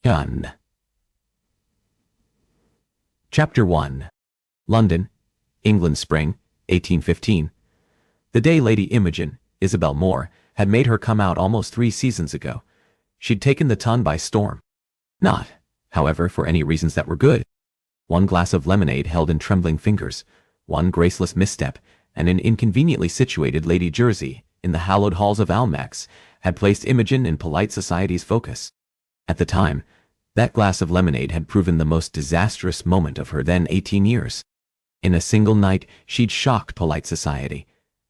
Done. Chapter 1. London, England, Spring, 1815. The day Lady Imogen, Isabel Moore, had made her come out almost 3 seasons ago. She'd taken the ton by storm. Not, however, for any reasons that were good. One glass of lemonade held in trembling fingers, one graceless misstep, and an inconveniently situated Lady Jersey in the hallowed halls of Almack's had placed Imogen in polite society's focus. At the time, that glass of lemonade had proven the most disastrous moment of her then 18 years. In a single night, she'd shocked polite society,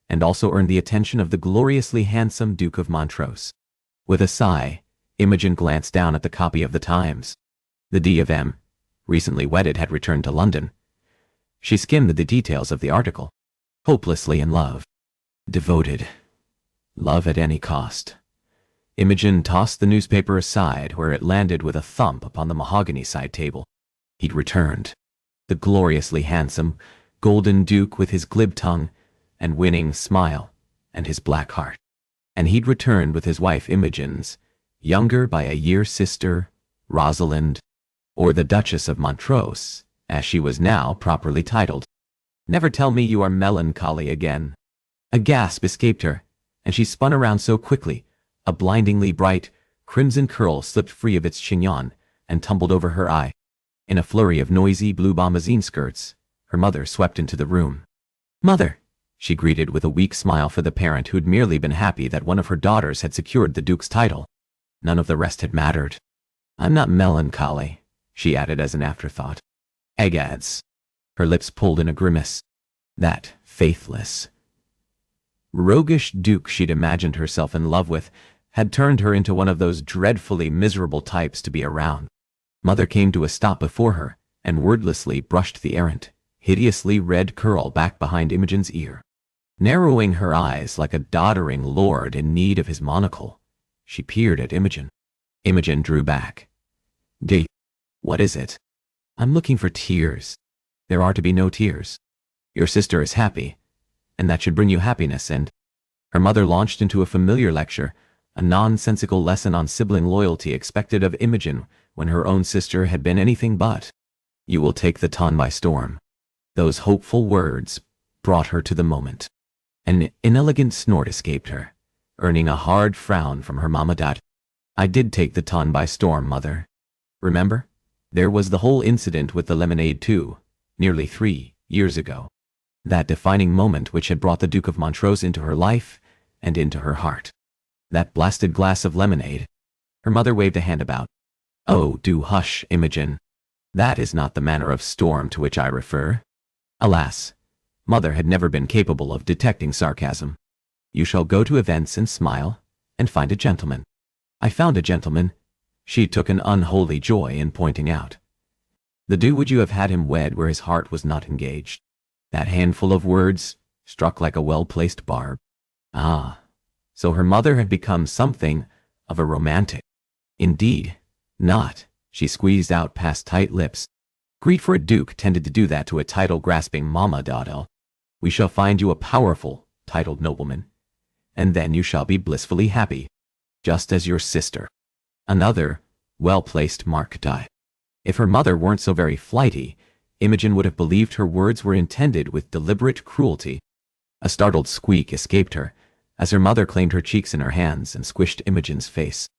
and also earned the attention of the gloriously handsome Duke of Montrose. With a sigh, Imogen glanced down at the copy of the Times. The D of M, recently wedded, had returned to London. She skimmed the details of the article. Hopelessly in love. Devoted. Love at any cost. Imogen tossed the newspaper aside, where it landed with a thump upon the mahogany side table. He'd returned. The gloriously handsome, golden Duke with his glib tongue and winning smile and his black heart. And he'd returned with his wife Imogen's younger by a year sister, Rosalind, or the Duchess of Montrose, as she was now properly titled. Never tell me you are melancholy again. A gasp escaped her, and she spun around so quickly, a blindingly bright, crimson curl slipped free of its chignon and tumbled over her eye. In a flurry of noisy blue bombazine skirts, her mother swept into the room. "Mother," she greeted with a weak smile for the parent who'd merely been happy that one of her daughters had secured the Duke's title. None of the rest had mattered. "I'm not melancholy," she added as an afterthought. "Egads." Her lips pulled in a grimace. That faithless, roguish Duke she'd imagined herself in love with had turned her into one of those dreadfully miserable types to be around. Mother came to a stop before her and wordlessly brushed the errant, hideously red curl back behind Imogen's ear. Narrowing her eyes like a doddering lord in need of his monocle, she peered at Imogen. Imogen drew back. "D. What is it?" "I'm looking for tears." "There are to be no tears. Your sister is happy, and that should bring you happiness, and—" Her mother launched into a familiar lecture, a nonsensical lesson on sibling loyalty expected of Imogen when her own sister had been anything but. "You will take the ton by storm." Those hopeful words brought her to the moment. An inelegant snort escaped her, earning a hard frown from her mamma. "I did take the ton by storm, Mother. Remember? There was the whole incident with the lemonade too, nearly 3 years ago. That defining moment which had brought the Duke of Montrose into her life and into her heart. That blasted glass of lemonade." Her mother waved a hand about. "Oh, do hush, Imogen. That is not the manner of storm to which I refer." Alas, Mother had never been capable of detecting sarcasm. "You shall go to events and smile, and find a gentleman." "I found a gentleman," she took an unholy joy in pointing out. "The do would you have had him wed where his heart was not engaged?" That handful of words struck like a well-placed barb. Ah, so her mother had become something of a romantic. Indeed, not. She squeezed out past tight lips. Greed for a duke tended to do that to a title-grasping mamma. "We shall find you a powerful, titled nobleman, and then you shall be blissfully happy, just as your sister." Another well-placed mark. If her mother weren't so very flighty, Imogen would have believed her words were intended with deliberate cruelty. A startled squeak escaped her, as her mother claimed her cheeks in her hands and squished Imogen's face.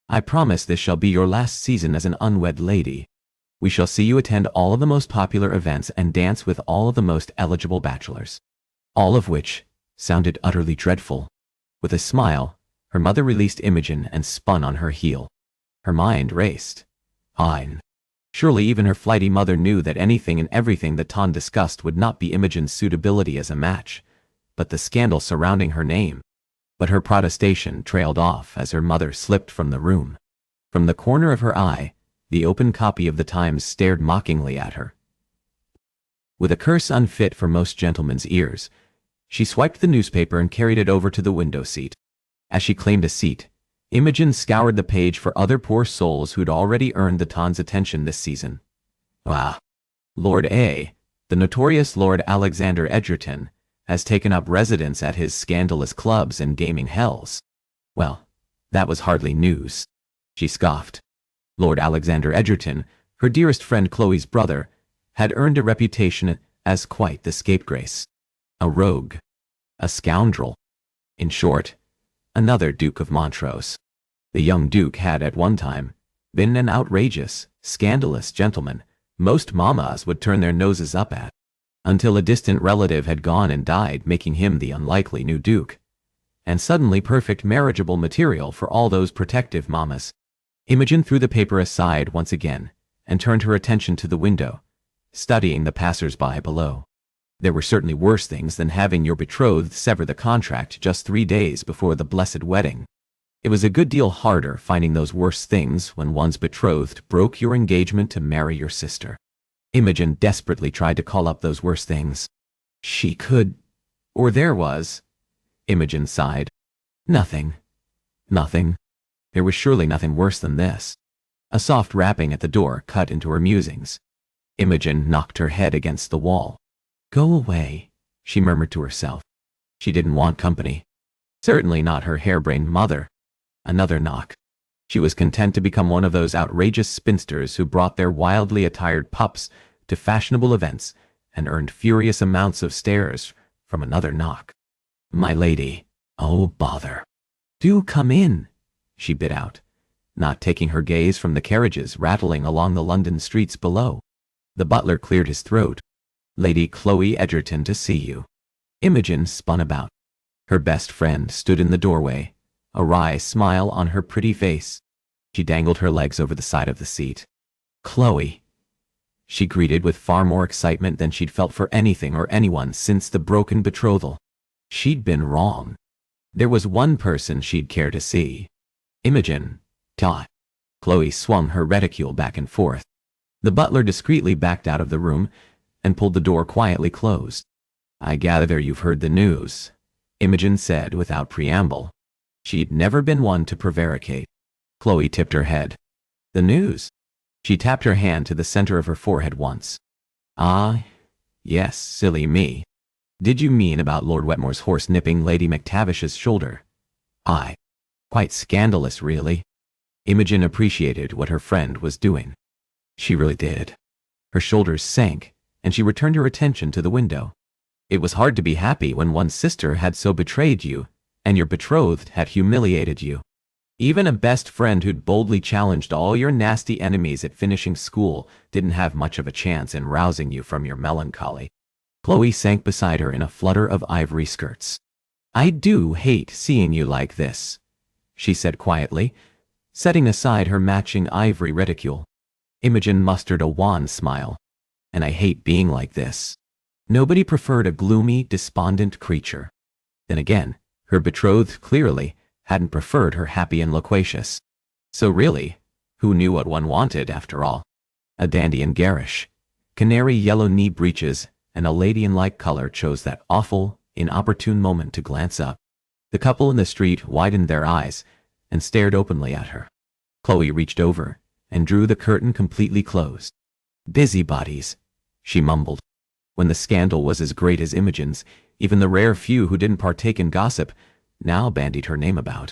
"I promise this shall be your last season as an unwed lady. We shall see you attend all of the most popular events and dance with all of the most eligible bachelors." All of which sounded utterly dreadful. With a smile, her mother released Imogen and spun on her heel. Her mind raced. Fine. Surely even her flighty mother knew that anything and everything that Ton discussed would not be Imogen's suitability as a match, but the scandal surrounding her name. But her protestation trailed off as her mother slipped from the room. From the corner of her eye, the open copy of the Times stared mockingly at her. With a curse unfit for most gentlemen's ears, she swiped the newspaper and carried it over to the window seat. As she claimed a seat, Imogen scoured the page for other poor souls who'd already earned the Ton's attention this season. Ah, Lord A., the notorious Lord Alexander Edgerton, has taken up residence at his scandalous clubs and gaming hells. Well, that was hardly news. She scoffed. Lord Alexander Egerton, her dearest friend Chloe's brother, had earned a reputation as quite the scapegrace. A rogue. A scoundrel. In short, another Duke of Montrose. The young Duke had at one time been an outrageous, scandalous gentleman most mammas would turn their noses up at, until a distant relative had gone and died, making him the unlikely new Duke, and suddenly perfect marriageable material for all those protective mammas. Imogen threw the paper aside once again and turned her attention to the window, studying the passers-by below. There were certainly worse things than having your betrothed sever the contract just 3 days before the blessed wedding. It was a good deal harder finding those worse things when one's betrothed broke your engagement to marry your sister. Imogen desperately tried to call up those worse things. She could, or there was. Imogen sighed. Nothing. Nothing. There was surely nothing worse than this. A soft rapping at the door cut into her musings. Imogen knocked her head against the wall. Go away, she murmured to herself. She didn't want company. Certainly not her harebrained mother. Another knock. She was content to become one of those outrageous spinsters who brought their wildly attired pups to fashionable events and earned furious amounts of stares from another knock. My lady. Oh, bother. Do come in, she bit out, not taking her gaze from the carriages rattling along the London streets below. The butler cleared his throat. Lady Chloe Egerton to see you. Imogen spun about. Her best friend stood in the doorway, a wry smile on her pretty face. She dangled her legs over the side of the seat. Chloe, she greeted with far more excitement than she'd felt for anything or anyone since the broken betrothal. She'd been wrong. There was one person she'd care to see. Imogen. Ta. Chloe swung her reticule back and forth. The butler discreetly backed out of the room and pulled the door quietly closed. I gather you've heard the news, Imogen said without preamble. She'd never been one to prevaricate. Chloe tipped her head. The news? She tapped her hand to the center of her forehead once. Ah, yes, silly me. Did you mean about Lord Wetmore's horse nipping Lady McTavish's shoulder? Aye. Quite scandalous, really. Imogen appreciated what her friend was doing. She really did. Her shoulders sank, and she returned her attention to the window. It was hard to be happy when one's sister had so betrayed you, and your betrothed had humiliated you. Even a best friend who'd boldly challenged all your nasty enemies at finishing school didn't have much of a chance in rousing you from your melancholy. Chloe sank beside her in a flutter of ivory skirts. I do hate seeing you like this, she said quietly, setting aside her matching ivory reticule. Imogen mustered a wan smile. And I hate being like this. Nobody preferred a gloomy, despondent creature. Then again, her betrothed clearly hadn't preferred her happy and loquacious. So really, who knew what one wanted after all? A dandy and garish, canary yellow knee breeches, and a lady-in-like color chose that awful, inopportune moment to glance up. The couple in the street widened their eyes and stared openly at her. Chloe reached over and drew the curtain completely closed. Busybodies, she mumbled. When the scandal was as great as Imogen's, even the rare few who didn't partake in gossip now bandied her name about.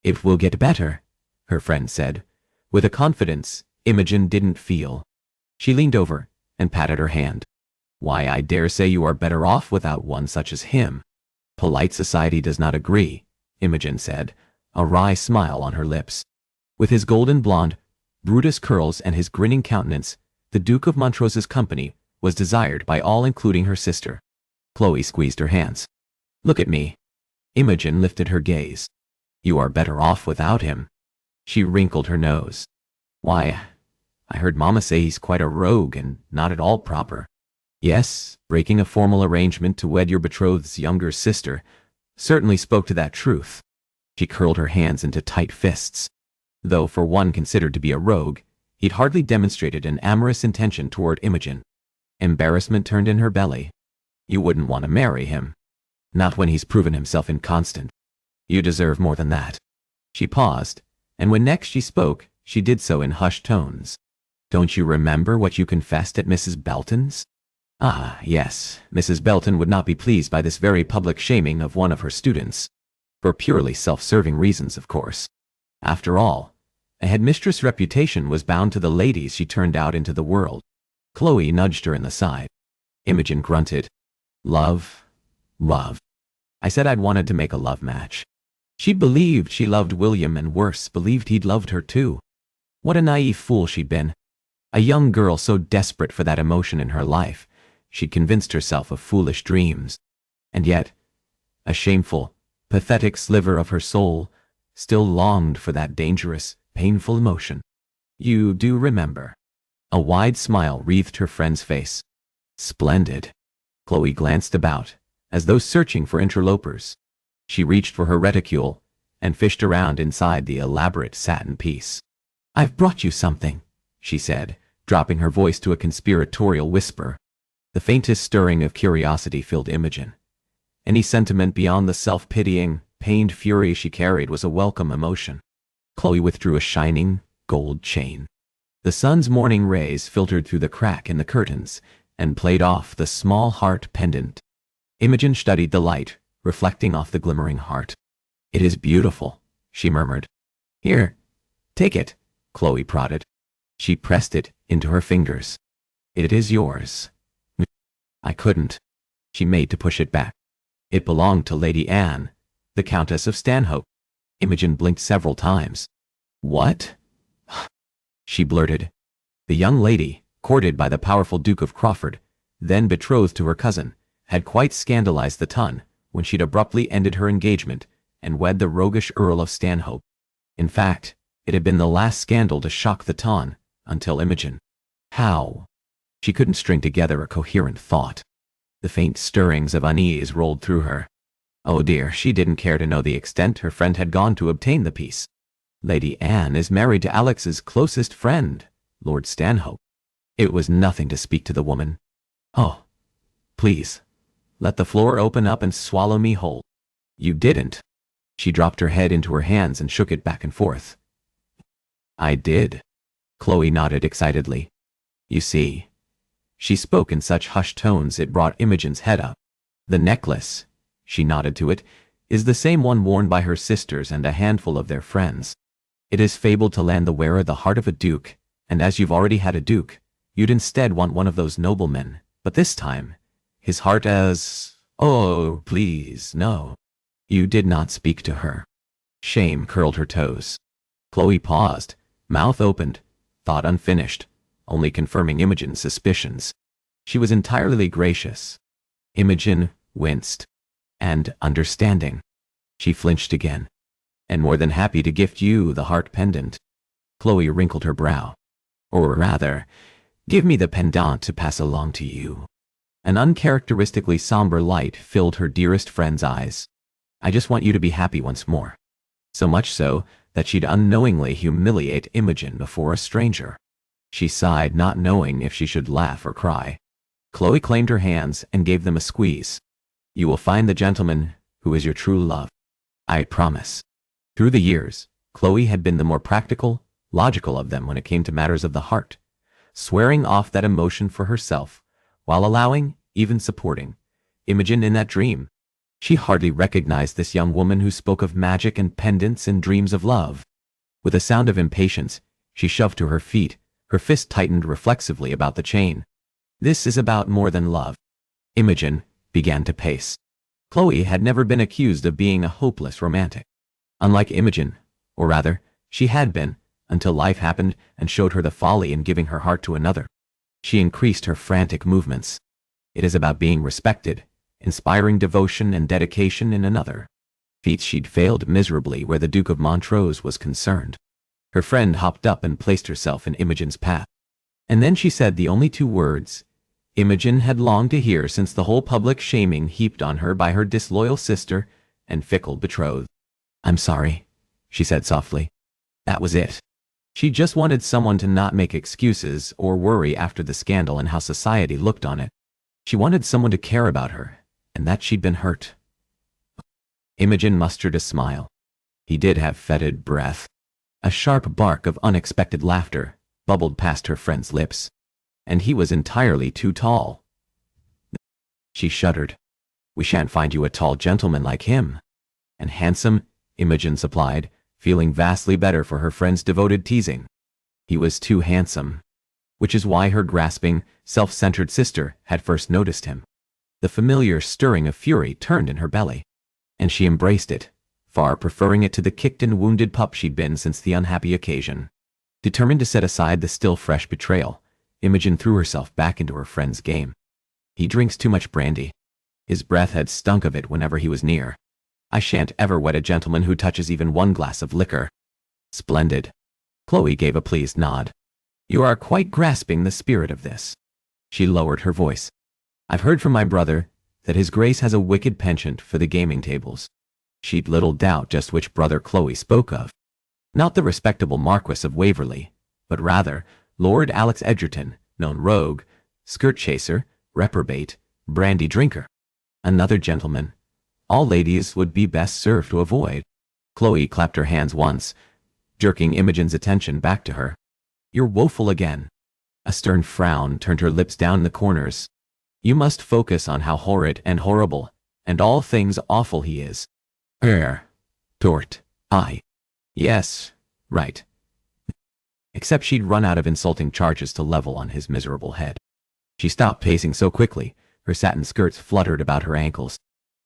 It will get better, her friend said, with a confidence Imogen didn't feel. She leaned over and patted her hand. Why, I dare say you are better off without one such as him. Polite society does not agree, Imogen said, a wry smile on her lips. With his golden blonde, Brutus curls and his grinning countenance, the Duke of Montrose's company was desired by all, including her sister. Chloe squeezed her hands. Look at me. Imogen lifted her gaze. You are better off without him. She wrinkled her nose. Why, I heard Mama say he's quite a rogue and not at all proper. Yes, breaking a formal arrangement to wed your betrothed's younger sister certainly spoke to that truth. She curled her hands into tight fists. Though for one considered to be a rogue, he'd hardly demonstrated an amorous intention toward Imogen. Embarrassment turned in her belly. You wouldn't want to marry him. Not when he's proven himself inconstant. You deserve more than that. She paused, and when next she spoke, she did so in hushed tones. Don't you remember what you confessed at Mrs. Belton's? Ah, yes, Mrs. Belton would not be pleased by this very public shaming of one of her students. For purely self-serving reasons, of course. After all, A headmistress' reputation was bound to the ladies she turned out into the world. Chloe nudged her in the side. Imogen grunted. Love. Love. I said I'd wanted to make a love match. She believed she loved William and worse, believed he'd loved her too. What a naive fool she'd been. A young girl so desperate for that emotion in her life, she'd convinced herself of foolish dreams. And yet, a shameful, pathetic sliver of her soul still longed for that dangerous, painful emotion. You do remember. A wide smile wreathed her friend's face. Splendid. Chloe glanced about, as though searching for interlopers. She reached for her reticule and fished around inside the elaborate satin piece. I've brought you something, she said, dropping her voice to a conspiratorial whisper. The faintest stirring of curiosity filled Imogen. Any sentiment beyond the self-pitying, pained fury she carried was a welcome emotion. Chloe withdrew a shining, gold chain. The sun's morning rays filtered through the crack in the curtains and played off the small heart pendant. Imogen studied the light, reflecting off the glimmering heart. It is beautiful, she murmured. Here, take it, Chloe prodded. She pressed it into her fingers. It is yours. I couldn't. She made to push it back. It belonged to Lady Anne, the Countess of Stanhope. Imogen blinked several times. What? She blurted. The young lady, courted by the powerful Duke of Crawford, then betrothed to her cousin, had quite scandalized the ton when she'd abruptly ended her engagement and wed the roguish Earl of Stanhope. In fact, it had been the last scandal to shock the ton until Imogen. How? She couldn't string together a coherent thought. The faint stirrings of unease rolled through her. Oh dear, she didn't care to know the extent her friend had gone to obtain the piece. Lady Anne is married to Alex's closest friend, Lord Stanhope. It was nothing to speak to the woman. Oh, please, let the floor open up and swallow me whole. You didn't. She dropped her head into her hands and shook it back and forth. I did. Chloe nodded excitedly. You see. She spoke in such hushed tones it brought Imogen's head up. The necklace, she nodded to it, is the same one worn by her sisters and a handful of their friends. It is fabled to land the wearer the heart of a duke, and as you've already had a duke, you'd instead want one of those noblemen, but this time, his heart as… Oh, please, no. You did not speak to her. Shame curled her toes. Chloe paused, mouth opened, thought unfinished, only confirming Imogen's suspicions. She was entirely gracious. Imogen winced. And understanding. She flinched again. And more than happy to gift you the heart pendant. Chloe wrinkled her brow. Or rather, give me the pendant to pass along to you. An uncharacteristically somber light filled her dearest friend's eyes. I just want you to be happy once more. So much so that she'd unknowingly humiliate Imogen before a stranger. She sighed, not knowing if she should laugh or cry. Chloe claimed her hands and gave them a squeeze. You will find the gentleman who is your true love. I promise. Through the years, Chloe had been the more practical, logical of them when it came to matters of the heart, swearing off that emotion for herself, while allowing, even supporting, Imogen in that dream. She hardly recognized this young woman who spoke of magic and pendants and dreams of love. With a sound of impatience, she shoved to her feet, her fist tightened reflexively about the chain. This is about more than love. Imogen began to pace. Chloe had never been accused of being a hopeless romantic. Unlike Imogen, or rather, she had been, until life happened and showed her the folly in giving her heart to another. She increased her frantic movements. It is about being respected, inspiring devotion and dedication in another. Feats she'd failed miserably where the Duke of Montrose was concerned. Her friend hopped up and placed herself in Imogen's path. And then she said the only two words Imogen had longed to hear since the whole public shaming heaped on her by her disloyal sister and fickle betrothed. I'm sorry, she said softly. That was it. She just wanted someone to not make excuses or worry after the scandal and how society looked on it. She wanted someone to care about her, and that she'd been hurt. Imogen mustered a smile. He did have fetid breath. A sharp bark of unexpected laughter bubbled past her friend's lips. And he was entirely too tall. She shuddered. We shan't find you a tall gentleman like him. And handsome, Imogen supplied, feeling vastly better for her friend's devoted teasing. He was too handsome, which is why her grasping, self-centered sister had first noticed him. The familiar stirring of fury turned in her belly, and she embraced it, far preferring it to the kicked and wounded pup she'd been since the unhappy occasion. Determined to set aside the still fresh betrayal, Imogen threw herself back into her friend's game. He drinks too much brandy. His breath had stunk of it whenever he was near. I shan't ever wed a gentleman who touches even one glass of liquor. Splendid. Chloe gave a pleased nod. You are quite grasping the spirit of this. She lowered her voice. I've heard from my brother that his grace has a wicked penchant for the gaming tables. She'd little doubt just which brother Chloe spoke of. Not the respectable Marquis of Waverley, but rather Lord Alex Edgerton, known rogue, skirt chaser, reprobate, brandy drinker. Another gentleman all ladies would be best served to avoid. Chloe clapped her hands once, jerking Imogen's attention back to her. You're woeful again. A stern frown turned her lips down the corners. You must focus on how horrid and horrible, and all things awful he is. Tort. I. Yes, right. Except she'd run out of insulting charges to level on his miserable head. She stopped pacing so quickly, her satin skirts fluttered about her ankles.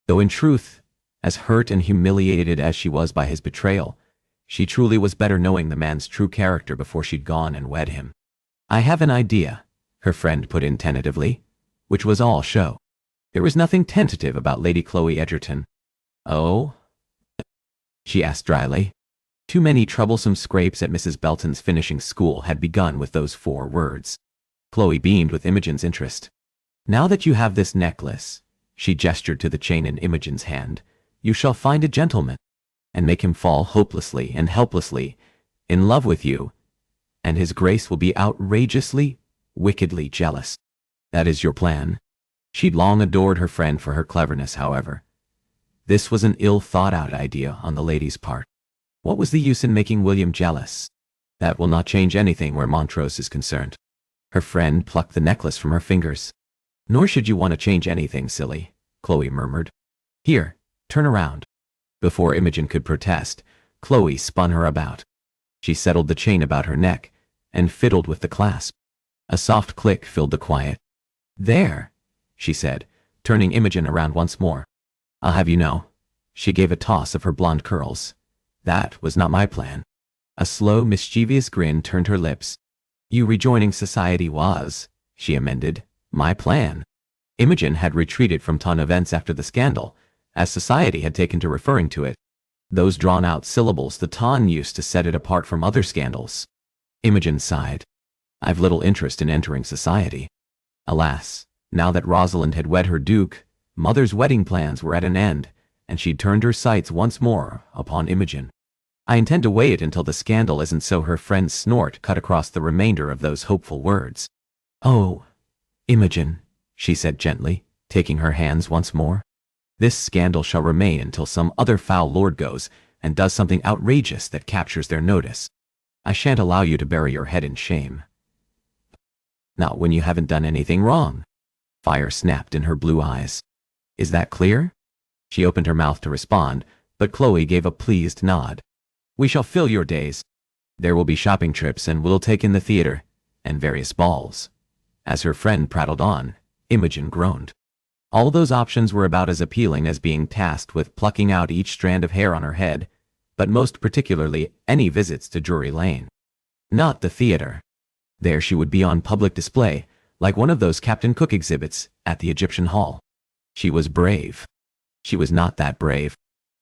Though in truth, as hurt and humiliated as she was by his betrayal, she truly was better knowing the man's true character before she'd gone and wed him. I have an idea, her friend put in tentatively, which was all show. There was nothing tentative about Lady Chloe Edgerton. Oh? She asked dryly. Too many troublesome scrapes at Mrs. Belton's finishing school had begun with those 4 words. Chloe beamed with Imogen's interest. Now that you have this necklace, she gestured to the chain in Imogen's hand, you shall find a gentleman, and make him fall hopelessly and helplessly in love with you, and his grace will be outrageously, wickedly jealous. That is your plan. She'd long adored her friend for her cleverness, however. This was an ill-thought-out idea on the lady's part. What was the use in making William jealous? That will not change anything where Montrose is concerned. Her friend plucked the necklace from her fingers. Nor should you want to change anything, silly, Chloe murmured. Here, turn around. Before Imogen could protest, Chloe spun her about. She settled the chain about her neck and fiddled with the clasp. A soft click filled the quiet. There, she said, turning Imogen around once more. I'll have you know. She gave a toss of her blonde curls. That was not my plan. A slow, mischievous grin turned her lips. You rejoining society was, she amended, my plan. Imogen had retreated from ton events after the scandal, as society had taken to referring to it. Those drawn-out syllables the ton used to set it apart from other scandals. Imogen sighed. I've little interest in entering society. Alas, now that Rosalind had wed her duke, Mother's wedding plans were at an end, and she'd turned her sights once more upon Imogen. I intend to wait until the scandal isn't so. Her friend's snort cut across the remainder of those hopeful words. Oh, Imogen, she said gently, taking her hands once more. This scandal shall remain until some other foul lord goes and does something outrageous that captures their notice. I shan't allow you to bury your head in shame. Not when you haven't done anything wrong. Fire snapped in her blue eyes. Is that clear? She opened her mouth to respond, but Chloe gave a pleased nod. We shall fill your days. There will be shopping trips, and we'll take in the theater, and various balls. As her friend prattled on, Imogen groaned. All those options were about as appealing as being tasked with plucking out each strand of hair on her head, but most particularly any visits to Drury Lane. Not the theater. There she would be on public display, like one of those Captain Cook exhibits at the Egyptian Hall. She was brave. She was not that brave.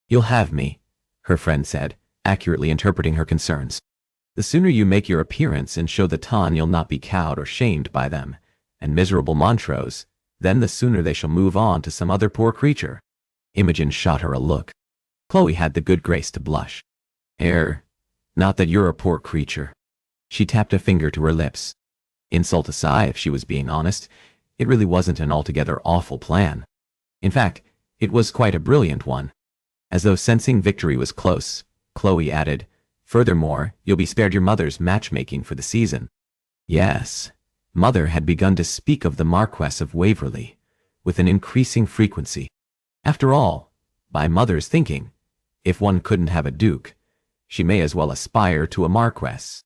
You'll have me, her friend said, accurately interpreting her concerns. The sooner you make your appearance and show the ton you'll not be cowed or shamed by them, and miserable Montrose, then the sooner they shall move on to some other poor creature. Imogen shot her a look. Chloe had the good grace to blush. Not that you're a poor creature. She tapped a finger to her lips. Insult aside, if she was being honest, it really wasn't an altogether awful plan. In fact, it was quite a brilliant one. As though sensing victory was close, Chloe added, Furthermore, you'll be spared your mother's matchmaking for the season. Yes, Mother had begun to speak of the Marquess of Waverley with an increasing frequency. After all, by Mother's thinking, if one couldn't have a duke, she may as well aspire to a marquess.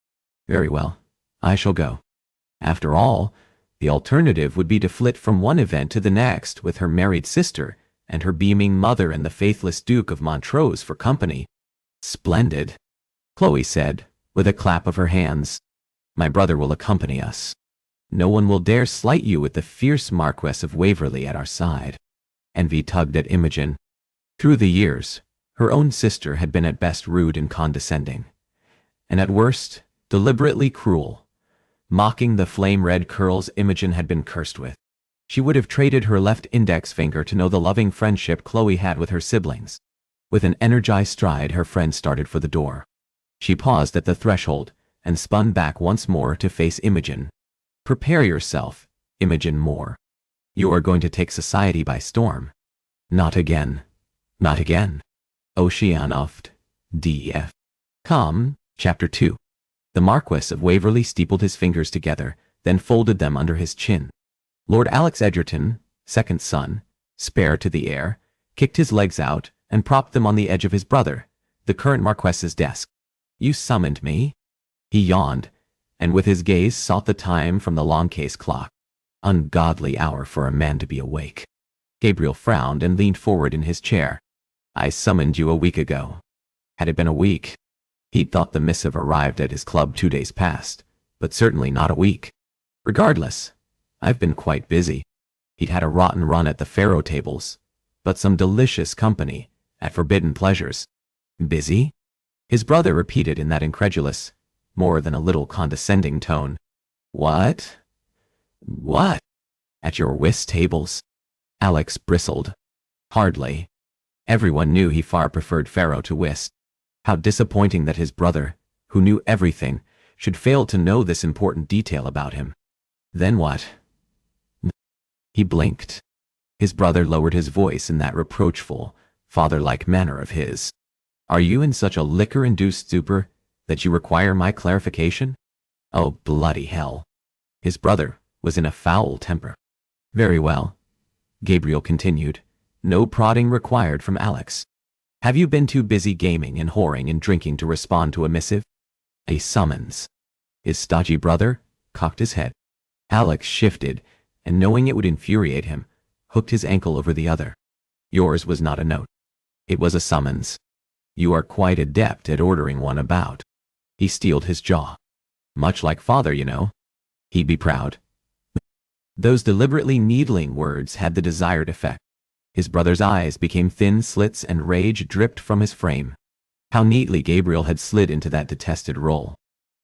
Very well, I shall go. After all, the alternative would be to flit from one event to the next with her married sister and her beaming mother and the faithless Duke of Montrose for company. Splendid, Chloe said, with a clap of her hands. My brother will accompany us. No one will dare slight you with the fierce Marquess of Waverley at our side. Envy tugged at Imogen. Through the years, her own sister had been at best rude and condescending, and at worst, deliberately cruel, mocking the flame-red curls Imogen had been cursed with. She would have traded her left index finger to know the loving friendship Chloe had with her siblings. With an energized stride, her friend started for the door. She paused at the threshold and spun back once more to face Imogen. Prepare yourself, Imogen Moore. You are going to take society by storm. Not again. Not again. Oceanoft. D.F. Come, Chapter 2. The Marquess of Waverley steepled his fingers together, then folded them under his chin. Lord Alex Edgerton, second son, spare to the heir, kicked his legs out and propped them on the edge of his brother, the current Marquess's desk. You summoned me? He yawned, and with his gaze sought the time from the long case clock. Ungodly hour for a man to be awake. Gabriel frowned and leaned forward in his chair. I summoned you a week ago. Had it been a week? He'd thought the missive arrived at his club 2 days past, but certainly not a week. Regardless, I've been quite busy. He'd had a rotten run at the faro tables, but some delicious company at forbidden pleasures. Busy? His brother repeated in that incredulous, more than a little condescending tone. What? What? At your whist tables? Alex bristled. Hardly. Everyone knew he far preferred faro to whist. How disappointing that his brother, who knew everything, should fail to know this important detail about him. Then what? He blinked. His brother lowered his voice in that reproachful, father-like manner of his. Are you in such a liquor-induced stupor that you require my clarification? Oh, bloody hell. His brother was in a foul temper. Very well, Gabriel continued. No prodding required from Alex. Have you been too busy gaming and whoring and drinking to respond to a missive? A summons. His stodgy brother cocked his head. Alex shifted, and knowing it would infuriate him, hooked his ankle over the other. Yours was not a note. It was a summons. You are quite adept at ordering one about. He steeled his jaw. Much like father, you know. He'd be proud. Those deliberately needling words had the desired effect. His brother's eyes became thin slits and rage dripped from his frame. How neatly Gabriel had slid into that detested role.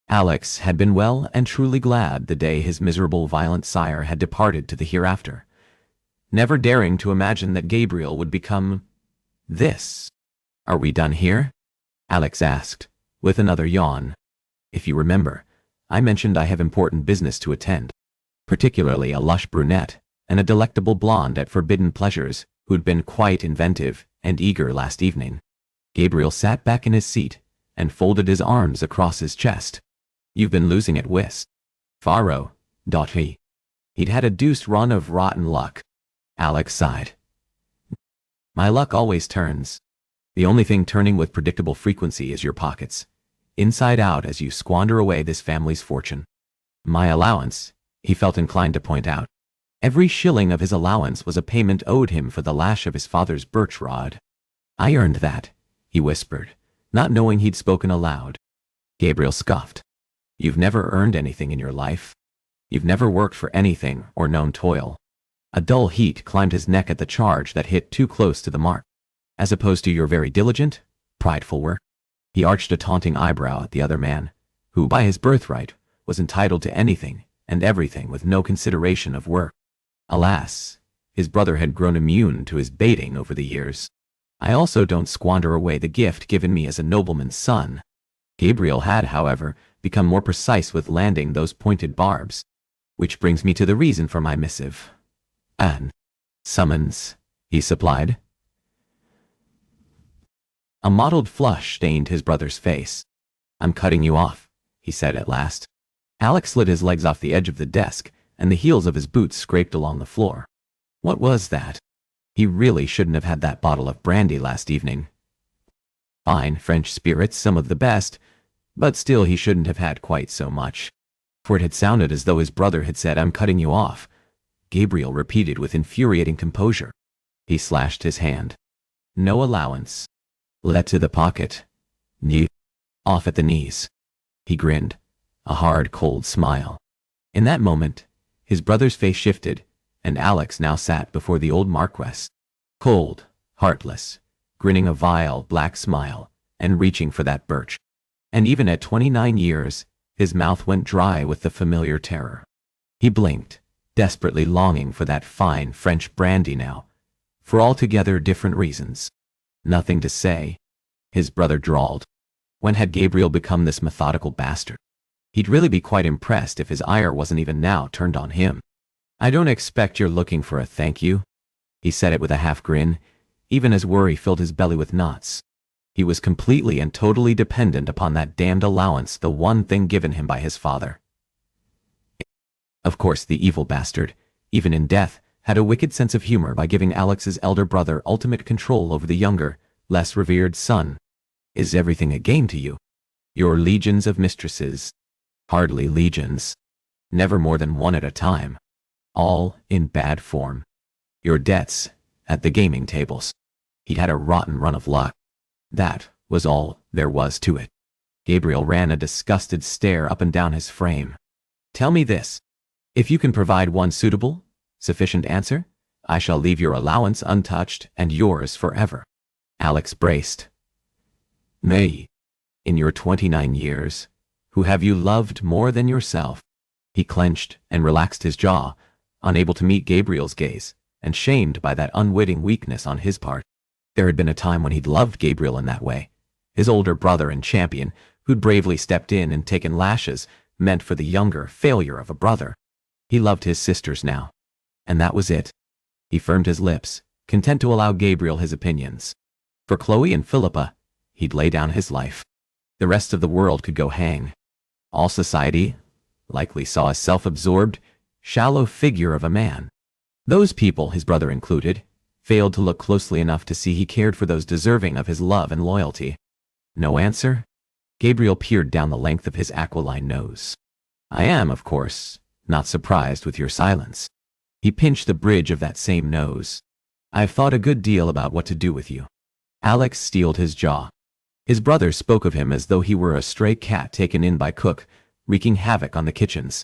Alex had been well and truly glad the day his miserable violent sire had departed to the hereafter, never daring to imagine that Gabriel would become this. Are we done here? Alex asked, with another yawn. If you remember, I mentioned I have important business to attend, particularly a lush brunette and a delectable blonde at Forbidden Pleasures who'd been quite inventive and eager last evening. Gabriel sat back in his seat and folded his arms across his chest. You've been losing at whist. Faro, he. He'd had a deuced run of rotten luck. Alex sighed. My luck always turns. The only thing turning with predictable frequency is your pockets, inside out as you squander away this family's fortune. My allowance, he felt inclined to point out. Every shilling of his allowance was a payment owed him for the lash of his father's birch rod. I earned that, he whispered, not knowing he'd spoken aloud. Gabriel scoffed. You've never earned anything in your life. You've never worked for anything or known toil. A dull heat climbed his neck at the charge that hit too close to the mark. As opposed to your very diligent, prideful work. He arched a taunting eyebrow at the other man, who by his birthright was entitled to anything and everything with no consideration of work. Alas, his brother had grown immune to his baiting over the years. I also don't squander away the gift given me as a nobleman's son. Gabriel had, however, become more precise with landing those pointed barbs. Which brings me to the reason for my missive. An summons, he supplied. A mottled flush stained his brother's face. I'm cutting you off, he said at last. Alex slid his legs off the edge of the desk, and the heels of his boots scraped along the floor. What was that? He really shouldn't have had that bottle of brandy last evening. Fine French spirits, some of the best, but still he shouldn't have had quite so much. For it had sounded as though his brother had said, "I'm cutting you off," Gabriel repeated with infuriating composure. He slashed his hand. "No allowance. Let to the pocket. Knee. Off at the knees." He grinned, a hard, cold smile. In that moment, his brother's face shifted, and Alex now sat before the old Marquess, cold, heartless, grinning a vile, black smile, and reaching for that birch. And even at 29 years, his mouth went dry with the familiar terror. He blinked, desperately longing for that fine French brandy now, for altogether different reasons. "Nothing to say," his brother drawled. When had Gabriel become this methodical bastard? He'd really be quite impressed if his ire wasn't even now turned on him. "I don't expect you're looking for a thank you." He said it with a half grin, even as worry filled his belly with knots. He was completely and totally dependent upon that damned allowance, the one thing given him by his father. Of course, the evil bastard, even in death, had a wicked sense of humor by giving Alex's elder brother ultimate control over the younger, less revered son. "Is everything a game to you? Your legions of mistresses?" "Hardly legions. Never more than one at a time. All in bad form. Your debts at the gaming tables." He'd had a rotten run of luck. That was all there was to it. Gabriel ran a disgusted stare up and down his frame. "Tell me this. If you can provide one suitable, sufficient answer, I shall leave your allowance untouched and yours forever." Alex braced. "May, in your 29 years, who have you loved more than yourself?" He clenched and relaxed his jaw, unable to meet Gabriel's gaze, and shamed by that unwitting weakness on his part. There had been a time when he'd loved Gabriel in that way, his older brother and champion, who'd bravely stepped in and taken lashes meant for the younger failure of a brother. He loved his sisters now. And that was it. He firmed his lips, content to allow Gabriel his opinions. For Chloe and Philippa, he'd lay down his life. The rest of the world could go hang. All society likely saw a self-absorbed, shallow figure of a man. Those people, his brother included, failed to look closely enough to see he cared for those deserving of his love and loyalty. No answer? Gabriel peered down the length of his aquiline nose. "I am, of course, not surprised with your silence." He pinched the bridge of that same nose. "I've thought a good deal about what to do with you." Alex steeled his jaw. His brother spoke of him as though he were a stray cat taken in by cook, wreaking havoc on the kitchens.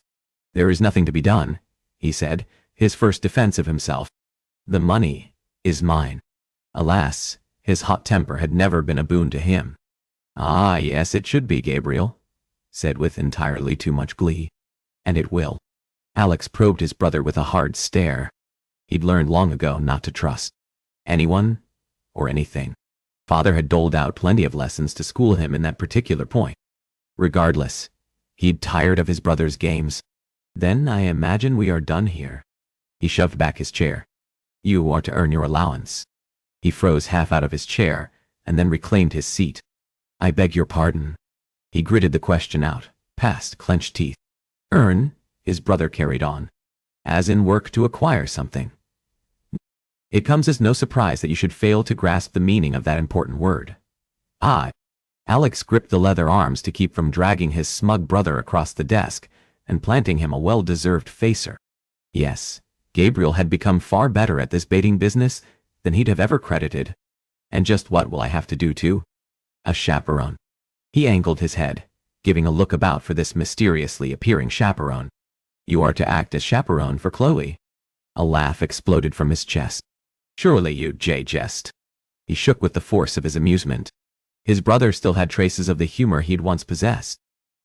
"There is nothing to be done," he said, his first defense of himself. "The money is mine." Alas, his hot temper had never been a boon to him. "Ah, yes, it should be, Gabriel," said with entirely too much glee. "And it will." Alex probed his brother with a hard stare. He'd learned long ago not to trust anyone or anything. Father had doled out plenty of lessons to school him in that particular point. Regardless, he'd tired of his brother's games. "Then I imagine we are done here." He shoved back his chair. "You are to earn your allowance." He froze half out of his chair and then reclaimed his seat. "I beg your pardon." He gritted the question out, past clenched teeth. "Earn," his brother carried on, "as in work to acquire something. It comes as no surprise that you should fail to grasp the meaning of that important word." "Ah." Alex gripped the leather arms to keep from dragging his smug brother across the desk and planting him a well-deserved facer. Yes, Gabriel had become far better at this baiting business than he'd have ever credited. "And just what will I have to do to? A chaperone." He angled his head, giving a look about for this mysteriously appearing chaperone. "You are to act as chaperone for Chloe." A laugh exploded from his chest. "Surely you jest." He shook with the force of his amusement. His brother still had traces of the humor he'd once possessed.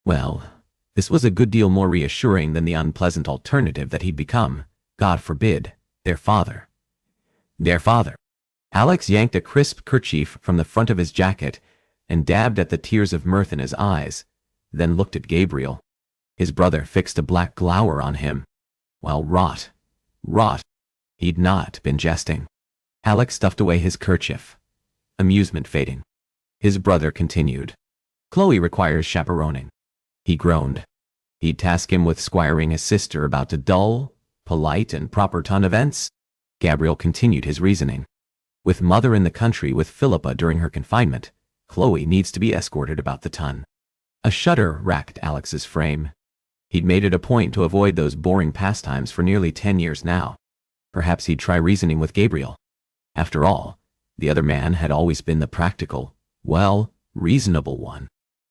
Well, this was a good deal more reassuring than the unpleasant alternative that he'd become, God forbid, their father. Their father. Alex yanked a crisp kerchief from the front of his jacket and dabbed at the tears of mirth in his eyes, then looked at Gabriel. His brother fixed a black glower on him. Well, rot. He'd not been jesting. Alex stuffed away his kerchief, amusement fading. His brother continued. "Chloe requires chaperoning." He groaned. He'd task him with squiring his sister about the dull, polite, and proper ton events. Gabriel continued his reasoning. With mother in the country with Philippa during her confinement, Chloe needs to be escorted about the ton. A shudder racked Alex's frame. He'd made it a point to avoid those boring pastimes for nearly 10 years now. Perhaps he'd try reasoning with Gabriel. After all, the other man had always been the practical, reasonable one.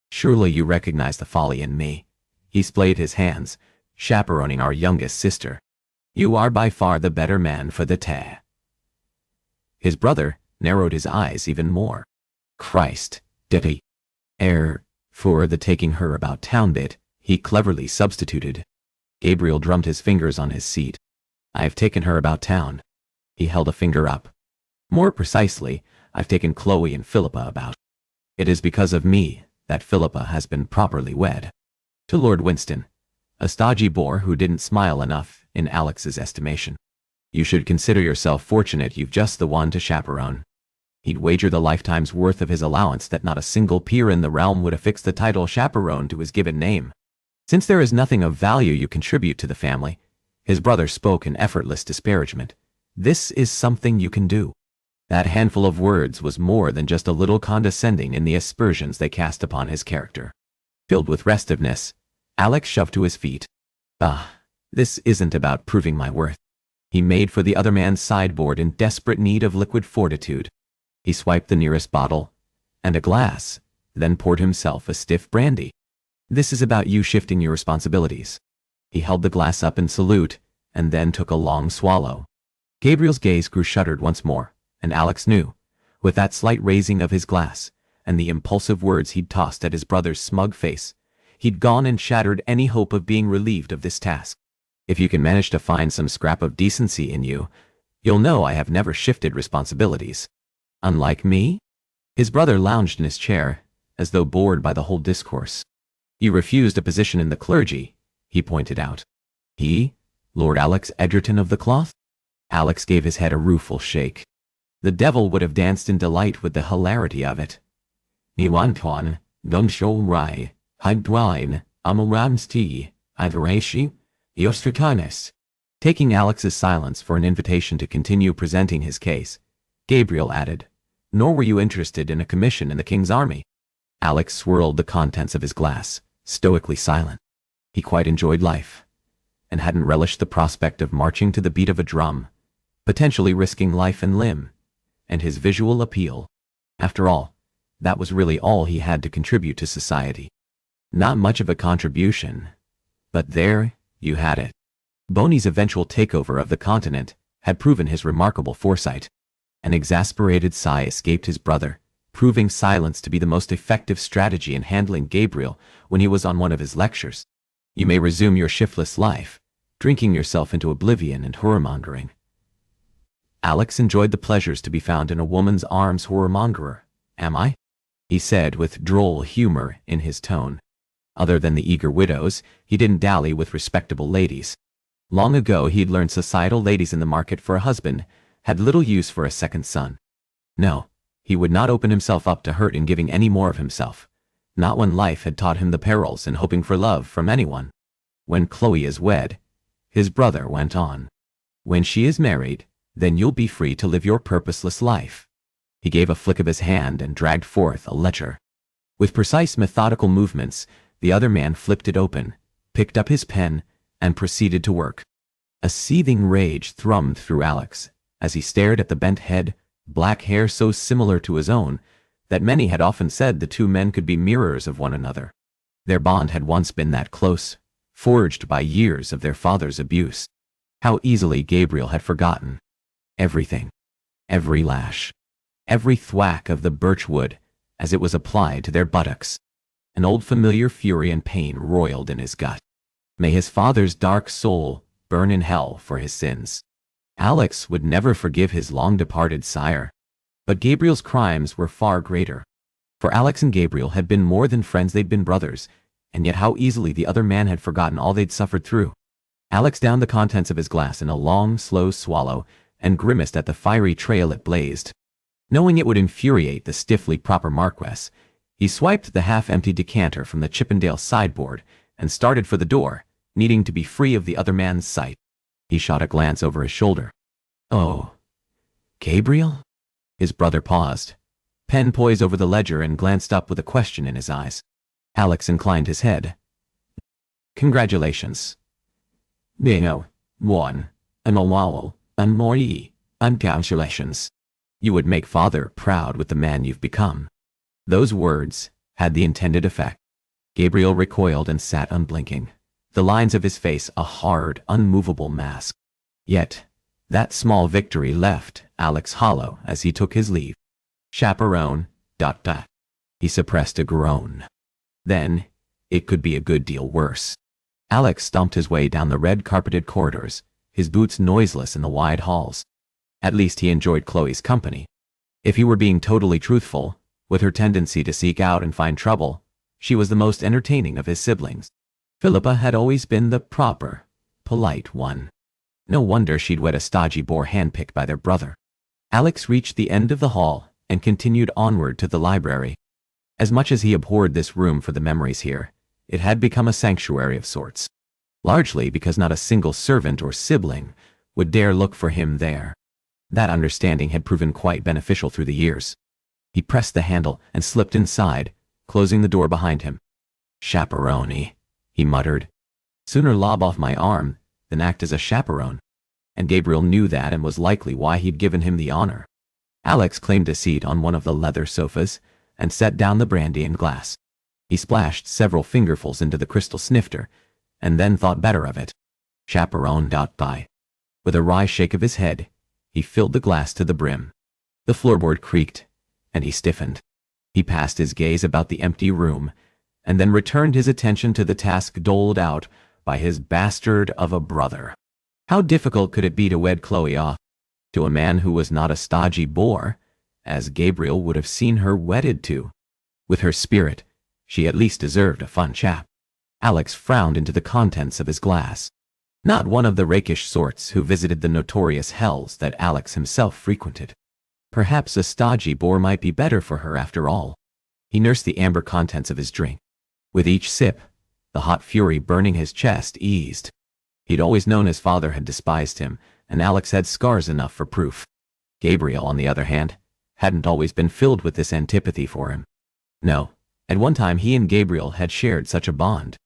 Surely you recognize the folly in me. He splayed his hands, chaperoning our youngest sister. You are by far the better man for the tea. His brother narrowed his eyes even more. Christ, did he? For the taking her about town bit, he cleverly substituted. Gabriel drummed his fingers on his seat. I've taken her about town. He held a finger up. More precisely, I've taken Chloe and Philippa about. It is because of me that Philippa has been properly wed. To Lord Winston, a stodgy bore who didn't smile enough in Alex's estimation. You should consider yourself fortunate you've just the one to chaperone. He'd wager the lifetime's worth of his allowance that not a single peer in the realm would affix the title chaperone to his given name. Since there is nothing of value you contribute to the family, his brother spoke in effortless disparagement, this is something you can do. That handful of words was more than just a little condescending in the aspersions they cast upon his character. Filled with restiveness, Alex shoved to his feet. This isn't about proving my worth. He made for the other man's sideboard in desperate need of liquid fortitude. He swiped the nearest bottle and a glass, then poured himself a stiff brandy. This is about you shifting your responsibilities. He held the glass up in salute and then took a long swallow. Gabriel's gaze grew shuttered once more, and Alex knew, with that slight raising of his glass and the impulsive words he'd tossed at his brother's smug face, he'd gone and shattered any hope of being relieved of this task. If you can manage to find some scrap of decency in you, you'll know I have never shifted responsibilities. Unlike me? His brother lounged in his chair, as though bored by the whole discourse. You refused a position in the clergy, he pointed out. He? Lord Alex Edgerton of the Cloth? Alex gave his head a rueful shake. The devil would have danced in delight with the hilarity of it. Niwantuan, Gunshol Rai, Hydwine, Amaramsti, Ivarashi, Yostrakanis. Taking Alex's silence for an invitation to continue presenting his case, Gabriel added, Nor were you interested in a commission in the king's army. Alex swirled the contents of his glass, stoically silent. He quite enjoyed life, and hadn't relished the prospect of marching to the beat of a drum, potentially risking life and limb, and his visual appeal. After all, that was really all he had to contribute to society. Not much of a contribution, but there you had it. Boney's eventual takeover of the continent had proven his remarkable foresight. An exasperated sigh escaped his brother, proving silence to be the most effective strategy in handling Gabriel when he was on one of his lectures. You may resume your shiftless life, drinking yourself into oblivion and whoremongering. Alex enjoyed the pleasures to be found in a woman's arms whoremongerer, am I? He said with droll humor in his tone. Other than the eager widows, he didn't dally with respectable ladies. Long ago he'd learned societal ladies in the market for a husband had little use for a second son. No, he would not open himself up to hurt in giving any more of himself, not when life had taught him the perils in hoping for love from anyone. When Chloe is wed, his brother went on. When she is married, then you'll be free to live your purposeless life. He gave a flick of his hand and dragged forth a ledger. With precise methodical movements, the other man flipped it open, picked up his pen, and proceeded to work. A seething rage thrummed through Alex as he stared at the bent head, black hair so similar to his own that many had often said the two men could be mirrors of one another. Their bond had once been that close, forged by years of their father's abuse. How easily Gabriel had forgotten. Everything, every lash, every thwack of the birch wood as it was applied to their buttocks. An old familiar fury and pain roiled in his gut. May his father's dark soul burn in hell for his sins. Alex would never forgive his long-departed sire. But Gabriel's crimes were far greater. For Alex and Gabriel had been more than friends, they'd been brothers, and yet how easily the other man had forgotten all they'd suffered through. Alex downed the contents of his glass in a long, slow swallow and grimaced at the fiery trail it blazed. Knowing it would infuriate the stiffly proper Marquess, he swiped the half-empty decanter from the Chippendale sideboard and started for the door, needing to be free of the other man's sight. He shot a glance over his shoulder. Oh, Gabriel? His brother paused, pen poised over the ledger and glanced up with a question in his eyes. Alex inclined his head. Congratulations. Bingo. One. And a wow. And more. And congratulations. You would make father proud with the man you've become. Those words had the intended effect. Gabriel recoiled and sat unblinking, the lines of his face a hard, unmovable mask. Yet, that small victory left Alex hollow as he took his leave. Chaperone, ... He suppressed a groan. Then, it could be a good deal worse. Alex stomped his way down the red-carpeted corridors, his boots noiseless in the wide halls. At least he enjoyed Chloe's company. If he were being totally truthful, with her tendency to seek out and find trouble, she was the most entertaining of his siblings. Philippa had always been the proper, polite one. No wonder she'd wed a stodgy boor handpicked by their brother. Alex reached the end of the hall and continued onward to the library. As much as he abhorred this room for the memories here, it had become a sanctuary of sorts. Largely because not a single servant or sibling would dare look for him there. That understanding had proven quite beneficial through the years. He pressed the handle and slipped inside, closing the door behind him. Chaperone, he muttered. Sooner lob off my arm than act as a chaperone. And Gabriel knew that and was likely why he'd given him the honor. Alex claimed a seat on one of the leather sofas and set down the brandy and glass. He splashed several fingerfuls into the crystal snifter and then thought better of it. Chaperone. With a wry shake of his head, he filled the glass to the brim. The floorboard creaked, and he stiffened. He passed his gaze about the empty room, and then returned his attention to the task doled out by his bastard of a brother. How difficult could it be to wed Chloe off to a man who was not a stodgy boor, as Gabriel would have seen her wedded to? With her spirit, she at least deserved a fun chap. Alex frowned into the contents of his glass. Not one of the rakish sorts who visited the notorious hells that Alex himself frequented. Perhaps a stodgy boor might be better for her after all. He nursed the amber contents of his drink. With each sip, the hot fury burning his chest eased. He'd always known his father had despised him, and Alex had scars enough for proof. Gabriel, on the other hand, hadn't always been filled with this antipathy for him. No, at one time he and Gabriel had shared such a bond.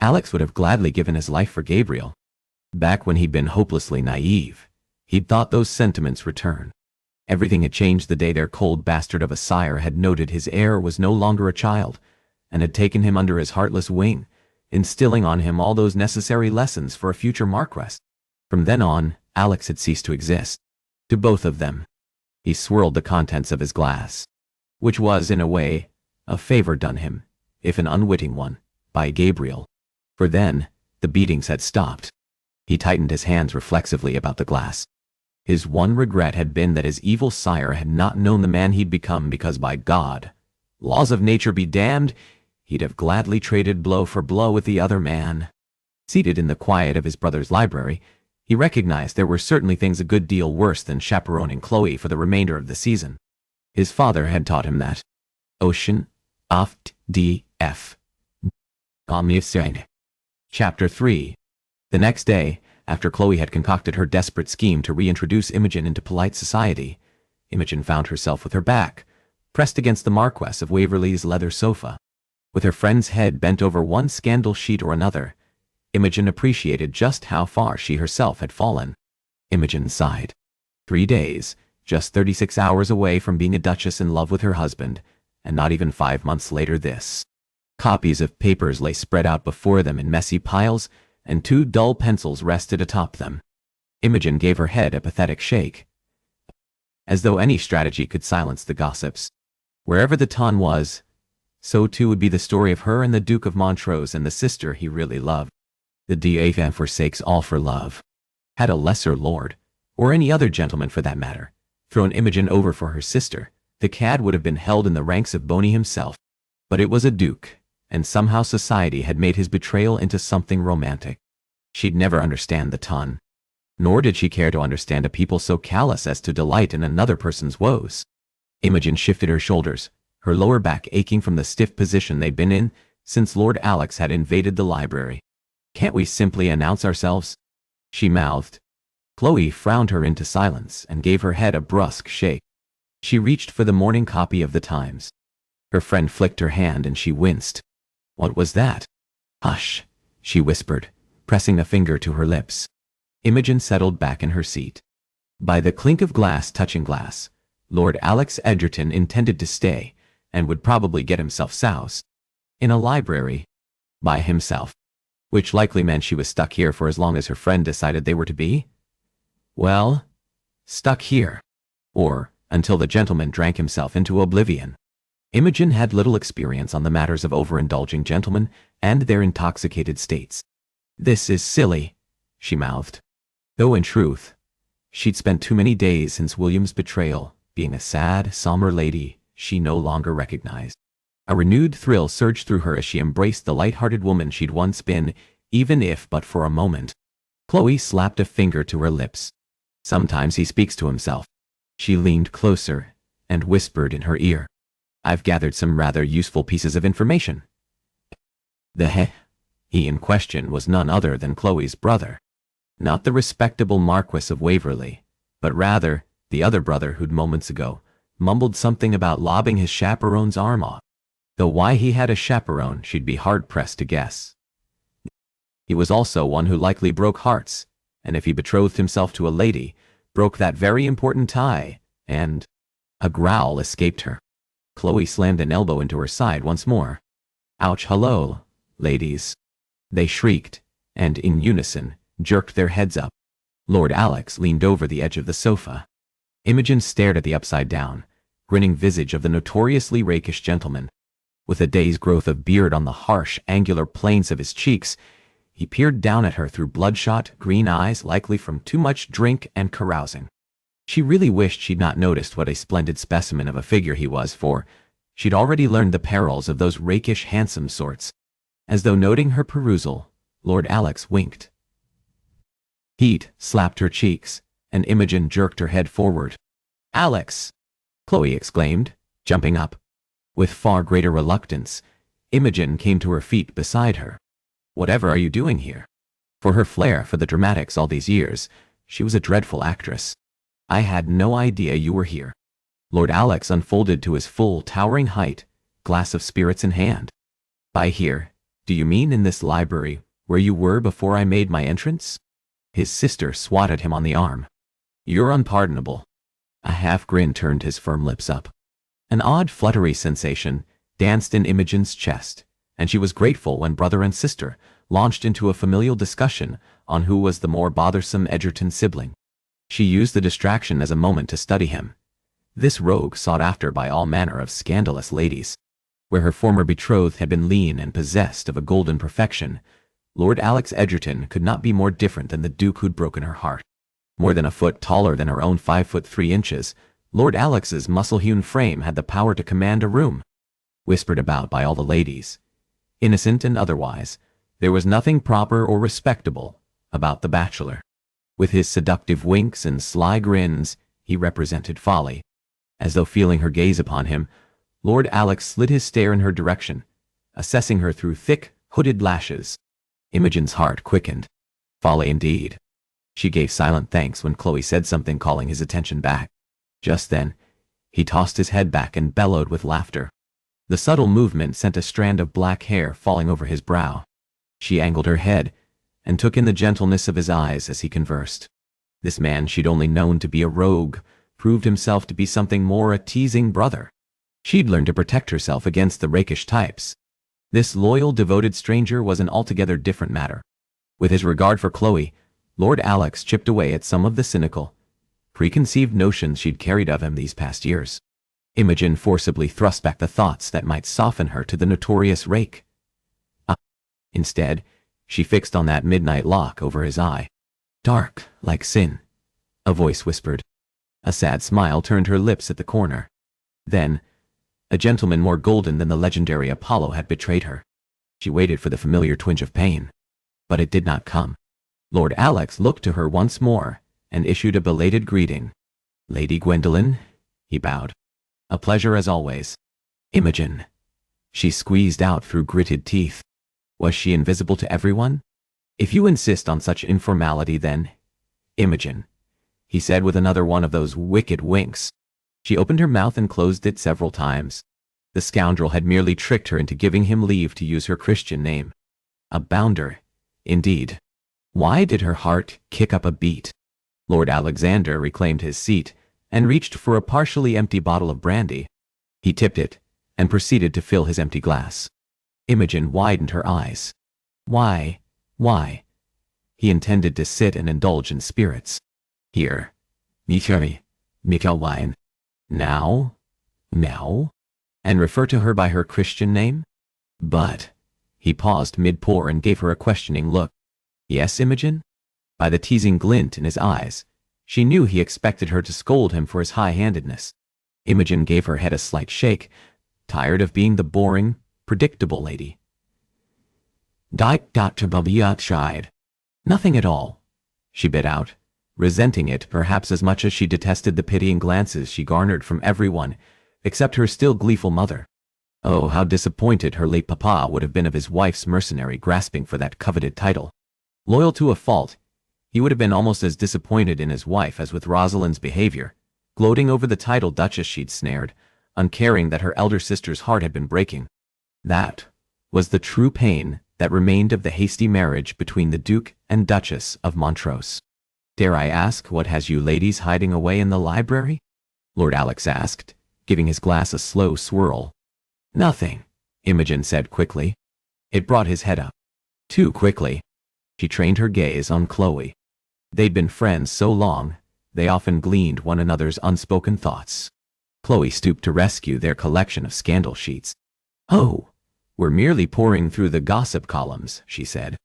Alex would have gladly given his life for Gabriel. Back when he'd been hopelessly naive, he'd thought those sentiments returned. Everything had changed the day their cold bastard of a sire had noted his heir was no longer a child, and had taken him under his heartless wing, instilling on him all those necessary lessons for a future marquess. From then on, Alex had ceased to exist. To both of them. He swirled the contents of his glass, which was, in a way, a favor done him, if an unwitting one, by Gabriel. For then, the beatings had stopped. He tightened his hands reflexively about the glass. His one regret had been that his evil sire had not known the man he'd become because, by God, laws of nature be damned, he'd have gladly traded blow for blow with the other man. Seated in the quiet of his brother's library, he recognized there were certainly things a good deal worse than chaperoning Chloe for the remainder of the season. His father had taught him that. Ocean, aft, d.f. Omniscient. Chapter 3. The next day, after Chloe had concocted her desperate scheme to reintroduce Imogen into polite society, Imogen found herself with her back pressed against the Marquess of Waverley's leather sofa. With her friend's head bent over one scandal sheet or another, Imogen appreciated just how far she herself had fallen. Imogen sighed. 3 days, just 36 hours away from being a duchess in love with her husband, and not even 5 months later this. Copies of papers lay spread out before them in messy piles, and 2 dull pencils rested atop them. Imogen gave her head a pathetic shake. As though any strategy could silence the gossips. Wherever the ton was, so too would be the story of her and the Duke of Montrose and the sister he really loved. The Defies forsakes all for love. Had a lesser lord, or any other gentleman for that matter, thrown Imogen over for her sister, the cad would have been held in the ranks of Boney himself. But it was a duke, and somehow society had made his betrayal into something romantic. She'd never understand the ton. Nor did she care to understand a people so callous as to delight in another person's woes. Imogen shifted her shoulders, her lower back aching from the stiff position they'd been in since Lord Alex had invaded the library. "Can't we simply announce ourselves?" she mouthed. Chloe frowned her into silence and gave her head a brusque shake. She reached for the morning copy of the Times. Her friend flicked her hand and she winced. What was that? Hush, she whispered, pressing a finger to her lips. Imogen settled back in her seat. By the clink of glass touching glass, Lord Alex Egerton intended to stay, and would probably get himself soused. In a library. By himself. Which likely meant she was stuck here for as long as her friend decided they were to be? Well, stuck here. Or, until the gentleman drank himself into oblivion. Imogen had little experience on the matters of overindulging gentlemen and their intoxicated states. This is silly, she mouthed. Though in truth, she'd spent too many days since William's betrayal, being a sad, somber lady she no longer recognized. A renewed thrill surged through her as she embraced the light-hearted woman she'd once been, even if but for a moment. Chloe slapped a finger to her lips. Sometimes he speaks to himself. She leaned closer and whispered in her ear. I've gathered some rather useful pieces of information. The he in question was none other than Chloe's brother. Not the respectable Marquis of Waverley, but rather the other brother who'd moments ago mumbled something about lobbing his chaperone's arm off. Though why he had a chaperone she'd be hard-pressed to guess. He was also one who likely broke hearts, and if he betrothed himself to a lady, broke that very important tie, and... A growl escaped her. Chloe slammed an elbow into her side once more. Ouch, hello, ladies. They shrieked, and in unison, jerked their heads up. Lord Alex leaned over the edge of the sofa. Imogen stared at the upside-down, grinning visage of the notoriously rakish gentleman. With a day's growth of beard on the harsh, angular planes of his cheeks, he peered down at her through bloodshot, green eyes likely from too much drink and carousing. She really wished she'd not noticed what a splendid specimen of a figure he was, for she'd already learned the perils of those rakish, handsome sorts. As though noting her perusal, Lord Alex winked. Heat slapped her cheeks, and Imogen jerked her head forward. Alex! Chloe exclaimed, jumping up. With far greater reluctance, Imogen came to her feet beside her. Whatever are you doing here? For her flair for the dramatics all these years, she was a dreadful actress. I had no idea you were here. Lord Alex unfolded to his full, towering height, glass of spirits in hand. By here, do you mean in this library, where you were before I made my entrance? His sister swatted him on the arm. You're unpardonable. A half-grin turned his firm lips up. An odd fluttery sensation danced in Imogen's chest, and she was grateful when brother and sister launched into a familial discussion on who was the more bothersome Egerton sibling. She used the distraction as a moment to study him. This rogue sought after by all manner of scandalous ladies. Where her former betrothed had been lean and possessed of a golden perfection, Lord Alex Egerton could not be more different than the Duke who'd broken her heart. More than a foot taller than her own 5'3", Lord Alex's muscle-hewn frame had the power to command a room. Whispered about by all the ladies, innocent and otherwise, there was nothing proper or respectable about the bachelor. With his seductive winks and sly grins, he represented folly. As though feeling her gaze upon him, Lord Alex slid his stare in her direction, assessing her through thick, hooded lashes. Imogen's heart quickened. Folly indeed. She gave silent thanks when Chloe said something calling his attention back. Just then, he tossed his head back and bellowed with laughter. The subtle movement sent a strand of black hair falling over his brow. She angled her head and took in the gentleness of his eyes as he conversed. This man she'd only known to be a rogue proved himself to be something more, a teasing brother. She'd learned to protect herself against the rakish types. This loyal, devoted stranger was an altogether different matter. With his regard for Chloe, Lord Alex chipped away at some of the cynical, preconceived notions she'd carried of him these past years. Imogen forcibly thrust back the thoughts that might soften her to the notorious rake. Instead, she fixed on that midnight lock over his eye. Dark, like sin, a voice whispered. A sad smile turned her lips at the corner. Then, a gentleman more golden than the legendary Apollo had betrayed her. She waited for the familiar twinge of pain. But it did not come. Lord Alex looked to her once more and issued a belated greeting. Lady Gwendolen, he bowed. A pleasure as always. Imogen. She squeezed out through gritted teeth. Was she invisible to everyone? If you insist on such informality then, Imogen, he said with another one of those wicked winks. She opened her mouth and closed it several times. The scoundrel had merely tricked her into giving him leave to use her Christian name. A bounder, indeed. Why did her heart kick up a beat? Lord Alexander reclaimed his seat and reached for a partially empty bottle of brandy. He tipped it and proceeded to fill his empty glass. Imogen widened her eyes. Why? He intended to sit and indulge in spirits. Here. Mikkel wine. Now? And refer to her by her Christian name? But... He paused mid-pour and gave her a questioning look. Yes, Imogen? By the teasing glint in his eyes, she knew he expected her to scold him for his high-handedness. Imogen gave her head a slight shake, tired of being the boring, predictable lady. Nothing at all, she bit out, resenting it perhaps as much as she detested the pitying glances she garnered from everyone except her still gleeful mother. Oh, how disappointed her late papa would have been of his wife's mercenary grasping for that coveted title. Loyal to a fault, he would have been almost as disappointed in his wife as with Rosalind's behavior, gloating over the title Duchess she'd snared, uncaring that her elder sister's heart had been breaking. That was the true pain that remained of the hasty marriage between the Duke and Duchess of Montrose. Dare I ask what has you ladies hiding away in the library? Lord Alex asked, giving his glass a slow swirl. Nothing, Imogen said quickly. It brought his head up. Too quickly. She trained her gaze on Chloe. They'd been friends so long, they often gleaned one another's unspoken thoughts. Chloe stooped to rescue their collection of scandal sheets. Oh, we're merely poring through the gossip columns, she said.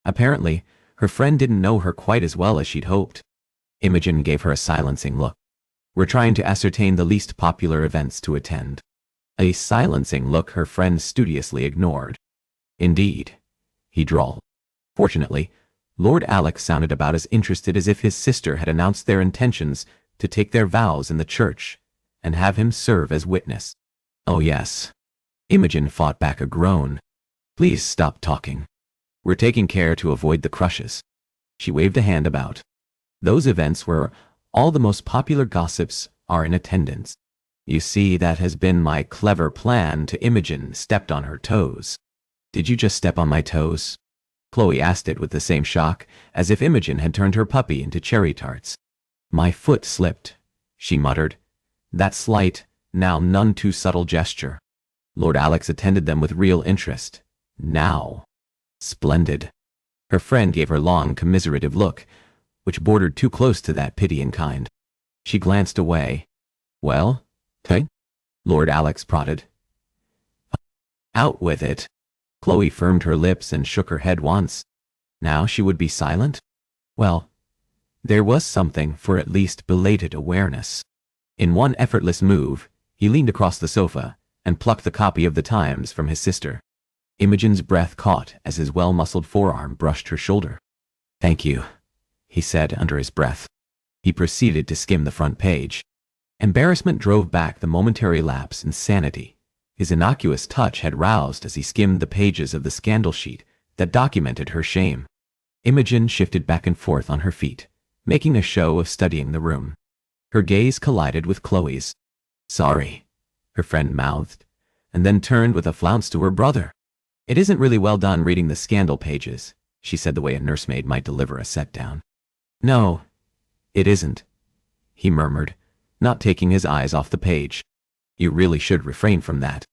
Apparently, her friend didn't know her quite as well as she'd hoped. Imogen gave her a silencing look. We're trying to ascertain the least popular events to attend. A silencing look her friend studiously ignored. Indeed, he drawled. Fortunately, Lord Alex sounded about as interested as if his sister had announced their intentions to take their vows in the church and have him serve as witness. Oh yes. Imogen fought back a groan. Please stop talking. We're taking care to avoid the crushes. She waved a hand about. Those events where all the most popular gossips are in attendance. You see, that has been my clever plan to Imogen stepped on her toes. Did you just step on my toes? Chloe asked it with the same shock, as if Imogen had turned her puppy into cherry tarts. My foot slipped, she muttered. That slight, now none too subtle gesture. Lord Alex attended them with real interest. Now. Splendid. Her friend gave her long commiserative look, which bordered too close to that pitying kind. She glanced away. Well? Hey? Lord Alex prodded. Out with it. Chloe firmed her lips and shook her head once. Now she would be silent? Well, there was something for at least belated awareness. In one effortless move, he leaned across the sofa and plucked the copy of the Times from his sister. Imogen's breath caught as his well-muscled forearm brushed her shoulder. Thank you, he said under his breath. He proceeded to skim the front page. Embarrassment drove back the momentary lapse in sanity his innocuous touch had roused as he skimmed the pages of the scandal sheet that documented her shame. Imogen shifted back and forth on her feet, making a show of studying the room. Her gaze collided with Chloe's. Sorry, her friend mouthed, and then turned with a flounce to her brother. It isn't really well done reading the scandal pages, she said the way a nursemaid might deliver a set-down. No, it isn't, he murmured, not taking his eyes off the page. You really should refrain from that.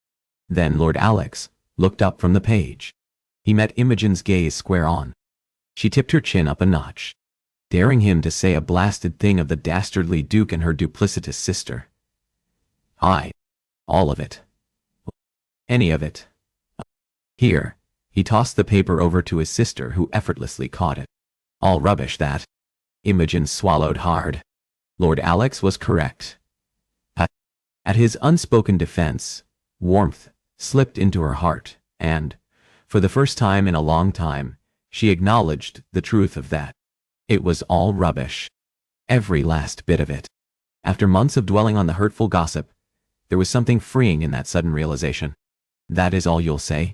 Then Lord Alex looked up from the page. He met Imogen's gaze square on. She tipped her chin up a notch, daring him to say a blasted thing of the dastardly Duke and her duplicitous sister. Aye, all of it. Any of it. Here, he tossed the paper over to his sister, who effortlessly caught it. All rubbish, that. Imogen swallowed hard. Lord Alex was correct. At his unspoken defense, warmth slipped into her heart, and, for the first time in a long time, she acknowledged the truth of that. It was all rubbish. Every last bit of it. After months of dwelling on the hurtful gossip, there was something freeing in that sudden realization. That is all you'll say?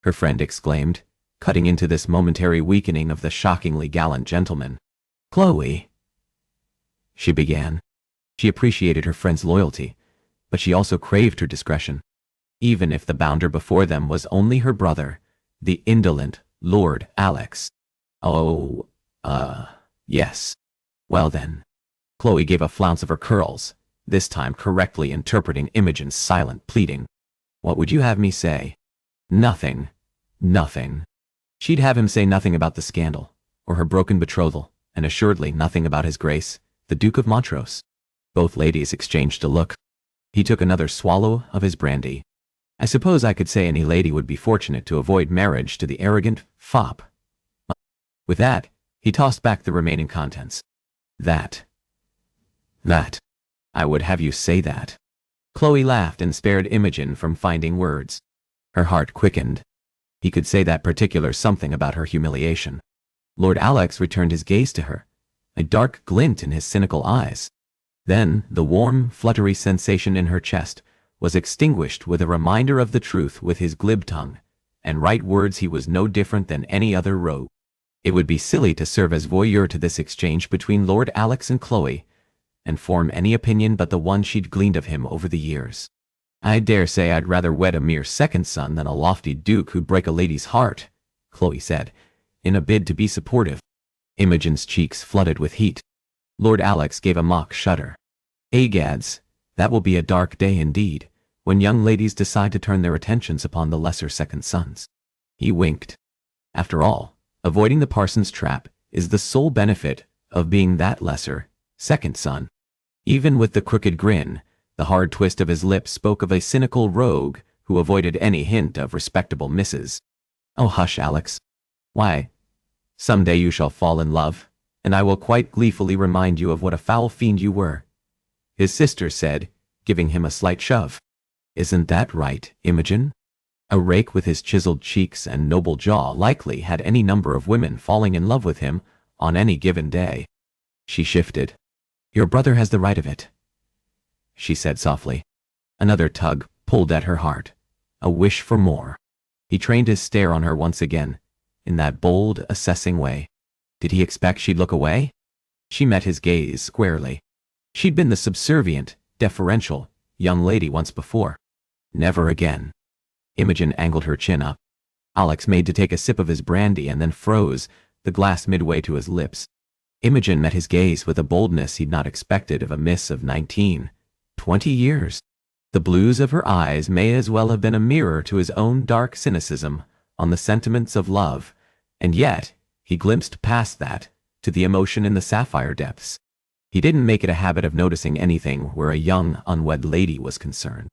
Her friend exclaimed, cutting into this momentary weakening of the shockingly gallant gentleman. Chloe, she began. She appreciated her friend's loyalty, but she also craved her discretion. Even if the bounder before them was only her brother, the indolent Lord Alex. Oh, yes. Well then. Chloe gave a flounce of her curls, this time correctly interpreting Imogen's silent pleading. What would you have me say? Nothing. Nothing. She'd have him say nothing about the scandal, or her broken betrothal, and assuredly nothing about his grace, the Duke of Montrose. Both ladies exchanged a look. He took another swallow of his brandy. I suppose I could say any lady would be fortunate to avoid marriage to the arrogant fop. With that, he tossed back the remaining contents. That. I would have you say that. Chloe laughed and spared Imogen from finding words. Her heart quickened. He could say that particular something about her humiliation. Lord Alex returned his gaze to her, a dark glint in his cynical eyes. Then the warm, fluttery sensation in her chest was extinguished with a reminder of the truth with his glib tongue, and right words he was no different than any other rogue. It would be silly to serve as voyeur to this exchange between Lord Alex and Chloe, and form any opinion but the one she'd gleaned of him over the years. I dare say I'd rather wed a mere second son than a lofty duke who'd break a lady's heart, Chloe said, in a bid to be supportive. Imogen's cheeks flooded with heat. Lord Alex gave a mock shudder. Egads, that will be a dark day indeed, when young ladies decide to turn their attentions upon the lesser second sons. He winked. After all, avoiding the parson's trap is the sole benefit of being that lesser second son. Even with the crooked grin, the hard twist of his lips spoke of a cynical rogue who avoided any hint of respectable misses. Oh, hush, Alex. Why, some day you shall fall in love, and I will quite gleefully remind you of what a foul fiend you were, his sister said, giving him a slight shove. Isn't that right, Imogen? A rake with his chiseled cheeks and noble jaw likely had any number of women falling in love with him on any given day. She shifted. Your brother has the right of it, she said softly. Another tug pulled at her heart, a wish for more. He trained his stare on her once again, in that bold, assessing way. Did he expect she'd look away? She met his gaze squarely. She'd been the subservient, deferential young lady once before. Never again. Imogen angled her chin up. Alex made to take a sip of his brandy and then froze, the glass midway to his lips. Imogen met his gaze with a boldness he'd not expected of a miss of 19, 20 years. The blues of her eyes may as well have been a mirror to his own dark cynicism on the sentiments of love, and yet he glimpsed past that to the emotion in the sapphire depths. He didn't make it a habit of noticing anything where a young, unwed lady was concerned.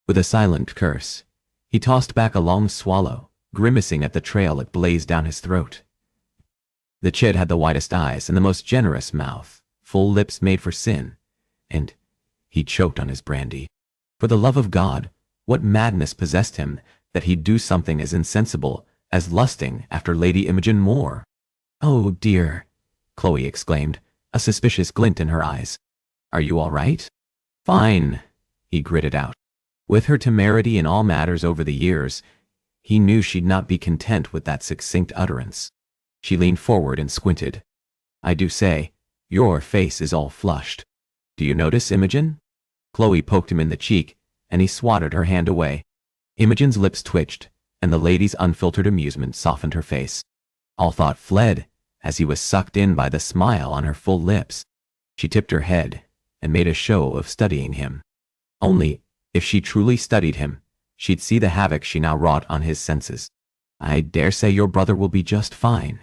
With a silent curse, he tossed back a long swallow, grimacing at the trail it blazed down his throat. The chit had the widest eyes and the most generous mouth, full lips made for sin, and he choked on his brandy. For the love of God, what madness possessed him that he'd do something as insensible as lusting after Lady Imogen Moore? Oh dear, Chloe exclaimed, a suspicious glint in her eyes. Are you all right? Fine, he gritted out. With her temerity in all matters over the years, he knew she'd not be content with that succinct utterance. She leaned forward and squinted. I do say, your face is all flushed. Do you notice, Imogen? Chloe poked him in the cheek, and he swatted her hand away. Imogen's lips twitched, and the lady's unfiltered amusement softened her face. All thought fled as he was sucked in by the smile on her full lips. She tipped her head and made a show of studying him. Only, if she truly studied him, she'd see the havoc she now wrought on his senses. I dare say your brother will be just fine,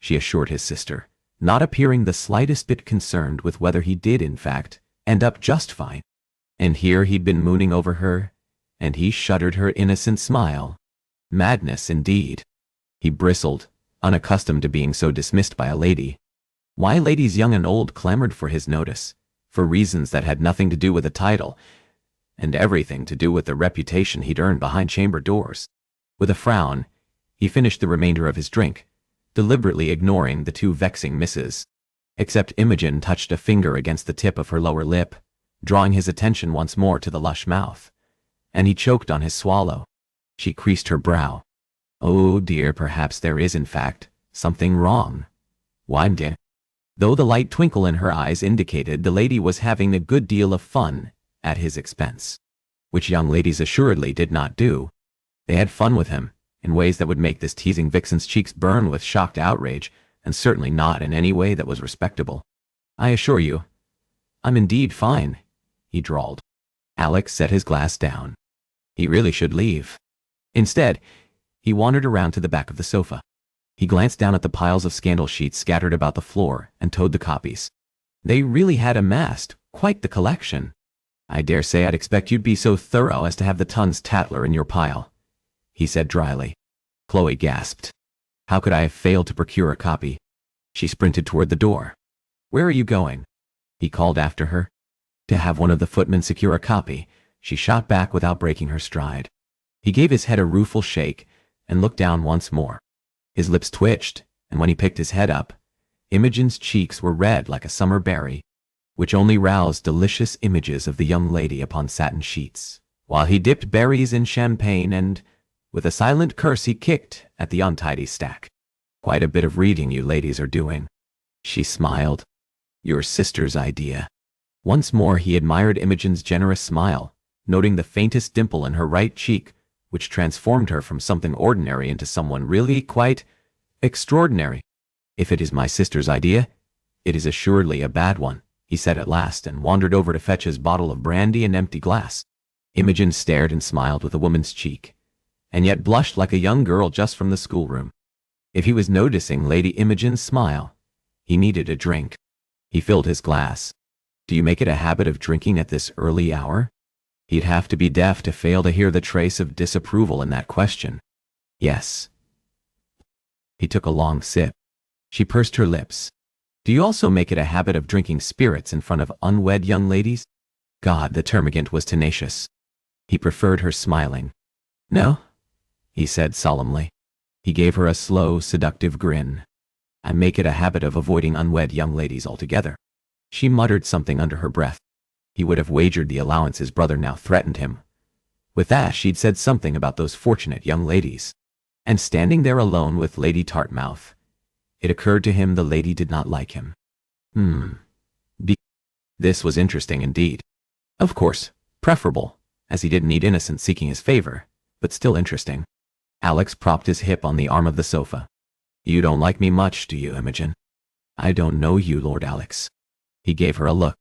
she assured his sister, not appearing the slightest bit concerned with whether he did, in fact, end up just fine. And here he'd been mooning over her, and he shuddered her innocent smile. Madness, indeed. He bristled, unaccustomed to being so dismissed by a lady. Why ladies young and old clamored for his notice, for reasons that had nothing to do with the title, and everything to do with the reputation he'd earned behind chamber doors. With a frown, he finished the remainder of his drink, deliberately ignoring the two vexing misses. Except Imogen touched a finger against the tip of her lower lip, drawing his attention once more to the lush mouth, and he choked on his swallow. She creased her brow. Oh dear, perhaps there is in fact something wrong. Why, dear? though the light twinkle in her eyes indicated the lady was having a good deal of fun at his expense, which young ladies assuredly did not do. They had fun with him in ways that would make this teasing vixen's cheeks burn with shocked outrage, and certainly not in any way that was respectable. "I assure you, I'm indeed fine," he drawled. Alex set his glass down. He really should leave. Instead, he wandered around to the back of the sofa. He glanced down at the piles of scandal sheets scattered about the floor and toed the copies. They really had amassed quite the collection. "I dare say I'd expect you'd be so thorough as to have the tons Tatler in your pile," he said dryly. Chloe gasped. How could I have failed to procure a copy? She sprinted toward the door. "Where are you going?" he called after her. To have one of the footmen secure a copy, she shot back without breaking her stride. He gave his head a rueful shake and looked down once more. His lips twitched, and when he picked his head up, Imogen's cheeks were red like a summer berry, which only roused delicious images of the young lady upon satin sheets, while he dipped berries in champagne and, with a silent curse, he kicked at the untidy stack. "Quite a bit of reading you ladies are doing." She smiled. "Your sister's idea." Once more he admired Imogen's generous smile, noting the faintest dimple in her right cheek, which transformed her from something ordinary into someone really quite extraordinary. "If it is my sister's idea, it is assuredly a bad one," he said at last, and wandered over to fetch his bottle of brandy and empty glass. Imogen stared and smiled with a woman's cheek, and yet blushed like a young girl just from the schoolroom. If he was noticing Lady Imogen's smile, he needed a drink. He filled his glass. "Do you make it a habit of drinking at this early hour?" He'd have to be deaf to fail to hear the trace of disapproval in that question. "Yes." He took a long sip. She pursed her lips. "Do you also make it a habit of drinking spirits in front of unwed young ladies?" God, the termagant was tenacious. He preferred her smiling. "No," he said solemnly. He gave her a slow, seductive grin. "I make it a habit of avoiding unwed young ladies altogether." She muttered something under her breath. He would have wagered the allowance his brother now threatened him. With that, she'd said something about those fortunate young ladies. And standing there alone with Lady Tartmouth, it occurred to him the lady did not like him. This was interesting indeed. Of course, preferable, as he didn't need innocence seeking his favor, but still interesting. Alex propped his hip on the arm of the sofa. "You don't like me much, do you, Imogen?" "I don't know you, Lord Alex." He gave her a look.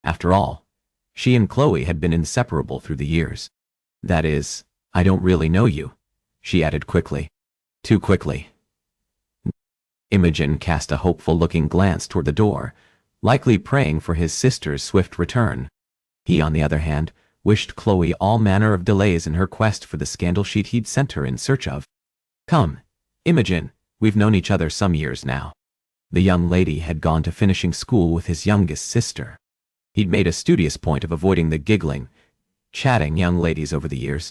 After all, she and Chloe had been inseparable through the years. "That is, I don't really know you," she added quickly. Too quickly. Imogen cast a hopeful-looking glance toward the door, likely praying for his sister's swift return. He, on the other hand, wished Chloe all manner of delays in her quest for the scandal sheet he'd sent her in search of. "Come, Imogen, we've known each other some years now." The young lady had gone to finishing school with his youngest sister. He'd made a studious point of avoiding the giggling, chatting young ladies over the years.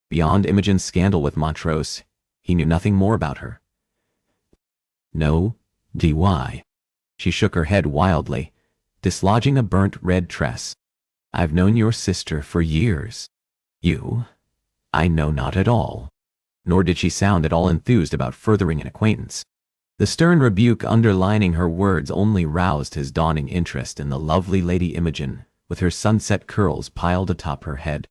Beyond Imogen's scandal with Montrose, he knew nothing more about her. "No, D.Y." She shook her head wildly, dislodging a burnt red tress. "I've known your sister for years." "You? I know not at all." Nor did she sound at all enthused about furthering an acquaintance. The stern rebuke underlining her words only roused his dawning interest in the lovely Lady Imogen, with her sunset curls piled atop her head.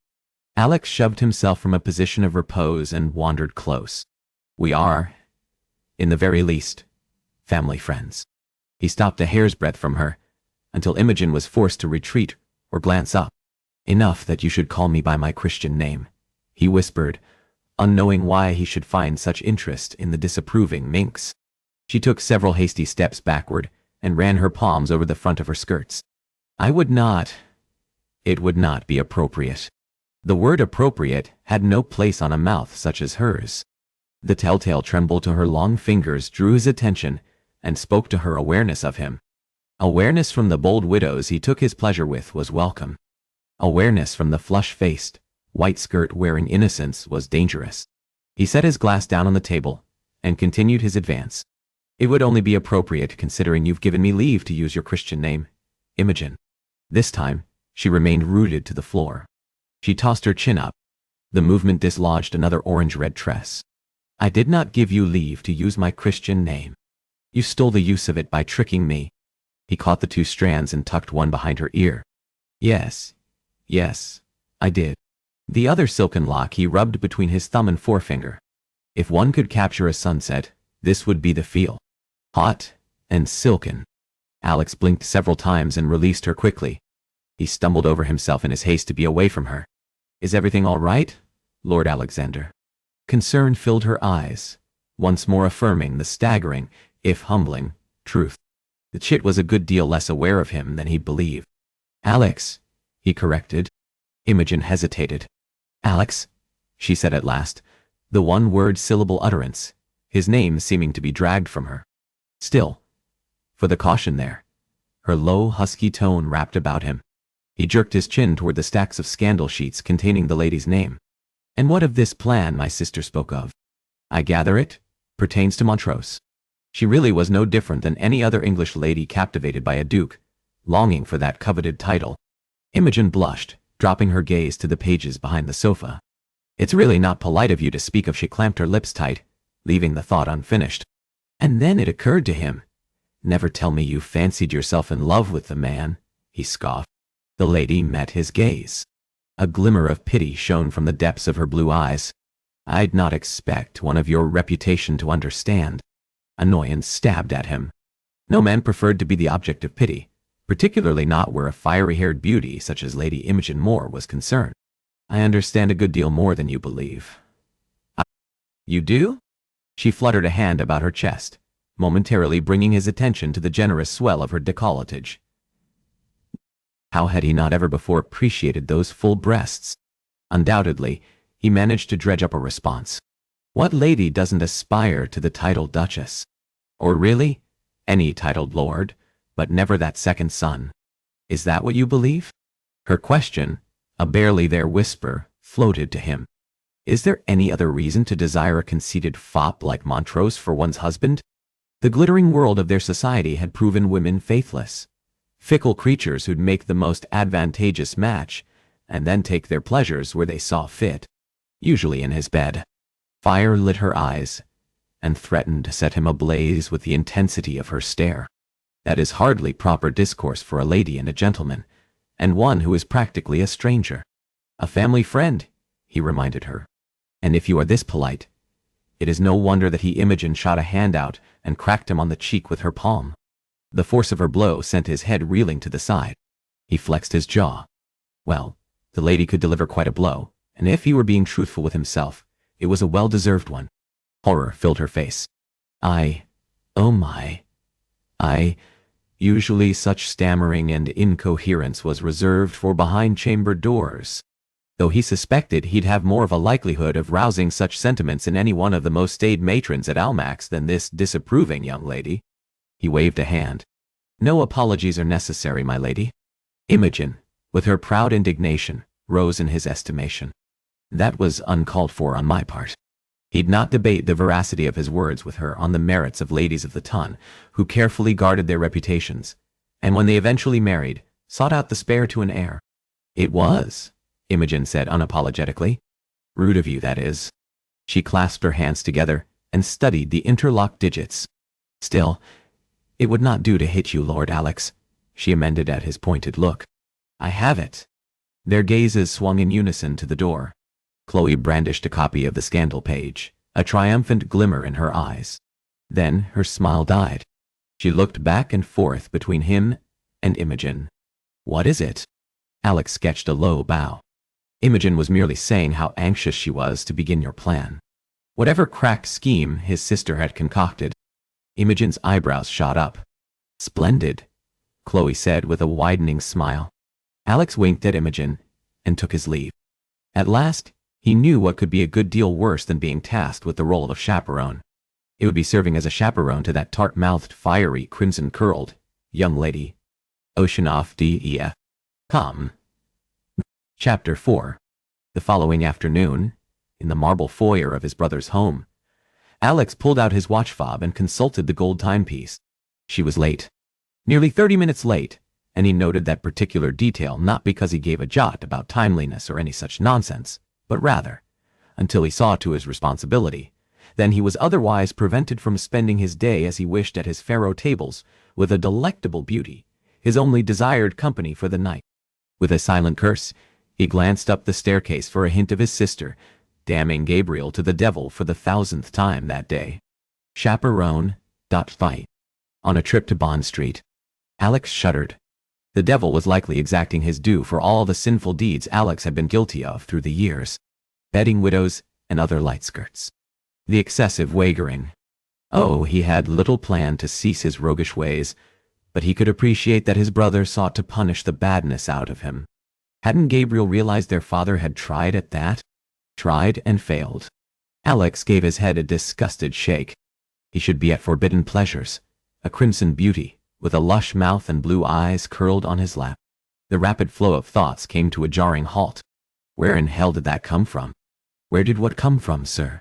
Alex shoved himself from a position of repose and wandered close. "We are, in the very least, family friends." He stopped a hair's breadth from her, until Imogen was forced to retreat or glance up. "Enough that you should call me by my Christian name," he whispered, unknowing why he should find such interest in the disapproving minx. She took several hasty steps backward and ran her palms over the front of her skirts. It would not be appropriate." The word appropriate had no place on a mouth such as hers. The telltale tremble to her long fingers drew his attention and spoke to her awareness of him. Awareness from the bold widows he took his pleasure with was welcome. Awareness from the flush-faced, white-skirt-wearing innocence was dangerous. He set his glass down on the table and continued his advance. "It would only be appropriate considering you've given me leave to use your Christian name, Imogen." This time, she remained rooted to the floor. She tossed her chin up. The movement dislodged another orange-red tress. "I did not give you leave to use my Christian name. You stole the use of it by tricking me." He caught the 2 strands and tucked one behind her ear. Yes, I did. The other silken lock he rubbed between his thumb and forefinger. If one could capture a sunset, this would be the feel. Hot and silken. Alex blinked several times and released her quickly. He stumbled over himself in his haste to be away from her. Is everything all right, Lord Alexander? Concern filled her eyes, once more affirming the staggering, if humbling, truth. The chit was a good deal less aware of him than he'd believed. Alex, he corrected. Imogen hesitated. Alex, she said at last, the one-word syllable utterance, his name seeming to be dragged from her. Still, for the caution there. Her low, husky tone wrapped about him. He jerked his chin toward the stacks of scandal sheets containing the lady's name. And what of this plan my sister spoke of? I gather it pertains to Montrose. She really was no different than any other English lady captivated by a duke, longing for that coveted title. Imogen blushed, dropping her gaze to the pages behind the sofa. It's really not polite of you to speak of. She clamped her lips tight, leaving the thought unfinished. And then it occurred to him. Never tell me you fancied yourself in love with the man, he scoffed. The lady met his gaze. A glimmer of pity shone from the depths of her blue eyes. I'd not expect one of your reputation to understand. Annoyance stabbed at him. No man preferred to be the object of pity, particularly not where a fiery-haired beauty such as Lady Imogen Moore was concerned. I understand a good deal more than you believe. You do? She fluttered a hand about her chest, momentarily bringing his attention to the generous swell of her décolletage. How had he not ever before appreciated those full breasts? Undoubtedly, he managed to dredge up a response. What lady doesn't aspire to the title Duchess? Or really, any titled lord, but never that second son? Is that what you believe? Her question, a barely there whisper, floated to him. Is there any other reason to desire a conceited fop like Montrose for one's husband? The glittering world of their society had proven women faithless. Fickle creatures who'd make the most advantageous match, and then take their pleasures where they saw fit, usually in his bed. Fire lit her eyes, and threatened to set him ablaze with the intensity of her stare. That is hardly proper discourse for a lady and a gentleman, and one who is practically a stranger. A family friend, he reminded her. And if you are this polite, it is no wonder that Imogen shot a hand out and cracked him on the cheek with her palm. The force of her blow sent his head reeling to the side. He flexed his jaw. Well, the lady could deliver quite a blow, and if he were being truthful with himself, it was a well-deserved one. Horror filled her face. Oh my. Usually such stammering and incoherence was reserved for behind-chamber doors. Though he suspected he'd have more of a likelihood of rousing such sentiments in any one of the most staid matrons at Almack's than this disapproving young lady. He waved a hand. No apologies are necessary, my lady. Imogen, with her proud indignation, rose in his estimation. That was uncalled for on my part. He'd not debate the veracity of his words with her on the merits of ladies of the ton, who carefully guarded their reputations, and when they eventually married, sought out the spare to an heir. It was, Imogen said unapologetically. Rude of you, that is. She clasped her hands together and studied the interlocked digits. Still, it would not do to hit you, Lord Alex, she amended at his pointed look. I have it. Their gazes swung in unison to the door. Chloe brandished a copy of the scandal page, a triumphant glimmer in her eyes. Then her smile died. She looked back and forth between him and Imogen. What is it? Alex sketched a low bow. Imogen was merely saying how anxious she was to begin your plan. Whatever crack scheme his sister had concocted. Imogen's eyebrows shot up. Splendid, Chloe said with a widening smile. Alex winked at Imogen and took his leave. At last, he knew what could be a good deal worse than being tasked with the role of chaperone. It would be serving as a chaperone to that tart-mouthed, fiery, crimson-curled young lady. Oceanoff D.E.F. Come. Chapter 4. The following afternoon, in the marble foyer of his brother's home, Alex pulled out his watch fob and consulted the gold timepiece. She was late. Nearly 30 minutes late, and he noted that particular detail not because he gave a jot about timeliness or any such nonsense, but rather, until he saw to his responsibility, then he was otherwise prevented from spending his day as he wished at his faro tables with a delectable beauty, his only desired company for the night. With a silent curse, he glanced up the staircase for a hint of his sister, damning Gabriel to the devil for the 1000th time that day. Chaperone. Fight. On a trip to Bond Street. Alex shuddered. The devil was likely exacting his due for all the sinful deeds Alex had been guilty of through the years. Bedding widows and other light skirts. The excessive wagering. Oh, he had little planned to cease his roguish ways, but he could appreciate that his brother sought to punish the badness out of him. Hadn't Gabriel realized their father had tried at that? Tried and failed. Alex gave his head a disgusted shake. He should be at forbidden pleasures, a crimson beauty, with a lush mouth and blue eyes curled on his lap. The rapid flow of thoughts came to a jarring halt. Where in hell did that come from? Where did what come from, sir?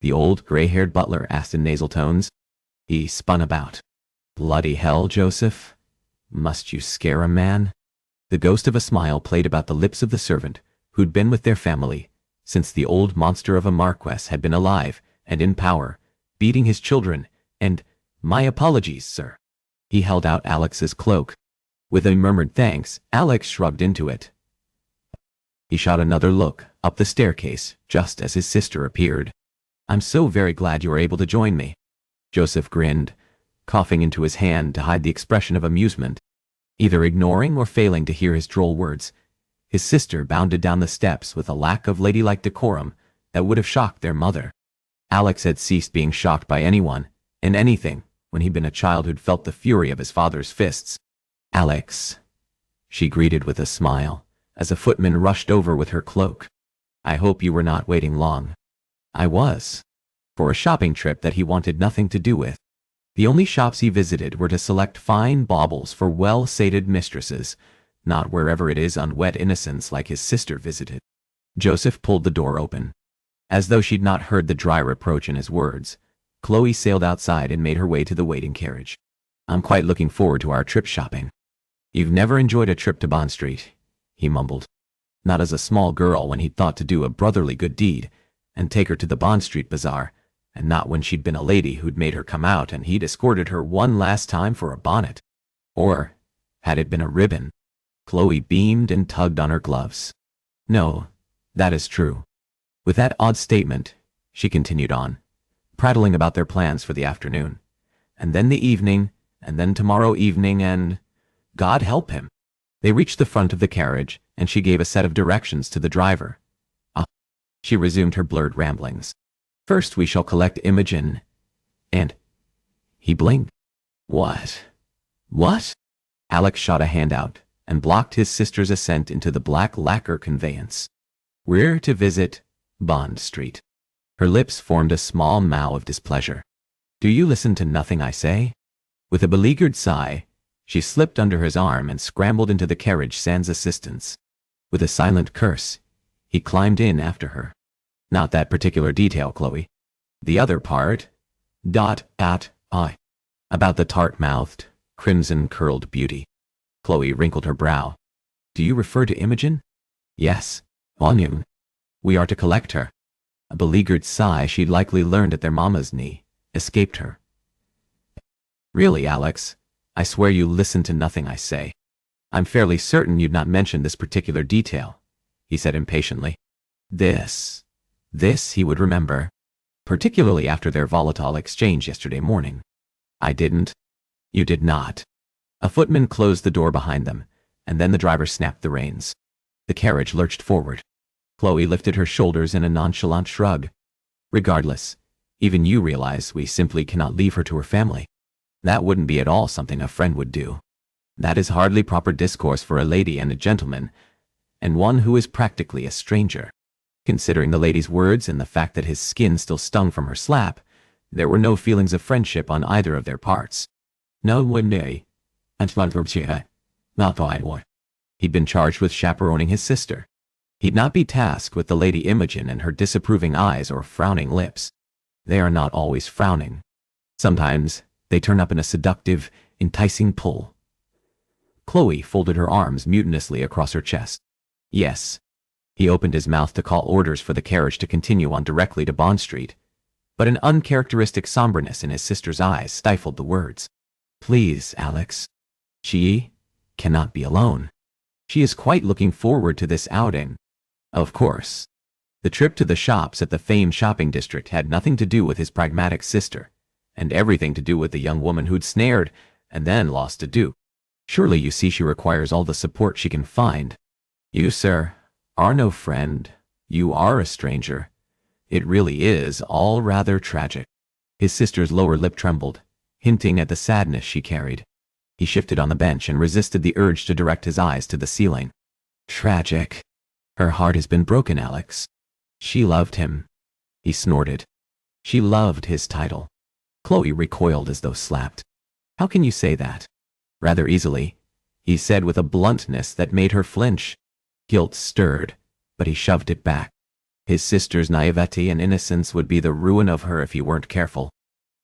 The old, gray-haired butler asked in nasal tones. He spun about. Bloody hell, Joseph. Must you scare a man? The ghost of a smile played about the lips of the servant, who'd been with their family, since the old monster of a marquess had been alive and in power, beating his children, and, my apologies, sir. He held out Alex's cloak. With a murmured thanks, Alex shrugged into it. He shot another look up the staircase just as his sister appeared. I'm so very glad you were able to join me. Joseph grinned, coughing into his hand to hide the expression of amusement. Either ignoring or failing to hear his droll words, his sister bounded down the steps with a lack of ladylike decorum that would have shocked their mother. Alex had ceased being shocked by anyone and anything when he'd been a child who'd felt the fury of his father's fists. Alex, she greeted with a smile, as a footman rushed over with her cloak. I hope you were not waiting long. I was. For a shopping trip that he wanted nothing to do with. The only shops he visited were to select fine baubles for well-sated mistresses, not wherever it is unwed innocents like his sister visited. Joseph pulled the door open. As though she'd not heard the dry reproach in his words, Chloe sailed outside and made her way to the waiting carriage. I'm quite looking forward to our trip shopping. You've never enjoyed a trip to Bond Street, he mumbled. Not as a small girl when he'd thought to do a brotherly good deed and take her to the Bond Street bazaar, and not when she'd been a lady who'd made her come out and he'd escorted her one last time for a bonnet. Or had it been a ribbon? Chloe beamed and tugged on her gloves. No, that is true. With that odd statement, she continued on, prattling about their plans for the afternoon, and then the evening, and then tomorrow evening, and God help him. They reached the front of the carriage, and she gave a set of directions to the driver. She resumed her blurred ramblings. First we shall collect Imogen, and... He blinked. What? What? Alex shot a hand out and blocked his sister's ascent into the black lacquer conveyance. We're to visit Bond Street. Her lips formed a small mow of displeasure. Do you listen to nothing I say? With a beleaguered sigh, she slipped under his arm and scrambled into the carriage sans assistance. With a silent curse, he climbed in after her. Not that particular detail, Chloe. The other part. About the tart-mouthed, crimson-curled beauty. Chloe wrinkled her brow. Do you refer to Imogen? Yes, Onion. We are to collect her. A beleaguered sigh she'd likely learned at their mamma's knee escaped her. Really, Alex, I swear you listen to nothing I say. I'm fairly certain you'd not mention this particular detail, he said impatiently. This he would remember, particularly after their volatile exchange yesterday morning. I didn't. You did not. A footman closed the door behind them, and then the driver snapped the reins. The carriage lurched forward. Chloe lifted her shoulders in a nonchalant shrug. Regardless, even you realize we simply cannot leave her to her family. That wouldn't be at all something a friend would do. That is hardly proper discourse for a lady and a gentleman, and one who is practically a stranger. Considering the lady's words and the fact that his skin still stung from her slap, there were no feelings of friendship on either of their parts. No one day. He'd been charged with chaperoning his sister. He'd not be tasked with the Lady Imogen and her disapproving eyes or frowning lips. They are not always frowning. Sometimes they turn up in a seductive, enticing pull. Chloe folded her arms mutinously across her chest. Yes. He opened his mouth to call orders for the carriage to continue on directly to Bond Street, but an uncharacteristic somberness in his sister's eyes stifled the words. Please, Alex. She cannot be alone. She is quite looking forward to this outing. Of course. The trip to the shops at the famed shopping district had nothing to do with his pragmatic sister, and everything to do with the young woman who'd snared and then lost a dupe. Surely you see she requires all the support she can find. You, sir, are no friend. You are a stranger. It really is all rather tragic. His sister's lower lip trembled, hinting at the sadness she carried. He shifted on the bench and resisted the urge to direct his eyes to the ceiling. Tragic. Her heart has been broken, Alex. She loved him. He snorted. She loved his title. Chloe recoiled as though slapped. How can you say that? Rather easily, he said with a bluntness that made her flinch. Guilt stirred, but he shoved it back. His sister's naivety and innocence would be the ruin of her if he weren't careful.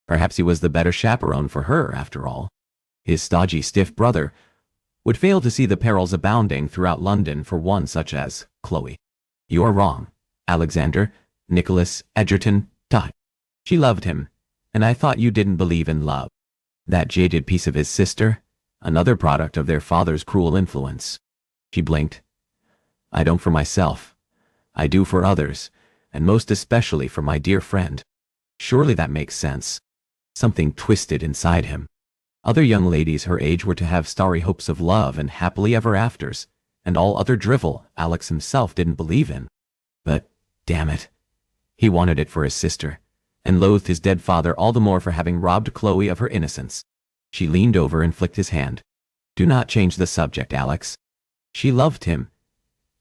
Perhaps he was the better chaperone for her, after all. His stodgy, stiff brother would fail to see the perils abounding throughout London for one such as Chloe. You are wrong, Alexander, Nicholas Edgerton, Todd. She loved him, and I thought you didn't believe in love. That jaded piece of his sister, another product of their father's cruel influence. She blinked. I don't for myself. I do for others, and most especially for my dear friend. Surely that makes sense. Something twisted inside him. Other young ladies her age were to have starry hopes of love and happily ever afters, and all other drivel Alex himself didn't believe in. But, damn it, he wanted it for his sister, and loathed his dead father all the more for having robbed Chloe of her innocence. She leaned over and flicked his hand. Do not change the subject, Alex. She loved him,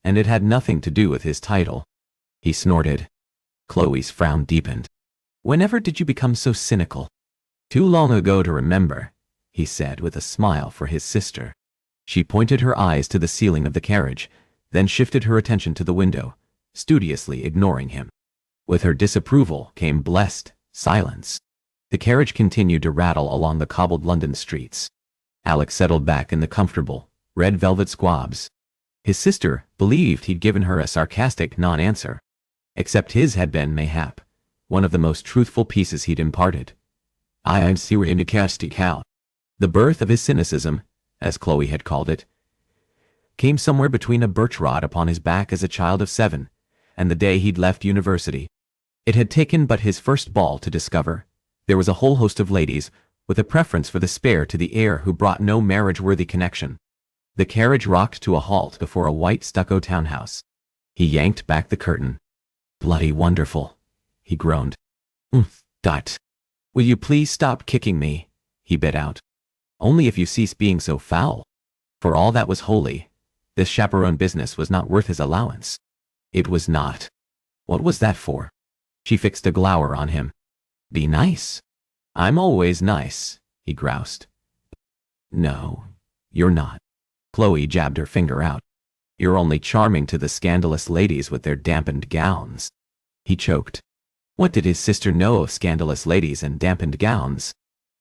and it had nothing to do with his title. He snorted. Chloe's frown deepened. Whenever did you become so cynical? Too long ago to remember, he said with a smile for his sister. She pointed her eyes to the ceiling of the carriage, then shifted her attention to the window, studiously ignoring him. With her disapproval came blessed silence. The carriage continued to rattle along the cobbled London streets. Alex settled back in the comfortable, red velvet squabs. His sister believed he'd given her a sarcastic non-answer. Except his had been, mayhap, one of the most truthful pieces he'd imparted. I am sarcastic how. The birth of his cynicism, as Chloe had called it, came somewhere between a birch rod upon his back as a child of 7, and the day he'd left university. It had taken but his first ball to discover there was a whole host of ladies with a preference for the spare to the heir who brought no marriage-worthy connection. The carriage rocked to a halt before a white stucco townhouse. He yanked back the curtain. Bloody wonderful, he groaned. Dot. Will you please stop kicking me? He bit out. Only if you cease being so foul. For all that was holy, this chaperone business was not worth his allowance. It was not. What was that for? She fixed a glower on him. Be nice. I'm always nice, he groused. No, you're not. Chloe jabbed her finger out. You're only charming to the scandalous ladies with their dampened gowns. He choked. What did his sister know of scandalous ladies and dampened gowns?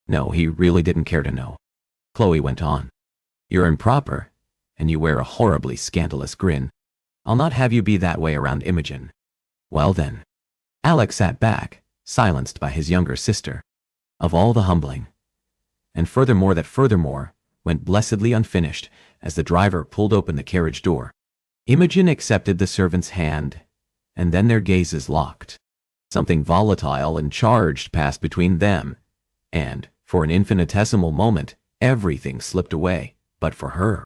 No, he really didn't care to know. Chloe went on. You're improper, and you wear a horribly scandalous grin. I'll not have you be that way around Imogen. Well then. Alex sat back, silenced by his younger sister. Of all the humbling. And furthermore that furthermore went blessedly unfinished as the driver pulled open the carriage door. Imogen accepted the servant's hand, and then their gazes locked. Something volatile and charged passed between them, and, for an infinitesimal moment, everything slipped away, but for her.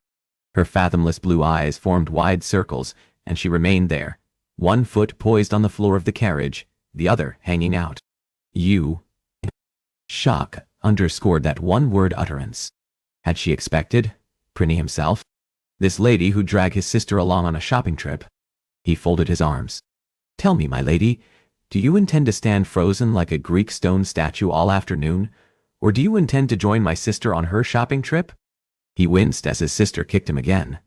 Her fathomless blue eyes formed wide circles, and she remained there, one foot poised on the floor of the carriage, the other hanging out. You. Shock underscored that one-word utterance. Had she expected Prinny himself? This lady who'd drag his sister along on a shopping trip? He folded his arms. Tell me, my lady, do you intend to stand frozen like a Greek stone statue all afternoon, or do you intend to join my sister on her shopping trip? He winced as his sister kicked him again.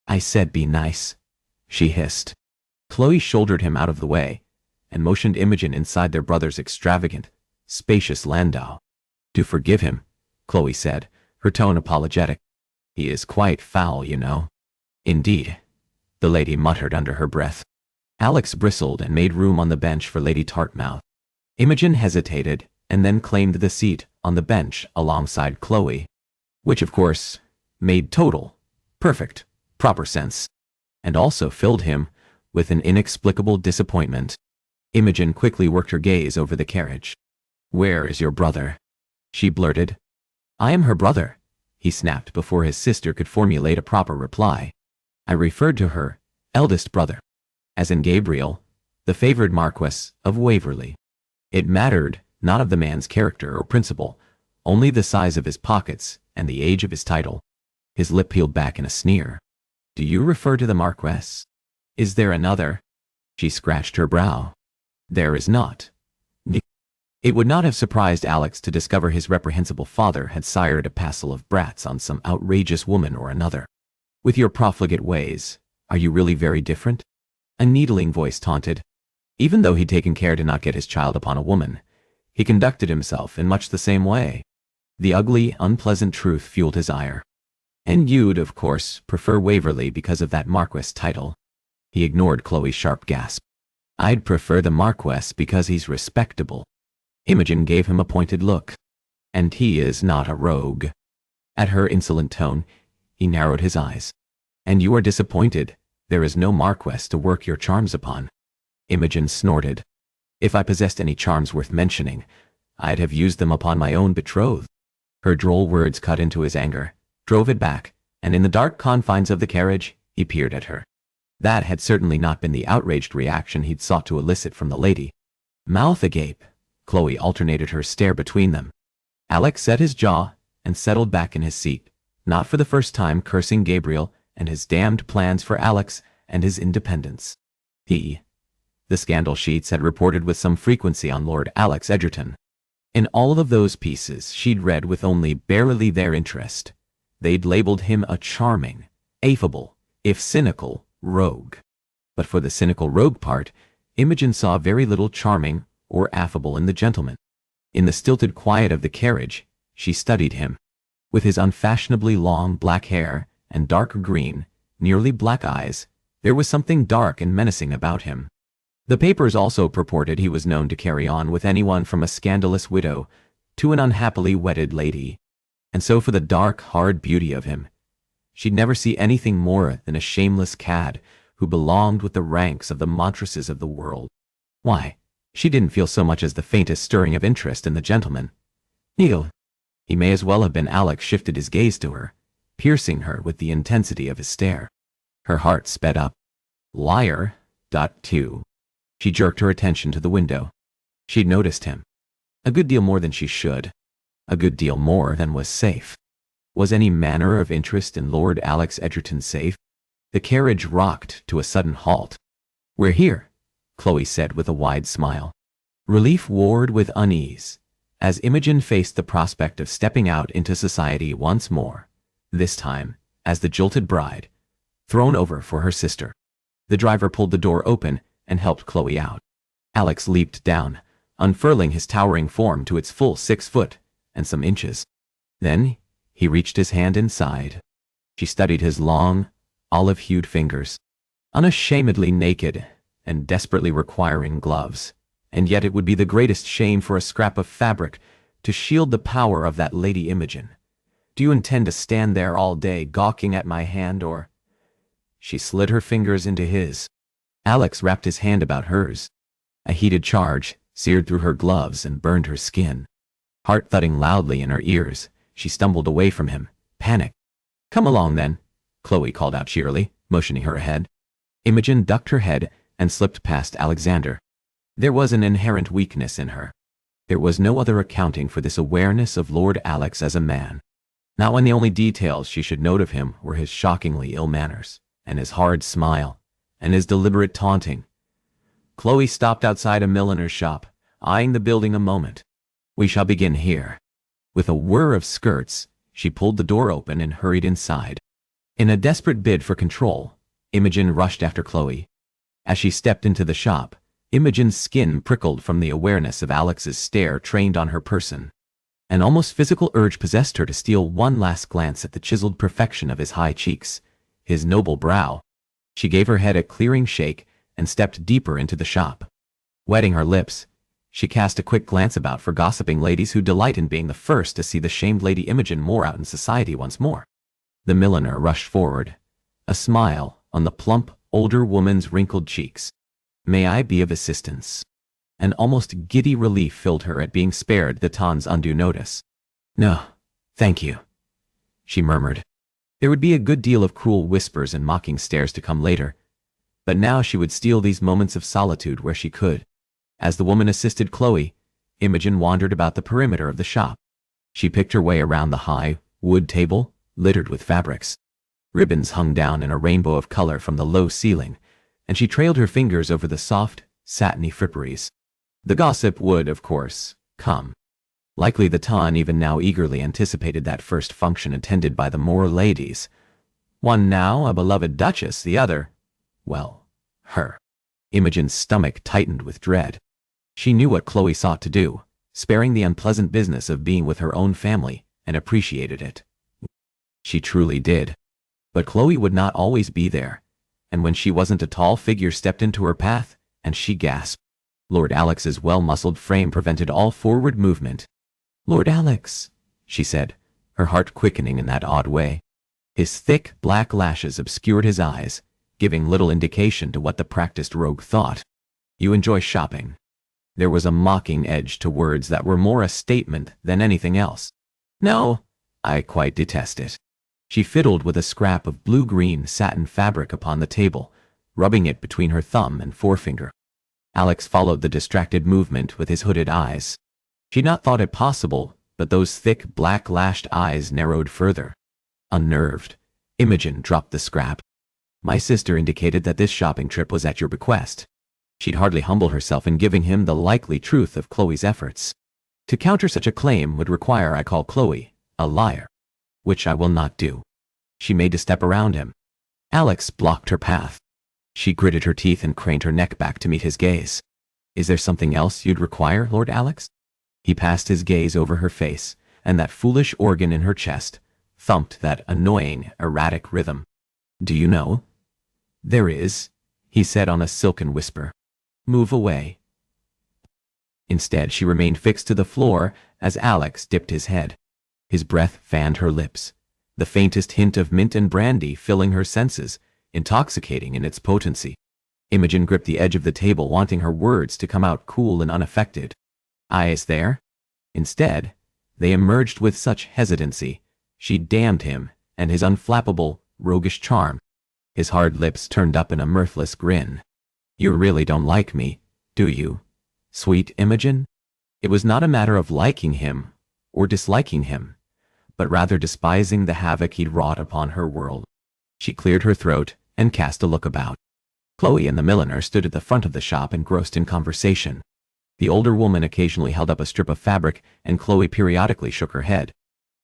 I said be nice, she hissed. Chloe shouldered him out of the way, and motioned Imogen inside their brother's extravagant, spacious landau. Do forgive him, Chloe said, her tone apologetic. He is quite foul, you know. Indeed, the lady muttered under her breath. Alex bristled and made room on the bench for Lady Tartmouth. Imogen hesitated and then claimed the seat on the bench alongside Chloe, which of course made total, perfect, proper sense, and also filled him with an inexplicable disappointment. Imogen quickly worked her gaze over the carriage. "Where is your brother?" she blurted. "I am her brother," he snapped before his sister could formulate a proper reply. "I referred to her eldest brother, as in Gabriel, the favored Marquess of Waverley. It mattered not of the man's character or principle, only the size of his pockets and the age of his title." His lip peeled back in a sneer. "Do you refer to the Marquess? Is there another?" She scratched her brow. "There is not." It would not have surprised Alex to discover his reprehensible father had sired a passel of brats on some outrageous woman or another. "With your profligate ways, are you really very different?" a needling voice taunted. Even though he'd taken care to not get his child upon a woman, he conducted himself in much the same way. The ugly, unpleasant truth fueled his ire. "And you'd, of course, prefer Waverley because of that Marquess title." He ignored Chloe's sharp gasp. "I'd prefer the Marquess because he's respectable." Imogen gave him a pointed look. "And he is not a rogue." At her insolent tone, he narrowed his eyes. "And you are disappointed there is no Marquess to work your charms upon." Imogen snorted. "If I possessed any charms worth mentioning, I'd have used them upon my own betrothed." Her droll words cut into his anger, drove it back, and in the dark confines of the carriage, he peered at her. That had certainly not been the outraged reaction he'd sought to elicit from the lady. Mouth agape, Chloe alternated her stare between them. Alex set his jaw and settled back in his seat, not for the first time cursing Gabriel and his damned plans for Alex and his independence. The scandal sheets had reported with some frequency on Lord Alex Egerton. In all of those pieces she'd read with only barely their interest, they'd labeled him a charming, affable, if cynical, rogue. But for the cynical rogue part, Imogen saw very little charming or affable in the gentleman. In the stilted quiet of the carriage, she studied him. With his unfashionably long black hair and dark green, nearly black eyes, there was something dark and menacing about him. The papers also purported he was known to carry on with anyone from a scandalous widow to an unhappily wedded lady. And so for the dark, hard beauty of him, she'd never see anything more than a shameless cad who belonged with the ranks of the Montresses of the world. Why, she didn't feel so much as the faintest stirring of interest in the gentleman. Neil. He may as well have been. Alex shifted his gaze to her, piercing her with the intensity of his stare. Her heart sped up. Liar. 2. She jerked her attention to the window. She'd noticed him. A good deal more than she should. A good deal more than was safe. Was any manner of interest in Lord Alex Egerton safe? The carriage rocked to a sudden halt. "We're here," Chloe said with a wide smile. Relief warred with unease as Imogen faced the prospect of stepping out into society once more, this time as the jilted bride, thrown over for her sister. The driver pulled the door open and helped Chloe out. Alex leaped down, unfurling his towering form to its full 6 foot and some inches. Then he reached his hand inside. She studied his long, olive-hued fingers, unashamedly naked and desperately requiring gloves. And yet it would be the greatest shame for a scrap of fabric to shield the power of that Lady Imogen. "Do you intend to stand there all day gawking at my hand, or—" She slid her fingers into his. Alex wrapped his hand about hers. A heated charge seared through her gloves and burned her skin. Heart thudding loudly in her ears, she stumbled away from him, panicked. "Come along then," Chloe called out cheerily, motioning her ahead. Imogen ducked her head and slipped past Alexander. There was an inherent weakness in her. There was no other accounting for this awareness of Lord Alex as a man. Not when the only details she should note of him were his shockingly ill manners, and his hard smile, and his deliberate taunting. Chloe stopped outside a milliner's shop, eyeing the building a moment. "We shall begin here." With a whir of skirts, she pulled the door open and hurried inside. In a desperate bid for control, Imogen rushed after Chloe. As she stepped into the shop, Imogen's skin prickled from the awareness of Alex's stare trained on her person. An almost physical urge possessed her to steal one last glance at the chiseled perfection of his high cheeks, his noble brow. She gave her head a clearing shake and stepped deeper into the shop. Wetting her lips, She cast a quick glance about for gossiping ladies who delight in being the first to see the shamed Lady Imogen Moore out in society once more. The milliner rushed forward, a smile on the plump, older woman's wrinkled cheeks. "May I be of assistance?" An almost giddy relief filled her at being spared the Tan's undue notice. "No, thank you," she murmured. There would be a good deal of cruel whispers and mocking stares to come later, but now she would steal these moments of solitude where she could. As the woman assisted Chloe, Imogen wandered about the perimeter of the shop. She picked her way around the high, wood table, littered with fabrics. Ribbons hung down in a rainbow of color from the low ceiling, and she trailed her fingers over the soft, satiny fripperies. The gossip would, of course, come. Likely the Tan even now eagerly anticipated that first function attended by the Moore ladies. One now a beloved duchess, the other, well, her. Imogen's stomach tightened with dread. She knew what Chloe sought to do, sparing the unpleasant business of being with her own family, and appreciated it. She truly did. But Chloe would not always be there, and when she wasn't, a tall figure stepped into her path, and she gasped. Lord Alex's well-muscled frame prevented all forward movement. "Lord Alex," she said, her heart quickening in that odd way. His thick, black lashes obscured his eyes, giving little indication to what the practiced rogue thought. "You enjoy shopping?" There was a mocking edge to words that were more a statement than anything else. "No, I quite detest it." She fiddled with a scrap of blue-green satin fabric upon the table, rubbing it between her thumb and forefinger. Alex followed the distracted movement with his hooded eyes. She'd not thought it possible, but those thick, black-lashed eyes narrowed further. Unnerved, Imogen dropped the scrap. "My sister indicated that this shopping trip was at your bequest." She'd hardly humble herself in giving him the likely truth of Chloe's efforts. "To counter such a claim would require I call Chloe a liar, which I will not do." She made to step around him. Alex blocked her path. She gritted her teeth and craned her neck back to meet his gaze. "Is there something else you'd require, Lord Alex?" He passed his gaze over her face, and that foolish organ in her chest thumped that annoying, erratic rhythm. "Do you know?" "There is," he said on a silken whisper. "Move away." Instead, she remained fixed to the floor as Alex dipped his head. His breath fanned her lips, the faintest hint of mint and brandy filling her senses, intoxicating in its potency. Imogen gripped the edge of the table, wanting her words to come out cool and unaffected. "Is there?" Instead, they emerged with such hesitancy. She damned him and his unflappable, roguish charm. His hard lips turned up in a mirthless grin. "You really don't like me, do you, sweet Imogen?" It was not a matter of liking him or disliking him, but rather despising the havoc he'd wrought upon her world. She cleared her throat and cast a look about. Chloe and the milliner stood at the front of the shop engrossed in conversation. The older woman occasionally held up a strip of fabric, and Chloe periodically shook her head.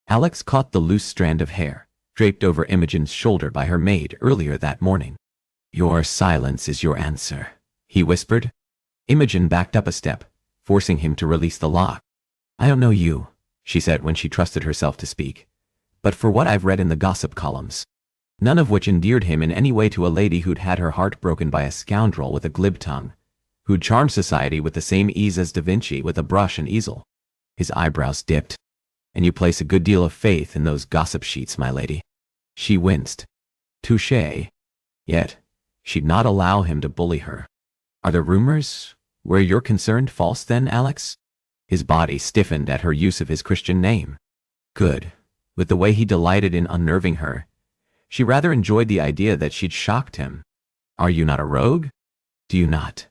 Alex caught the loose strand of hair, draped over Imogen's shoulder by her maid earlier that morning. "Your silence is your answer," he whispered. Imogen backed up a step, forcing him to release the lock. "I don't know you," she said when she trusted herself to speak, "but for what I've read in the gossip columns," none of which endeared him in any way to a lady who'd had her heart broken by a scoundrel with a glib tongue, who'd charmed society with the same ease as Da Vinci with a brush and easel. His eyebrows dipped. "And you place a good deal of faith in those gossip sheets, my lady." She winced. Touché. Yet, she'd not allow him to bully her. "Are the rumors, where you're concerned, false then, Alex?" His body stiffened at her use of his Christian name. Good. With the way he delighted in unnerving her, she rather enjoyed the idea that she'd shocked him. "Are you not a rogue? Do you not?"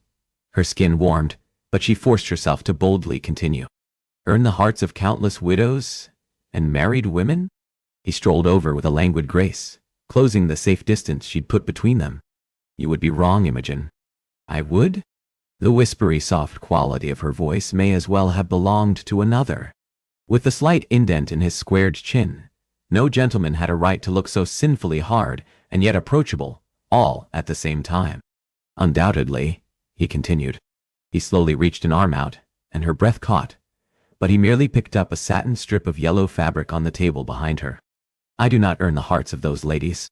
Her skin warmed, but she forced herself to boldly continue. "Earn the hearts of countless widows and married women?" He strolled over with a languid grace, closing the safe distance she'd put between them. "You would be wrong, Imogen." "I would?" The whispery soft quality of her voice may as well have belonged to another. With the slight indent in his squared chin, no gentleman had a right to look so sinfully hard and yet approachable, all at the same time. "Undoubtedly," he continued. He slowly reached an arm out, and her breath caught, but he merely picked up a satin strip of yellow fabric on the table behind her. "I do not earn the hearts of those ladies."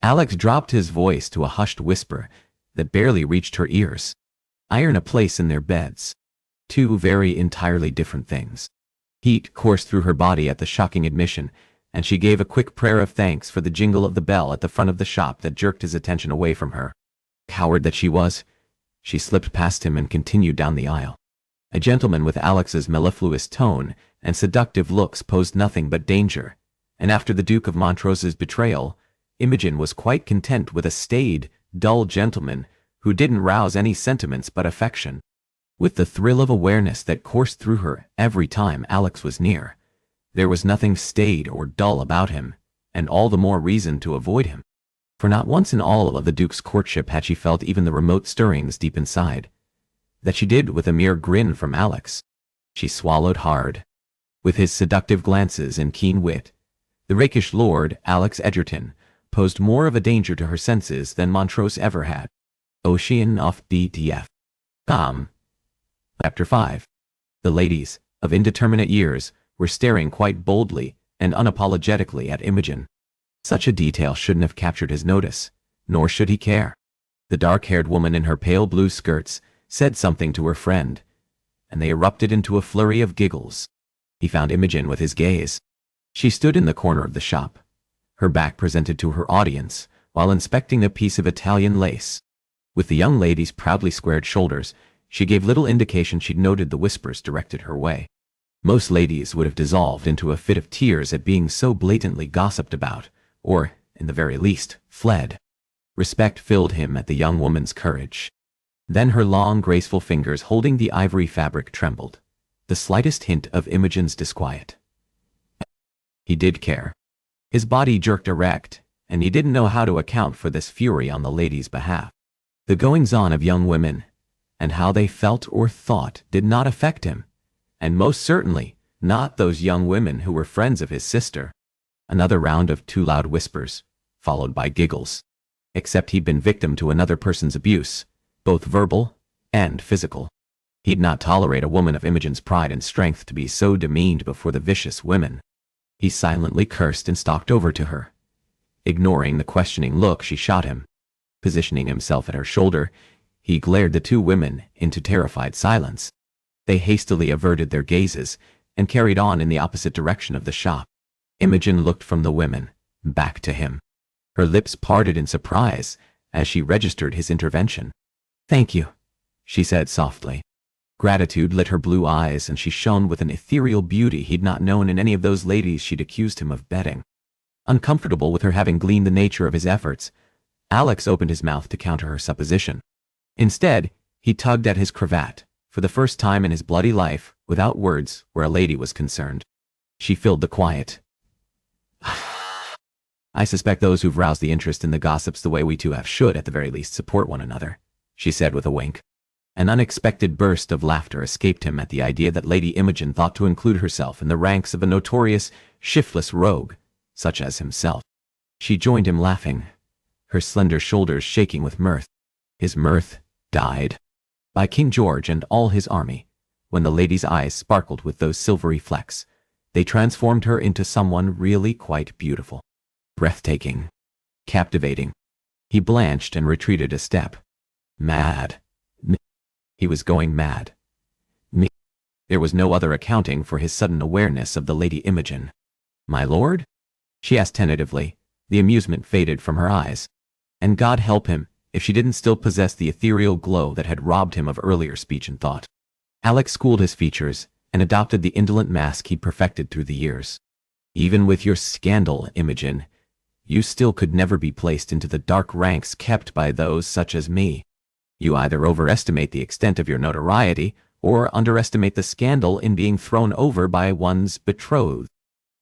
Alex dropped his voice to a hushed whisper that barely reached her ears. "I earn a place in their beds." Two very entirely different things. Heat coursed through her body at the shocking admission, and she gave a quick prayer of thanks for the jingle of the bell at the front of the shop that jerked his attention away from her. Coward that she was, she slipped past him and continued down the aisle. A gentleman with Alex's mellifluous tone and seductive looks posed nothing but danger, and after the Duke of Montrose's betrayal, Imogen was quite content with a staid, dull gentleman who didn't rouse any sentiments but affection. With the thrill of awareness that coursed through her every time Alex was near, there was nothing staid or dull about him, and all the more reason to avoid him. For not once in all of the Duke's courtship had she felt even the remote stirrings deep inside. That she did with a mere grin from Alex. She swallowed hard. With his seductive glances and keen wit, the rakish lord, Alex Edgerton, posed more of a danger to her senses than Montrose ever had. Ocean off DTF. Chapter 5. The ladies, of indeterminate years, were staring quite boldly and unapologetically at Imogen. Such a detail shouldn't have captured his notice, nor should he care. The dark-haired woman in her pale blue skirts said something to her friend, and they erupted into a flurry of giggles. He found Imogen with his gaze. She stood in the corner of the shop, her back presented to her audience, while inspecting a piece of Italian lace. With the young lady's proudly squared shoulders, she gave little indication she'd noted the whispers directed her way. Most ladies would have dissolved into a fit of tears at being so blatantly gossiped about, or, in the very least, fled. Respect filled him at the young woman's courage. Then her long, graceful fingers holding the ivory fabric trembled, the slightest hint of Imogen's disquiet. He did care. His body jerked erect, and he didn't know how to account for this fury on the lady's behalf. The goings-on of young women, and how they felt or thought, did not affect him, and most certainly not those young women who were friends of his sister. Another round of too loud whispers, followed by giggles. Except he'd been victim to another person's abuse, both verbal and physical. He'd not tolerate a woman of Imogen's pride and strength to be so demeaned before the vicious women. He silently cursed and stalked over to her, ignoring the questioning look she shot him. Positioning himself at her shoulder, he glared the two women into terrified silence. They hastily averted their gazes and carried on in the opposite direction of the shop. Imogen looked from the women, back to him. Her lips parted in surprise as she registered his intervention. "Thank you," she said softly. Gratitude lit her blue eyes, and she shone with an ethereal beauty he'd not known in any of those ladies she'd accused him of betting. Uncomfortable with her having gleaned the nature of his efforts, Alex opened his mouth to counter her supposition. Instead, he tugged at his cravat, for the first time in his bloody life, without words, where a lady was concerned. She filled the quiet. "I suspect those who've roused the interest in the gossips the way we two have should, at the very least, support one another," she said with a wink. An unexpected burst of laughter escaped him at the idea that Lady Imogen thought to include herself in the ranks of a notorious, shiftless rogue, such as himself. She joined him laughing, her slender shoulders shaking with mirth. His mirth died. By King George and all his army, when the lady's eyes sparkled with those silvery flecks, they transformed her into someone really quite beautiful. Breathtaking. Captivating. He blanched and retreated a step. Mad. He was going mad. There was no other accounting for his sudden awareness of the Lady Imogen. "My lord?" she asked tentatively. The amusement faded from her eyes. And God help him if she didn't still possess the ethereal glow that had robbed him of earlier speech and thought. Alex schooled his features and adopted the indolent mask he'd perfected through the years. "Even with your scandal, Imogen, you still could never be placed into the dark ranks kept by those such as me. You either overestimate the extent of your notoriety or underestimate the scandal in being thrown over by one's betrothed."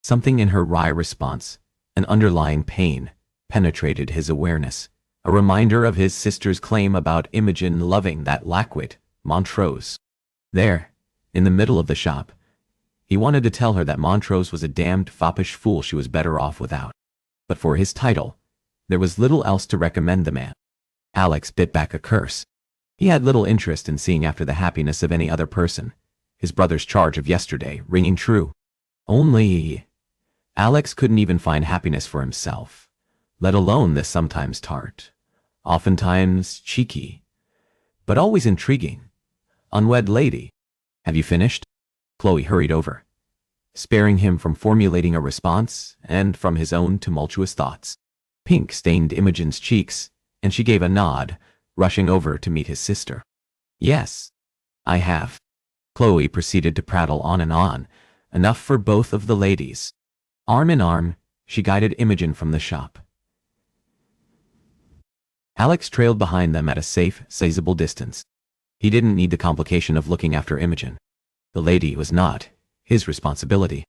Something in her wry response, an underlying pain, penetrated his awareness, a reminder of his sister's claim about Imogen loving that lackwit, Montrose. There, in the middle of the shop, he wanted to tell her that Montrose was a damned foppish fool she was better off without. But for his title, there was little else to recommend the man. Alex bit back a curse. He had little interest in seeing after the happiness of any other person, his brother's charge of yesterday ringing true. Only Alex couldn't even find happiness for himself, let alone this sometimes tart, oftentimes cheeky, but always intriguing, unwed lady. Have you finished? Chloe hurried over, sparing him from formulating a response and from his own tumultuous thoughts. Pink stained Imogen's cheeks, and she gave a nod, rushing over to meet his sister. Yes, I have. Chloe proceeded to prattle on and on, enough for both of the ladies. Arm in arm, she guided Imogen from the shop. Alex trailed behind them at a safe, sizable distance. He didn't need the complication of looking after Imogen. The lady was not his responsibility.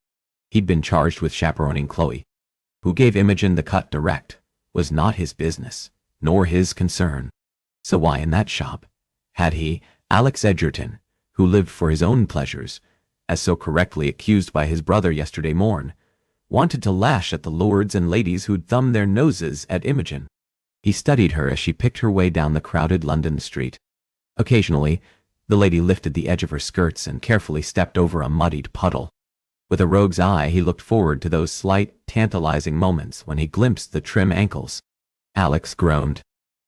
He'd been charged with chaperoning Chloe. Who gave Imogen the cut direct was not his business, nor his concern. So why in that shop had he, Alex Edgerton, who lived for his own pleasures, as so correctly accused by his brother yesterday morn, wanted to lash at the lords and ladies who'd thumbed their noses at Imogen? He studied her as she picked her way down the crowded London street. Occasionally, the lady lifted the edge of her skirts and carefully stepped over a muddied puddle. With a rogue's eye, he looked forward to those slight, tantalizing moments when he glimpsed the trim ankles. Alex groaned,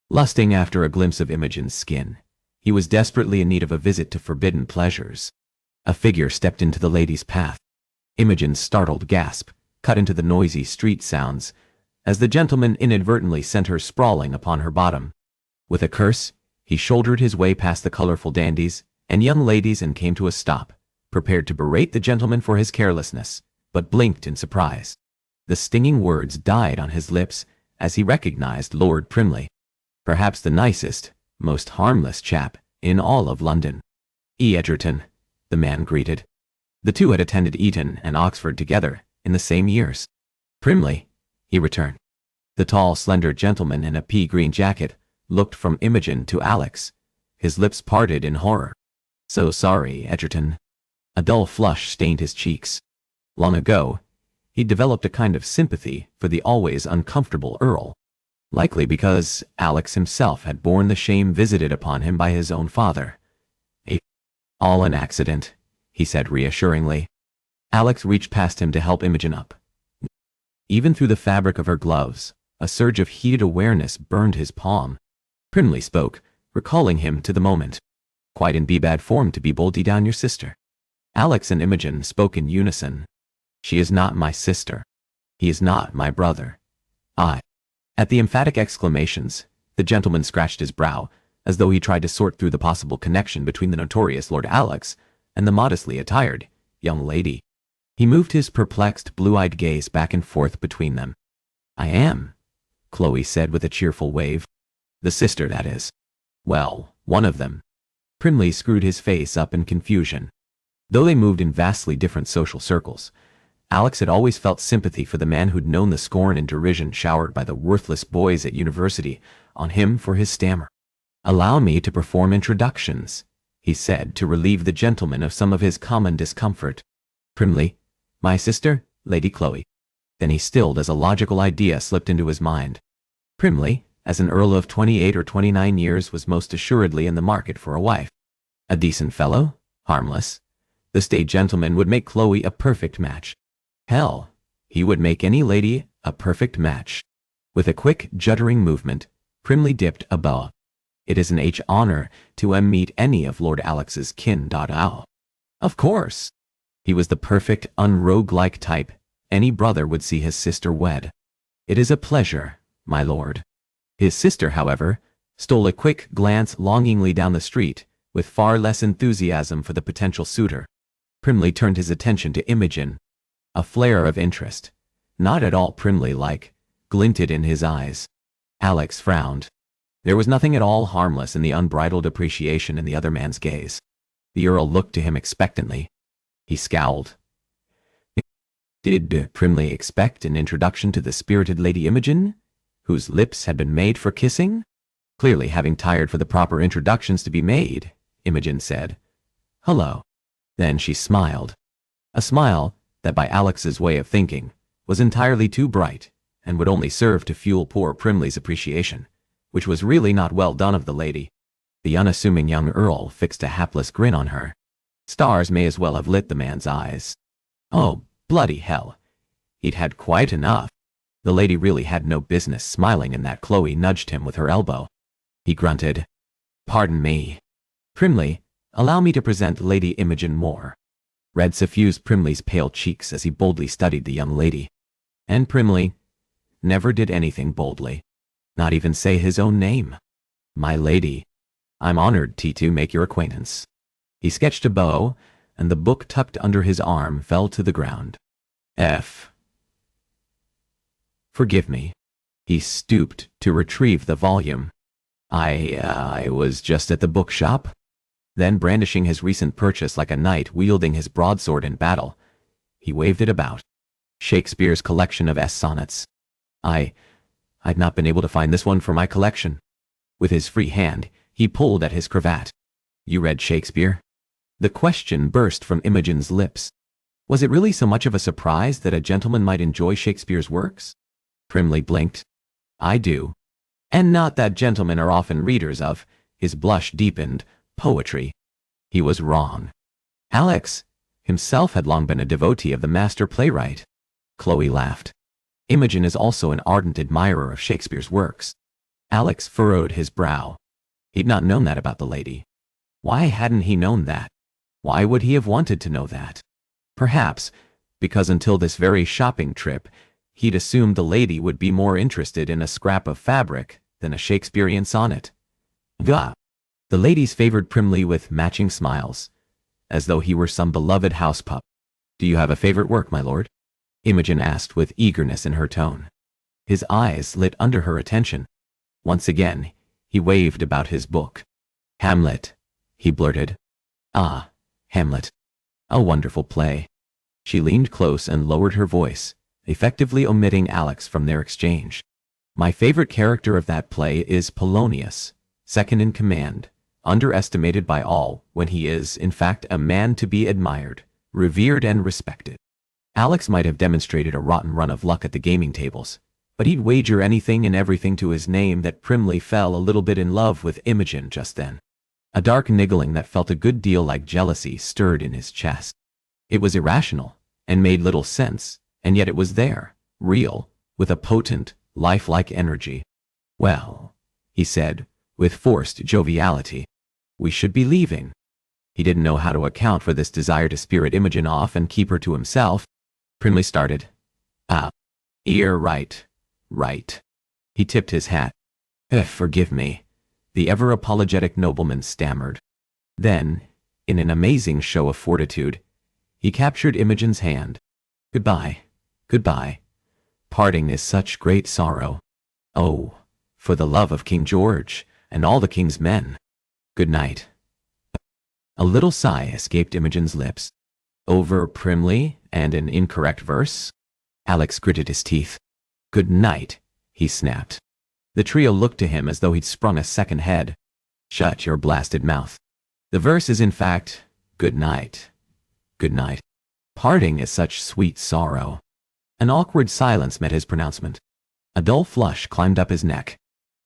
lusting after a glimpse of Imogen's skin. He was desperately in need of a visit to forbidden pleasures. A figure stepped into the lady's path. Imogen's startled gasp cut into the noisy street sounds as the gentleman inadvertently sent her sprawling upon her bottom. With a curse, he shouldered his way past the colorful dandies and young ladies and came to a stop, prepared to berate the gentleman for his carelessness, but blinked in surprise. The stinging words died on his lips as he recognized Lord Primley, perhaps the nicest, most harmless chap in all of London. E. Edgerton, the man greeted. The two had attended Eton and Oxford together in the same years. Primley, he returned. The tall, slender gentleman in a pea-green jacket looked from Imogen to Alex, his lips parted in horror. So sorry, Edgerton. A dull flush stained his cheeks. Long ago, he'd developed a kind of sympathy for the always uncomfortable Earl, likely because Alex himself had borne the shame visited upon him by his own father. All an accident, he said reassuringly. Alex reached past him to help Imogen up. Even through the fabric of her gloves, a surge of heated awareness burned his palm. Primley spoke, recalling him to the moment. Quite in bad form to be boldy down your sister. Alex and Imogen spoke in unison. She is not my sister. He is not my brother. At the emphatic exclamations, the gentleman scratched his brow, as though he tried to sort through the possible connection between the notorious Lord Alex and the modestly attired young lady. He moved his perplexed, blue-eyed gaze back and forth between them. I am, Chloe said with a cheerful wave. The sister, that is. Well, one of them. Primley screwed his face up in confusion. Though they moved in vastly different social circles, Alex had always felt sympathy for the man who'd known the scorn and derision showered by the worthless boys at university on him for his stammer. Allow me to perform introductions, he said to relieve the gentleman of some of his common discomfort. Primly, my sister, Lady Chloe. Then he stilled as a logical idea slipped into his mind. Primly, as an earl of 28 or 29 years, was most assuredly in the market for a wife. A decent fellow, harmless. The staid gentleman would make Chloe a perfect match. Hell, he would make any lady a perfect match. With a quick, juddering movement, Primley dipped a bow. It is an honor to meet any of Lord Alex's kin. Of course. He was the perfect, unrogue-like type any brother would see his sister wed. It is a pleasure, my lord. His sister, however, stole a quick glance longingly down the street, with far less enthusiasm for the potential suitor. Primley turned his attention to Imogen. A flare of interest, not at all Primley-like, glinted in his eyes. Alex frowned. There was nothing at all harmless in the unbridled appreciation in the other man's gaze. The Earl looked to him expectantly. He scowled. Did Primley expect an introduction to the spirited Lady Imogen, whose lips had been made for kissing? Clearly having tired for the proper introductions to be made, Imogen said, "Hello." Then she smiled. A smile that, by Alex's way of thinking, was entirely too bright and would only serve to fuel poor Primley's appreciation, which was really not well done of the lady. The unassuming young Earl fixed a hapless grin on her. Stars may as well have lit the man's eyes. Oh, bloody hell. He'd had quite enough. The lady really had no business smiling in that. Chloe nudged him with her elbow. He grunted. Pardon me. Primley, Allow me to present Lady Imogen Moore. Red suffused Primley's pale cheeks as he boldly studied the young lady. And Primley never did anything boldly. Not even say his own name. My lady, I'm honored to make your acquaintance. He sketched a bow, and the book tucked under his arm fell to the ground. Forgive me. He stooped to retrieve the volume. I was just at the bookshop. Then, brandishing his recent purchase like a knight wielding his broadsword in battle, he waved it about. Shakespeare's collection of sonnets. I'd not been able to find this one for my collection. With his free hand, he pulled at his cravat. You read Shakespeare? The question burst from Imogen's lips. Was it really so much of a surprise that a gentleman might enjoy Shakespeare's works? Primley blinked. I do. And not that gentlemen are often readers of, his blush deepened, poetry. He was wrong. Alex himself had long been a devotee of the master playwright. Chloe laughed. Imogen is also an ardent admirer of Shakespeare's works. Alex furrowed his brow. He'd not known that about the lady. Why hadn't he known that? Why would he have wanted to know that? Perhaps because until this very shopping trip, he'd assumed the lady would be more interested in a scrap of fabric than a Shakespearean sonnet. Gah! The ladies favored Primley with matching smiles, as though he were some beloved house pup. Do you have a favorite work, my lord? Imogen asked with eagerness in her tone. His eyes lit under her attention. Once again, he waved about his book. Hamlet, he blurted. Ah, Hamlet. A wonderful play. She leaned close and lowered her voice, effectively omitting Alex from their exchange. My favorite character of that play is Polonius, second in command, underestimated by all when he is, in fact, a man to be admired, revered and respected. Alex might have demonstrated a rotten run of luck at the gaming tables, but he'd wager anything and everything to his name that Primley fell a little bit in love with Imogen just then. A dark niggling that felt a good deal like jealousy stirred in his chest. It was irrational, and made little sense, and yet it was there, real, with a potent, lifelike energy. Well, he said, with forced joviality, we should be leaving. He didn't know how to account for this desire to spirit Imogen off and keep her to himself. Primley started. You're right. He tipped his hat. Forgive me, the ever-apologetic nobleman stammered. Then, in an amazing show of fortitude, he captured Imogen's hand. Goodbye. Parting is such great sorrow. Oh, for the love of King George and all the king's men. Good night. A little sigh escaped Imogen's lips. Over Primley and an incorrect verse? Alex gritted his teeth. Good night, he snapped. The trio looked to him as though he'd sprung a second head. Shut your blasted mouth. The verse is in fact, good night. Parting is such sweet sorrow. An awkward silence met his pronouncement. A dull flush climbed up his neck.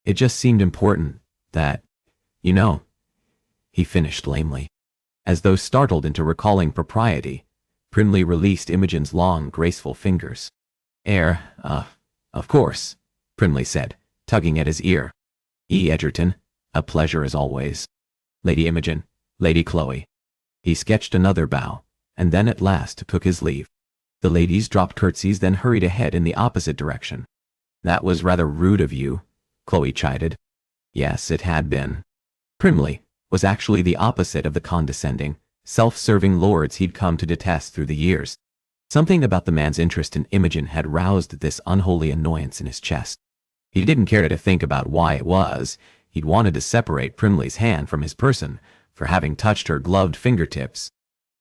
It just seemed important that, he finished lamely. As though startled into recalling propriety, Primley released Imogen's long, graceful fingers. Of course, Primley said, tugging at his ear. E. Edgerton, a pleasure as always. Lady Imogen, Lady Chloe. He sketched another bow, and then at last took his leave. The ladies dropped curtsies, then hurried ahead in the opposite direction. That was rather rude of you, Chloe chided. Yes, it had been. Primley was actually the opposite of the condescending, self-serving lords he'd come to detest through the years. Something about the man's interest in Imogen had roused this unholy annoyance in his chest. He didn't care to think about why it was. He'd wanted to separate Primley's hand from his person for having touched her gloved fingertips.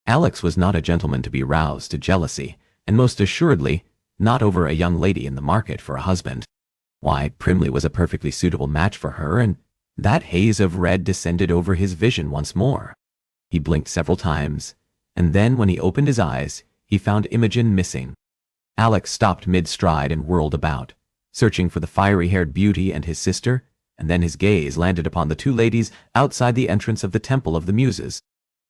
Alex was not a gentleman to be roused to jealousy, and most assuredly not over a young lady in the market for a husband. Why, Primley was a perfectly suitable match for her, and that haze of red descended over his vision once more. He blinked several times, and then when he opened his eyes, he found Imogen missing. Alex stopped mid-stride and whirled about, searching for the fiery-haired beauty and his sister, and then his gaze landed upon the two ladies outside the entrance of the Temple of the Muses.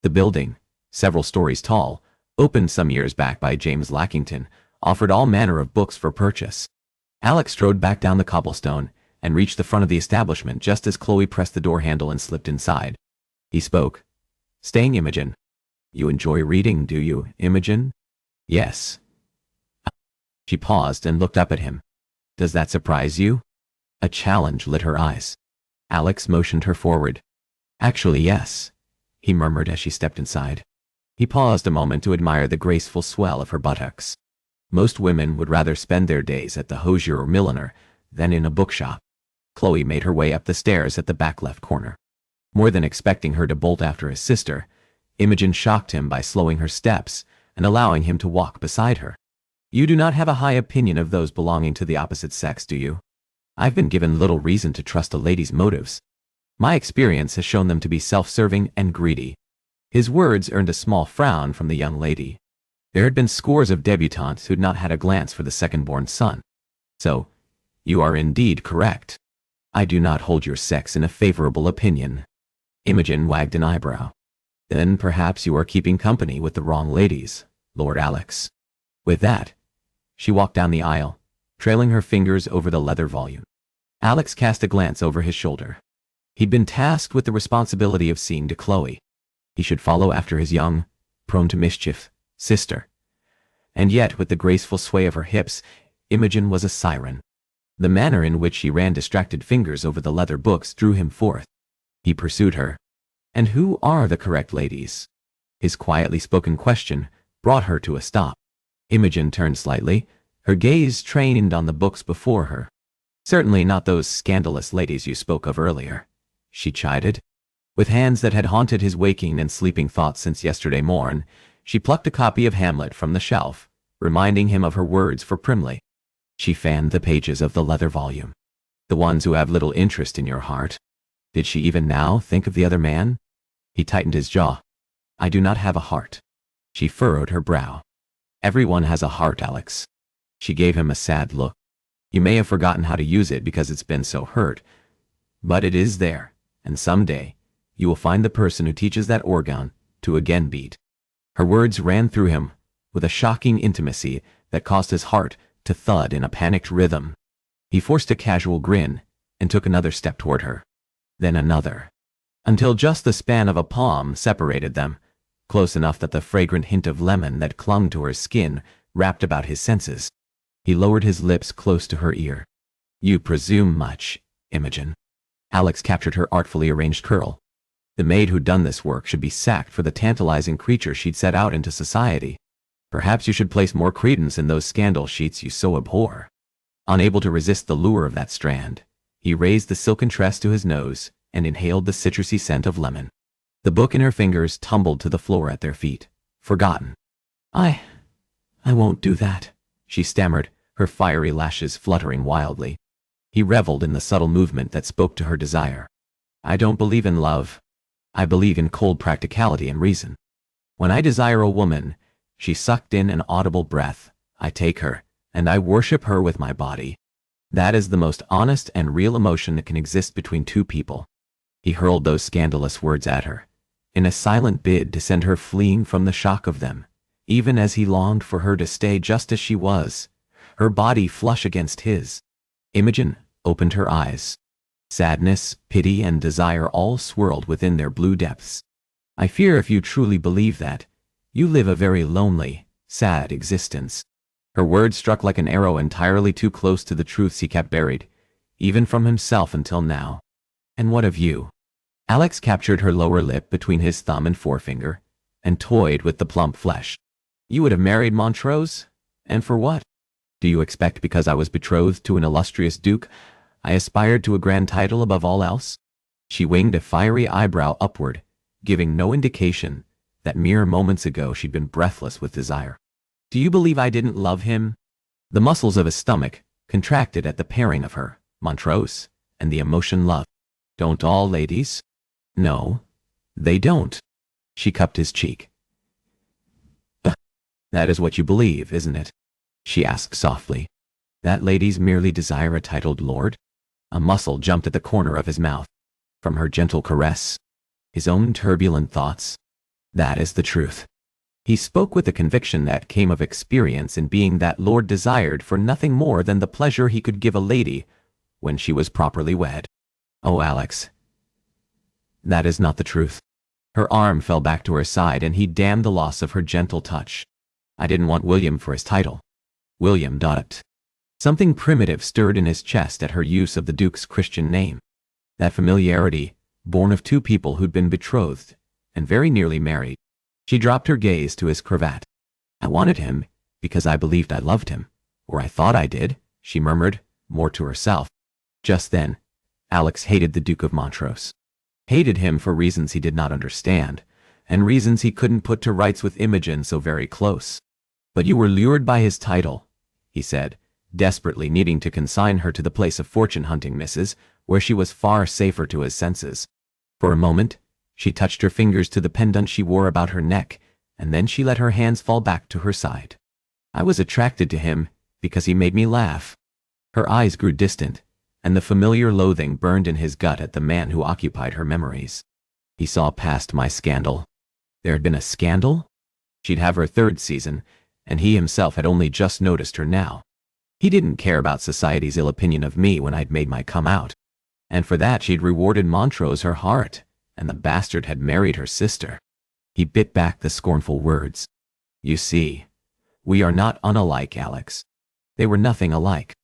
The building, several stories tall, opened some years back by James Lackington, offered all manner of books for purchase. Alex strode back down the cobblestone and reached the front of the establishment just as Chloe pressed the door handle and slipped inside. He spoke, staying Imogen. You enjoy reading, do you, Imogen? Yes. She paused and looked up at him. Does that surprise you? A challenge lit her eyes. Alex motioned her forward. Actually, yes, he murmured as she stepped inside. He paused a moment to admire the graceful swell of her buttocks. Most women would rather spend their days at the hosier or milliner than in a bookshop. Chloe made her way up the stairs at the back left corner. More than expecting her to bolt after his sister, Imogen shocked him by slowing her steps and allowing him to walk beside her. You do not have a high opinion of those belonging to the opposite sex, do you? I've been given little reason to trust a lady's motives. My experience has shown them to be self-serving and greedy. His words earned a small frown from the young lady. There had been scores of debutantes who'd not had a glance for the second-born son. So, you are indeed correct. I do not hold your sex in a favorable opinion. Imogen wagged an eyebrow. Then perhaps you are keeping company with the wrong ladies, Lord Alex. With that, she walked down the aisle, trailing her fingers over the leather volume. Alex cast a glance over his shoulder. He'd been tasked with the responsibility of seeing to Chloe. He should follow after his young, prone to mischief, sister. And yet, with the graceful sway of her hips, Imogen was a siren. The manner in which she ran distracted fingers over the leather books drew him forth. He pursued her. And who are the correct ladies? His quietly spoken question brought her to a stop. Imogen turned slightly, her gaze trained on the books before her. Certainly not those scandalous ladies you spoke of earlier, she chided. With hands that had haunted his waking and sleeping thoughts since yesterday morn, she plucked a copy of Hamlet from the shelf, reminding him of her words for Primley. She fanned the pages of the leather volume. The ones who have little interest in your heart. Did she even now think of the other man? He tightened his jaw. I do not have a heart. She furrowed her brow. Everyone has a heart, Alex. She gave him a sad look. You may have forgotten how to use it because it's been so hurt, but it is there, and someday you will find the person who teaches that organ to again beat. Her words ran through him with a shocking intimacy that caused his heart to thud in a panicked rhythm. He forced a casual grin and took another step toward her, then another, until just the span of a palm separated them, close enough that the fragrant hint of lemon that clung to her skin wrapped about his senses. He lowered his lips close to her ear. You presume much, Imogen. Alex captured her artfully arranged curl. The maid who'd done this work should be sacked for the tantalizing creature she'd set out into society. Perhaps you should place more credence in those scandal sheets you so abhor. Unable to resist the lure of that strand, he raised the silken tress to his nose and inhaled the citrusy scent of lemon. The book in her fingers tumbled to the floor at their feet, forgotten. I won't do that, she stammered, her fiery lashes fluttering wildly. He reveled in the subtle movement that spoke to her desire. I don't believe in love. I believe in cold practicality and reason. When I desire a woman, she sucked in an audible breath. I take her, and I worship her with my body. That is the most honest and real emotion that can exist between two people. He hurled those scandalous words at her, in a silent bid to send her fleeing from the shock of them, even as he longed for her to stay just as she was, her body flush against his. Imogen opened her eyes. Sadness, pity, and desire all swirled within their blue depths. I fear if you truly believe that, you live a very lonely, sad existence. Her words struck like an arrow entirely too close to the truths he kept buried, even from himself until now. And what of you? Alex captured her lower lip between his thumb and forefinger, and toyed with the plump flesh. You would have married Montrose? And for what? Do you expect because I was betrothed to an illustrious duke, I aspired to a grand title above all else? She winged a fiery eyebrow upward, giving no indication that mere moments ago she'd been breathless with desire. Do you believe I didn't love him? The muscles of his stomach contracted at the pairing of her, Montrose, and the emotion love. Don't all ladies? No, they don't. She cupped his cheek. That is what you believe, isn't it? She asked softly. That ladies merely desire a titled lord? A muscle jumped at the corner of his mouth. From her gentle caress, his own turbulent thoughts. That is the truth. He spoke with the conviction that came of experience in being that lord desired for nothing more than the pleasure he could give a lady when she was properly wed. Oh, Alex, that is not the truth. Her arm fell back to her side and he damned the loss of her gentle touch. I didn't want William for his title. William Dot. Something primitive stirred in his chest at her use of the Duke's Christian name. That familiarity, born of two people who'd been betrothed and very nearly married. She dropped her gaze to his cravat. I wanted him because I believed I loved him, or I thought I did, she murmured, more to herself. Just then, Alex hated the Duke of Montrose. Hated him for reasons he did not understand, and reasons he couldn't put to rights with Imogen so very close. But you were lured by his title, he said, desperately needing to consign her to the place of fortune-hunting, Mrs., where she was far safer to his senses. For a moment, she touched her fingers to the pendant she wore about her neck, and then she let her hands fall back to her side. I was attracted to him because he made me laugh. Her eyes grew distant, and the familiar loathing burned in his gut at the man who occupied her memories. He saw past my scandal. There had been a scandal? She'd have her third season, and he himself had only just noticed her now. He didn't care about society's ill opinion of me when I'd made my come out. And for that she'd rewarded Montrose her heart, and the bastard had married her sister. He bit back the scornful words. You see, we are not unalike, Alex. They were nothing alike.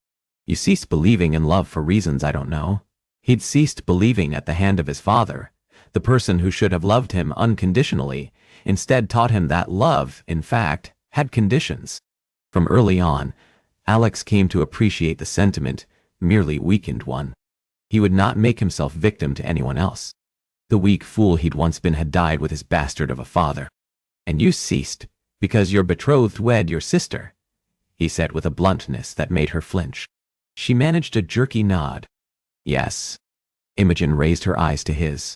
You ceased believing in love for reasons I don't know. He'd ceased believing at the hand of his father. The person who should have loved him unconditionally instead taught him that love, in fact, had conditions. From early on, Alex came to appreciate the sentiment, merely weakened one. He would not make himself victim to anyone else. The weak fool he'd once been had died with his bastard of a father. And you ceased, because your betrothed wed your sister, he said with a bluntness that made her flinch. She managed a jerky nod. Yes. Imogen raised her eyes to his.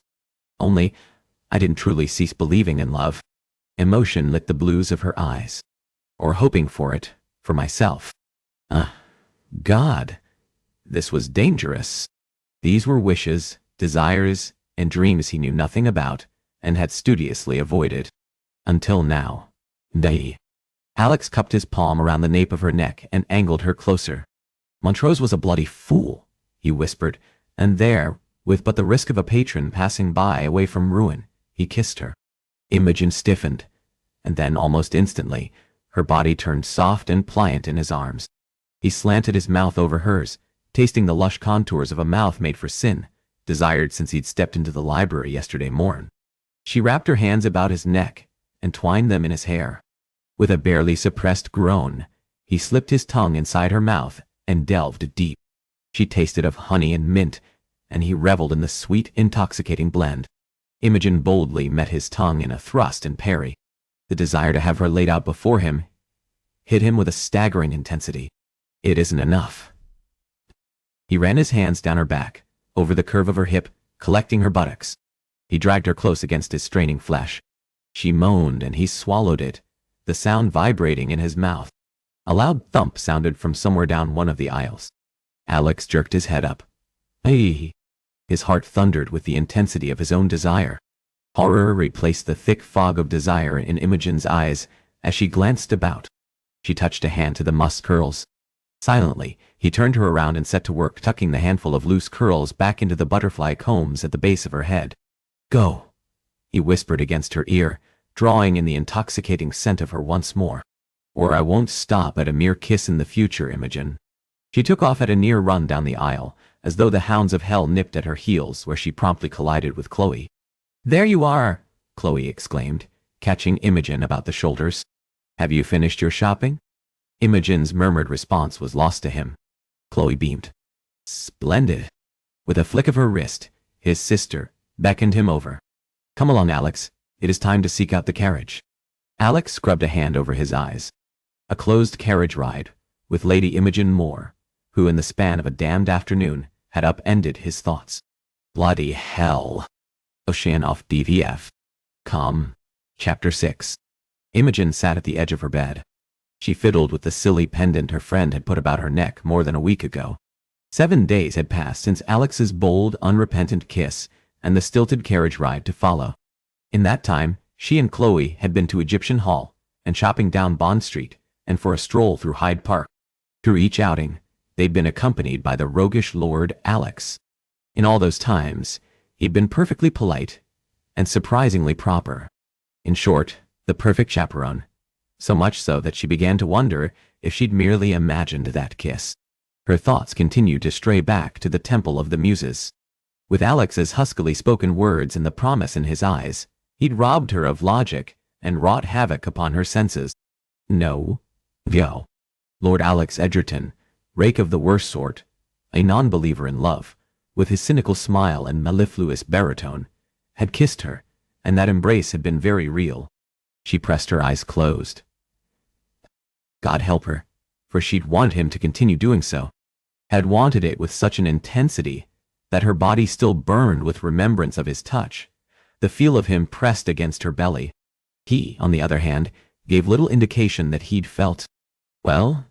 Only, I didn't truly cease believing in love. Emotion lit the blues of her eyes. Or hoping for it, for myself. God. This was dangerous. These were wishes, desires, and dreams he knew nothing about, and had studiously avoided. Until now. Day. Alex cupped his palm around the nape of her neck and angled her closer. Montrose was a bloody fool, he whispered, and there, with but the risk of a patron passing by away from ruin, he kissed her. Imogen stiffened, and then almost instantly, her body turned soft and pliant in his arms. He slanted his mouth over hers, tasting the lush contours of a mouth made for sin, desired since he'd stepped into the library yesterday morn. She wrapped her hands about his neck and twined them in his hair. With a barely suppressed groan, he slipped his tongue inside her mouth and delved deep. She tasted of honey and mint, and he reveled in the sweet, intoxicating blend. Imogen boldly met his tongue in a thrust and parry. The desire to have her laid out before him hit him with a staggering intensity. It isn't enough. He ran his hands down her back, over the curve of her hip, collecting her buttocks. He dragged her close against his straining flesh. She moaned and he swallowed it, the sound vibrating in his mouth. A loud thump sounded from somewhere down one of the aisles. Alex jerked his head up. Hey! His heart thundered with the intensity of his own desire. Horror replaced the thick fog of desire in Imogen's eyes as she glanced about. She touched a hand to the musk curls. Silently, he turned her around and set to work tucking the handful of loose curls back into the butterfly combs at the base of her head. Go, he whispered against her ear, drawing in the intoxicating scent of her once more. Or I won't stop at a mere kiss in the future, Imogen. She took off at a near run down the aisle, as though the hounds of hell nipped at her heels, where she promptly collided with Chloe. There you are, Chloe exclaimed, catching Imogen about the shoulders. Have you finished your shopping? Imogen's murmured response was lost to him. Chloe beamed. Splendid. With a flick of her wrist, his sister beckoned him over. Come along, Alex. It is time to seek out the carriage. Alex scrubbed a hand over his eyes. A closed carriage ride, with Lady Imogen Moore, who in the span of a damned afternoon had upended his thoughts. Bloody hell. Oceanoff DVF. Come. Chapter 6. Imogen sat at the edge of her bed. She fiddled with the silly pendant her friend had put about her neck more than a week ago. 7 days had passed since Alex's bold, unrepentant kiss and the stilted carriage ride to follow. In that time, she and Chloe had been to Egyptian Hall and shopping down Bond Street and for a stroll through Hyde Park. Through each outing, they'd been accompanied by the roguish Lord Alex. In all those times, he'd been perfectly polite and surprisingly proper. In short, the perfect chaperone. So much so that she began to wonder if she'd merely imagined that kiss. Her thoughts continued to stray back to the Temple of the Muses. With Alex's huskily spoken words and the promise in his eyes, he'd robbed her of logic and wrought havoc upon her senses. No. Yo. Lord Alex Edgerton, rake of the worst sort, a non-believer in love, with his cynical smile and mellifluous baritone, had kissed her, and that embrace had been very real. She pressed her eyes closed. God help her, for she'd want him to continue doing so, had wanted it with such an intensity that her body still burned with remembrance of his touch, the feel of him pressed against her belly. He, on the other hand, gave little indication that he'd felt, well,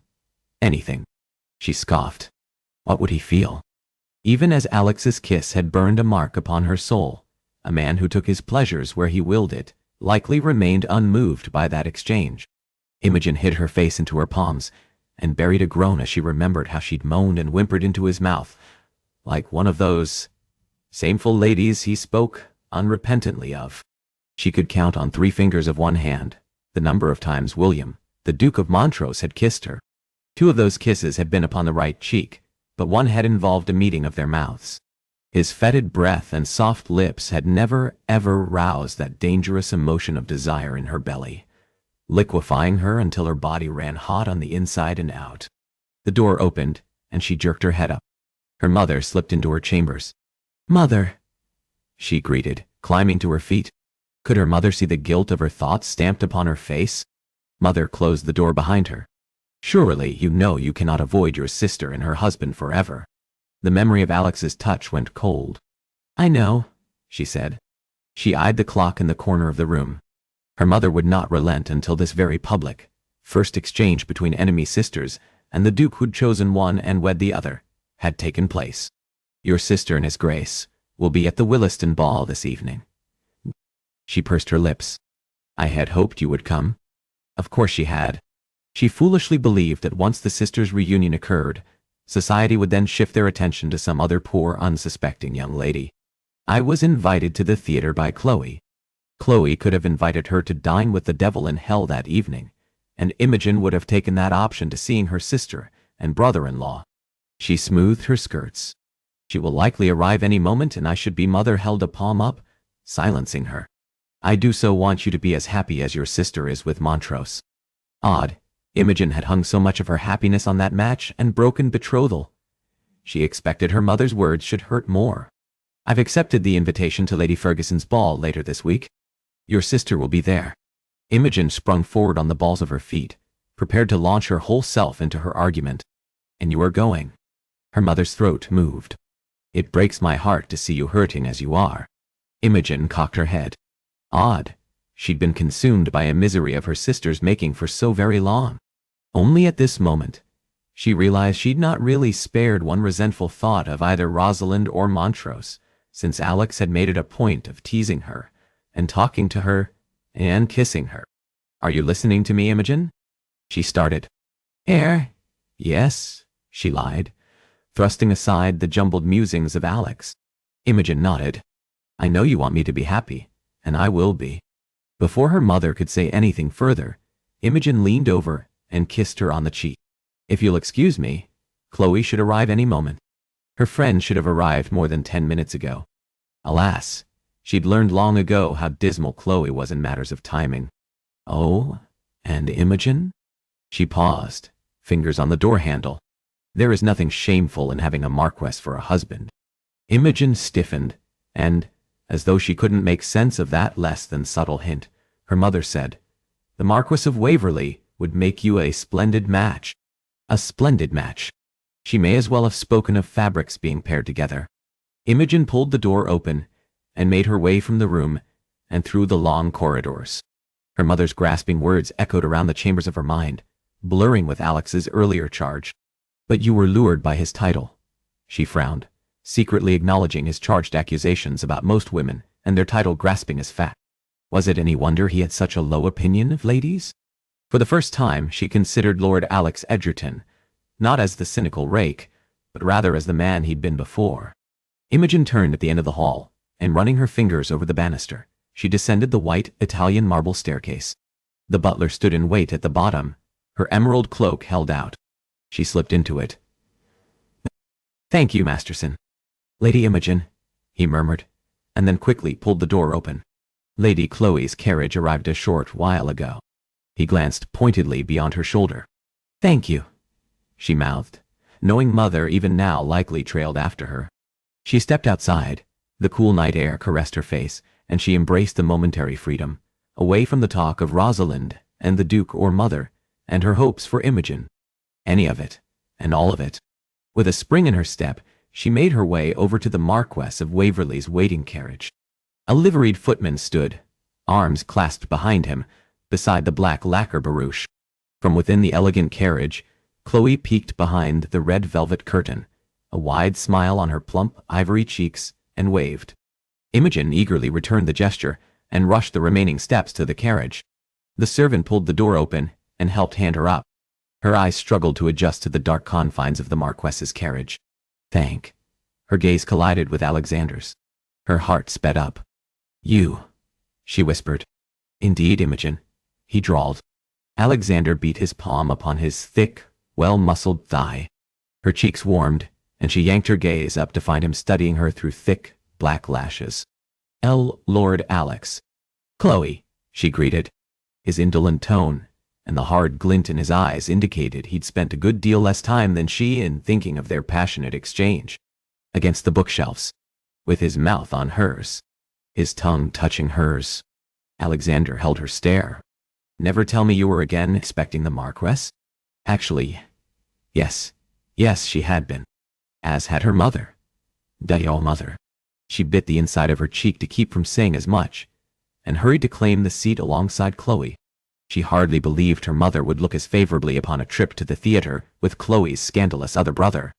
anything. She scoffed. What would he feel? Even as Alex's kiss had burned a mark upon her soul, a man who took his pleasures where he willed it likely remained unmoved by that exchange. Imogen hid her face into her palms and buried a groan as she remembered how she'd moaned and whimpered into his mouth, like one of those shameful ladies he spoke unrepentantly of. She could count on 3 fingers of one hand the number of times William, the Duke of Montrose, had kissed her. 2 of those kisses had been upon the right cheek, but one had involved a meeting of their mouths. His fetid breath and soft lips had never, ever roused that dangerous emotion of desire in her belly, liquefying her until her body ran hot on the inside and out. The door opened, and she jerked her head up. Her mother slipped into her chambers. "Mother," she greeted, climbing to her feet. Could her mother see the guilt of her thoughts stamped upon her face? Mother closed the door behind her. "Surely you know you cannot avoid your sister and her husband forever." The memory of Alex's touch went cold. "I know," she said. She eyed the clock in the corner of the room. Her mother would not relent until this very public, first exchange between enemy sisters and the Duke who'd chosen one and wed the other, had taken place. "Your sister and his grace will be at the Williston ball this evening." She pursed her lips. "I had hoped you would come." Of course she had. She foolishly believed that once the sisters' reunion occurred, society would then shift their attention to some other poor, unsuspecting young lady. I was invited to the theater by Chloe. Chloe could have invited her to dine with the devil in hell that evening, and Imogen would have taken that option to seeing her sister and brother-in-law. She smoothed her skirts. "She will likely arrive any moment, and I should be." Mother held a palm up, silencing her. "I do so want you to be as happy as your sister is with Montrose." Odd, Imogen had hung so much of her happiness on that match and broken betrothal. She expected her mother's words should hurt more. "I've accepted the invitation to Lady Ferguson's ball later this week. Your sister will be there." Imogen sprung forward on the balls of her feet, prepared to launch her whole self into her argument. "And you are going?" Her mother's throat moved. "It breaks my heart to see you hurting as you are." Imogen cocked her head. Odd. She'd been consumed by a misery of her sister's making for so very long. Only at this moment, she realized she'd not really spared one resentful thought of either Rosalind or Montrose, since Alex had made it a point of teasing her, and talking to her, and kissing her. "Are you listening to me, Imogen?" She started. Yes," she lied, thrusting aside the jumbled musings of Alex. Imogen nodded. "I know you want me to be happy, and I will be." Before her mother could say anything further, Imogen leaned over and kissed her on the cheek. "If you'll excuse me, Chloe should arrive any moment." Her friend should have arrived more than 10 minutes ago. Alas, she'd learned long ago how dismal Chloe was in matters of timing. "Oh, and Imogen?" She paused, fingers on the door handle. There is nothing shameful in having a marquess for a husband. Imogen stiffened, and, as though she couldn't make sense of that less than subtle hint, her mother said, "The Marquess of Waverley would make you a splendid match." A splendid match. She may as well have spoken of fabrics being paired together. Imogen pulled the door open and made her way from the room and through the long corridors. Her mother's grasping words echoed around the chambers of her mind, blurring with Alex's earlier charge. "But you were lured by his title." She frowned, secretly acknowledging his charged accusations about most women and their title grasping as fact. Was it any wonder he had such a low opinion of ladies? For the first time, she considered Lord Alex Edgerton, not as the cynical rake, but rather as the man he'd been before. Imogen turned at the end of the hall, and running her fingers over the banister, she descended the white Italian marble staircase. The butler stood in wait at the bottom, her emerald cloak held out. She slipped into it. "Thank you, Masterson." "Lady Imogen," he murmured, and then quickly pulled the door open. Lady Chloe's carriage arrived a short while ago. He glanced pointedly beyond her shoulder. "Thank you," she mouthed, knowing Mother even now likely trailed after her. She stepped outside. The cool night air caressed her face, and she embraced the momentary freedom, away from the talk of Rosalind and the Duke or Mother, and her hopes for Imogen. Any of it, and all of it. With a spring in her step, she made her way over to the Marquess of Waverley's waiting carriage. A liveried footman stood, arms clasped behind him, beside the black lacquer barouche. From within the elegant carriage, Chloe peeked behind the red velvet curtain, a wide smile on her plump ivory cheeks, and waved. Imogen eagerly returned the gesture and rushed the remaining steps to the carriage. The servant pulled the door open and helped hand her up. Her eyes struggled to adjust to the dark confines of the Marquess's carriage. "Thank." Her gaze collided with Alexander's. Her heart sped up. "You," she whispered. "Indeed, Imogen," he drawled. Alexander beat his palm upon his thick, well-muscled thigh. Her cheeks warmed, and she yanked her gaze up to find him studying her through thick, black lashes. "Lord Alex." "Chloe," she greeted. His indolent tone and the hard glint in his eyes indicated he'd spent a good deal less time than she in thinking of their passionate exchange. Against the bookshelves, with his mouth on hers, his tongue touching hers. Alexander held her stare. "Never tell me you were again expecting the Marquess?" Actually, yes, she had been. As had her mother. Your mother. She bit the inside of her cheek to keep from saying as much, and hurried to claim the seat alongside Chloe. She hardly believed her mother would look as favorably upon a trip to the theater with Chloe's scandalous other brother.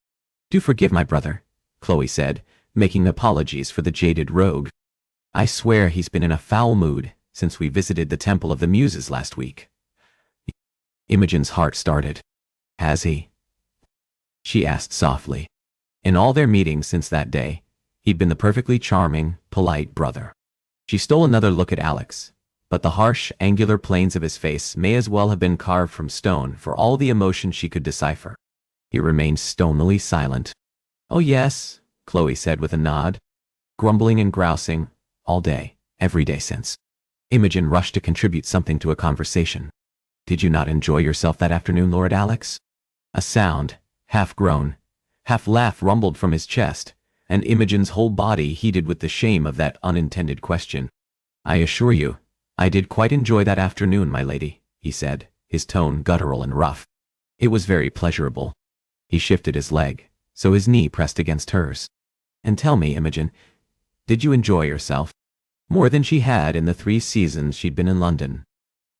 "Do forgive my brother," Chloe said, making apologies for the jaded rogue. "I swear he's been in a foul mood since we visited the Temple of the Muses last week." Imogen's heart started. "Has he?" she asked softly. In all their meetings since that day, he'd been the perfectly charming, polite brother. She stole another look at Alex, but the harsh, angular planes of his face may as well have been carved from stone for all the emotion she could decipher. He remained stonily silent. "Oh yes," Chloe said with a nod. "Grumbling and grousing, all day, every day since." Imogen rushed to contribute something to a conversation. "Did you not enjoy yourself that afternoon, Lord Alex?" A sound, half groan, half laugh rumbled from his chest, and Imogen's whole body heated with the shame of that unintended question. "I assure you, I did quite enjoy that afternoon, my lady," he said, his tone guttural and rough. "It was very pleasurable." He shifted his leg, so his knee pressed against hers. "And tell me, Imogen, did you enjoy yourself?" More than she had in the 3 seasons she'd been in London.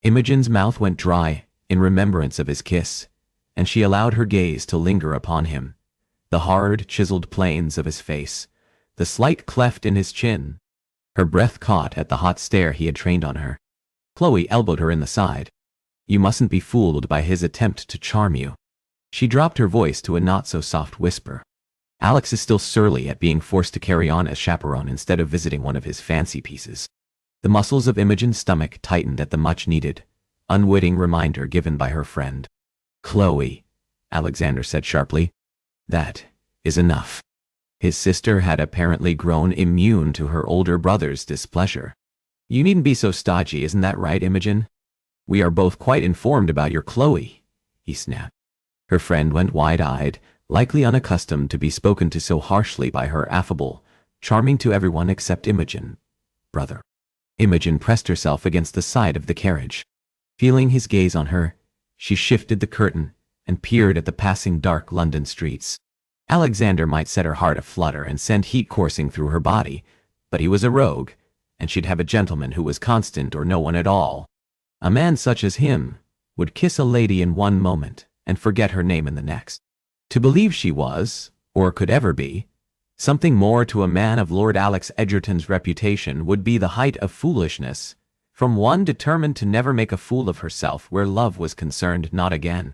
Imogen's mouth went dry in remembrance of his kiss, and she allowed her gaze to linger upon him. The hard, chiseled planes of his face, the slight cleft in his chin. Her breath caught at the hot stare he had trained on her. Chloe elbowed her in the side. "You mustn't be fooled by his attempt to charm you." She dropped her voice to a not-so-soft whisper. "Alex is still surly at being forced to carry on as chaperone instead of visiting one of his fancy pieces." The muscles of Imogen's stomach tightened at the much-needed, unwitting reminder given by her friend. "Chloe," Alexander said sharply, "that is enough." His sister had apparently grown immune to her older brother's displeasure. "You needn't be so stodgy, isn't that right, Imogen? We are both quite informed about your Chloe," he snapped. Her friend went wide-eyed, likely unaccustomed to be spoken to so harshly by her affable, charming to everyone except Imogen, brother. Imogen pressed herself against the side of the carriage. Feeling his gaze on her, she shifted the curtain and peered at the passing dark London streets. Alexander might set her heart aflutter and send heat coursing through her body, but he was a rogue, and she'd have a gentleman who was constant or no one at all. A man such as him would kiss a lady in one moment and forget her name in the next. To believe she was, or could ever be, something more to a man of Lord Alex Edgerton's reputation would be the height of foolishness, from one determined to never make a fool of herself where love was concerned, not again.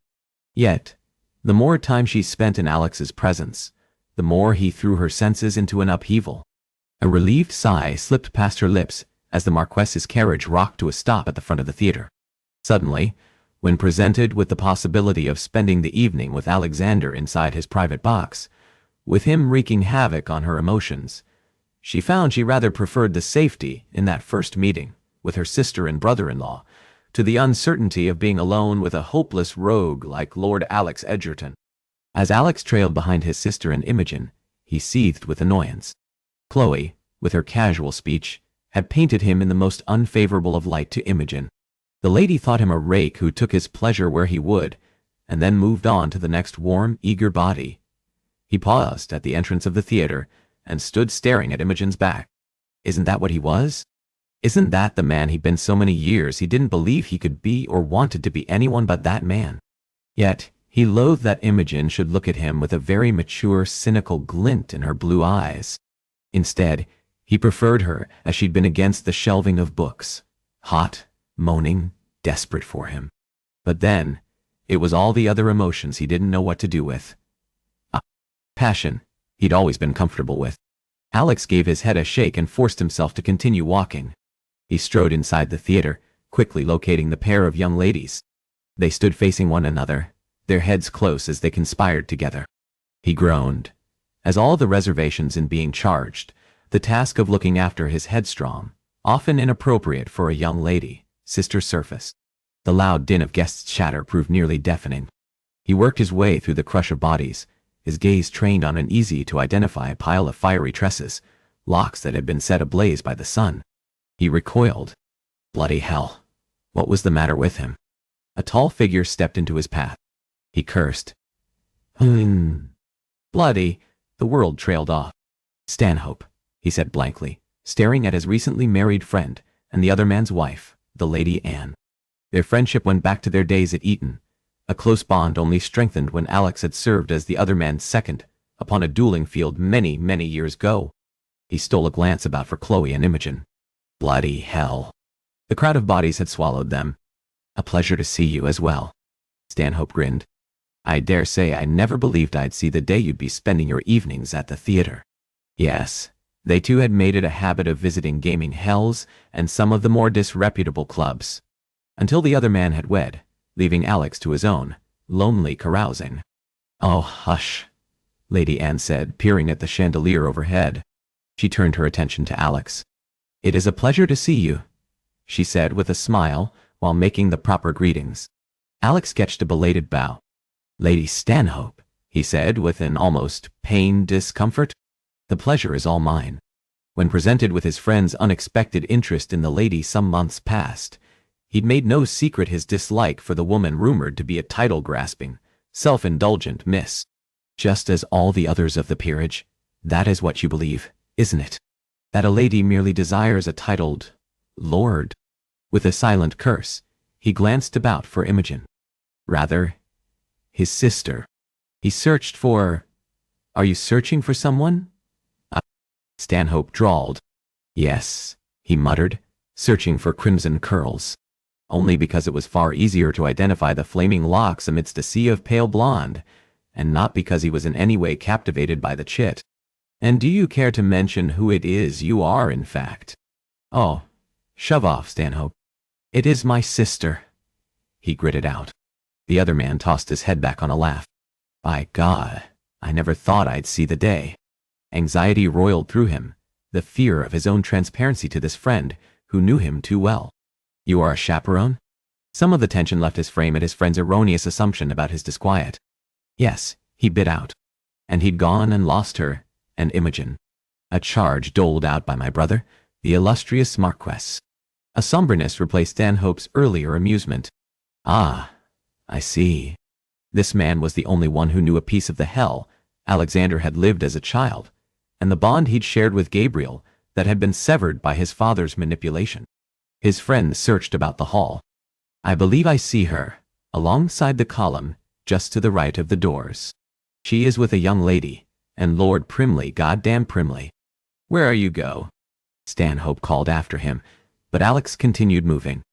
Yet, the more time she spent in Alex's presence, the more he threw her senses into an upheaval. A relieved sigh slipped past her lips as the Marquess's carriage rocked to a stop at the front of the theater. Suddenly, when presented with the possibility of spending the evening with Alexander inside his private box, with him wreaking havoc on her emotions, she found she rather preferred the safety in that first meeting with her sister and brother-in-law to the uncertainty of being alone with a hopeless rogue like Lord Alex Edgerton. As Alex trailed behind his sister and Imogen, he seethed with annoyance. Chloe, with her casual speech, had painted him in the most unfavorable of light to Imogen. The lady thought him a rake who took his pleasure where he would, and then moved on to the next warm, eager body. He paused at the entrance of the theater and stood staring at Imogen's back. Isn't that what he was? Isn't that the man he'd been so many years he didn't believe he could be or wanted to be anyone but that man? Yet, he loathed that Imogen should look at him with a very mature, cynical glint in her blue eyes. Instead, he preferred her as she'd been against the shelving of books, hot, moaning, desperate for him. But then, it was all the other emotions he didn't know what to do with. Passion, he'd always been comfortable with. Alex gave his head a shake and forced himself to continue walking. He strode inside the theater, quickly locating the pair of young ladies. They stood facing one another, their heads close as they conspired together. He groaned. As all the reservations in being charged, the task of looking after his headstrong, often inappropriate for a young lady, sister surfaced. The loud din of guests' chatter proved nearly deafening. He worked his way through the crush of bodies, his gaze trained on an easy-to-identify pile of fiery tresses, locks that had been set ablaze by the sun. He recoiled. Bloody hell. What was the matter with him? A tall figure stepped into his path. He cursed. Bloody. The world trailed off. Stanhope, he said blankly, staring at his recently married friend and the other man's wife, the Lady Anne. Their friendship went back to their days at Eton, a close bond only strengthened when Alex had served as the other man's second upon a dueling field many, many years ago. He stole a glance about for Chloe and Imogen. Bloody hell. The crowd of bodies had swallowed them. A pleasure to see you as well. Stanhope grinned. I dare say I never believed I'd see the day you'd be spending your evenings at the theater. Yes, they too had made it a habit of visiting gaming hells and some of the more disreputable clubs. Until the other man had wed, leaving Alex to his own, lonely carousing. Oh, hush, Lady Anne said, peering at the chandelier overhead. She turned her attention to Alex. It is a pleasure to see you, she said with a smile while making the proper greetings. Alex sketched a belated bow. Lady Stanhope, he said with an almost pained discomfort. The pleasure is all mine. When presented with his friend's unexpected interest in the lady some months past, he'd made no secret his dislike for the woman rumored to be a title-grasping, self-indulgent miss. Just as all the others of the peerage, that is what you believe, isn't it? That a lady merely desires a titled lord. With a silent curse, he glanced about for Imogen. Rather, his sister. He searched for... Are you searching for someone? Stanhope drawled. Yes, he muttered, searching for crimson curls. Only because it was far easier to identify the flaming locks amidst a sea of pale blonde, and not because he was in any way captivated by the chit. And do you care to mention who it is you are, in fact? Oh, shove off, Stanhope. It is my sister, he gritted out. The other man tossed his head back on a laugh. By God, I never thought I'd see the day. Anxiety roiled through him, the fear of his own transparency to this friend who knew him too well. You are a chaperone? Some of the tension left his frame at his friend's erroneous assumption about his disquiet. Yes, he bit out. And he'd gone and lost her, and Imogen. A charge doled out by my brother, the illustrious Marquess. A somberness replaced Stanhope's earlier amusement. Ah, I see. This man was the only one who knew a piece of the hell Alexander had lived as a child, and the bond he'd shared with Gabriel that had been severed by his father's manipulation. His friend searched about the hall. I believe I see her, alongside the column, just to the right of the doors. She is with a young lady, and Lord Primley, goddamn Primley. Where are you go? Stanhope called after him, but Alex continued moving.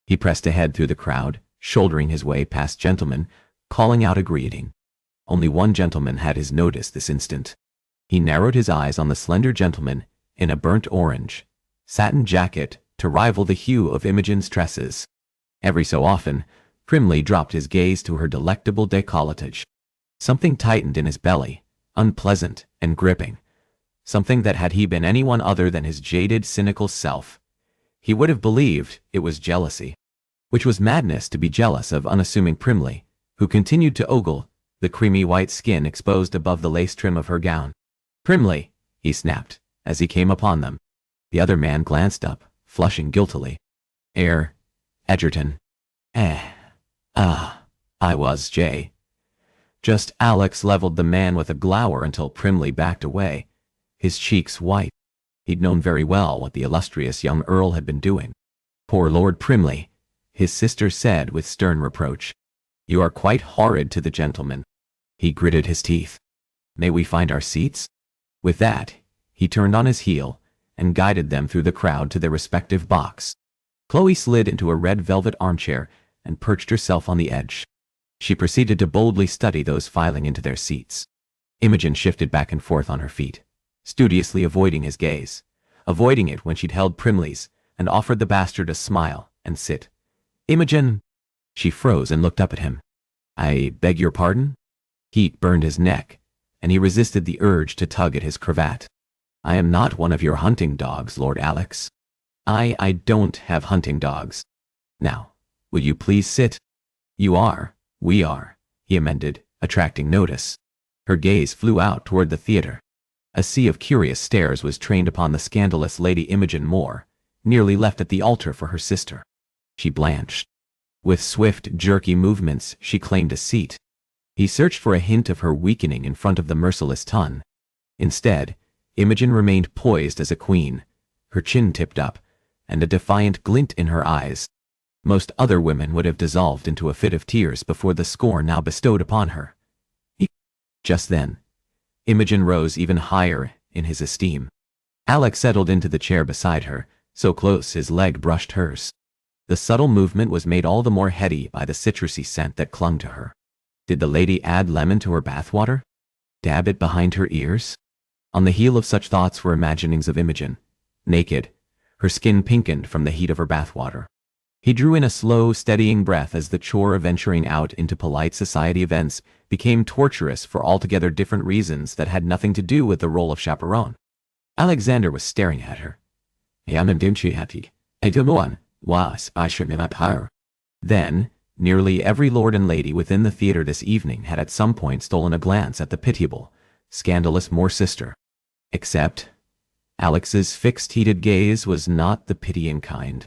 He pressed ahead through the crowd, shouldering his way past gentlemen, calling out a greeting. Only one gentleman had his notice this instant. He narrowed his eyes on the slender gentleman in a burnt orange, satin jacket to rival the hue of Imogen's tresses. Every so often, Primley dropped his gaze to her delectable décolletage. Something tightened in his belly, unpleasant and gripping. Something that had he been anyone other than his jaded, cynical self, he would have believed it was jealousy. Which was madness to be jealous of unassuming Primley, who continued to ogle, the creamy white skin exposed above the lace trim of her gown. "Primley," he snapped, as he came upon them. The other man glanced up, flushing guiltily. Edgerton. I was, Jay." Just Alex leveled the man with a glower until Primley backed away, his cheeks white. He'd known very well what the illustrious young Earl had been doing. "Poor Lord Primley," his sister said with stern reproach. "You are quite horrid to the gentleman." He gritted his teeth. "May we find our seats?" With that, he turned on his heel and guided them through the crowd to their respective box. Chloe slid into a red velvet armchair and perched herself on the edge. She proceeded to boldly study those filing into their seats. Imogen shifted back and forth on her feet, studiously avoiding his gaze, avoiding it when she'd held Primley's and offered the bastard a smile and sit. "Imogen!" She froze and looked up at him. "I beg your pardon?" Heat burned his neck, and he resisted the urge to tug at his cravat. "I am not one of your hunting dogs, Lord Alex. I don't have hunting dogs. Now, will you please sit?" "You are. We are," he amended, attracting notice. Her gaze flew out toward the theater. A sea of curious stares was trained upon the scandalous Lady Imogen Moore, nearly left at the altar for her sister. She blanched. With swift, jerky movements, she claimed a seat. He searched for a hint of her weakening in front of the merciless ton. Instead, Imogen remained poised as a queen, her chin tipped up, and a defiant glint in her eyes. Most other women would have dissolved into a fit of tears before the scorn now bestowed upon her. Just then, Imogen rose even higher in his esteem. Alex settled into the chair beside her, so close his leg brushed hers. The subtle movement was made all the more heady by the citrusy scent that clung to her. Did the lady add lemon to her bathwater? Dab it behind her ears? On the heel of such thoughts were imaginings of Imogen, naked, her skin pinkened from the heat of her bathwater. He drew in a slow, steadying breath as the chore of venturing out into polite society events became torturous for altogether different reasons that had nothing to do with the role of chaperone. Alexander was staring at her. Then, nearly every lord and lady within the theater this evening had at some point stolen a glance at the pitiable, scandalous Moore sister. Except, Alex's fixed, heated gaze was not the pitying kind.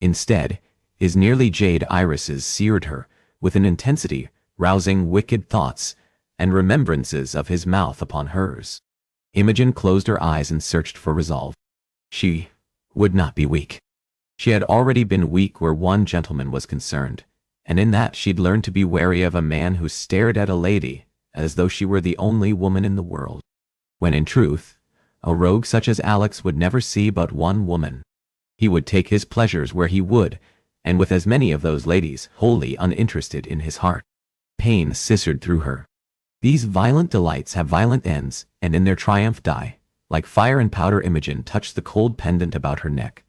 Instead, his nearly jade irises seared her with an intensity rousing wicked thoughts and remembrances of his mouth upon hers. Imogen closed her eyes and searched for resolve. She would not be weak. She had already been weak where one gentleman was concerned, and in that she'd learned to be wary of a man who stared at a lady as though she were the only woman in the world, when in truth, a rogue such as Alex would never see but one woman. He would take his pleasures where he would, and with as many of those ladies wholly uninterested in his heart. Pain scissored through her. These violent delights have violent ends, and in their triumph die. Like fire and powder, Imogen touched the cold pendant about her neck,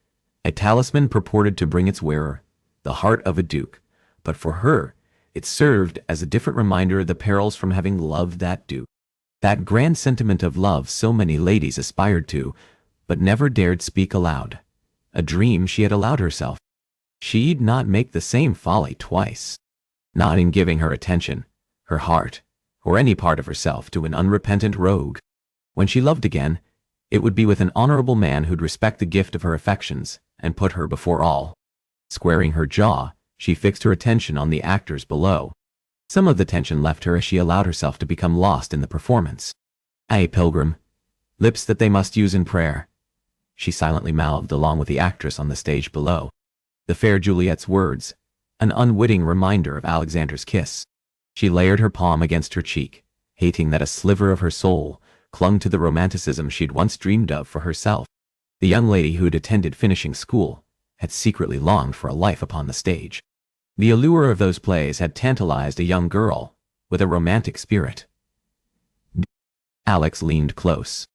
a talisman purported to bring its wearer the heart of a duke, but for her, it served as a different reminder of the perils from having loved that duke. That grand sentiment of love so many ladies aspired to, but never dared speak aloud. A dream she had allowed herself. She'd not make the same folly twice. Not in giving her attention, her heart, or any part of herself to an unrepentant rogue. When she loved again, it would be with an honorable man who'd respect the gift of her affections and put her before all. Squaring her jaw, she fixed her attention on the actors below. Some of the tension left her as she allowed herself to become lost in the performance. "Aye, pilgrim, lips that they must use in prayer," she silently mouthed along with the actress on the stage below. The fair Juliet's words, an unwitting reminder of Alexander's kiss. She layered her palm against her cheek, hating that a sliver of her soul clung to the romanticism she'd once dreamed of for herself. The young lady who'd attended finishing school had secretly longed for a life upon the stage. The allure of those plays had tantalized a young girl with a romantic spirit. Alex leaned close.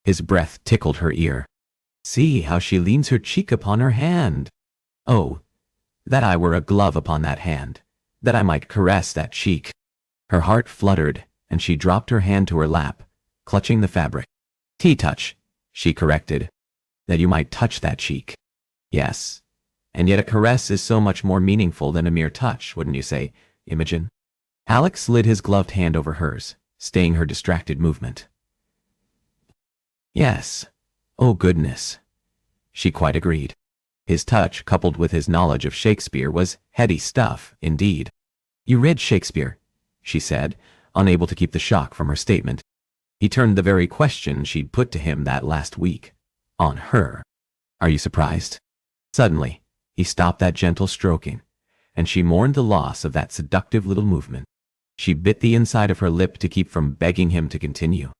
His breath tickled her ear. See how she leans her cheek upon her hand. Oh, that I were a glove upon that hand, that I might caress that cheek. Her heart fluttered, and she dropped her hand to her lap, clutching the fabric. Touch, she corrected, that you might touch that cheek. Yes, and yet a caress is so much more meaningful than a mere touch, wouldn't you say, Imogen? Alex slid his gloved hand over hers, staying her distracted movement. Yes. Oh goodness. She quite agreed. His touch, coupled with his knowledge of Shakespeare, was heady stuff, indeed. You read Shakespeare, she said, unable to keep the shock from her statement. He turned the very question she'd put to him that last week. On her. Are you surprised? Suddenly, he stopped that gentle stroking, and she mourned the loss of that seductive little movement. She bit the inside of her lip to keep from begging him to continue.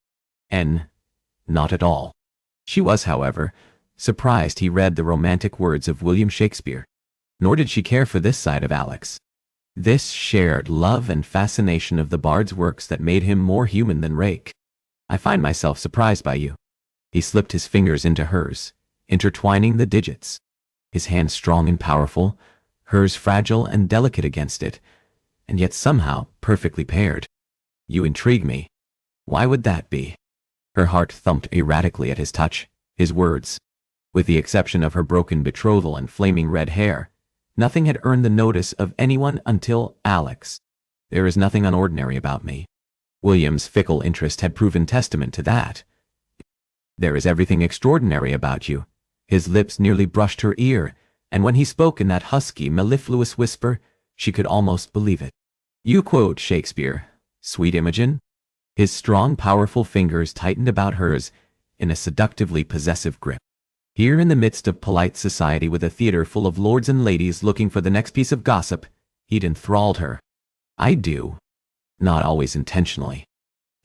Not at all. She was, however, surprised he read the romantic words of William Shakespeare. Nor did she care for this side of Alex. This shared love and fascination of the bard's works that made him more human than rake. I find myself surprised by you. He slipped his fingers into hers, intertwining the digits. His hand strong and powerful, hers fragile and delicate against it, and yet somehow perfectly paired. You intrigue me. Why would that be? Her heart thumped erratically at his touch, his words. With the exception of her broken betrothal and flaming red hair, nothing had earned the notice of anyone until Alex. There is nothing unordinary about me. William's fickle interest had proven testament to that. There is everything extraordinary about you. His lips nearly brushed her ear, and when he spoke in that husky, mellifluous whisper, she could almost believe it. You quote Shakespeare, sweet Imogen? His strong, powerful fingers tightened about hers in a seductively possessive grip. Here in the midst of polite society with a theater full of lords and ladies looking for the next piece of gossip, he'd enthralled her. I do. Not always intentionally.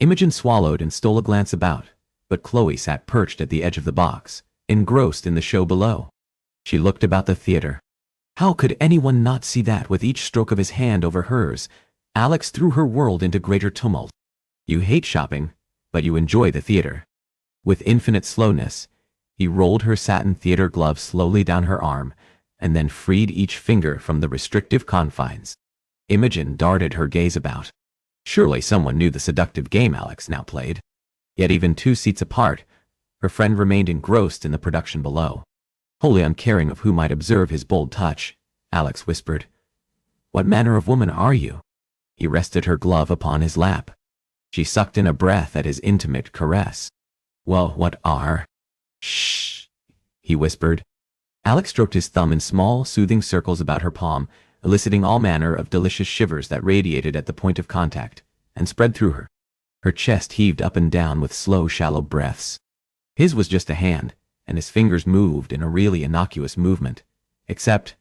Imogen swallowed and stole a glance about, but Chloe sat perched at the edge of the box, engrossed in the show below. She looked about the theater. How could anyone not see that with each stroke of his hand over hers? Alex threw her world into greater tumult. You hate shopping, but you enjoy the theater. With infinite slowness, he rolled her satin theater glove slowly down her arm, and then freed each finger from the restrictive confines. Imogen darted her gaze about. Surely someone knew the seductive game Alex now played. Yet even 2 seats apart, her friend remained engrossed in the production below. Wholly uncaring of who might observe his bold touch, Alex whispered, "What manner of woman are you?" He rested her glove upon his lap. She sucked in a breath at his intimate caress. "Well, what are?" "Shh," he whispered. Alex stroked his thumb in small, soothing circles about her palm, eliciting all manner of delicious shivers that radiated at the point of contact, and spread through her. Her chest heaved up and down with slow, shallow breaths. His was just a hand, and his fingers moved in a really innocuous movement. Except,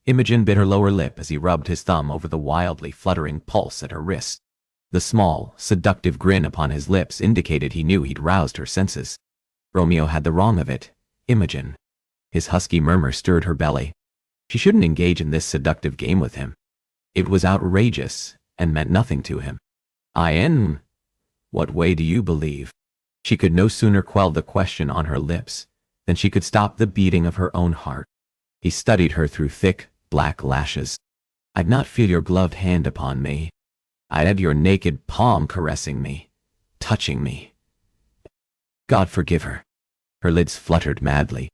Imogen bit her lower lip as he rubbed his thumb over the wildly fluttering pulse at her wrist. The small, seductive grin upon his lips indicated he knew he'd roused her senses. Romeo had the wrong of it, Imogen. His husky murmur stirred her belly. She shouldn't engage in this seductive game with him. It was outrageous and meant nothing to him. What way do you believe? She could no sooner quell the question on her lips than she could stop the beating of her own heart. He studied her through thick, black lashes. I'd not feel your gloved hand upon me. I'd have your naked palm caressing me, touching me. God forgive her. Her lids fluttered madly.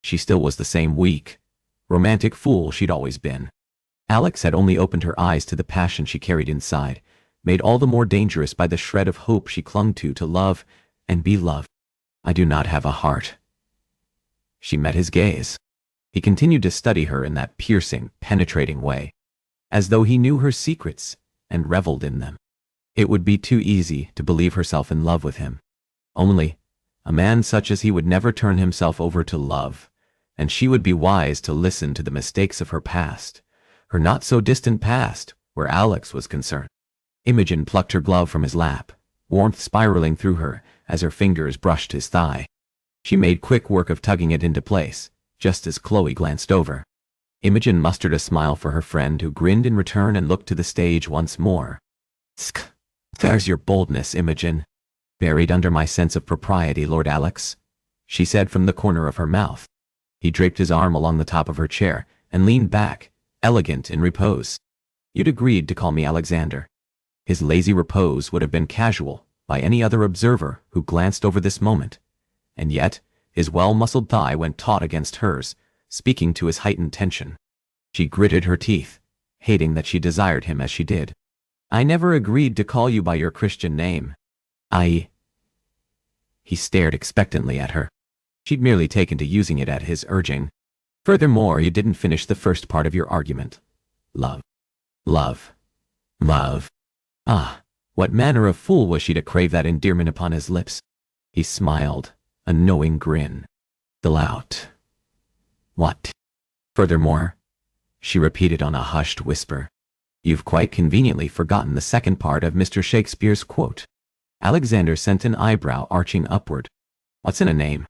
She still was the same weak, romantic fool she'd always been. Alex had only opened her eyes to the passion she carried inside, made all the more dangerous by the shred of hope she clung to love and be loved. I do not have a heart. She met his gaze. He continued to study her in that piercing, penetrating way, as though he knew her secrets and reveled in them. It would be too easy to believe herself in love with him. Only, a man such as he would never turn himself over to love, and she would be wise to listen to the mistakes of her past, her not-so-distant past, where Alex was concerned. Imogen plucked her glove from his lap, warmth spiraling through her as her fingers brushed his thigh. She made quick work of tugging it into place, just as Chloe glanced over. Imogen mustered a smile for her friend, who grinned in return and looked to the stage once more. "Sk! There's your boldness, Imogen. Buried under my sense of propriety, Lord Alex. she said from the corner of her mouth. He draped his arm along the top of her chair and leaned back, elegant in repose. You'd agreed to call me Alexander. His lazy repose would have been casual by any other observer who glanced over this moment, and yet his well-muscled thigh went taut against hers, speaking to his heightened tension. She gritted her teeth, hating that she desired him as she did. I never agreed to call you by your Christian name. He stared expectantly at her. She'd merely taken to using it at his urging. Furthermore, you didn't finish the first part of your argument. Love. Love. Love. Ah, what manner of fool was she to crave that endearment upon his lips? He smiled, a knowing grin. Delout. What? Furthermore, she repeated on a hushed whisper. You've quite conveniently forgotten the second part of Mr. Shakespeare's quote. Alexander sent an eyebrow arching upward. What's in a name?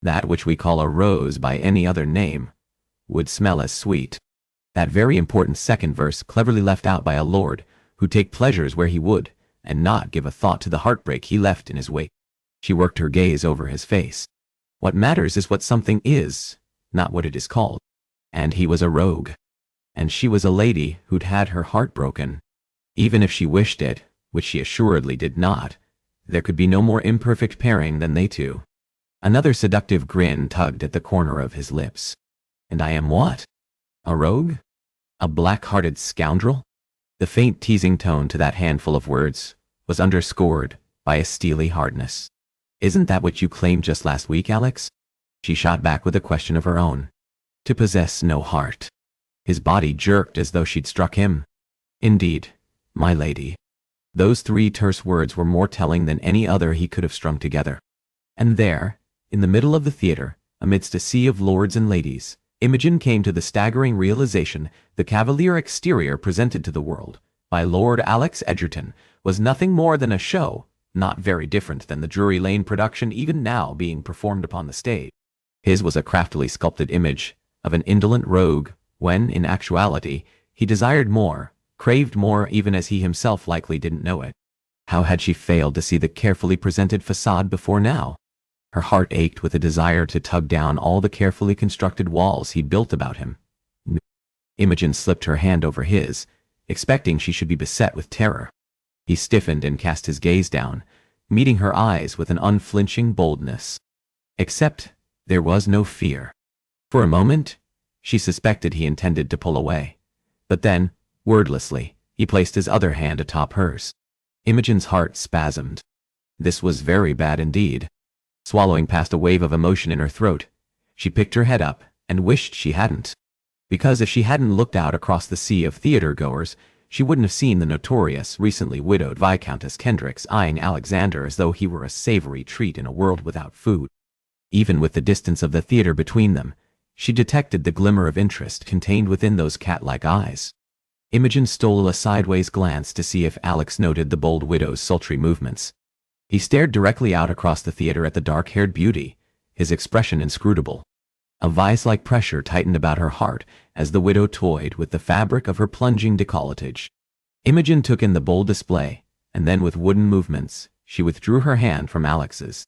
That which we call a rose by any other name would smell as sweet. That very important second verse cleverly left out by a lord who'd take pleasures where he would and not give a thought to the heartbreak he left in his wake. She worked her gaze over his face. What matters is what something is, not what it is called. And he was a rogue. And she was a lady who'd had her heart broken. Even if she wished it, which she assuredly did not, there could be no more imperfect pairing than they two. Another seductive grin tugged at the corner of his lips. And I am what? A rogue? A black-hearted scoundrel? The faint teasing tone to that handful of words was underscored by a steely hardness. Isn't that what you claimed just last week, Alex? She shot back with a question of her own. To possess no heart. His body jerked as though she'd struck him. Indeed, my lady. Those three terse words were more telling than any other he could have strung together. And there, in the middle of the theater, amidst a sea of lords and ladies, Imogen came to the staggering realization the cavalier exterior presented to the world by Lord Alex Edgerton was nothing more than a show, not very different than the Drury Lane production even now being performed upon the stage. His was a craftily sculpted image of an indolent rogue when, in actuality, he desired more, craved more even as he himself likely didn't know it. How had she failed to see the carefully presented facade before now? Her heart ached with a desire to tug down all the carefully constructed walls he'd built about him. Imogen slipped her hand over his, expecting she should be beset with terror. He stiffened and cast his gaze down, meeting her eyes with an unflinching boldness. Except there was no fear. For a moment, she suspected he intended to pull away. But then, wordlessly, he placed his other hand atop hers. Imogen's heart spasmed. This was very bad indeed. Swallowing past a wave of emotion in her throat, she picked her head up and wished she hadn't. Because if she hadn't looked out across the sea of theater-goers, she wouldn't have seen the notorious, recently widowed Viscountess Kendricks eyeing Alexander as though he were a savory treat in a world without food. Even with the distance of the theater between them, she detected the glimmer of interest contained within those cat-like eyes. Imogen stole a sideways glance to see if Alex noted the bold widow's sultry movements. He stared directly out across the theater at the dark-haired beauty, his expression inscrutable. A vice-like pressure tightened about her heart as the widow toyed with the fabric of her plunging décolletage. Imogen took in the bold display, and then with wooden movements, she withdrew her hand from Alex's.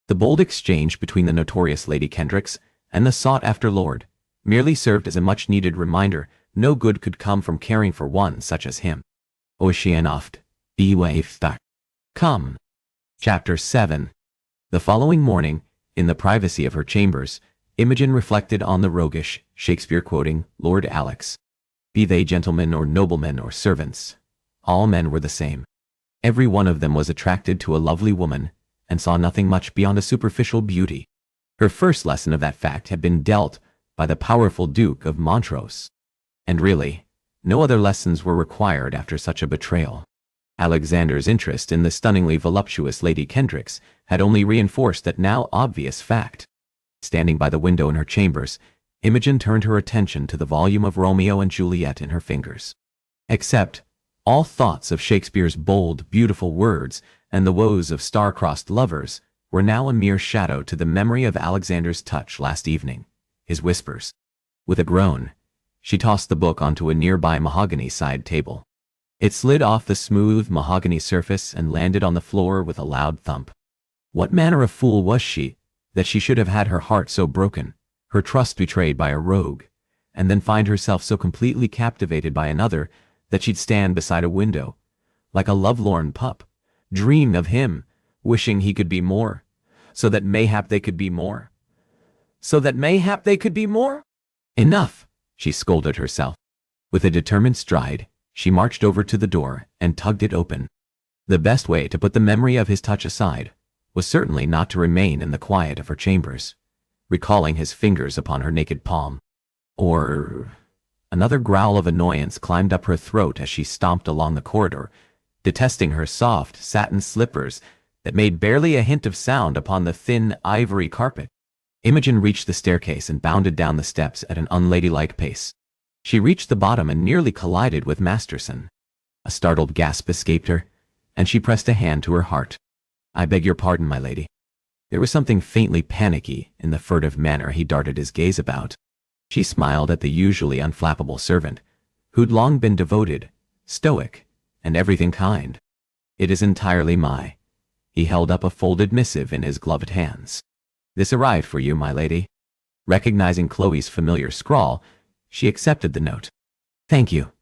The bold exchange between the notorious Lady Kendricks and the sought-after lord merely served as a much-needed reminder no good could come from caring for one such as him. Oceanoft, be-wave-stuck. Come. Chapter 7. The following morning, in the privacy of her chambers, Imogen reflected on the roguish, Shakespeare-quoting Lord Alex. Be they gentlemen or noblemen or servants, all men were the same. Every one of them was attracted to a lovely woman, and saw nothing much beyond a superficial beauty. Her first lesson of that fact had been dealt by the powerful Duke of Montrose. And really, no other lessons were required after such a betrayal. Alexander's interest in the stunningly voluptuous Lady Kendricks had only reinforced that now obvious fact. Standing by the window in her chambers, Imogen turned her attention to the volume of Romeo and Juliet in her fingers. Except, all thoughts of Shakespeare's bold, beautiful words and the woes of star-crossed lovers were now a mere shadow to the memory of Alexander's touch last evening, his whispers. With a groan, she tossed the book onto a nearby mahogany side table. It slid off the smooth mahogany surface and landed on the floor with a loud thump. What manner of fool was she, that she should have had her heart so broken, her trust betrayed by a rogue, and then find herself so completely captivated by another that she'd stand beside a window, like a lovelorn pup, dream of him, wishing he could be more, so that mayhap they could be more. So that mayhap they could be more? Enough, she scolded herself. With a determined stride, she marched over to the door and tugged it open. The best way to put the memory of his touch aside was certainly not to remain in the quiet of her chambers, recalling his fingers upon her naked palm. Or... Another growl of annoyance climbed up her throat as she stomped along the corridor, detesting her soft satin slippers that made barely a hint of sound upon the thin ivory carpet. Imogen reached the staircase and bounded down the steps at an unladylike pace. She reached the bottom and nearly collided with Masterson. A startled gasp escaped her, and she pressed a hand to her heart. "I beg your pardon, my lady." There was something faintly panicky in the furtive manner he darted his gaze about. She smiled at the usually unflappable servant, who'd long been devoted, stoic, and everything kind. "It is entirely my..." He held up a folded missive in his gloved hands. "This arrived for you, my lady." Recognizing Chloe's familiar scrawl, she accepted the note. "Thank you,"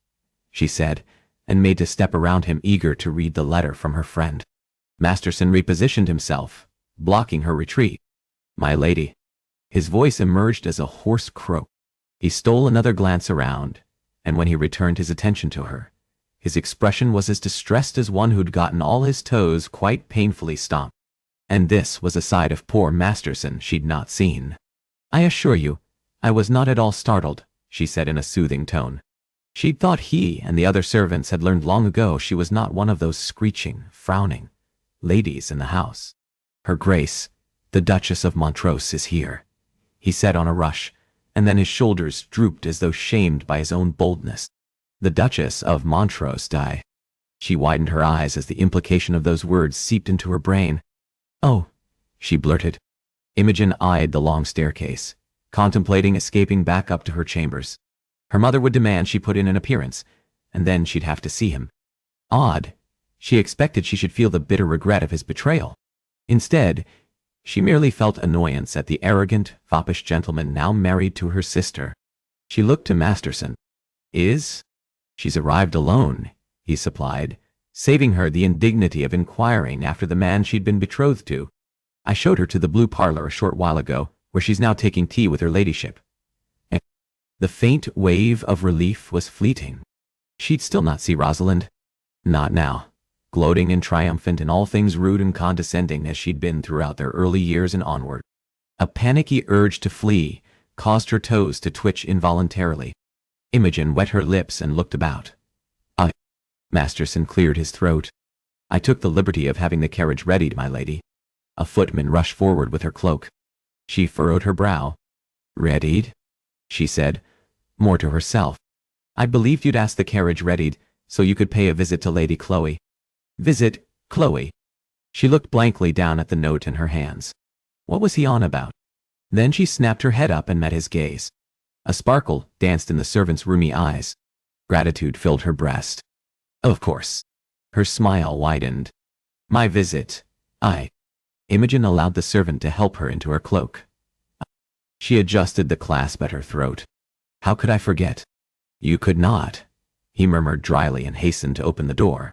she said, and made to step around him, eager to read the letter from her friend. Masterson repositioned himself, blocking her retreat. "My lady." His voice emerged as a hoarse croak. He stole another glance around, and when he returned his attention to her, his expression was as distressed as one who'd gotten all his toes quite painfully stomped. And this was a side of poor Masterson she'd not seen. "I assure you, I was not at all startled," she said in a soothing tone. She'd thought he and the other servants had learned long ago she was not one of those screeching, frowning ladies in the house. "Her Grace, the Duchess of Montrose, is here," he said on a rush, and then his shoulders drooped as though shamed by his own boldness. "The Duchess of Montrose die." She widened her eyes as the implication of those words seeped into her brain. "Oh," she blurted. Imogen eyed the long staircase, contemplating escaping back up to her chambers. Her mother would demand she put in an appearance, and then she'd have to see him. Odd. She expected she should feel the bitter regret of his betrayal. Instead, she merely felt annoyance at the arrogant, foppish gentleman now married to her sister. She looked to Masterson. "She's arrived alone," he supplied, saving her the indignity of inquiring after the man she'd been betrothed to. "I showed her to the blue parlor a short while ago, where she's now taking tea with her ladyship." The faint wave of relief was fleeting. She'd still not see Rosalind. Not now. Gloating and triumphant in all things rude and condescending as she'd been throughout their early years and onward. A panicky urge to flee caused her toes to twitch involuntarily. Imogen wet her lips and looked about. Masterson cleared his throat. "I took the liberty of having the carriage readied, my lady." A footman rushed forward with her cloak. She furrowed her brow. "Readied?" she said, more to herself. "I believed you'd ask the carriage readied so you could pay a visit to Lady Chloe." "Visit Chloe?" She looked blankly down at the note in her hands. What was he on about? Then she snapped her head up and met his gaze. A sparkle danced in the servant's rheumy eyes. Gratitude filled her breast. "Of course." Her smile widened. "My visit. Imogen allowed the servant to help her into her cloak. She adjusted the clasp at her throat. "How could I forget?" "You could not," he murmured dryly and hastened to open the door.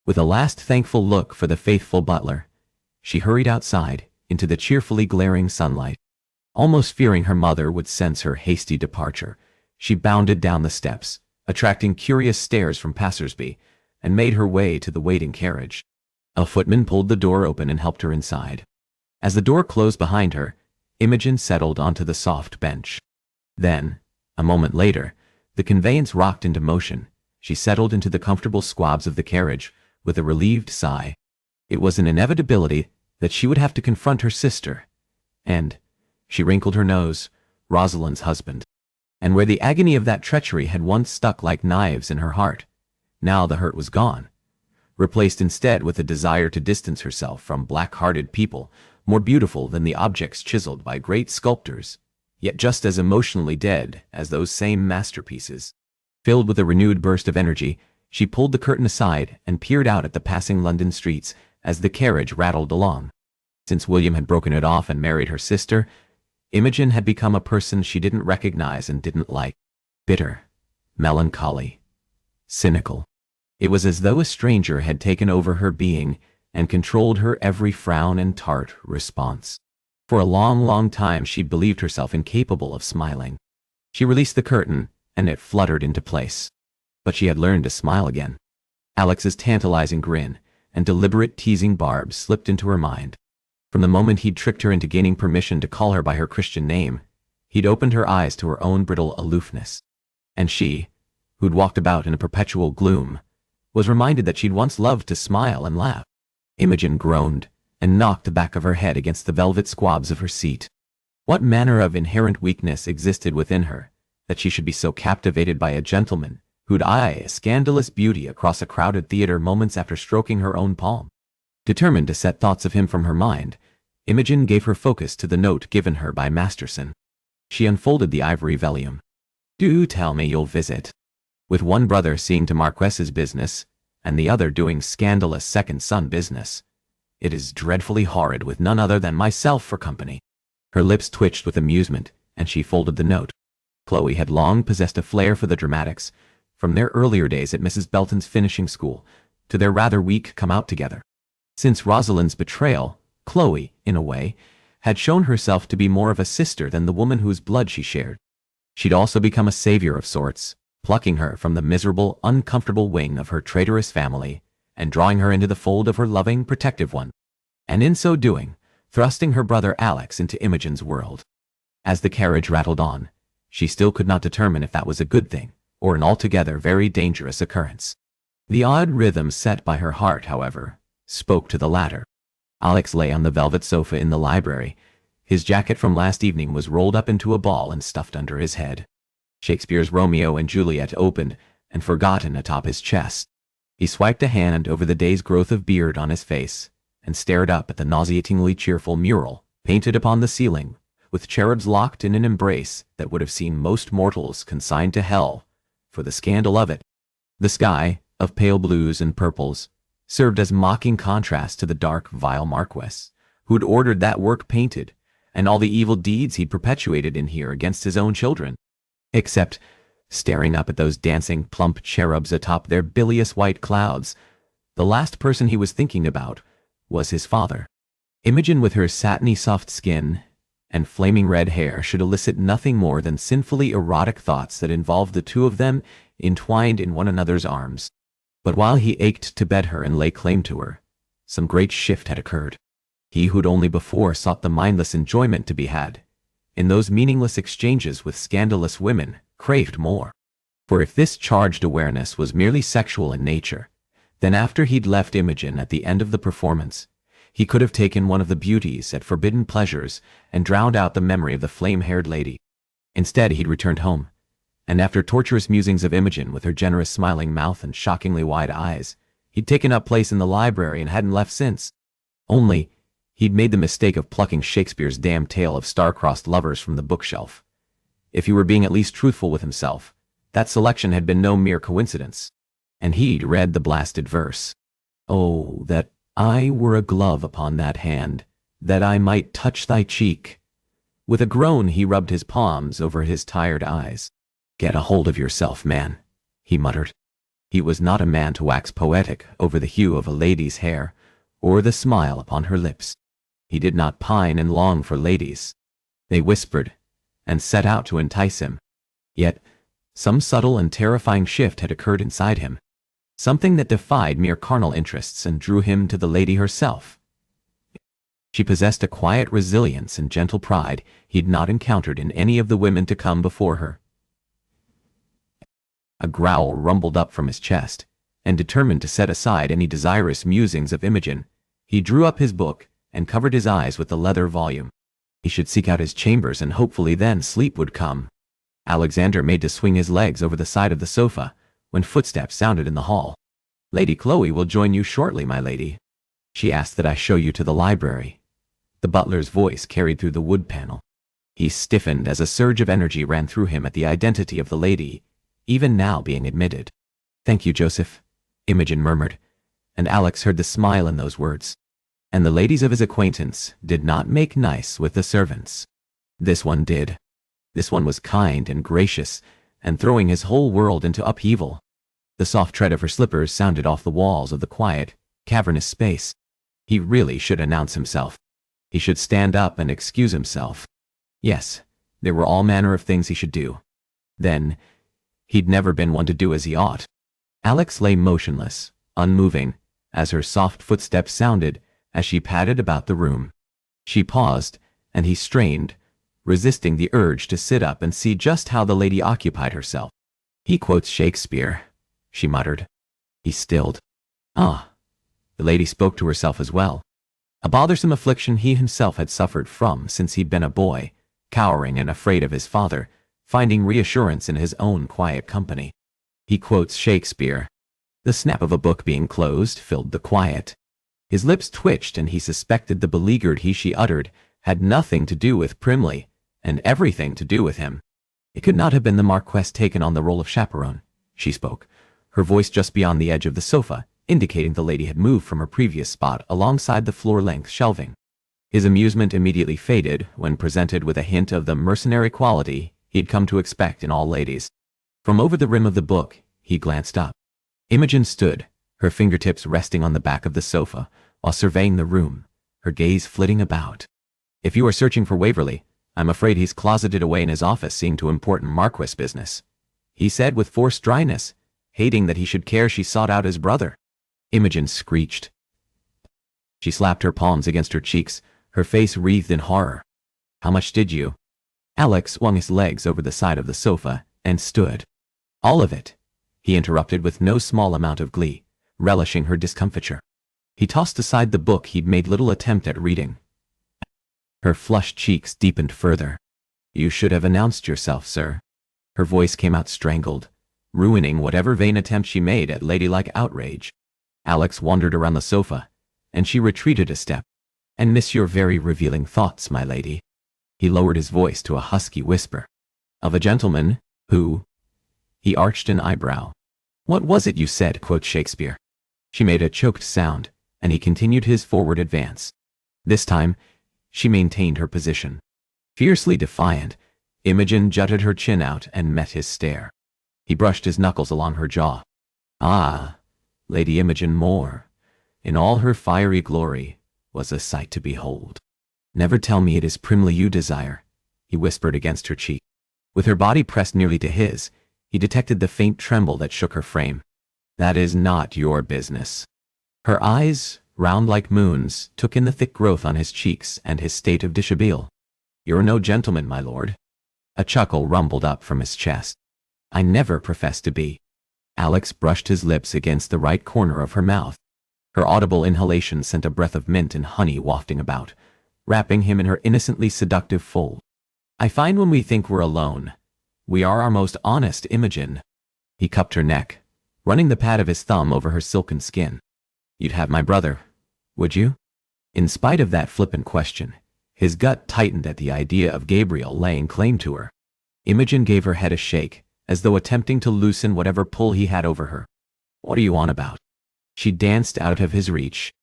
With a last thankful look for the faithful butler, she hurried outside into the cheerfully glaring sunlight. Almost fearing her mother would sense her hasty departure, she bounded down the steps, attracting curious stares from passers-by, and made her way to the waiting carriage. A footman pulled the door open and helped her inside. As the door closed behind her, Imogen settled onto the soft bench. Then, a moment later, the conveyance rocked into motion. She settled into the comfortable squabs of the carriage with a relieved sigh. It was an inevitability that she would have to confront her sister, and, she wrinkled her nose, Rosalind's husband. And where the agony of that treachery had once stuck like knives in her heart, now the hurt was gone, replaced instead with a desire to distance herself from black-hearted people more beautiful than the objects chiseled by great sculptors, yet just as emotionally dead as those same masterpieces. Filled with a renewed burst of energy, she pulled the curtain aside and peered out at the passing London streets as the carriage rattled along. Since William had broken it off and married her sister, Imogen had become a person she didn't recognize and didn't like. Bitter, melancholy, cynical. It was as though a stranger had taken over her being and controlled her every frown and tart response. For a long, long time she believed herself incapable of smiling. She released the curtain, and it fluttered into place. But she had learned to smile again. Alex's tantalizing grin and deliberate teasing barbs slipped into her mind. From the moment he'd tricked her into gaining permission to call her by her Christian name, he'd opened her eyes to her own brittle aloofness. And she, who'd walked about in a perpetual gloom, was reminded that she'd once loved to smile and laugh. Imogen groaned and knocked the back of her head against the velvet squabs of her seat. What manner of inherent weakness existed within her that she should be so captivated by a gentleman who'd eye a scandalous beauty across a crowded theater moments after stroking her own palm? Determined to set thoughts of him from her mind, Imogen gave her focus to the note given her by Masterson. She unfolded the ivory vellum. "Do tell me you'll visit. With one brother seeing to Marquess's business, and the other doing scandalous second son business. It is dreadfully horrid with none other than myself for company." Her lips twitched with amusement, and she folded the note. Chloe had long possessed a flair for the dramatics, from their earlier days at Mrs. Belton's finishing school to their rather weak come-out together. Since Rosalind's betrayal, Chloe, in a way, had shown herself to be more of a sister than the woman whose blood she shared. She'd also become a savior of sorts, plucking her from the miserable, uncomfortable wing of her traitorous family and drawing her into the fold of her loving, protective one, and in so doing, thrusting her brother Alex into Imogen's world. As the carriage rattled on, she still could not determine if that was a good thing or an altogether very dangerous occurrence. The odd rhythm set by her heart, however, spoke to the latter. Alex lay on the velvet sofa in the library. His jacket from last evening was rolled up into a ball and stuffed under his head. Shakespeare's Romeo and Juliet opened and forgotten atop his chest. He swiped a hand over the day's growth of beard on his face and stared up at the nauseatingly cheerful mural painted upon the ceiling, with cherubs locked in an embrace that would have seen most mortals consigned to hell for the scandal of it. The sky, of pale blues and purples, served as mocking contrast to the dark, vile Marquess, who'd ordered that work painted, and all the evil deeds he'd perpetuated in here against his own children. Except, staring up at those dancing, plump cherubs atop their bilious white clouds, the last person he was thinking about was his father. Imogen, with her satiny soft skin and flaming red hair, should elicit nothing more than sinfully erotic thoughts that involved the two of them entwined in one another's arms. But while he ached to bed her and lay claim to her, some great shift had occurred. He who'd only before sought the mindless enjoyment to be had in those meaningless exchanges with scandalous women craved more. For if this charged awareness was merely sexual in nature, then after he'd left Imogen at the end of the performance, he could have taken one of the beauties at forbidden pleasures and drowned out the memory of the flame-haired lady. Instead, he'd returned home, and after torturous musings of Imogen with her generous smiling mouth and shockingly wide eyes, he'd taken up place in the library and hadn't left since. Only, he'd made the mistake of plucking Shakespeare's damned tale of star-crossed lovers from the bookshelf. If he were being at least truthful with himself, that selection had been no mere coincidence. And he'd read the blasted verse. "Oh, that I were a glove upon that hand, that I might touch thy cheek." With a groan he rubbed his palms over his tired eyes. "Get a hold of yourself, man," he muttered. He was not a man to wax poetic over the hue of a lady's hair or the smile upon her lips. He did not pine and long for ladies. They whispered and set out to entice him. Yet, some subtle and terrifying shift had occurred inside him. Something that defied mere carnal interests and drew him to the lady herself. She possessed a quiet resilience and gentle pride he'd not encountered in any of the women to come before her. A growl rumbled up from his chest, and determined to set aside any desirous musings of Imogen, he drew up his book and covered his eyes with the leather volume. He should seek out his chambers, and hopefully then sleep would come. Alexander made to swing his legs over the side of the sofa when footsteps sounded in the hall. "Lady Chloe will join you shortly, my lady. She asked that I show you to the library." The butler's voice carried through the wood panel. He stiffened as a surge of energy ran through him at the identity of the lady, even now being admitted. "Thank you, Joseph," Imogen murmured, and Alex heard the smile in those words. And the ladies of his acquaintance did not make nice with the servants. This one did. This one was kind and gracious, and throwing his whole world into upheaval. The soft tread of her slippers sounded off the walls of the quiet, cavernous space. He really should announce himself. He should stand up and excuse himself. Yes, there were all manner of things he should do. Then, he'd never been one to do as he ought. Alex lay motionless, unmoving, as her soft footsteps sounded as she padded about the room. She paused, and he strained, resisting the urge to sit up and see just how the lady occupied herself. "He quotes Shakespeare," she muttered. He stilled. "Ah." The lady spoke to herself as well. A bothersome affliction he himself had suffered from since he'd been a boy, cowering and afraid of his father, finding reassurance in his own quiet company. "He quotes Shakespeare." The snap of a book being closed filled the quiet. His lips twitched, and he suspected the beleaguered he she uttered had nothing to do with Primley, and everything to do with him. It could not have been the Marquess taken on the role of chaperone. She spoke, her voice just beyond the edge of the sofa, indicating the lady had moved from her previous spot alongside the floor-length shelving. His amusement immediately faded when presented with a hint of the mercenary quality he'd come to expect in all ladies. From over the rim of the book, he glanced up. Imogen stood, her fingertips resting on the back of the sofa, while surveying the room, her gaze flitting about. "If you are searching for Waverley, I'm afraid he's closeted away in his office seeing to important Marquess business," he said with forced dryness, hating that he should care she sought out his brother. Imogen screeched. She slapped her palms against her cheeks, her face wreathed in horror. "How much did you?" Alex swung his legs over the side of the sofa and stood. "All of it," he interrupted with no small amount of glee, relishing her discomfiture. He tossed aside the book he'd made little attempt at reading. Her flushed cheeks deepened further. "You should have announced yourself, sir." Her voice came out strangled, ruining whatever vain attempt she made at ladylike outrage. Alex wandered around the sofa, and she retreated a step. "And miss your very revealing thoughts, my lady." He lowered his voice to a husky whisper. "Of a gentleman who—" He arched an eyebrow. "What was it you said?" quoth Shakespeare. She made a choked sound, and he continued his forward advance. This time, she maintained her position. Fiercely defiant, Imogen jutted her chin out and met his stare. He brushed his knuckles along her jaw. "Ah, Lady Imogen Moore, in all her fiery glory, was a sight to behold. Never tell me it is Primley you desire," he whispered against her cheek. With her body pressed nearly to his, he detected the faint tremble that shook her frame. "That is not your business." Her eyes, round like moons, took in the thick growth on his cheeks and his state of dishabille. "You're no gentleman, my lord." A chuckle rumbled up from his chest. "I never professed to be." Alex brushed his lips against the right corner of her mouth. Her audible inhalation sent a breath of mint and honey wafting about, wrapping him in her innocently seductive fold. "I find when we think we're alone, we are our most honest, Imogen." He cupped her neck, running the pad of his thumb over her silken skin. "You'd have my brother, would you?" In spite of that flippant question, his gut tightened at the idea of Gabriel laying claim to her. Imogen gave her head a shake, as though attempting to loosen whatever pull he had over her. "What are you on about?" She danced out of his reach.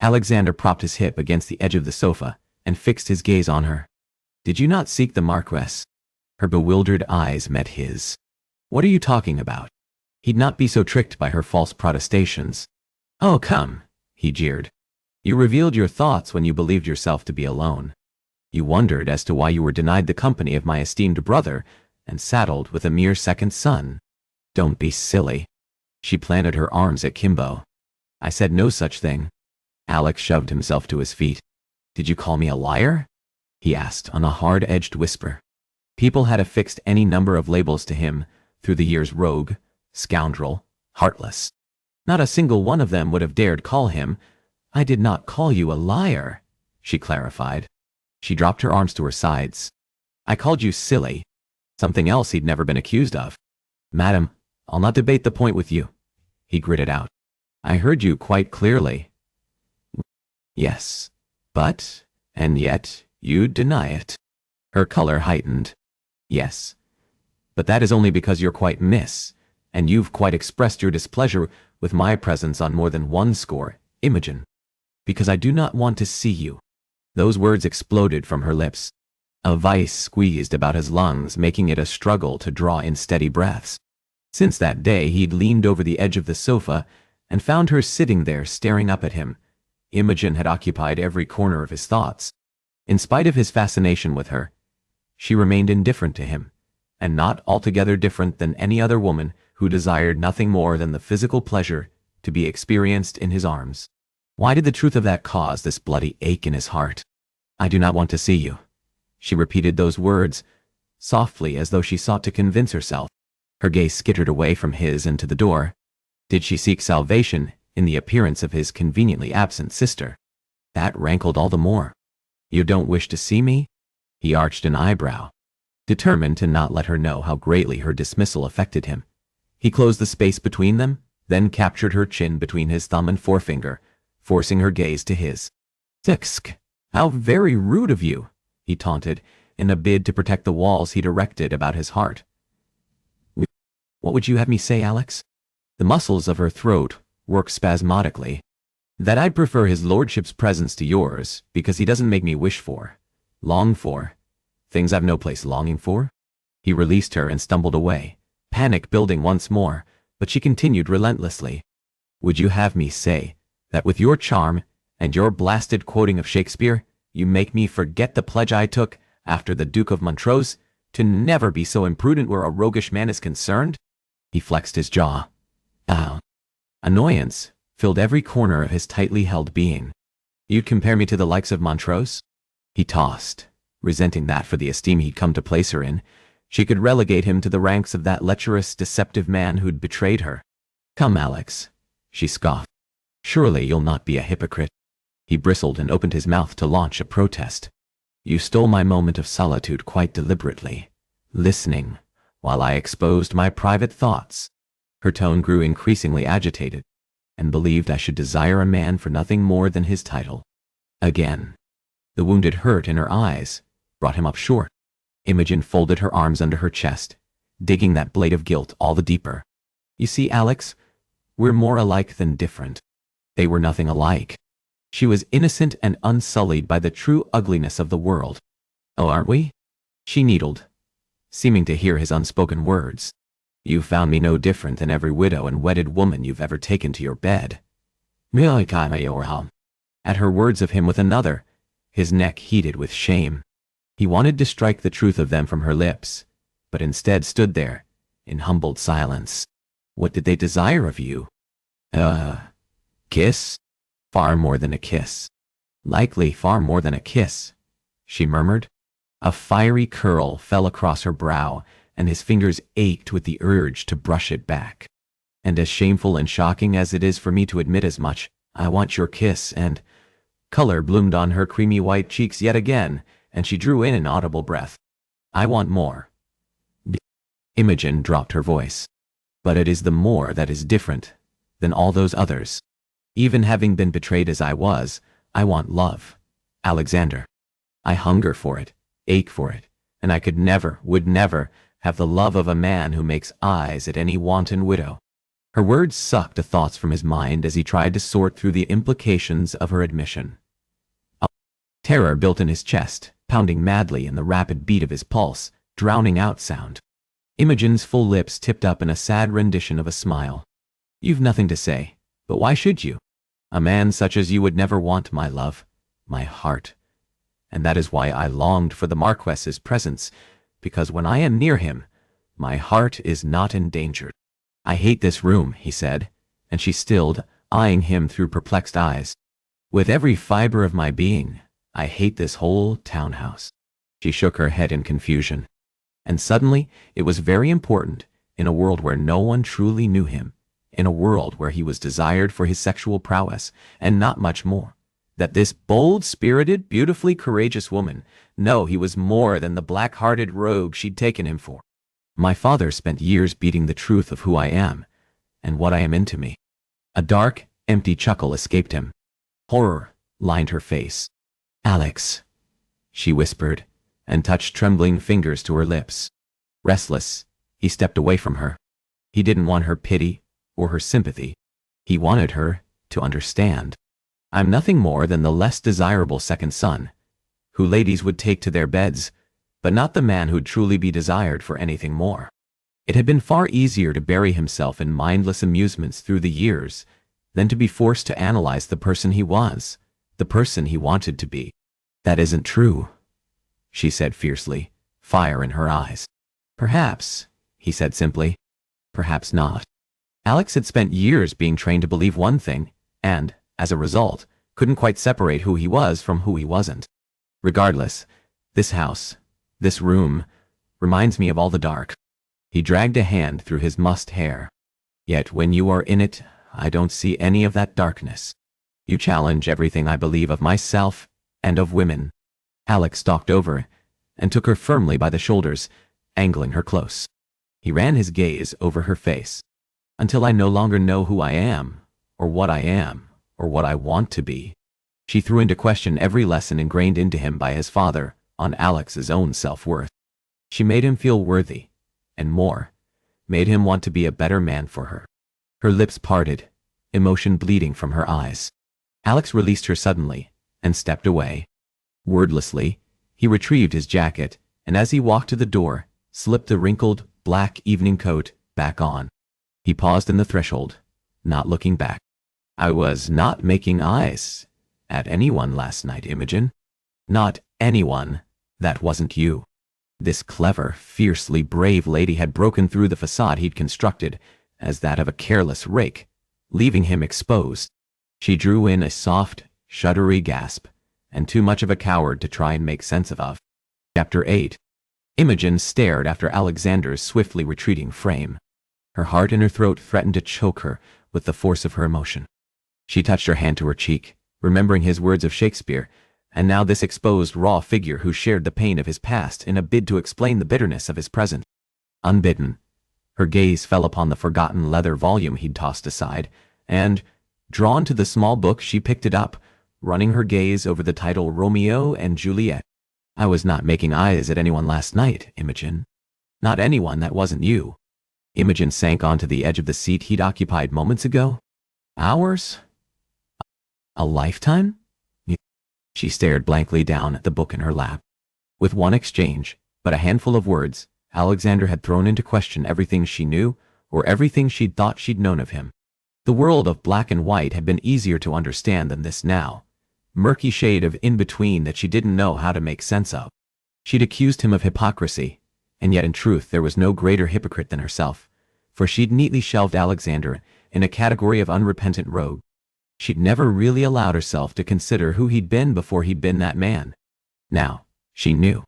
Alexander propped his hip against the edge of the sofa and fixed his gaze on her. "Did you not seek the Marquess?" Her bewildered eyes met his. "What are you talking about?" He'd not be so tricked by her false protestations. "Oh, come," he jeered. "You revealed your thoughts when you believed yourself to be alone. You wondered as to why you were denied the company of my esteemed brother and saddled with a mere second son. Don't be silly." She planted her arms akimbo. "I said no such thing." Alex shoved himself to his feet. "Did you call me a liar?" he asked on a hard-edged whisper. People had affixed any number of labels to him through the years: rogue, scoundrel, heartless. Not a single one of them would have dared call him. "I did not call you a liar," she clarified. She dropped her arms to her sides. "I called you silly. Something else he'd never been accused of." "Madam, I'll not debate the point with you," he gritted out. "I heard you quite clearly." "Yes, but, and yet, you deny it." Her color heightened. "Yes, but that is only because you're quite miss, and you've quite expressed your displeasure with my presence on more than one score, Imogen." Because I do not want to see you. Those words exploded from her lips. A vice squeezed about his lungs, making it a struggle to draw in steady breaths. Since that day, he'd leaned over the edge of the sofa and found her sitting there staring up at him. Imogen had occupied every corner of his thoughts. In spite of his fascination with her, she remained indifferent to him, and not altogether different than any other woman who desired nothing more than the physical pleasure to be experienced in his arms. Why did the truth of that cause this bloody ache in his heart? I do not want to see you. She repeated those words, softly as though she sought to convince herself. Her gaze skittered away from his and to the door. Did she seek salvation in the appearance of his conveniently absent sister? That rankled all the more. You don't wish to see me? He arched an eyebrow, determined to not let her know how greatly her dismissal affected him. He closed the space between them, then captured her chin between his thumb and forefinger, forcing her gaze to his. Tsk! How very rude of you, he taunted, in a bid to protect the walls he'd erected about his heart. What would you have me say, Alex? The muscles of her throat worked spasmodically. That I'd prefer his lordship's presence to yours, because he doesn't make me wish for, long for, things I've no place longing for? He released her and stumbled away, panic building once more, but she continued relentlessly. Would you have me say that with your charm and your blasted quoting of Shakespeare, you make me forget the pledge I took after the Duke of Montrose to never be so imprudent where a roguish man is concerned? He flexed his jaw. Ow. Annoyance filled every corner of his tightly held being. You'd compare me to the likes of Montrose? He tossed, resenting that for the esteem he'd come to place her in, she could relegate him to the ranks of that lecherous, deceptive man who'd betrayed her. Come, Alex, she scoffed. Surely you'll not be a hypocrite. He bristled and opened his mouth to launch a protest. You stole my moment of solitude quite deliberately, listening while I exposed my private thoughts. Her tone grew increasingly agitated, and believed I should desire a man for nothing more than his title. Again, the wounded hurt in her eyes brought him up short. Imogen folded her arms under her chest, digging that blade of guilt all the deeper. You see, Alex, we're more alike than different. They were nothing alike. She was innocent and unsullied by the true ugliness of the world. Oh, aren't we? She needled, seeming to hear his unspoken words. You found me no different than every widow and wedded woman you've ever taken to your bed. At her words of him with another, his neck heated with shame. He wanted to strike the truth of them from her lips, but instead stood there, in humbled silence. What did they desire of you? Kiss? Far more than a kiss. Likely far more than a kiss, she murmured. A fiery curl fell across her brow, and his fingers ached with the urge to brush it back. And as shameful and shocking as it is for me to admit as much, I want your kiss, and... Color bloomed on her creamy white cheeks yet again, and she drew in an audible breath. I want more. Imogen dropped her voice. But it is the more that is different than all those others. Even having been betrayed as I was, I want love, Alexander. I hunger for it, ache for it, and I could never, would never, have the love of a man who makes eyes at any wanton widow. Her words sucked the thoughts from his mind as he tried to sort through the implications of her admission. Terror built in his chest, pounding madly in the rapid beat of his pulse, drowning out sound. Imogen's full lips tipped up in a sad rendition of a smile. You've nothing to say, but why should you? A man such as you would never want my love, my heart. And that is why I longed for the Marquess's presence, because when I am near him, my heart is not endangered. I hate this room, he said, and she stilled, eyeing him through perplexed eyes. With every fiber of my being, I hate this whole townhouse. She shook her head in confusion. And suddenly, it was very important, in a world where no one truly knew him, in a world where he was desired for his sexual prowess, and not much more, that this bold-spirited, beautifully courageous woman, no, he was more than the black-hearted rogue she'd taken him for. My father spent years beating the truth of who I am, and what I am into me. A dark, empty chuckle escaped him. Horror lined her face. Alex, she whispered, and touched trembling fingers to her lips. Restless, he stepped away from her. He didn't want her pity or her sympathy. He wanted her to understand. I'm nothing more than the less desirable second son, who ladies would take to their beds, but not the man who'd truly be desired for anything more. It had been far easier to bury himself in mindless amusements through the years than to be forced to analyze the person he was, the person he wanted to be. That isn't true, she said fiercely, fire in her eyes. Perhaps, he said simply. Perhaps not. Alex had spent years being trained to believe one thing, and, as a result, couldn't quite separate who he was from who he wasn't. Regardless, this house, this room, reminds me of all the dark. He dragged a hand through his mussed hair. Yet when you are in it, I don't see any of that darkness. You challenge everything I believe of myself and of women. Alex stalked over and took her firmly by the shoulders, angling her close. He ran his gaze over her face. Until I no longer know who I am, or what I want to be. She threw into question every lesson ingrained into him by his father on Alex's own self-worth. She made him feel worthy, and more, made him want to be a better man for her. Her lips parted, emotion bleeding from her eyes. Alex released her suddenly and stepped away. Wordlessly, he retrieved his jacket, and as he walked to the door, slipped the wrinkled, black evening coat back on. He paused in the threshold, not looking back. I was not making eyes at anyone last night, Imogen. Not anyone that wasn't you. This clever, fiercely brave lady had broken through the facade he'd constructed as that of a careless rake, leaving him exposed. She drew in a soft, shuddery gasp, and too much of a coward to try and make sense of. Chapter 8. Imogen stared after Alexander's swiftly retreating frame. Her heart in her throat threatened to choke her with the force of her emotion. She touched her hand to her cheek, remembering his words of Shakespeare, and now this exposed raw figure who shared the pain of his past in a bid to explain the bitterness of his present. Unbidden, her gaze fell upon the forgotten leather volume he'd tossed aside, and, drawn to the small book, she picked it up, running her gaze over the title Romeo and Juliet. I was not making eyes at anyone last night, Imogen. Not anyone that wasn't you. Imogen sank onto the edge of the seat he'd occupied moments ago. Hours? A lifetime? She stared blankly down at the book in her lap. With one exchange, but a handful of words, Alexander had thrown into question everything she knew, or everything she'd thought she'd known of him. The world of black and white had been easier to understand than this now. Murky shade of in-between that she didn't know how to make sense of. She'd accused him of hypocrisy, and yet in truth there was no greater hypocrite than herself, for she'd neatly shelved Alexander in a category of unrepentant rogue. She'd never really allowed herself to consider who he'd been before he'd been that man. Now, she knew.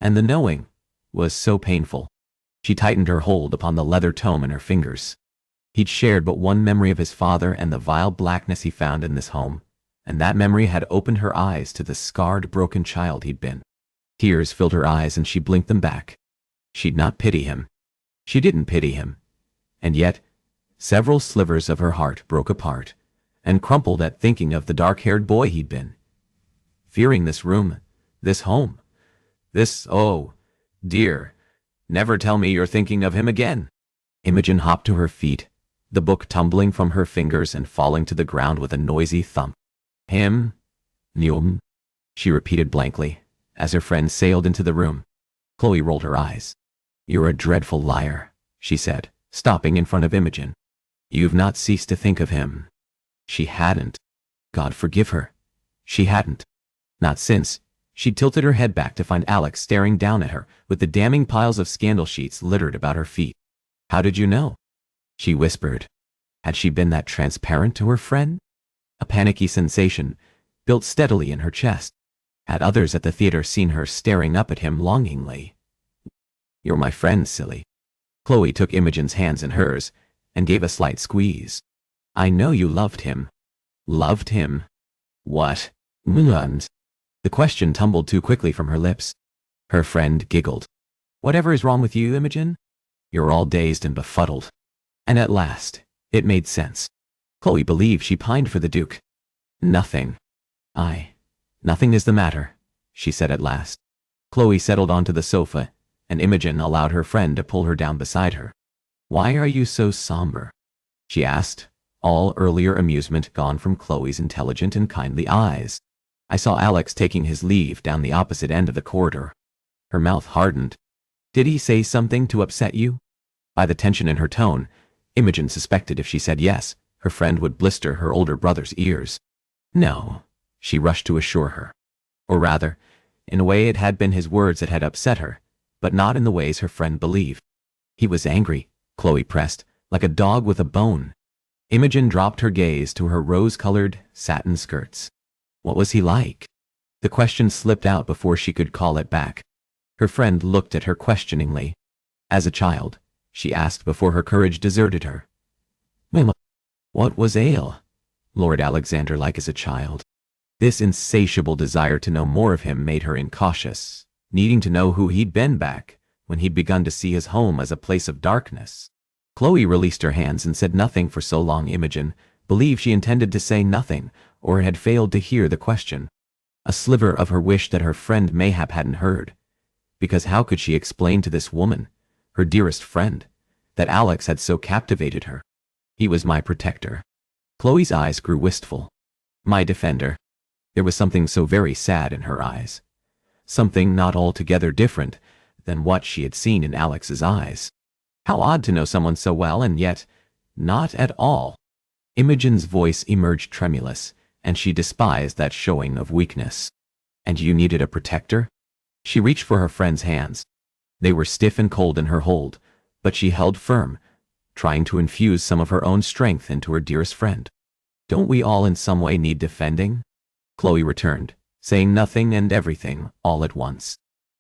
And the knowing was so painful. She tightened her hold upon the leather tome in her fingers. He'd shared but one memory of his father and the vile blackness he found in this home, and that memory had opened her eyes to the scarred, broken child he'd been. Tears filled her eyes and she blinked them back. She'd not pity him. She didn't pity him. And yet, several slivers of her heart broke apart and crumpled at thinking of the dark-haired boy he'd been. Fearing this room, this home, this, oh, dear, never tell me you're thinking of him again. Imogen hopped to her feet, the book tumbling from her fingers and falling to the ground with a noisy thump. Him? Neum? She repeated blankly, as her friend sailed into the room. Chloe rolled her eyes. You're a dreadful liar, she said, stopping in front of Imogen. You've not ceased to think of him. She hadn't. God forgive her. She hadn't. Not since. She tilted her head back to find Alex staring down at her with the damning piles of scandal sheets littered about her feet. How did you know? She whispered. Had she been that transparent to her friend? A panicky sensation built steadily in her chest. Had others at the theater seen her staring up at him longingly? You're my friend, silly. Chloe took Imogen's hands in hers and gave a slight squeeze. I know you loved him. Loved him? What? And the question tumbled too quickly from her lips. Her friend giggled. Whatever is wrong with you, Imogen? You're all dazed and befuddled. And at last, it made sense. Chloe believed she pined for the Duke. Nothing. Nothing is the matter, she said at last. Chloe settled onto the sofa, and Imogen allowed her friend to pull her down beside her. Why are you so somber? She asked, all earlier amusement gone from Chloe's intelligent and kindly eyes. I saw Alex taking his leave down the opposite end of the corridor. Her mouth hardened. Did he say something to upset you? By the tension in her tone, Imogen suspected if she said yes, her friend would blister her older brother's ears. No, she rushed to assure her. Or rather, in a way it had been his words that had upset her, but not in the ways her friend believed. He was angry, Chloe pressed, like a dog with a bone. Imogen dropped her gaze to her rose-colored satin skirts. What was he like? The question slipped out before she could call it back. Her friend looked at her questioningly. As a child, she asked before her courage deserted her. What was Lord Alexander like as a child? This insatiable desire to know more of him made her incautious, needing to know who he'd been back when he'd begun to see his home as a place of darkness. Chloe released her hands and said nothing for so long Imogen believed she intended to say nothing or had failed to hear the question. A sliver of her wished that her friend mayhap hadn't heard, because how could she explain to this woman, her dearest friend, that Alex had so captivated her? He was my protector. Chloe's eyes grew wistful. My defender. There was something so very sad in her eyes. Something not altogether different than what she had seen in Alex's eyes. How odd to know someone so well and yet not at all. Imogen's voice emerged tremulous, and she despised that showing of weakness. And you needed a protector? She reached for her friend's hands. They were stiff and cold in her hold, but she held firm, trying to infuse some of her own strength into her dearest friend. Don't we all in some way need defending? Chloe returned, saying nothing and everything all at once.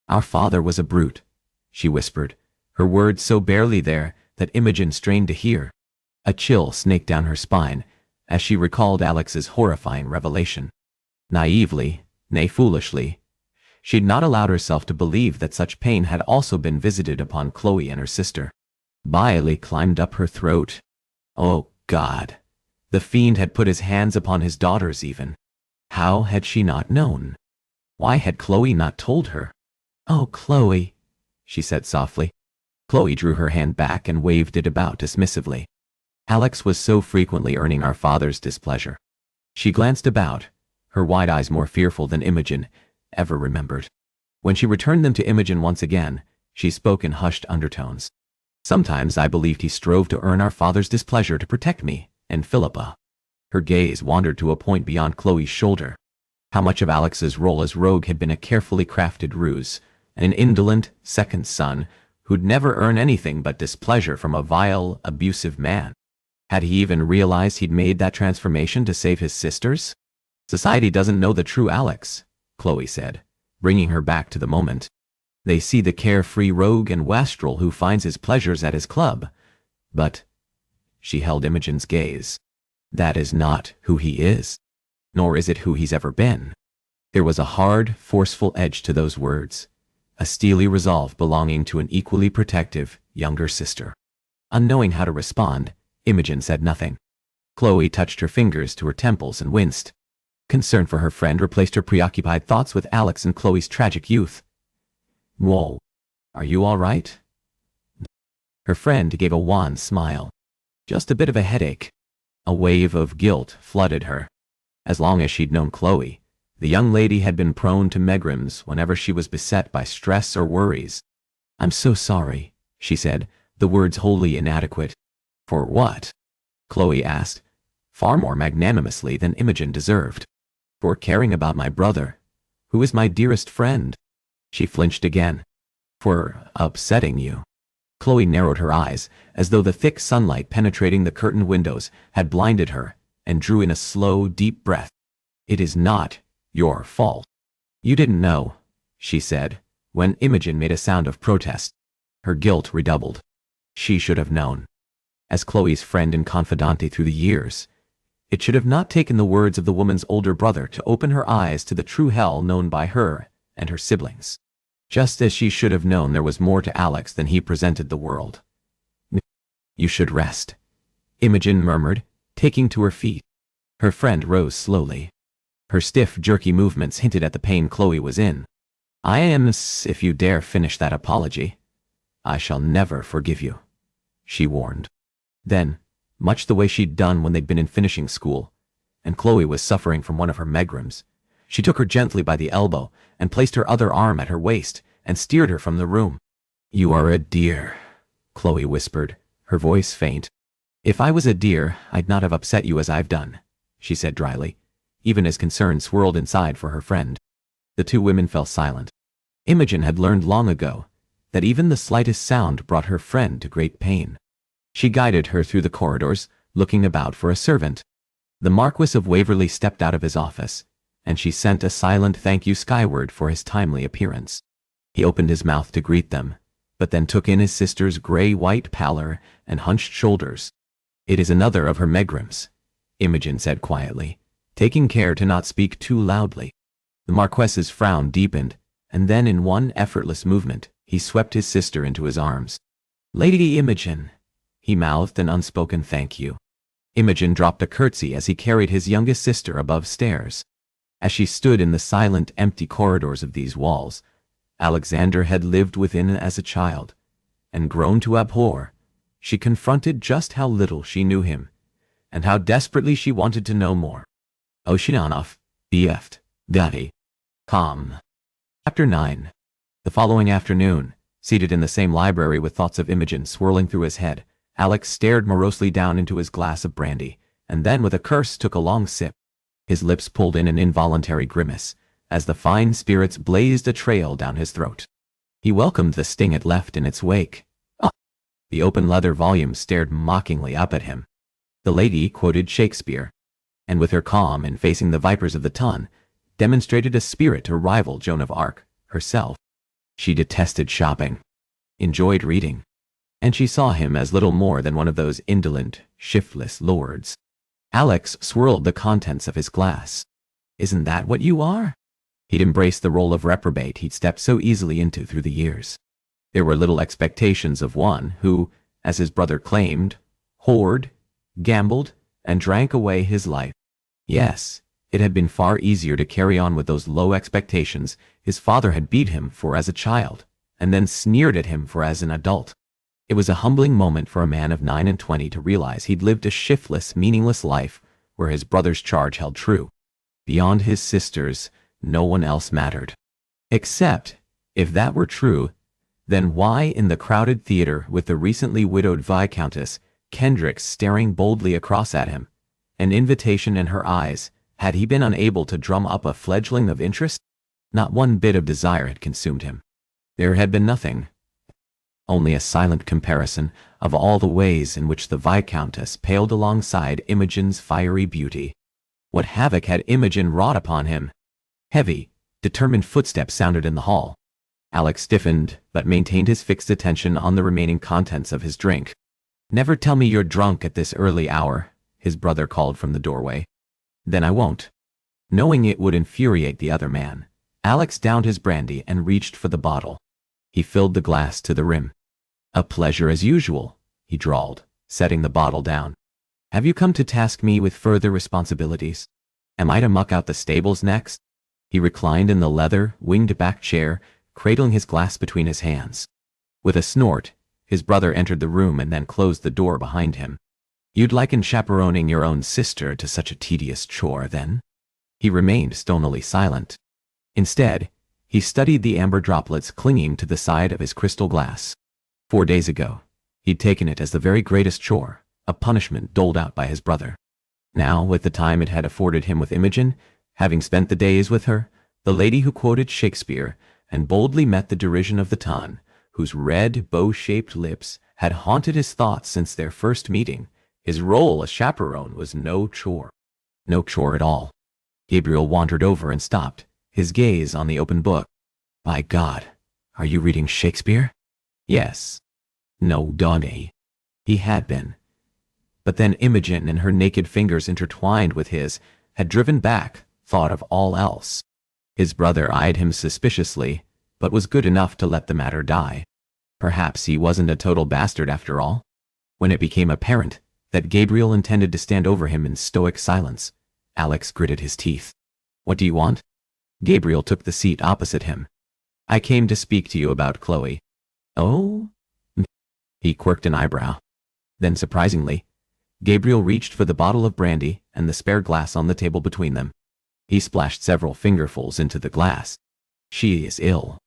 Our father was a brute, she whispered, her words so barely there that Imogen strained to hear. A chill snaked down her spine as she recalled Alex's horrifying revelation. Naively, nay foolishly, she'd not allowed herself to believe that such pain had also been visited upon Chloe and her sister. Bile climbed up her throat. Oh, God! The fiend had put his hands upon his daughters even. How had she not known? Why had Chloe not told her? Oh, Chloe, she said softly. Chloe drew her hand back and waved it about dismissively. Alex was so frequently earning our father's displeasure. She glanced about, her wide eyes more fearful than Imogen ever remembered. When she returned them to Imogen once again, she spoke in hushed undertones. Sometimes I believed he strove to earn our father's displeasure to protect me and Philippa. Her gaze wandered to a point beyond Chloe's shoulder. How much of Alex's role as rogue had been a carefully crafted ruse, an indolent second son who'd never earn anything but displeasure from a vile, abusive man. Had he even realized he'd made that transformation to save his sisters? Society doesn't know the true Alex, Chloe said, bringing her back to the moment. They see the carefree rogue and wastrel who finds his pleasures at his club. But, she held Imogen's gaze, that is not who he is, nor is it who he's ever been. There was a hard, forceful edge to those words, a steely resolve belonging to an equally protective, younger sister. Unknowing how to respond, Imogen said nothing. Chloe touched her fingers to her temples and winced. Concern for her friend replaced her preoccupied thoughts with Alex and Chloe's tragic youth. Whoa, are you all right? Her friend gave a wan smile. Just a bit of a headache. A wave of guilt flooded her. As long as she'd known Chloe, the young lady had been prone to megrims whenever she was beset by stress or worries. I'm so sorry, she said, the words wholly inadequate. For what? Chloe asked, far more magnanimously than Imogen deserved. For caring about my brother, who is my dearest friend. She flinched again. For upsetting you. Chloe narrowed her eyes, as though the thick sunlight penetrating the curtained windows had blinded her, and drew in a slow, deep breath. It is not your fault. You didn't know, she said, when Imogen made a sound of protest. Her guilt redoubled. She should have known. As Chloe's friend and confidante through the years, it should have not taken the words of the woman's older brother to open her eyes to the true hell known by her and her siblings. Just as she should have known there was more to Alex than he presented the world. You should rest, Imogen murmured, taking to her feet. Her friend rose slowly. Her stiff, jerky movements hinted at the pain Chloe was in. If you dare finish that apology, I shall never forgive you, she warned. Then, much the way she'd done when they'd been in finishing school, and Chloe was suffering from one of her megrims. She took her gently by the elbow and placed her other arm at her waist and steered her from the room. "You are a dear," Chloe whispered, her voice faint. "If I was a dear, I'd not have upset you as I've done," she said dryly, even as concern swirled inside for her friend. The two women fell silent. Imogen had learned long ago that even the slightest sound brought her friend to great pain. She guided her through the corridors, looking about for a servant. The Marquis of Waverley stepped out of his office, and she sent a silent thank you skyward for his timely appearance. He opened his mouth to greet them, but then took in his sister's gray-white pallor and hunched shoulders. "It is another of her megrims," Imogen said quietly, taking care to not speak too loudly. The Marquess's frown deepened, and then in one effortless movement, he swept his sister into his arms. "Lady Imogen," he mouthed an unspoken thank you. Imogen dropped a curtsy as he carried his youngest sister above stairs. As she stood in the silent, empty corridors of these walls, Alexander had lived within as a child, and grown to abhor. She confronted just how little she knew him, and how desperately she wanted to know more. Oceanoff, BF'd, Daddy. Calm. Chapter 9. The following afternoon, seated in the same library with thoughts of Imogen swirling through his head, Alex stared morosely down into his glass of brandy, and then with a curse took a long sip. His lips pulled in an involuntary grimace, as the fine spirits blazed a trail down his throat. He welcomed the sting it left in its wake. Ah! The open leather volume stared mockingly up at him. The lady quoted Shakespeare, and with her calm in facing the vipers of the Tun, demonstrated a spirit to rival Joan of Arc herself. She detested shopping, enjoyed reading, and she saw him as little more than one of those indolent, shiftless lords. Alex swirled the contents of his glass. "Isn't that what you are?" He'd embraced the role of reprobate he'd stepped so easily into through the years. There were little expectations of one who, as his brother claimed, whored, gambled, and drank away his life. Yes, it had been far easier to carry on with those low expectations his father had beat him for as a child, and then sneered at him for as an adult. It was a humbling moment for a man of 29 to realize he'd lived a shiftless, meaningless life where his brother's charge held true. Beyond his sisters, no one else mattered. Except, if that were true, then why in the crowded theater with the recently widowed Viscountess Kendrick staring boldly across at him, an invitation in her eyes, had he been unable to drum up a fledgling of interest? Not one bit of desire had consumed him. There had been nothing. Only a silent comparison of all the ways in which the Viscountess paled alongside Imogen's fiery beauty. What havoc had Imogen wrought upon him? Heavy, determined footsteps sounded in the hall. Alex stiffened, but maintained his fixed attention on the remaining contents of his drink. "Never tell me you're drunk at this early hour," his brother called from the doorway. "Then I won't." Knowing it would infuriate the other man, Alex downed his brandy and reached for the bottle. He filled the glass to the rim. "A pleasure as usual," he drawled, setting the bottle down. "Have you come to task me with further responsibilities? Am I to muck out the stables next?" He reclined in the leather, winged-back chair, cradling his glass between his hands. With a snort, his brother entered the room and then closed the door behind him. "You'd liken chaperoning your own sister to such a tedious chore, then?" He remained stonily silent. Instead, he studied the amber droplets clinging to the side of his crystal glass. 4 days ago, he'd taken it as the very greatest chore, a punishment doled out by his brother. Now, with the time it had afforded him with Imogen, having spent the days with her, the lady who quoted Shakespeare, and boldly met the derision of the Tun, whose red, bow-shaped lips had haunted his thoughts since their first meeting, his role as chaperone was no chore. No chore at all. Gabriel wandered over and stopped, his gaze on the open book. "By God, are you reading Shakespeare?" "Yes." "No, Donnie." He had been. But then Imogen and her naked fingers intertwined with his had driven back thought of all else. His brother eyed him suspiciously, but was good enough to let the matter die. Perhaps he wasn't a total bastard after all. When it became apparent that Gabriel intended to stand over him in stoic silence, Alex gritted his teeth. "What do you want?" Gabriel took the seat opposite him. "I came to speak to you about Chloe." "Oh?" He quirked an eyebrow. Then, surprisingly, Gabriel reached for the bottle of brandy and the spare glass on the table between them. He splashed several fingerfuls into the glass. She is ill.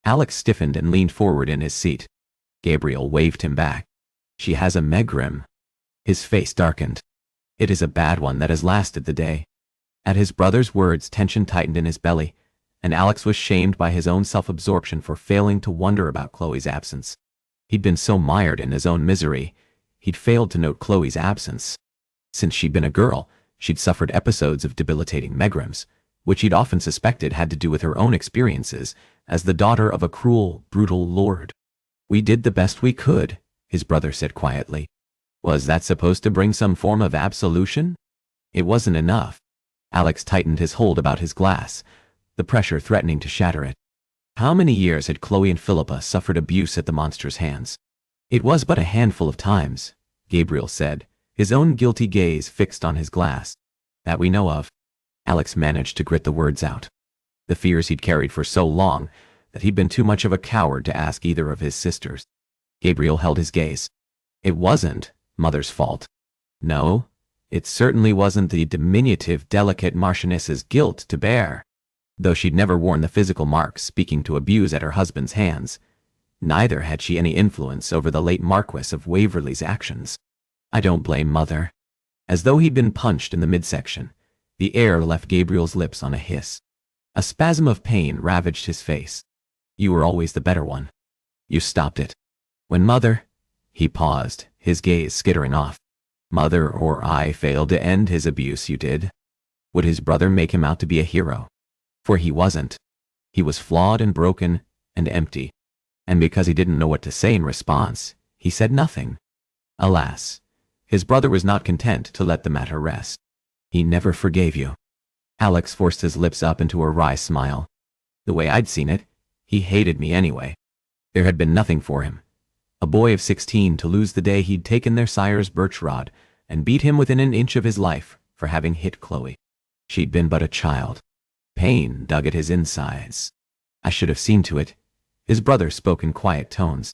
Alex stiffened and leaned forward in his seat. Gabriel waved him back. She has a megrim. His face darkened. It is a bad one that has lasted the day. At his brother's words, tension tightened in his belly, and Alex was shamed by his own self-absorption for failing to wonder about Chloe's absence. He'd been so mired in his own misery, he'd failed to note Chloe's absence. Since she'd been a girl, she'd suffered episodes of debilitating megrims, which he'd often suspected had to do with her own experiences as the daughter of a cruel, brutal lord. "We did the best we could," his brother said quietly. "Was that supposed to bring some form of absolution?" "It wasn't enough." Alex tightened his hold about his glass, the pressure threatening to shatter it. How many years had Chloe and Philippa suffered abuse at the monster's hands? "It was but a handful of times," Gabriel said, his own guilty gaze fixed on his glass. "That we know of." Alex managed to grit the words out. The fears he'd carried for so long that he'd been too much of a coward to ask either of his sisters. Gabriel held his gaze. "It wasn't Mother's fault. No, it certainly wasn't the diminutive, delicate Marchioness's guilt to bear. Though she'd never worn the physical marks speaking to abuse at her husband's hands, neither had she any influence over the late Marquess of Waverley's actions. I don't blame Mother." As though he'd been punched in the midsection, the air left Gabriel's lips on a hiss. A spasm of pain ravaged his face. "You were always the better one. You stopped it. When Mother—" He paused, his gaze skittering off. "Mother or I failed to end his abuse, you did." Would his brother make him out to be a hero? For he wasn't. He was flawed and broken and empty. And because he didn't know what to say in response, he said nothing. Alas, his brother was not content to let the matter rest. "He never forgave you." Alex forced his lips up into a wry smile. "The way I'd seen it, he hated me anyway. There had been nothing for him. A boy of 16 to lose the day he'd taken their sire's birch rod and beat him within an inch of his life for having hit Chloe. She'd been but a child. Pain dug at his insides. I should have seen to it." His brother spoke in quiet tones.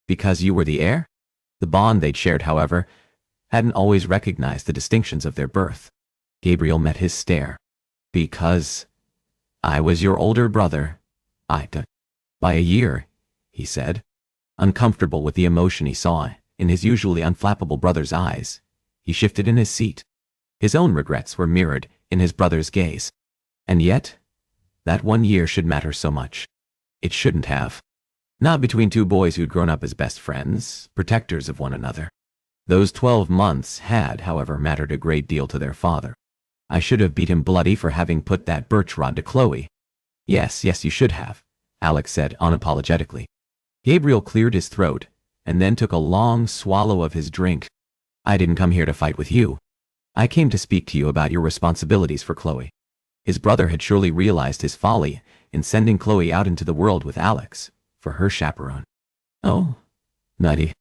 "Because you were the heir?" The bond they'd shared, however, hadn't always recognized the distinctions of their birth. Gabriel met his stare. "Because I was your older brother. By a year," he said. Uncomfortable with the emotion he saw in his usually unflappable brother's eyes, he shifted in his seat. His own regrets were mirrored in his brother's gaze. And yet, that 1 year should matter so much. It shouldn't have. Not between two boys who'd grown up as best friends, protectors of one another. Those 12 months had, however, mattered a great deal to their father. "I should have beat him bloody for having put that birch rod to Chloe." Yes, you should have," Alex said unapologetically. Gabriel cleared his throat and then took a long swallow of his drink. "I didn't come here to fight with you. I came to speak to you about your responsibilities for Chloe." His brother had surely realized his folly in sending Chloe out into the world with Alex for her chaperone. "Oh, nutty."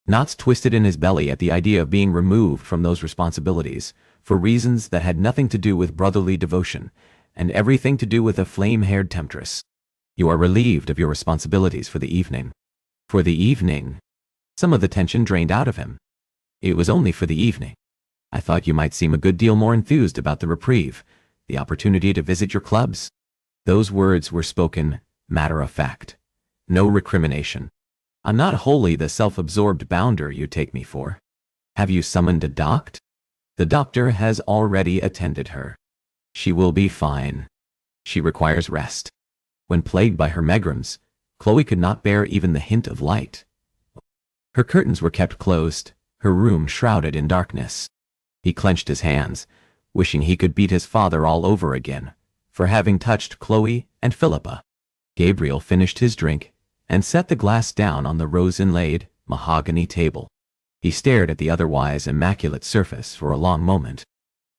Knots twisted in his belly at the idea of being removed from those responsibilities for reasons that had nothing to do with brotherly devotion and everything to do with a flame-haired temptress. "You are relieved of your responsibilities for the evening." For the evening? Some of the tension drained out of him. "It was only for the evening. I thought you might seem a good deal more enthused about the reprieve, the opportunity to visit your clubs." Those words were spoken matter of fact. No recrimination. "I'm not wholly the self-absorbed bounder you take me for." "Have you summoned a doct?" "The doctor has already attended her. She will be fine. She requires rest." When plagued by her megrims, Chloe could not bear even the hint of light. Her curtains were kept closed, her room shrouded in darkness. He clenched his hands, wishing he could beat his father all over again for having touched Chloe and Philippa. Gabriel finished his drink and set the glass down on the rose-inlaid mahogany table. He stared at the otherwise immaculate surface for a long moment.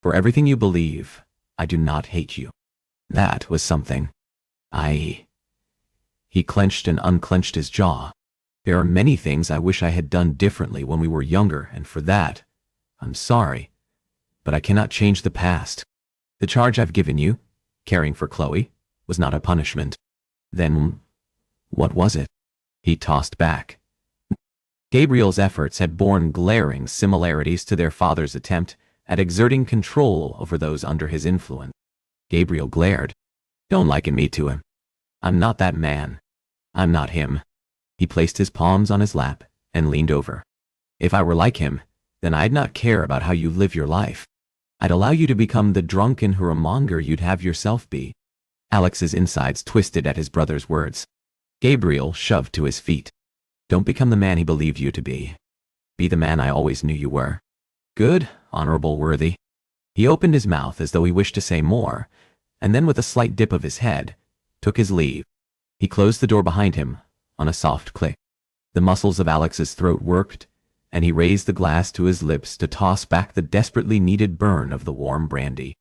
"For everything you believe, I do not hate you." That was something. He clenched and unclenched his jaw. "There are many things I wish I had done differently when we were younger, and for that, I'm sorry. But I cannot change the past. The charge I've given you, caring for Chloe, was not a punishment." "Then what was it?" He tossed back. Gabriel's efforts had borne glaring similarities to their father's attempt at exerting control over those under his influence. Gabriel glared. Don't liken me to him. I'm not that man. I'm not him. He placed his palms on his lap and leaned over. If I were like him, then I'd not care about how you live your life. I'd allow you to become the drunken hurramonger you'd have yourself be. Alex's insides twisted at his brother's words. Gabriel shoved to his feet. Don't become the man he believed you to be. Be the man I always knew you were. Good, honorable worthy. He opened his mouth as though he wished to say more, and then with a slight dip of his head, took his leave. He closed the door behind him, on a soft click. The muscles of Alex's throat worked, and he raised the glass to his lips to toss back the desperately needed burn of the warm brandy.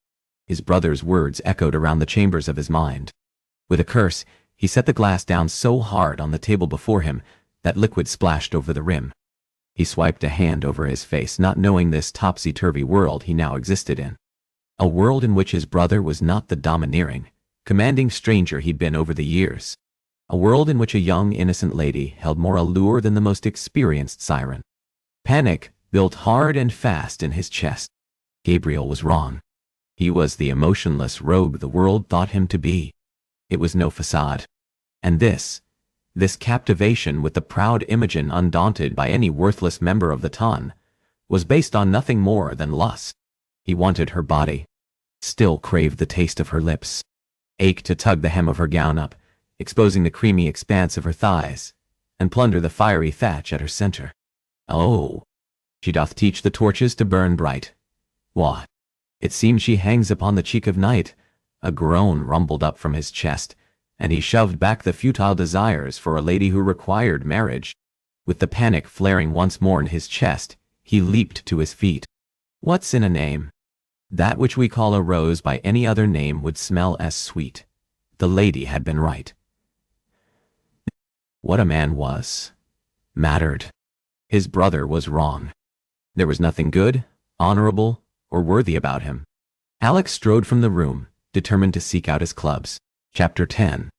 His brother's words echoed around the chambers of his mind. With a curse, he set the glass down so hard on the table before him that liquid splashed over the rim. He swiped a hand over his face, not knowing this topsy-turvy world he now existed in. A world in which his brother was not the domineering, commanding stranger he'd been over the years. A world in which a young, innocent lady held more allure than the most experienced siren. Panic built hard and fast in his chest. Gabriel was wrong. He was the emotionless rogue the world thought him to be. It was no facade. And this captivation with the proud Imogen, undaunted by any worthless member of the ton, was based on nothing more than lust. He wanted her body, still craved the taste of her lips, ached to tug the hem of her gown up, exposing the creamy expanse of her thighs, and plunder the fiery thatch at her center. Oh, she doth teach the torches to burn bright. What? It seems she hangs upon the cheek of night. A groan rumbled up from his chest, and he shoved back the futile desires for a lady who required marriage. With the panic flaring once more in his chest, he leaped to his feet. What's in a name? That which we call a rose by any other name would smell as sweet. The lady had been right. What a man was mattered. His brother was wrong. There was nothing good, honorable, or worthy about him. Alex strode from the room, determined to seek out his clubs. Chapter 10.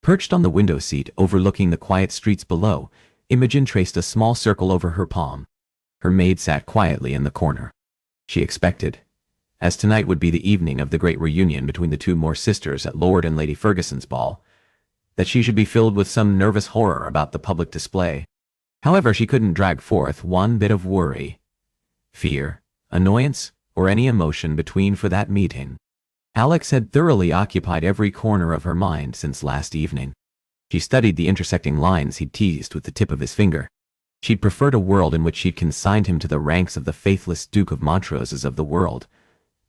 Perched on the window seat overlooking the quiet streets below, Imogen traced a small circle over her palm. Her maid sat quietly in the corner. She expected, as tonight would be the evening of the great reunion between the two Moore sisters at Lord and Lady Ferguson's ball, that she should be filled with some nervous horror about the public display. However, she couldn't drag forth one bit of worry, fear, annoyance, or any emotion between for that meeting. Alex had thoroughly occupied every corner of her mind since last evening. She studied the intersecting lines he'd teased with the tip of his finger. She'd preferred a world in which she'd consigned him to the ranks of the faithless Duke of Montrose's of the world,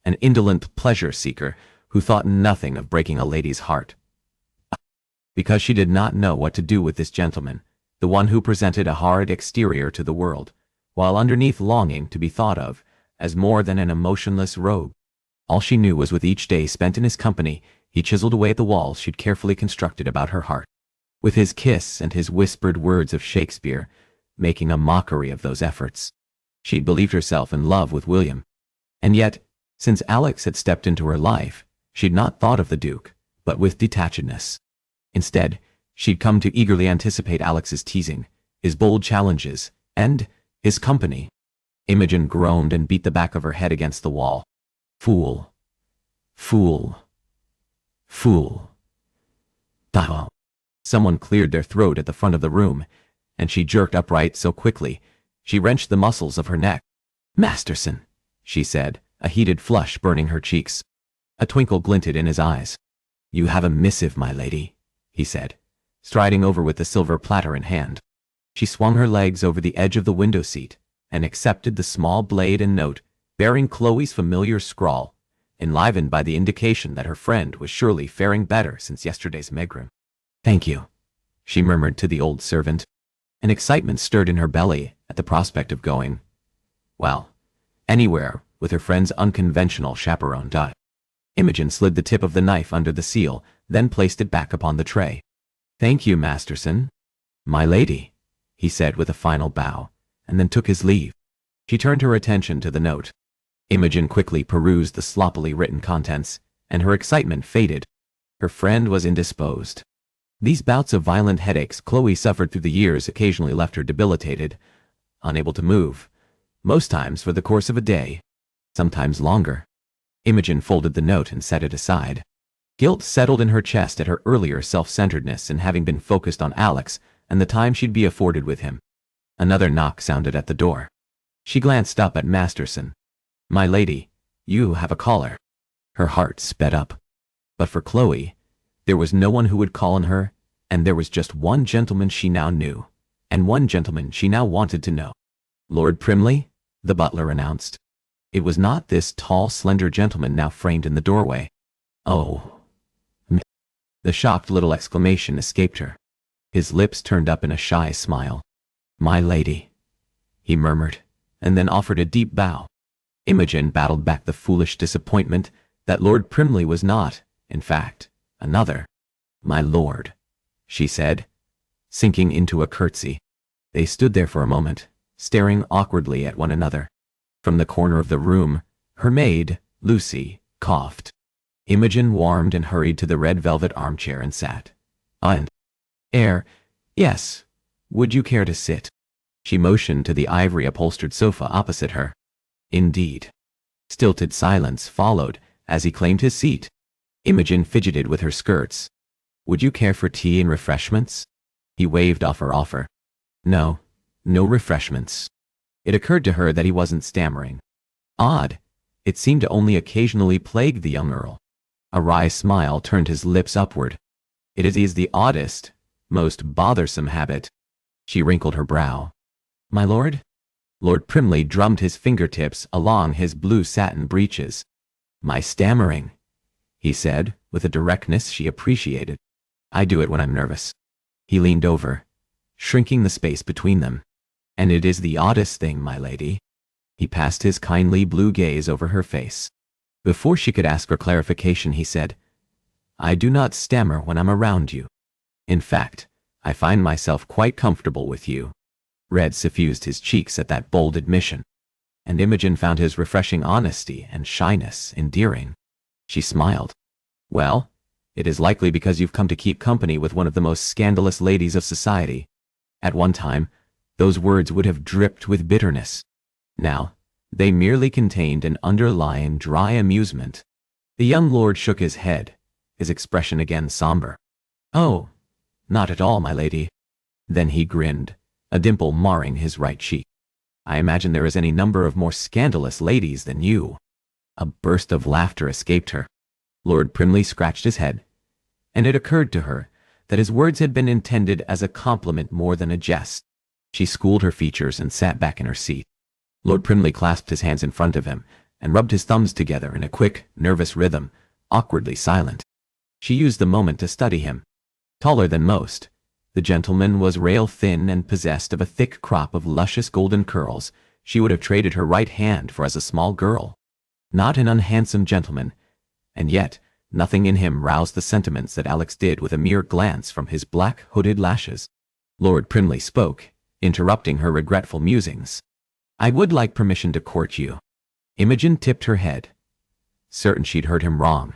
an indolent pleasure-seeker who thought nothing of breaking a lady's heart. Because she did not know what to do with this gentleman, the one who presented a hard exterior to the world, while underneath longing to be thought of as more than an emotionless rogue. All she knew was with each day spent in his company, he chiseled away at the walls she'd carefully constructed about her heart, with his kiss and his whispered words of Shakespeare, making a mockery of those efforts. She'd believed herself in love with William. And yet, since Alex had stepped into her life, she'd not thought of the Duke, but with detachedness. Instead, she'd come to eagerly anticipate Alex's teasing, his bold challenges, and his company. Imogen groaned and beat the back of her head against the wall. Fool. Fool. Fool. Dial. Someone cleared their throat at the front of the room, and she jerked upright so quickly, she wrenched the muscles of her neck. Masterson, she said, a heated flush burning her cheeks. A twinkle glinted in his eyes. You have a missive, my lady, he said, striding over with the silver platter in hand. She swung her legs over the edge of the window seat and accepted the small blade and note, bearing Chloe's familiar scrawl, enlivened by the indication that her friend was surely faring better since yesterday's megrim. Thank you, she murmured to the old servant. An excitement stirred in her belly at the prospect of going, well, anywhere with her friend's unconventional chaperone. Imogen slid the tip of the knife under the seal, then placed it back upon the tray. Thank you, Masterson. My lady, he said with a final bow, and then took his leave. She turned her attention to the note. Imogen quickly perused the sloppily written contents, and her excitement faded. Her friend was indisposed. These bouts of violent headaches Chloe suffered through the years occasionally left her debilitated, unable to move, most times for the course of a day, sometimes longer. Imogen folded the note and set it aside. Guilt settled in her chest at her earlier self-centeredness in having been focused on Alex and the time she'd be afforded with him. Another knock sounded at the door. She glanced up at Masterson. "My lady, you have a caller." Her heart sped up. But for Chloe, there was no one who would call on her, and there was just one gentleman she now knew, and one gentleman she now wanted to know. "Lord Primley," the butler announced. It was not this tall, slender gentleman now framed in the doorway. "Oh." The shocked little exclamation escaped her. His lips turned up in a shy smile. "My lady," he murmured, and then offered a deep bow. Imogen battled back the foolish disappointment that Lord Primley was not, in fact, another. "My lord," she said, sinking into a curtsy. They stood there for a moment, staring awkwardly at one another. From the corner of the room, her maid, Lucy, coughed. Imogen warmed and hurried to the red velvet armchair and sat. "And yes, would you care to sit?" She motioned to the ivory upholstered sofa opposite her. "Indeed." Stilted silence followed as he claimed his seat. Imogen fidgeted with her skirts. "Would you care for tea and refreshments?" He waved off her offer. No refreshments." It occurred to her that he wasn't stammering. Odd, it seemed to only occasionally plague the young earl. A wry smile turned his lips upward. "It is the oddest, most bothersome habit." She wrinkled her brow. "My lord?" Lord Primley drummed his fingertips along his blue satin breeches. "My stammering," he said, with a directness she appreciated. "I do it when I'm nervous." He leaned over, shrinking the space between them. "And it is the oddest thing, my lady." He passed his kindly blue gaze over her face. Before she could ask for clarification, he said, "I do not stammer when I'm around you. In fact, I find myself quite comfortable with you." Red suffused his cheeks at that bold admission, and Imogen found his refreshing honesty and shyness endearing. She smiled. "Well, it is likely because you've come to keep company with one of the most scandalous ladies of society." At one time, those words would have dripped with bitterness. Now, they merely contained an underlying dry amusement. The young lord shook his head, his expression again somber. "Oh, not at all, my lady." Then he grinned, a dimple marring his right cheek. "I imagine there is any number of more scandalous ladies than you." A burst of laughter escaped her. Lord Primley scratched his head, and it occurred to her that his words had been intended as a compliment more than a jest. She schooled her features and sat back in her seat. Lord Primley clasped his hands in front of him and rubbed his thumbs together in a quick, nervous rhythm, awkwardly silent. She used the moment to study him. Taller than most, the gentleman was rail-thin and possessed of a thick crop of luscious golden curls she would have traded her right hand for as a small girl. Not an unhandsome gentleman, and yet nothing in him roused the sentiments that Alex did with a mere glance from his black hooded lashes. Lord Primley spoke, interrupting her regretful musings. "I would like permission to court you." Imogen tipped her head, certain she'd heard him wrong,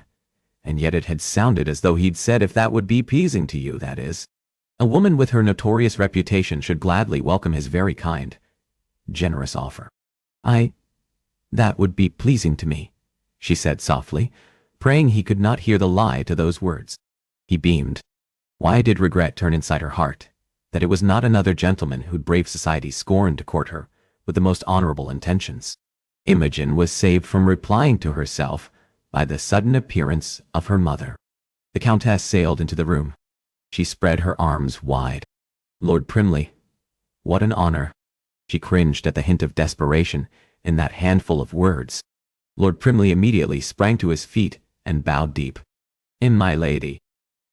and yet it had sounded as though he'd said if that would be pleasing to you, that is. A woman with her notorious reputation should gladly welcome his very kind, generous offer. That would be pleasing to me," she said softly, praying he could not hear the lie to those words. He beamed. Why did regret turn inside her heart that it was not another gentleman who'd brave society's scorn to court her with the most honorable intentions? Imogen was saved from replying to herself by the sudden appearance of her mother. The Countess sailed into the room. She spread her arms wide. "Lord Primley, what an honor." She cringed at the hint of desperation in that handful of words. Lord Primley immediately sprang to his feet and bowed deep. "In my lady."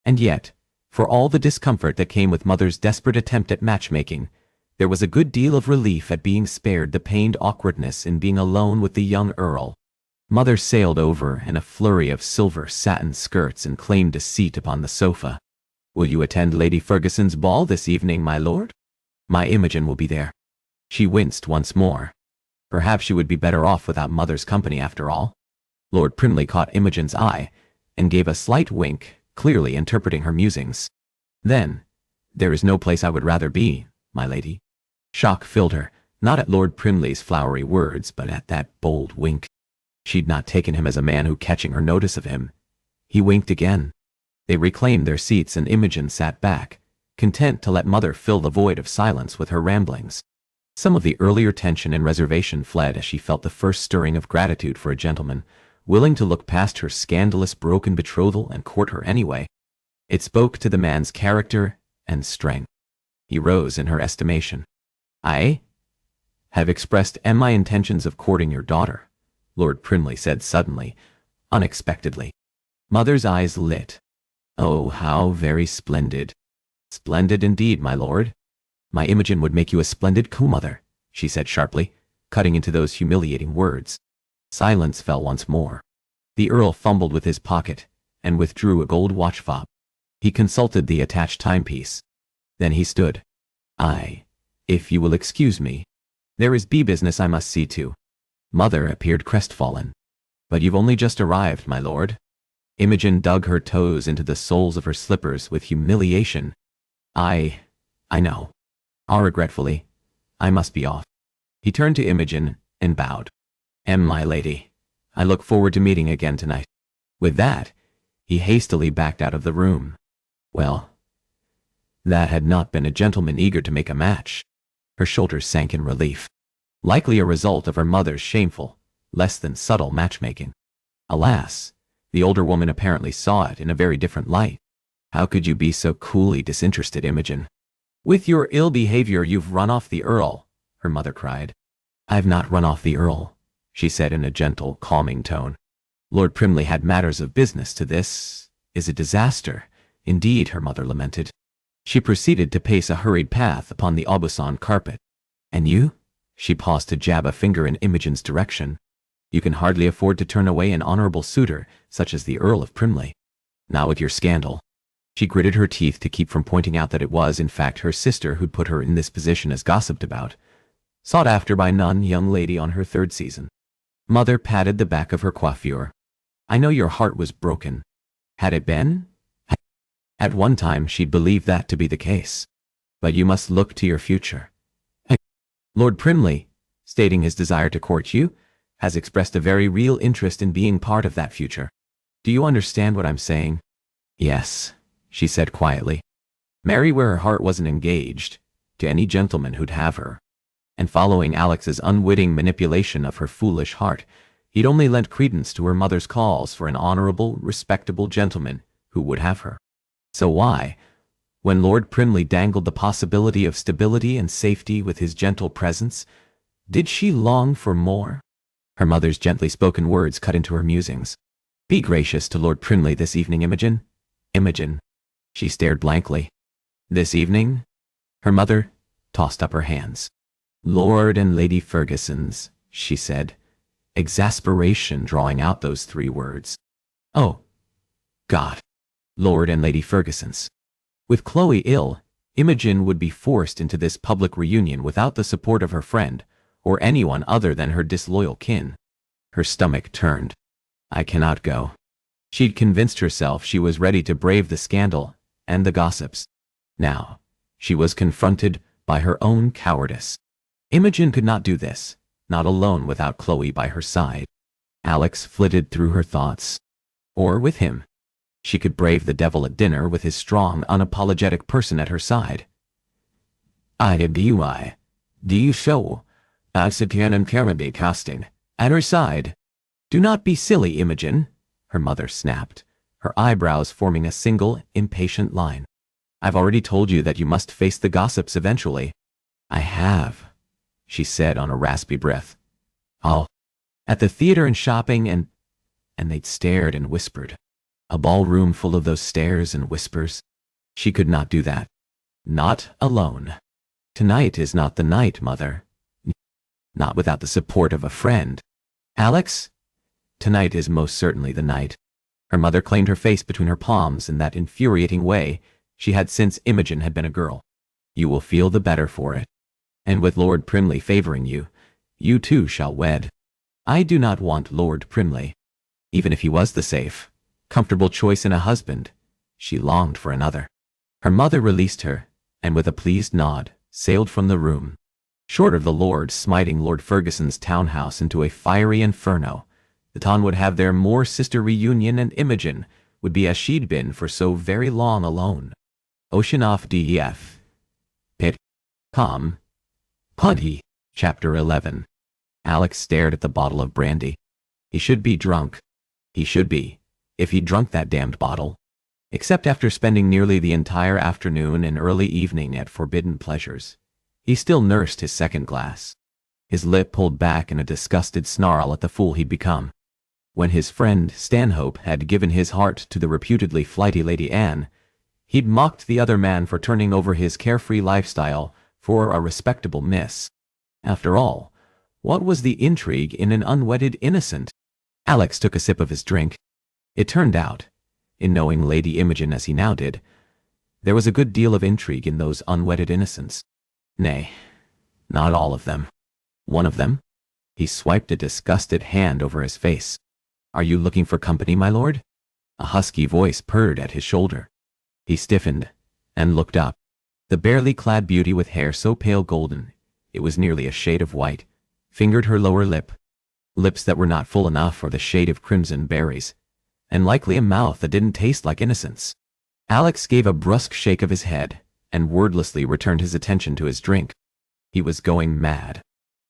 And yet, for all the discomfort that came with Mother's desperate attempt at matchmaking, there was a good deal of relief at being spared the pained awkwardness in being alone with the young Earl. Mother sailed over in a flurry of silver satin skirts and claimed a seat upon the sofa. "Will you attend Lady Ferguson's ball this evening, my lord?" "My Imogen will be there." She winced once more. Perhaps she would be better off without Mother's company after all. Lord Primley caught Imogen's eye and gave a slight wink, clearly interpreting her musings. Then, "There is no place I would rather be, my lady." Shock filled her, Not at Lord Primley's flowery words, but at that bold wink. She'd not taken him as a man who catching her notice of him. He winked again. They reclaimed their seats and Imogen sat back, content to let Mother fill the void of silence with her ramblings. Some of the earlier tension and reservation fled as she felt the first stirring of gratitude for a gentleman, willing to look past her scandalous broken betrothal and court her anyway. It spoke to the man's character and strength. He rose in her estimation. "I have expressed my intentions of courting your daughter," Lord Primley said suddenly, unexpectedly. Mother's eyes lit. "Oh, how very splendid." "Splendid indeed, my lord." "My Imogen would make you a splendid co-mother," she said sharply, cutting into those humiliating words. Silence fell once more. The Earl fumbled with his pocket and withdrew a gold watch fob. He consulted the attached timepiece. Then he stood. If you will excuse me. There is business I must see to." Mother appeared crestfallen. "But you've only just arrived, my lord." Imogen dug her toes into the soles of her slippers with humiliation. I know. Regretfully, I must be off." He turned to Imogen and bowed. My lady, I look forward to meeting again tonight." With that, he hastily backed out of the room. Well, that had not been a gentleman eager to make a match. Her shoulders sank in relief. Likely a result of her mother's shameful, less than subtle matchmaking. Alas, the older woman apparently saw it in a very different light. "How could you be so coolly disinterested, Imogen? With your ill behavior you've run off the Earl," her mother cried. "I've not run off the Earl," she said in a gentle, calming tone. "Lord Primley had matters of business to this is a disaster, indeed," her mother lamented. She proceeded to pace a hurried path upon the Aubusson carpet. "And you?" She paused to jab a finger in Imogen's direction. "You can hardly afford to turn away an honorable suitor such as the Earl of Primley. Not with your scandal." She gritted her teeth to keep from pointing out that it was, in fact, her sister who'd put her in this position as gossiped about. Sought after by none young lady on her third season. Mother patted the back of her coiffure. "I know your heart was broken. Had it been? At one time she'd believed that to be the case. But you must look to your future. Lord Primley, stating his desire to court you, has expressed a very real interest in being part of that future. Do you understand what I'm saying?" "Yes," she said quietly. "Marry where her heart wasn't engaged, to any gentleman who'd have her." And following Alex's unwitting manipulation of her foolish heart, he'd only lent credence to her mother's calls for an honorable, respectable gentleman who would have her. So why, when Lord Primley dangled the possibility of stability and safety with his gentle presence, did she long for more? Her mother's gently spoken words cut into her musings. "Be gracious to Lord Primley this evening, Imogen." "Imogen." She stared blankly. "This evening?" Her mother tossed up her hands. "Lord and Lady Ferguson's," she said, exasperation drawing out those 3 words. "Oh, God. Lord and Lady Ferguson's." With Chloe ill, Imogen would be forced into this public reunion without the support of her friend, or anyone other than her disloyal kin. Her stomach turned. "I cannot go." She'd convinced herself she was ready to brave the scandal and the gossips. Now, she was confronted by her own cowardice. Imogen could not do this, not alone without Chloe by her side. Alex flitted through her thoughts. Or with him. She could brave the devil at dinner with his strong, unapologetic person at her side. Do you show? Oxygen and Caribbean casting. At her side. "Do not be silly, Imogen," her mother snapped, her eyebrows forming a single, impatient line. "I've already told you that you must face the gossips eventually." "I have," she said on a raspy breath. "Oh, at the theater and shopping and they'd stared and whispered. A ballroom full of those stares and whispers. She could not do that. Not alone. Tonight is not the night, Mother. Not without the support of a friend. Alex? Tonight is most certainly the night." Her mother claimed her face between her palms in that infuriating way she had since Imogen had been a girl. "You will feel the better for it. And with Lord Primley favoring you, you too shall wed. I do not want Lord Primley. Even if he was the safe, comfortable choice in a husband, she longed for another." Her mother released her, and with a pleased nod, sailed from the room. Short of the Lord smiting Lord Ferguson's townhouse into a fiery inferno, the Ton would have their more sister reunion, and Imogen would be as she'd been for so very long alone. Ocean off DEF. Pit. Com. Putty. Chapter 11. Alex stared at the bottle of brandy. He should be drunk. He should be, if he'd drunk that damned bottle. Except after spending nearly the entire afternoon and early evening at forbidden pleasures. He still nursed his second glass, his lip pulled back in a disgusted snarl at the fool he'd become. When his friend Stanhope had given his heart to the reputedly flighty Lady Anne, he'd mocked the other man for turning over his carefree lifestyle for a respectable miss. After all, what was the intrigue in an unwedded innocent? Alex took a sip of his drink. It turned out, in knowing Lady Imogen as he now did, there was a good deal of intrigue in those unwedded innocents. Nay, not all of them. One of them? He swiped a disgusted hand over his face. Are you looking for company, my lord? A husky voice purred at his shoulder. He stiffened and looked up. The barely clad beauty with hair so pale golden, it was nearly a shade of white, fingered her lower lip. Lips that were not full enough for the shade of crimson berries, and likely a mouth that didn't taste like innocence. Alex gave a brusque shake of his head and wordlessly returned his attention to his drink. He was going mad.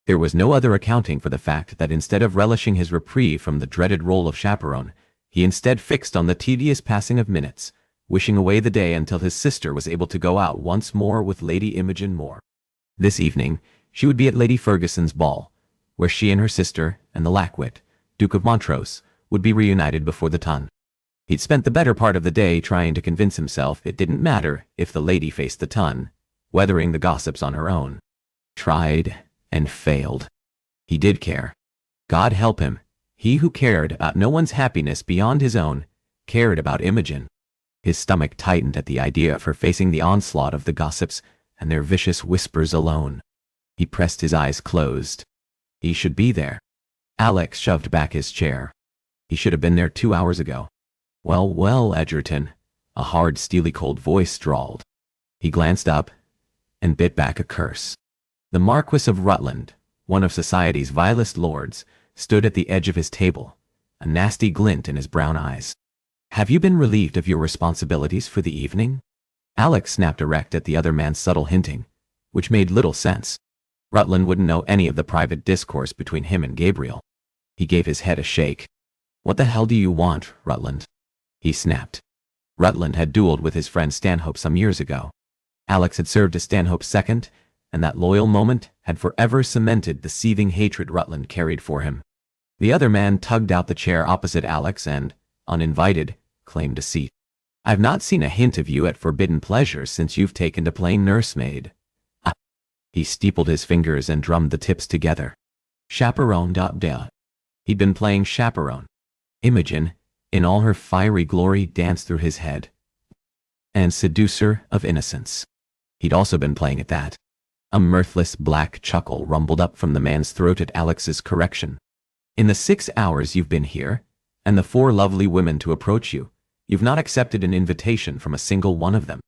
There was no other accounting for the fact that instead of relishing his reprieve from the dreaded role of chaperone, he instead fixed on the tedious passing of minutes, wishing away the day until his sister was able to go out once more with Lady Imogen Moore. This evening, she would be at Lady Ferguson's ball, where she and her sister and the Lackwit, Duke of Montrose, would be reunited before the Ton. He'd spent the better part of the day trying to convince himself it didn't matter if the lady faced the Ton, weathering the gossips on her own. Tried and failed. He did care. God help him. He who cared about no one's happiness beyond his own, cared about Imogen. His stomach tightened at the idea of her facing the onslaught of the gossips and their vicious whispers alone. He pressed his eyes closed. He should be there. Alex shoved back his chair. He should have been there 2 hours ago. Well, well, Edgerton, a hard, steely cold voice drawled. He glanced up and bit back a curse. The Marquis of Rutland, one of society's vilest lords, stood at the edge of his table, a nasty glint in his brown eyes. Have you been relieved of your responsibilities for the evening? Alex snapped erect at the other man's subtle hinting, which made little sense. Rutland wouldn't know any of the private discourse between him and Gabriel. He gave his head a shake. What the hell do you want, Rutland? He snapped. Rutland had dueled with his friend Stanhope some years ago. Alex had served as Stanhope's second, and that loyal moment had forever cemented the seething hatred Rutland carried for him. The other man tugged out the chair opposite Alex and, uninvited, claimed a seat. I've not seen a hint of you at forbidden pleasures since you've taken to playing nursemaid. Ah. He steepled his fingers and drummed the tips together. Chaperone. He'd been playing chaperone. Imogen, in all her fiery glory, danced through his head. And seducer of innocence. He'd also been playing at that. A mirthless black chuckle rumbled up from the man's throat at Alex's correction. In the 6 hours you've been here, and the 4 lovely women to approach you, you've not accepted an invitation from a single one of them.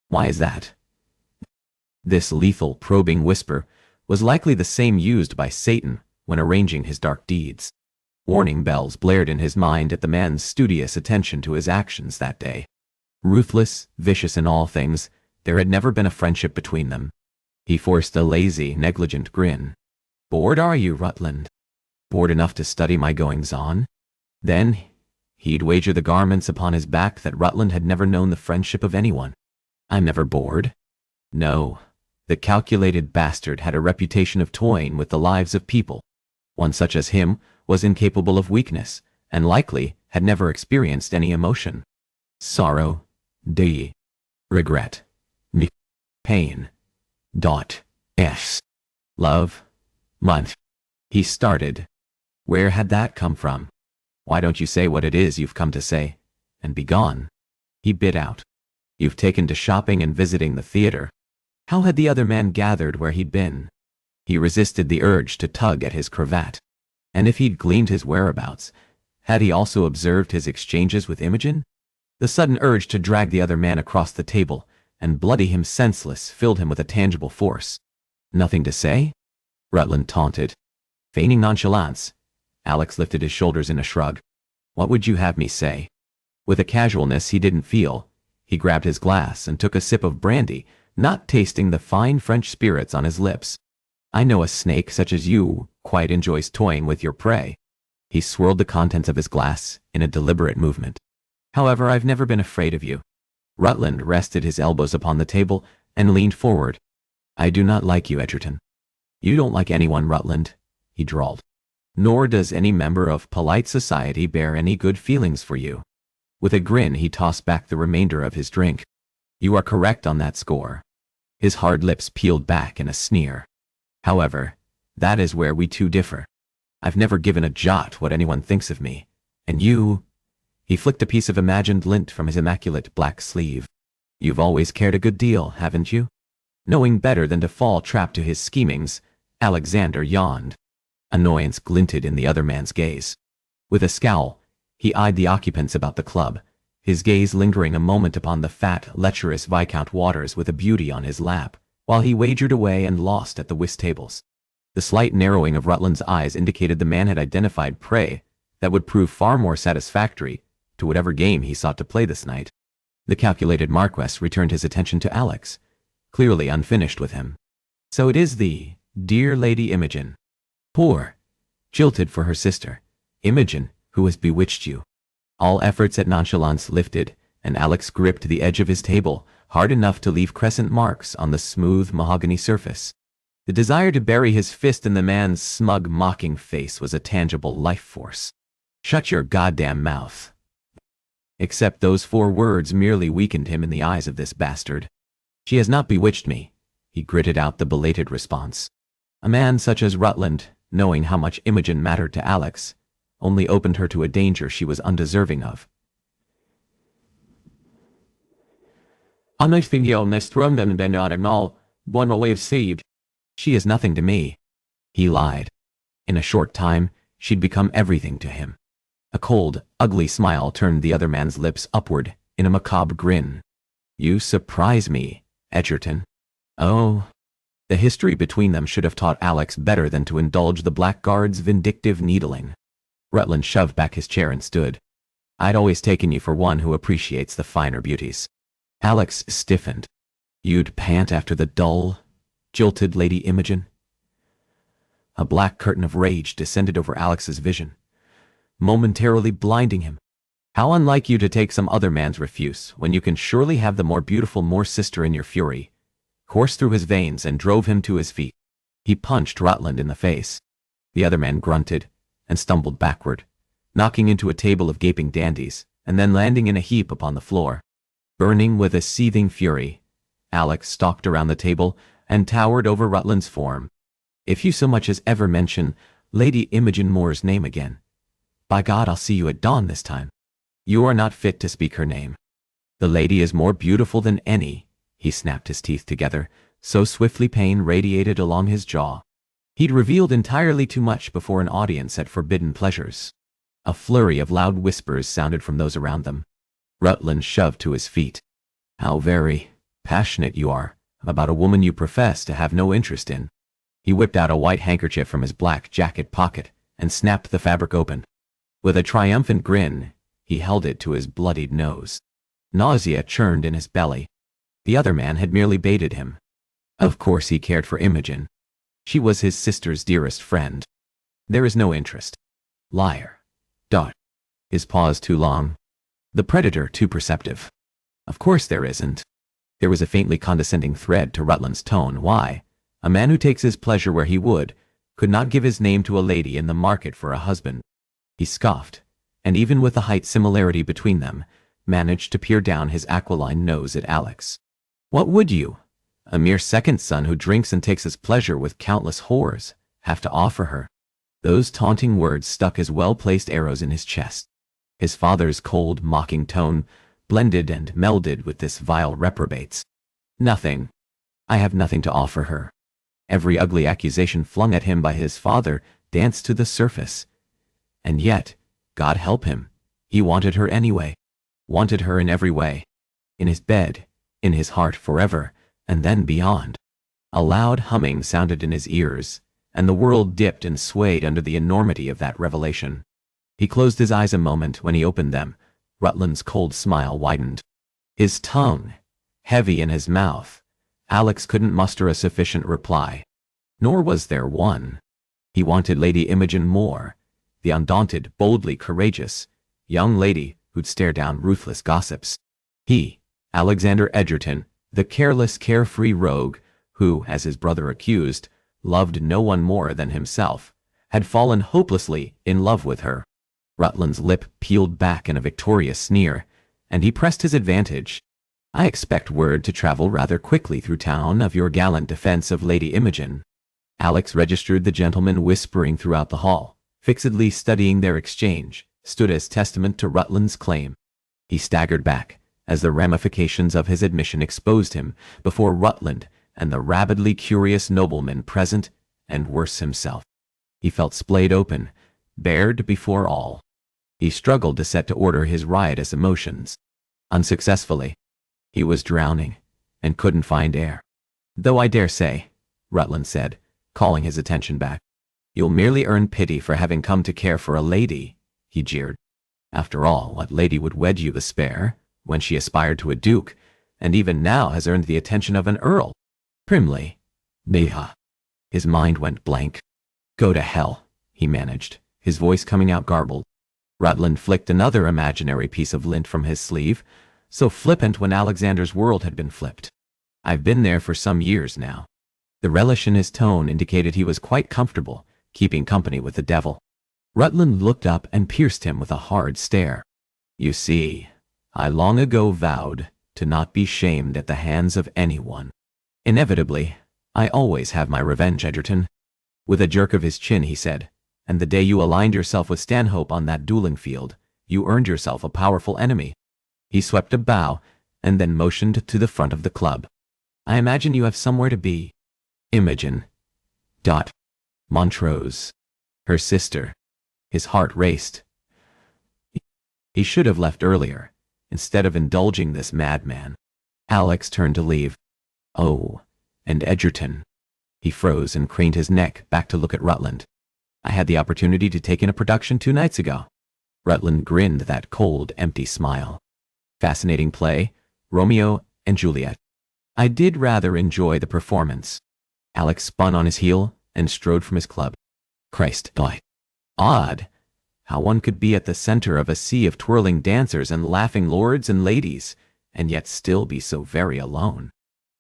Why is that? This lethal, probing whisper was likely the same used by Satan when arranging his dark deeds. Warning bells blared in his mind at the man's studious attention to his actions that day. Ruthless, vicious in all things, there had never been a friendship between them. He forced a lazy, negligent grin. Bored are you, Rutland? Bored enough to study my goings-on? Then he'd wager the garments upon his back that Rutland had never known the friendship of anyone. I'm never bored. No, the calculated bastard had a reputation of toying with the lives of people. One such as him was incapable of weakness, and likely had never experienced any emotion. Sorrow, regret, pain, love, month. He started. Where had that come from? Why don't you say what it is you've come to say, and be gone? He bit out. You've taken to shopping and visiting the theater. How had the other man gathered where he'd been? He resisted the urge to tug at his cravat. And if he'd gleaned his whereabouts, had he also observed his exchanges with Imogen? The sudden urge to drag the other man across the table and bloody him senseless filled him with a tangible force. Nothing to say? Rutland taunted. Feigning nonchalance, Alex lifted his shoulders in a shrug. What would you have me say? With a casualness he didn't feel, he grabbed his glass and took a sip of brandy, not tasting the fine French spirits on his lips. I know a snake such as you quite enjoys toying with your prey. He swirled the contents of his glass in a deliberate movement. However, I've never been afraid of you. Rutland rested his elbows upon the table and leaned forward. I do not like you, Edgerton. You don't like anyone, Rutland, he drawled. Nor does any member of polite society bear any good feelings for you. With a grin, he tossed back the remainder of his drink. You are correct on that score. His hard lips peeled back in a sneer. However, that is where we two differ. I've never given a jot what anyone thinks of me. And you... He flicked a piece of imagined lint from his immaculate black sleeve. You've always cared a good deal, haven't you? Knowing better than to fall trap to his schemings, Alexander yawned. Annoyance glinted in the other man's gaze. With a scowl, he eyed the occupants about the club, his gaze lingering a moment upon the fat, lecherous Viscount Waters with a beauty on his lap, while he wagered away and lost at the whist tables. The slight narrowing of Rutland's eyes indicated the man had identified prey that would prove far more satisfactory to whatever game he sought to play this night. The calculated Marquess returned his attention to Alex, clearly unfinished with him. So it is the dear Lady Imogen. Poor, jilted for her sister, Imogen, who has bewitched you. All efforts at nonchalance lifted, and Alex gripped the edge of his table, hard enough to leave crescent marks on the smooth mahogany surface. The desire to bury his fist in the man's smug, mocking face was a tangible life force. Shut your goddamn mouth. Except those 4 words merely weakened him in the eyes of this bastard. She has not bewitched me, he gritted out the belated response. A man such as Rutland, knowing how much Imogen mattered to Alex, only opened her to a danger she was undeserving of. She is nothing to me. He lied. In a short time, she'd become everything to him. A cold, ugly smile turned the other man's lips upward in a macabre grin. You surprise me, Edgerton. Oh. The history between them should have taught Alex better than to indulge the blackguard's vindictive needling. Rutland shoved back his chair and stood. I'd always taken you for one who appreciates the finer beauties. Alex stiffened. You'd pant after the dull, jilted Lady Imogen? A black curtain of rage descended over Alex's vision, momentarily blinding him. How unlike you to take some other man's refuse, when you can surely have the more beautiful Moore sister in your fury, coursed through his veins and drove him to his feet. He punched Rutland in the face. The other man grunted and stumbled backward, knocking into a table of gaping dandies, and then landing in a heap upon the floor. Burning with a seething fury, Alex stalked around the table and towered over Rutland's form. If you so much as ever mention Lady Imogen Moore's name again, by God, I'll see you at dawn this time. You are not fit to speak her name. The lady is more beautiful than any. He snapped his teeth together, so swiftly pain radiated along his jaw. He'd revealed entirely too much before an audience at Forbidden Pleasures. A flurry of loud whispers sounded from those around them. Rutland shoved to his feet. How very passionate you are about a woman you profess to have no interest in. He whipped out a white handkerchief from his black jacket pocket and snapped the fabric open. With a triumphant grin, he held it to his bloodied nose. Nausea churned in his belly. The other man had merely baited him. Of course he cared for Imogen. She was his sister's dearest friend. There is no interest. Liar. Dot. His pause too long. The predator too perceptive. Of course there isn't. There was a faintly condescending thread to Rutland's tone. Why? A man who takes his pleasure where he would, could not give his name to a lady in the market for a husband. He scoffed, and even with the height similarity between them, managed to peer down his aquiline nose at Alex. What would you, a mere second son who drinks and takes his pleasure with countless whores, have to offer her? Those taunting words stuck as well-placed arrows in his chest. His father's cold, mocking tone blended and melded with this vile reprobate's. Nothing. I have nothing to offer her. Every ugly accusation flung at him by his father danced to the surface. And yet, God help him, he wanted her anyway. Wanted her in every way. In his bed, in his heart forever, and then beyond. A loud humming sounded in his ears, and the world dipped and swayed under the enormity of that revelation. He closed his eyes a moment. When he opened them, Rutland's cold smile widened. His tongue heavy in his mouth, Alex couldn't muster a sufficient reply. Nor was there one. He wanted Lady Imogen more, the undaunted, boldly courageous young lady who'd stare down ruthless gossips. He, Alexander Edgerton, the careless, carefree rogue who, as his brother accused, loved no one more than himself, had fallen hopelessly in love with her. Rutland's lip peeled back in a victorious sneer, and he pressed his advantage. I expect word to travel rather quickly through town of your gallant defense of Lady Imogen. Alex registered the gentlemen whispering throughout the hall, fixedly studying their exchange, stood as testament to Rutland's claim. He staggered back, as the ramifications of his admission exposed him before Rutland and the rabidly curious noblemen present, and worse himself. He felt splayed open, bared before all. He struggled to set to order his riotous emotions. Unsuccessfully. He was drowning, and couldn't find air. Though I dare say, Rutland said, calling his attention back. You'll merely earn pity for having come to care for a lady, he jeered. After all, what lady would wed you the spare, when she aspired to a duke, and even now has earned the attention of an earl? Primly. Neha. His mind went blank. Go to hell, he managed, his voice coming out garbled. Rutland flicked another imaginary piece of lint from his sleeve, so flippant when Alexander's world had been flipped. I've been there for some years now. The relish in his tone indicated he was quite comfortable, keeping company with the devil. Rutland looked up and pierced him with a hard stare. You see, I long ago vowed to not be shamed at the hands of anyone. Inevitably, I always have my revenge, Edgerton. With a jerk of his chin, he said, and the day you aligned yourself with Stanhope on that dueling field, you earned yourself a powerful enemy. He swept a bow, and then motioned to the front of the club. I imagine you have somewhere to be. Imogen. Montrose. Her sister. His heart raced. He should have left earlier, instead of indulging this madman. Alex turned to leave. Oh, and Edgerton. He froze and craned his neck back to look at Rutland. I had the opportunity to take in a production 2 nights ago. Rutland grinned that cold, empty smile. Fascinating play, Romeo and Juliet. I did rather enjoy the performance. Alex spun on his heel and strode from his club. Christ, odd how one could be at the center of a sea of twirling dancers and laughing lords and ladies, and yet still be so very alone.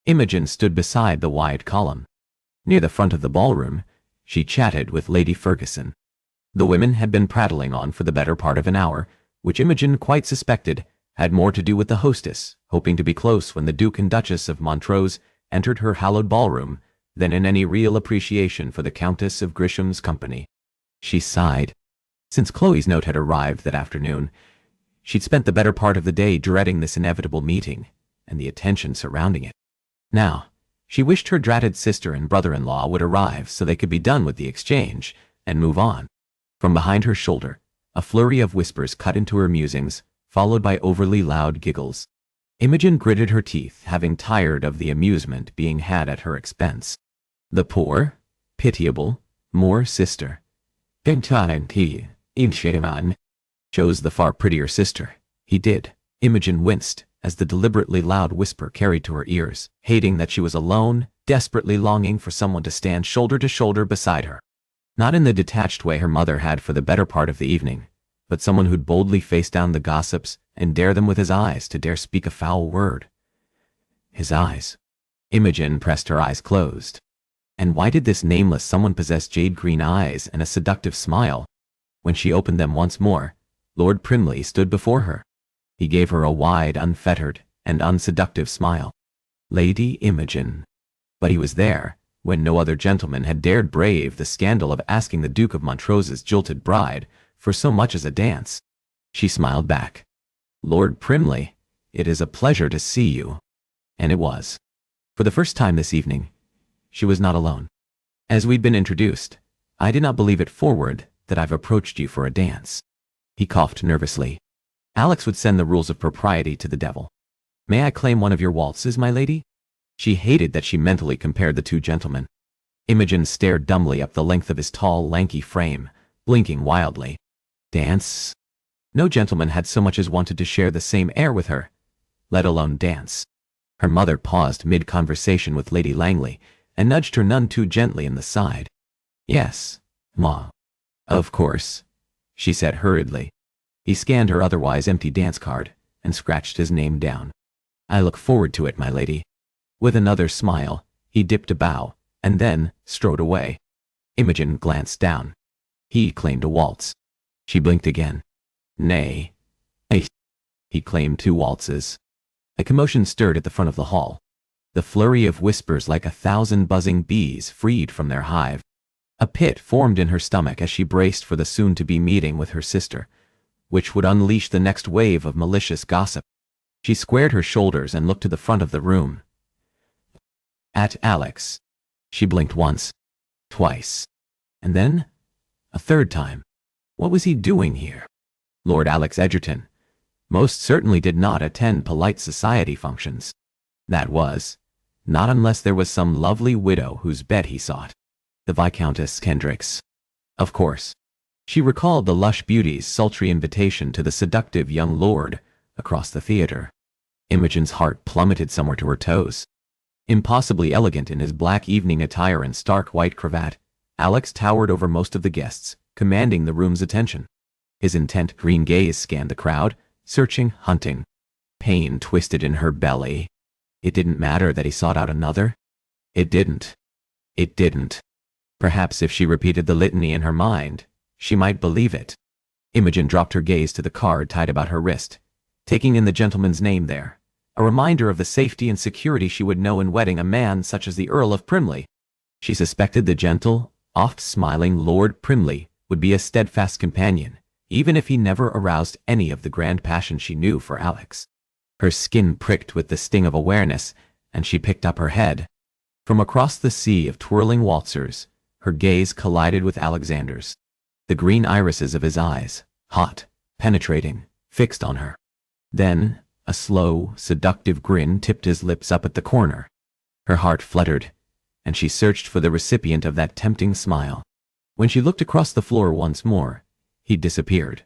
Imogen stood beside the wide column. Near the front of the ballroom, she chatted with Lady Ferguson. The women had been prattling on for the better part of an hour, which Imogen quite suspected had more to do with the hostess, hoping to be close when the Duke and Duchess of Montrose entered her hallowed ballroom, than in any real appreciation for the Countess of Grisham's company. She sighed. Since Chloe's note had arrived that afternoon, she'd spent the better part of the day dreading this inevitable meeting, and the attention surrounding it. Now, she wished her dratted sister and brother-in-law would arrive so they could be done with the exchange, and move on. From behind her shoulder, a flurry of whispers cut into her musings, followed by overly loud giggles. Imogen gritted her teeth, having tired of the amusement being had at her expense. The poor, pitiable, Moore sister. Chose the far prettier sister. He did. Imogen winced as the deliberately loud whisper carried to her ears, hating that she was alone, desperately longing for someone to stand shoulder to shoulder beside her. Not in the detached way her mother had for the better part of the evening, but someone who'd boldly face down the gossips and dare them with his eyes to dare speak a foul word. His eyes. Imogen pressed her eyes closed. And why did this nameless someone possess jade green eyes and a seductive smile? When she opened them once more, Lord Primley stood before her. He gave her a wide, unfettered, and unseductive smile. Lady Imogen. But he was there, when no other gentleman had dared brave the scandal of asking the Duke of Montrose's jilted bride for so much as a dance. She smiled back. Lord Primley, it is a pleasure to see you. And it was. For the first time this evening, she was not alone. As we'd been introduced, I did not believe it forward that I've approached you for a dance. He coughed nervously. Alex would send the rules of propriety to the devil. May I claim one of your waltzes, my lady? She hated that she mentally compared the two gentlemen. Imogen stared dumbly up the length of his tall, lanky frame, blinking wildly. Dance? No gentleman had so much as wanted to share the same air with her, let alone dance. Her mother paused mid-conversation with Lady Langley and nudged her none too gently in the side. Yes, Ma. Of course, she said hurriedly. He scanned her otherwise empty dance card and scratched his name down. I look forward to it, my lady. With another smile, he dipped a bow and then strode away. Imogen glanced down. He claimed a waltz. She blinked again. Nay. He claimed 2 waltzes. A commotion stirred at the front of the hall. The flurry of whispers like 1,000 buzzing bees freed from their hive. A pit formed in her stomach as she braced for the soon-to-be meeting with her sister, which would unleash the next wave of malicious gossip. She squared her shoulders and looked to the front of the room. At Alex. She blinked once, twice, and then a third time. What was he doing here? Lord Alex Egerton most certainly did not attend polite society functions. That was, not unless there was some lovely widow whose bed he sought. The Viscountess Kendricks. Of course. She recalled the lush beauty's sultry invitation to the seductive young lord across the theater. Imogen's heart plummeted somewhere to her toes. Impossibly elegant in his black evening attire and stark white cravat, Alex towered over most of the guests, commanding the room's attention. His intent green gaze scanned the crowd, searching, hunting. Pain twisted in her belly. It didn't matter that he sought out another. It didn't. It didn't. Perhaps if she repeated the litany in her mind, she might believe it. Imogen dropped her gaze to the card tied about her wrist, taking in the gentleman's name there, a reminder of the safety and security she would know in wedding a man such as the Earl of Primley. She suspected the gentle, oft-smiling Lord Primley would be a steadfast companion, even if he never aroused any of the grand passion she knew for Alex. Her skin pricked with the sting of awareness, and she picked up her head. From across the sea of twirling waltzers, her gaze collided with Alexander's. The green irises of his eyes, hot, penetrating, fixed on her. Then, a slow, seductive grin tipped his lips up at the corner. Her heart fluttered, and she searched for the recipient of that tempting smile. When she looked across the floor once more, he disappeared.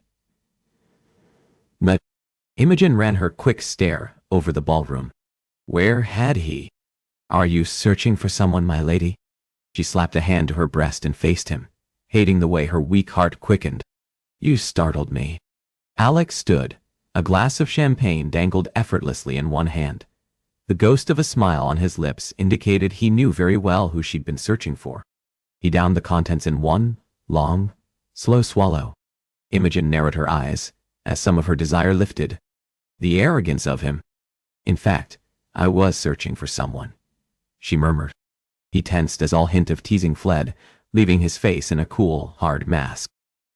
But Imogen ran her quick stare over the ballroom. Where had he? Are you searching for someone, my lady? She slapped a hand to her breast and faced him, hating the way her weak heart quickened. You startled me. Alex stood. A glass of champagne dangled effortlessly in one hand. The ghost of a smile on his lips indicated he knew very well who she'd been searching for. He downed the contents in one long, slow swallow. Imogen narrowed her eyes as some of her desire lifted. The arrogance of him. In fact, I was searching for someone, she murmured. He tensed as all hint of teasing fled, leaving his face in a cool, hard mask.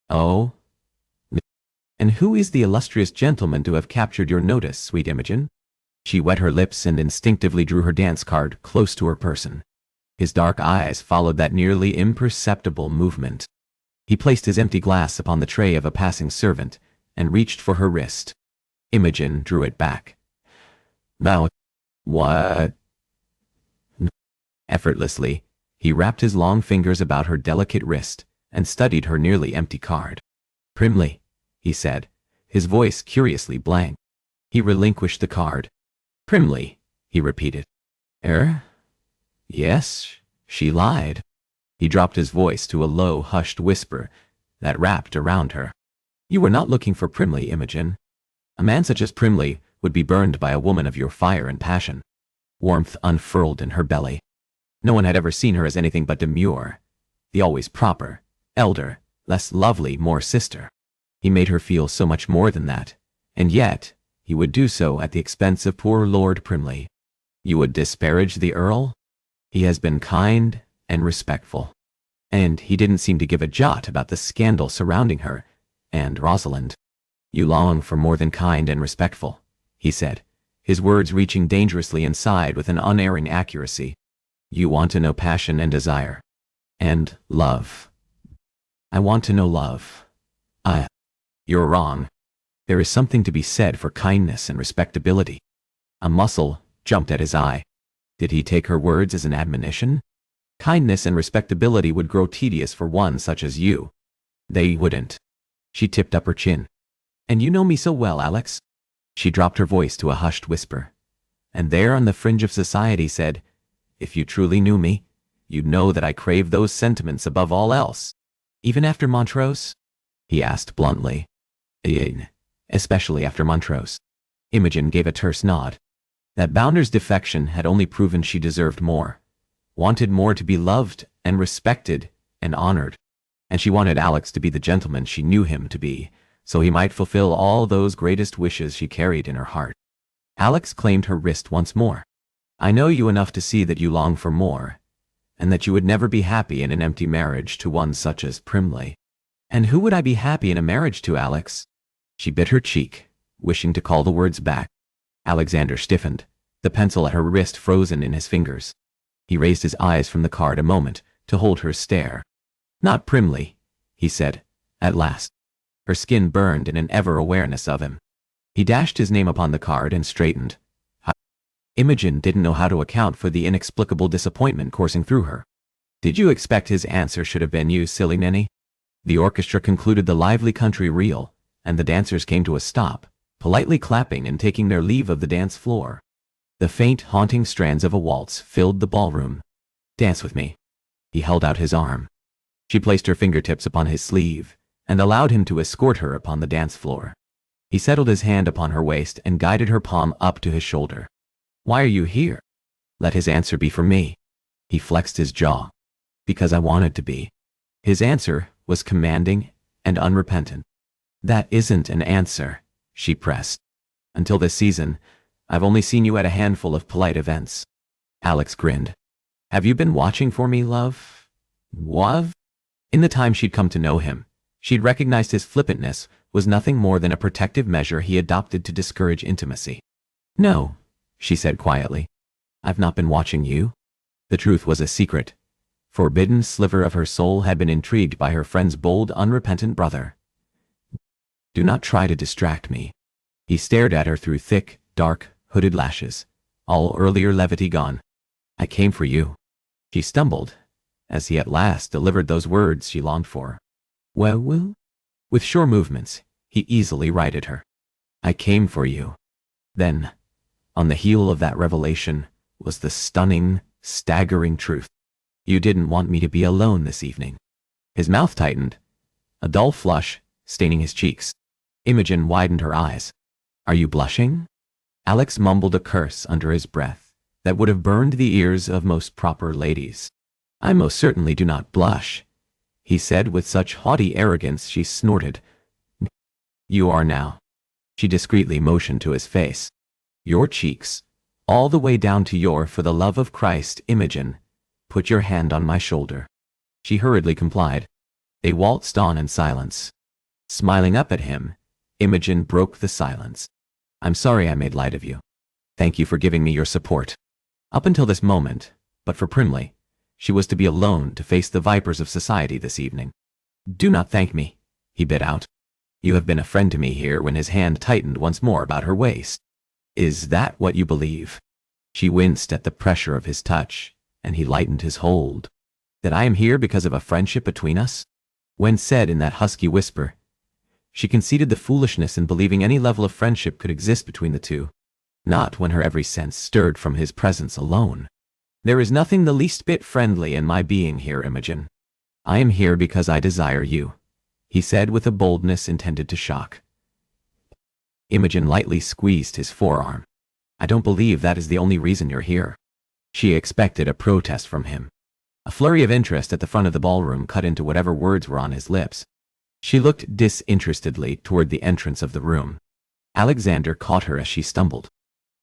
Oh? And who is the illustrious gentleman to have captured your notice, sweet Imogen? She wet her lips and instinctively drew her dance card close to her person. His dark eyes followed that nearly imperceptible movement. He placed his empty glass upon the tray of a passing servant and reached for her wrist. Imogen drew it back. Now, what? Effortlessly, he wrapped his long fingers about her delicate wrist and studied her nearly empty card. Primly, he said, his voice curiously blank. He relinquished the card. Primly, he repeated. Yes, she lied. He dropped his voice to a low, hushed whisper that wrapped around her. You were not looking for Primly, Imogen. A man such as Primly would be burned by a woman of your fire and passion. Warmth unfurled in her belly. No one had ever seen her as anything but demure, the always proper, elder, less lovely, more sister. He made her feel so much more than that, and yet he would do so at the expense of poor Lord Primly. You would disparage the Earl? He has been kind and respectful, and he didn't seem to give a jot about the scandal surrounding her and Rosalind. You long for more than kind and respectful, he said, his words reaching dangerously inside with an unerring accuracy. You want to know passion and desire. And love. I want to know love. You're wrong. There is something to be said for kindness and respectability. A muscle jumped at his eye. Did he take her words as an admonition? Kindness and respectability would grow tedious for one such as you. They wouldn't. She tipped up her chin. And you know me so well, Alex. She dropped her voice to a hushed whisper. And there on the fringe of society said, if you truly knew me, you'd know that I crave those sentiments above all else. Even after Montrose? He asked bluntly. Especially after Montrose. Imogen gave a terse nod. That Bounder's defection had only proven she deserved more. Wanted more to be loved and respected and honored. And she wanted Alex to be the gentleman she knew him to be, so he might fulfill all those greatest wishes she carried in her heart. Alex claimed her wrist once more. I know you enough to see that you long for more, and that you would never be happy in an empty marriage to one such as Primley. And who would I be happy in a marriage to, Alex? She bit her cheek, wishing to call the words back. Alexander stiffened, the pencil at her wrist frozen in his fingers. He raised his eyes from the card a moment to hold her stare. Not Primley, he said, at last. Her skin burned in an ever-awareness of him. He dashed his name upon the card and straightened. Imogen didn't know how to account for the inexplicable disappointment coursing through her. Did you expect his answer should have been you, silly ninny? The orchestra concluded the lively country reel, and the dancers came to a stop, politely clapping and taking their leave of the dance floor. The faint, haunting strands of a waltz filled the ballroom. Dance with me. He held out his arm. She placed her fingertips upon his sleeve, and allowed him to escort her upon the dance floor. He settled his hand upon her waist and guided her palm up to his shoulder. Why are you here? Let his answer be for me. He flexed his jaw. Because I wanted to be. His answer was commanding and unrepentant. That isn't an answer, she pressed. Until this season, I've only seen you at a handful of polite events. Alex grinned. Have you been watching for me, love? Love? In the time she'd come to know him, she'd recognized his flippantness was nothing more than a protective measure he adopted to discourage intimacy. No, she said quietly. I've not been watching you. The truth was a secret. Forbidden sliver of her soul had been intrigued by her friend's bold, unrepentant brother. Do not try to distract me. He stared at her through thick, dark, hooded lashes, all earlier levity gone. I came for you. She stumbled, as he at last delivered those words she longed for. Well? With sure movements, he easily righted her. I came for you. Then, on the heel of that revelation, was the stunning, staggering truth. You didn't want me to be alone this evening. His mouth tightened, a dull flush staining his cheeks. Imogen widened her eyes. Are you blushing? Alex mumbled a curse under his breath that would have burned the ears of most proper ladies. I most certainly do not blush, he said with such haughty arrogance she snorted. You are now. She discreetly motioned to his face. Your cheeks, all the way down to your, for the love of Christ, Imogen, put your hand on my shoulder. She hurriedly complied. They waltzed on in silence. Smiling up at him, Imogen broke the silence. I'm sorry I made light of you. Thank you for giving me your support. Up until this moment, but for Primley, she was to be alone to face the vipers of society this evening. Do not thank me, he bit out. You have been a friend to me here when his hand tightened once more about her waist. Is that what you believe? She winced at the pressure of his touch, and he lightened his hold. That I am here because of a friendship between us? When said in that husky whisper, she conceded the foolishness in believing any level of friendship could exist between the two. Not when her every sense stirred from his presence alone. There is nothing the least bit friendly in my being here, Imogen. I am here because I desire you, he said with a boldness intended to shock. Imogen lightly squeezed his forearm. I don't believe that is the only reason you're here. She expected a protest from him. A flurry of interest at the front of the ballroom cut into whatever words were on his lips. She looked disinterestedly toward the entrance of the room. Alexander caught her as she stumbled.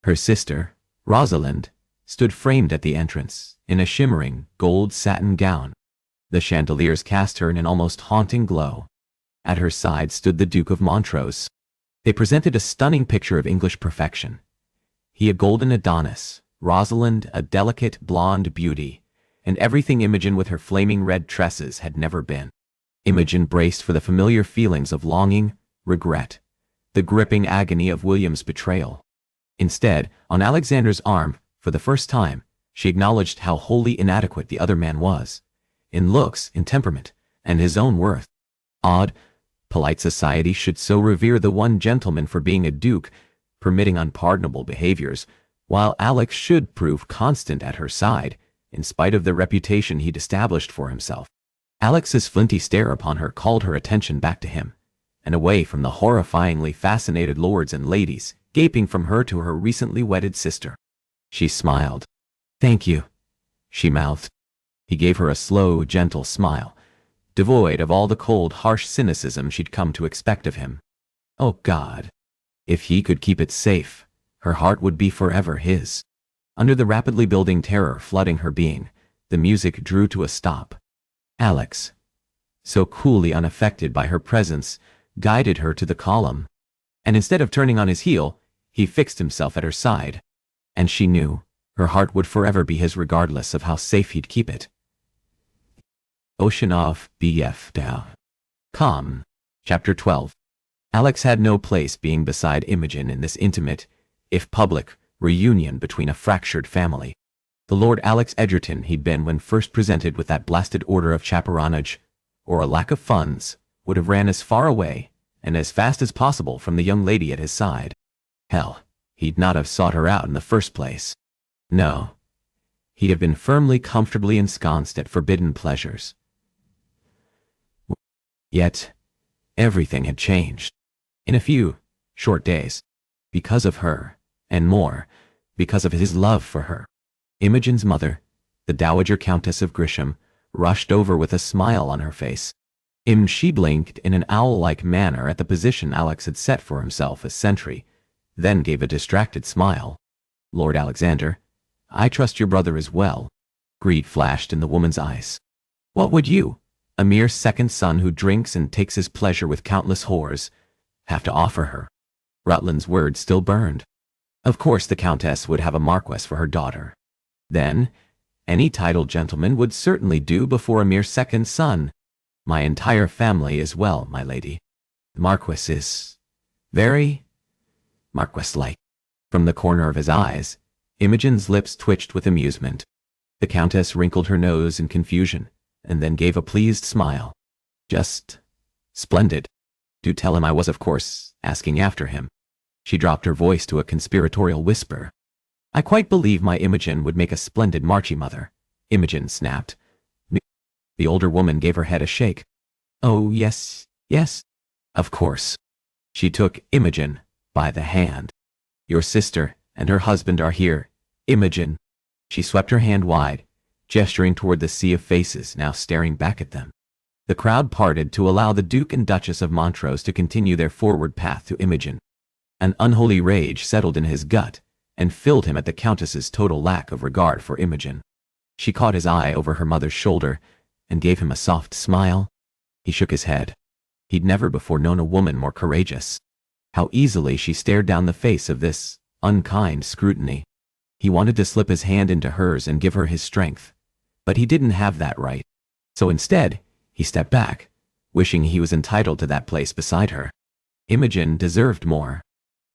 Her sister, Rosalind, stood framed at the entrance, in a shimmering, gold satin gown. The chandeliers cast her in an almost haunting glow. At her side stood the Duke of Montrose. They presented a stunning picture of English perfection. He a golden Adonis, Rosalind a delicate blonde beauty, and everything Imogen with her flaming red tresses had never been. Imogen braced for the familiar feelings of longing, regret, the gripping agony of William's betrayal. Instead, on Alexander's arm, for the first time, She acknowledged how wholly inadequate the other man was, in looks, in temperament, and his own worth. Odd, polite society should so revere the one gentleman for being a duke, permitting unpardonable behaviors, while Alex should prove constant at her side, in spite of the reputation he'd established for himself. Alex's flinty stare upon her called her attention back to him, and away from the horrifyingly fascinated lords and ladies, gaping from her to her recently wedded sister. She smiled. "Thank you," she mouthed. He gave her a slow, gentle smile, devoid of all the cold, harsh cynicism she'd come to expect of him. Oh God! If he could keep it safe, her heart would be forever his. Under the rapidly building terror flooding her being, the music drew to a stop. Alex, so coolly unaffected by her presence, guided her to the column. And instead of turning on his heel, he fixed himself at her side. And she knew her heart would forever be his regardless of how safe he'd keep it. Ocean off, BF down. Calm. Chapter 12. Alex had no place being beside Imogen in this intimate, if public, reunion between a fractured family. The Lord Alex Edgerton he'd been when first presented with that blasted order of chaperonage, or a lack of funds, would have ran as far away and as fast as possible from the young lady at his side. Hell, he'd not have sought her out in the first place. No. He'd have been firmly, comfortably ensconced at forbidden pleasures. Yet, everything had changed. In a few short days. Because of her, and more, because of his love for her. Imogen's mother, the Dowager Countess of Grisham, rushed over with a smile on her face. She blinked in an owl-like manner at the position Alex had set for himself as sentry, then gave a distracted smile. "Lord Alexander, I trust your brother is well." Greed flashed in the woman's eyes. "What would you, a mere second son who drinks and takes his pleasure with countless whores, have to offer her?" Rutland's words still burned. Of course the Countess would have a marquess for her daughter. Then, any titled gentleman would certainly do before a mere second son. "My entire family is well, my lady. The Marquess is very Marquess-like." From the corner of his eyes, Imogen's lips twitched with amusement. The Countess wrinkled her nose in confusion, and then gave a pleased smile. "Just splendid. Do tell him I was, of course, asking after him." She dropped her voice to a conspiratorial whisper. "I quite believe my Imogen would make a splendid Marchy mother," Imogen snapped. The older woman gave her head a shake. "Oh, yes, yes, of course." She took Imogen by the hand. "Your sister and her husband are here, Imogen." She swept her hand wide, gesturing toward the sea of faces now staring back at them. The crowd parted to allow the Duke and Duchess of Montrose to continue their forward path to Imogen. An unholy rage settled in his gut and filled him at the Countess's total lack of regard for Imogen. She caught his eye over her mother's shoulder and gave him a soft smile. He shook his head. He'd never before known a woman more courageous. How easily she stared down the face of this unkind scrutiny. He wanted to slip his hand into hers and give her his strength, but he didn't have that right. So instead, he stepped back, wishing he was entitled to that place beside her. Imogen deserved more.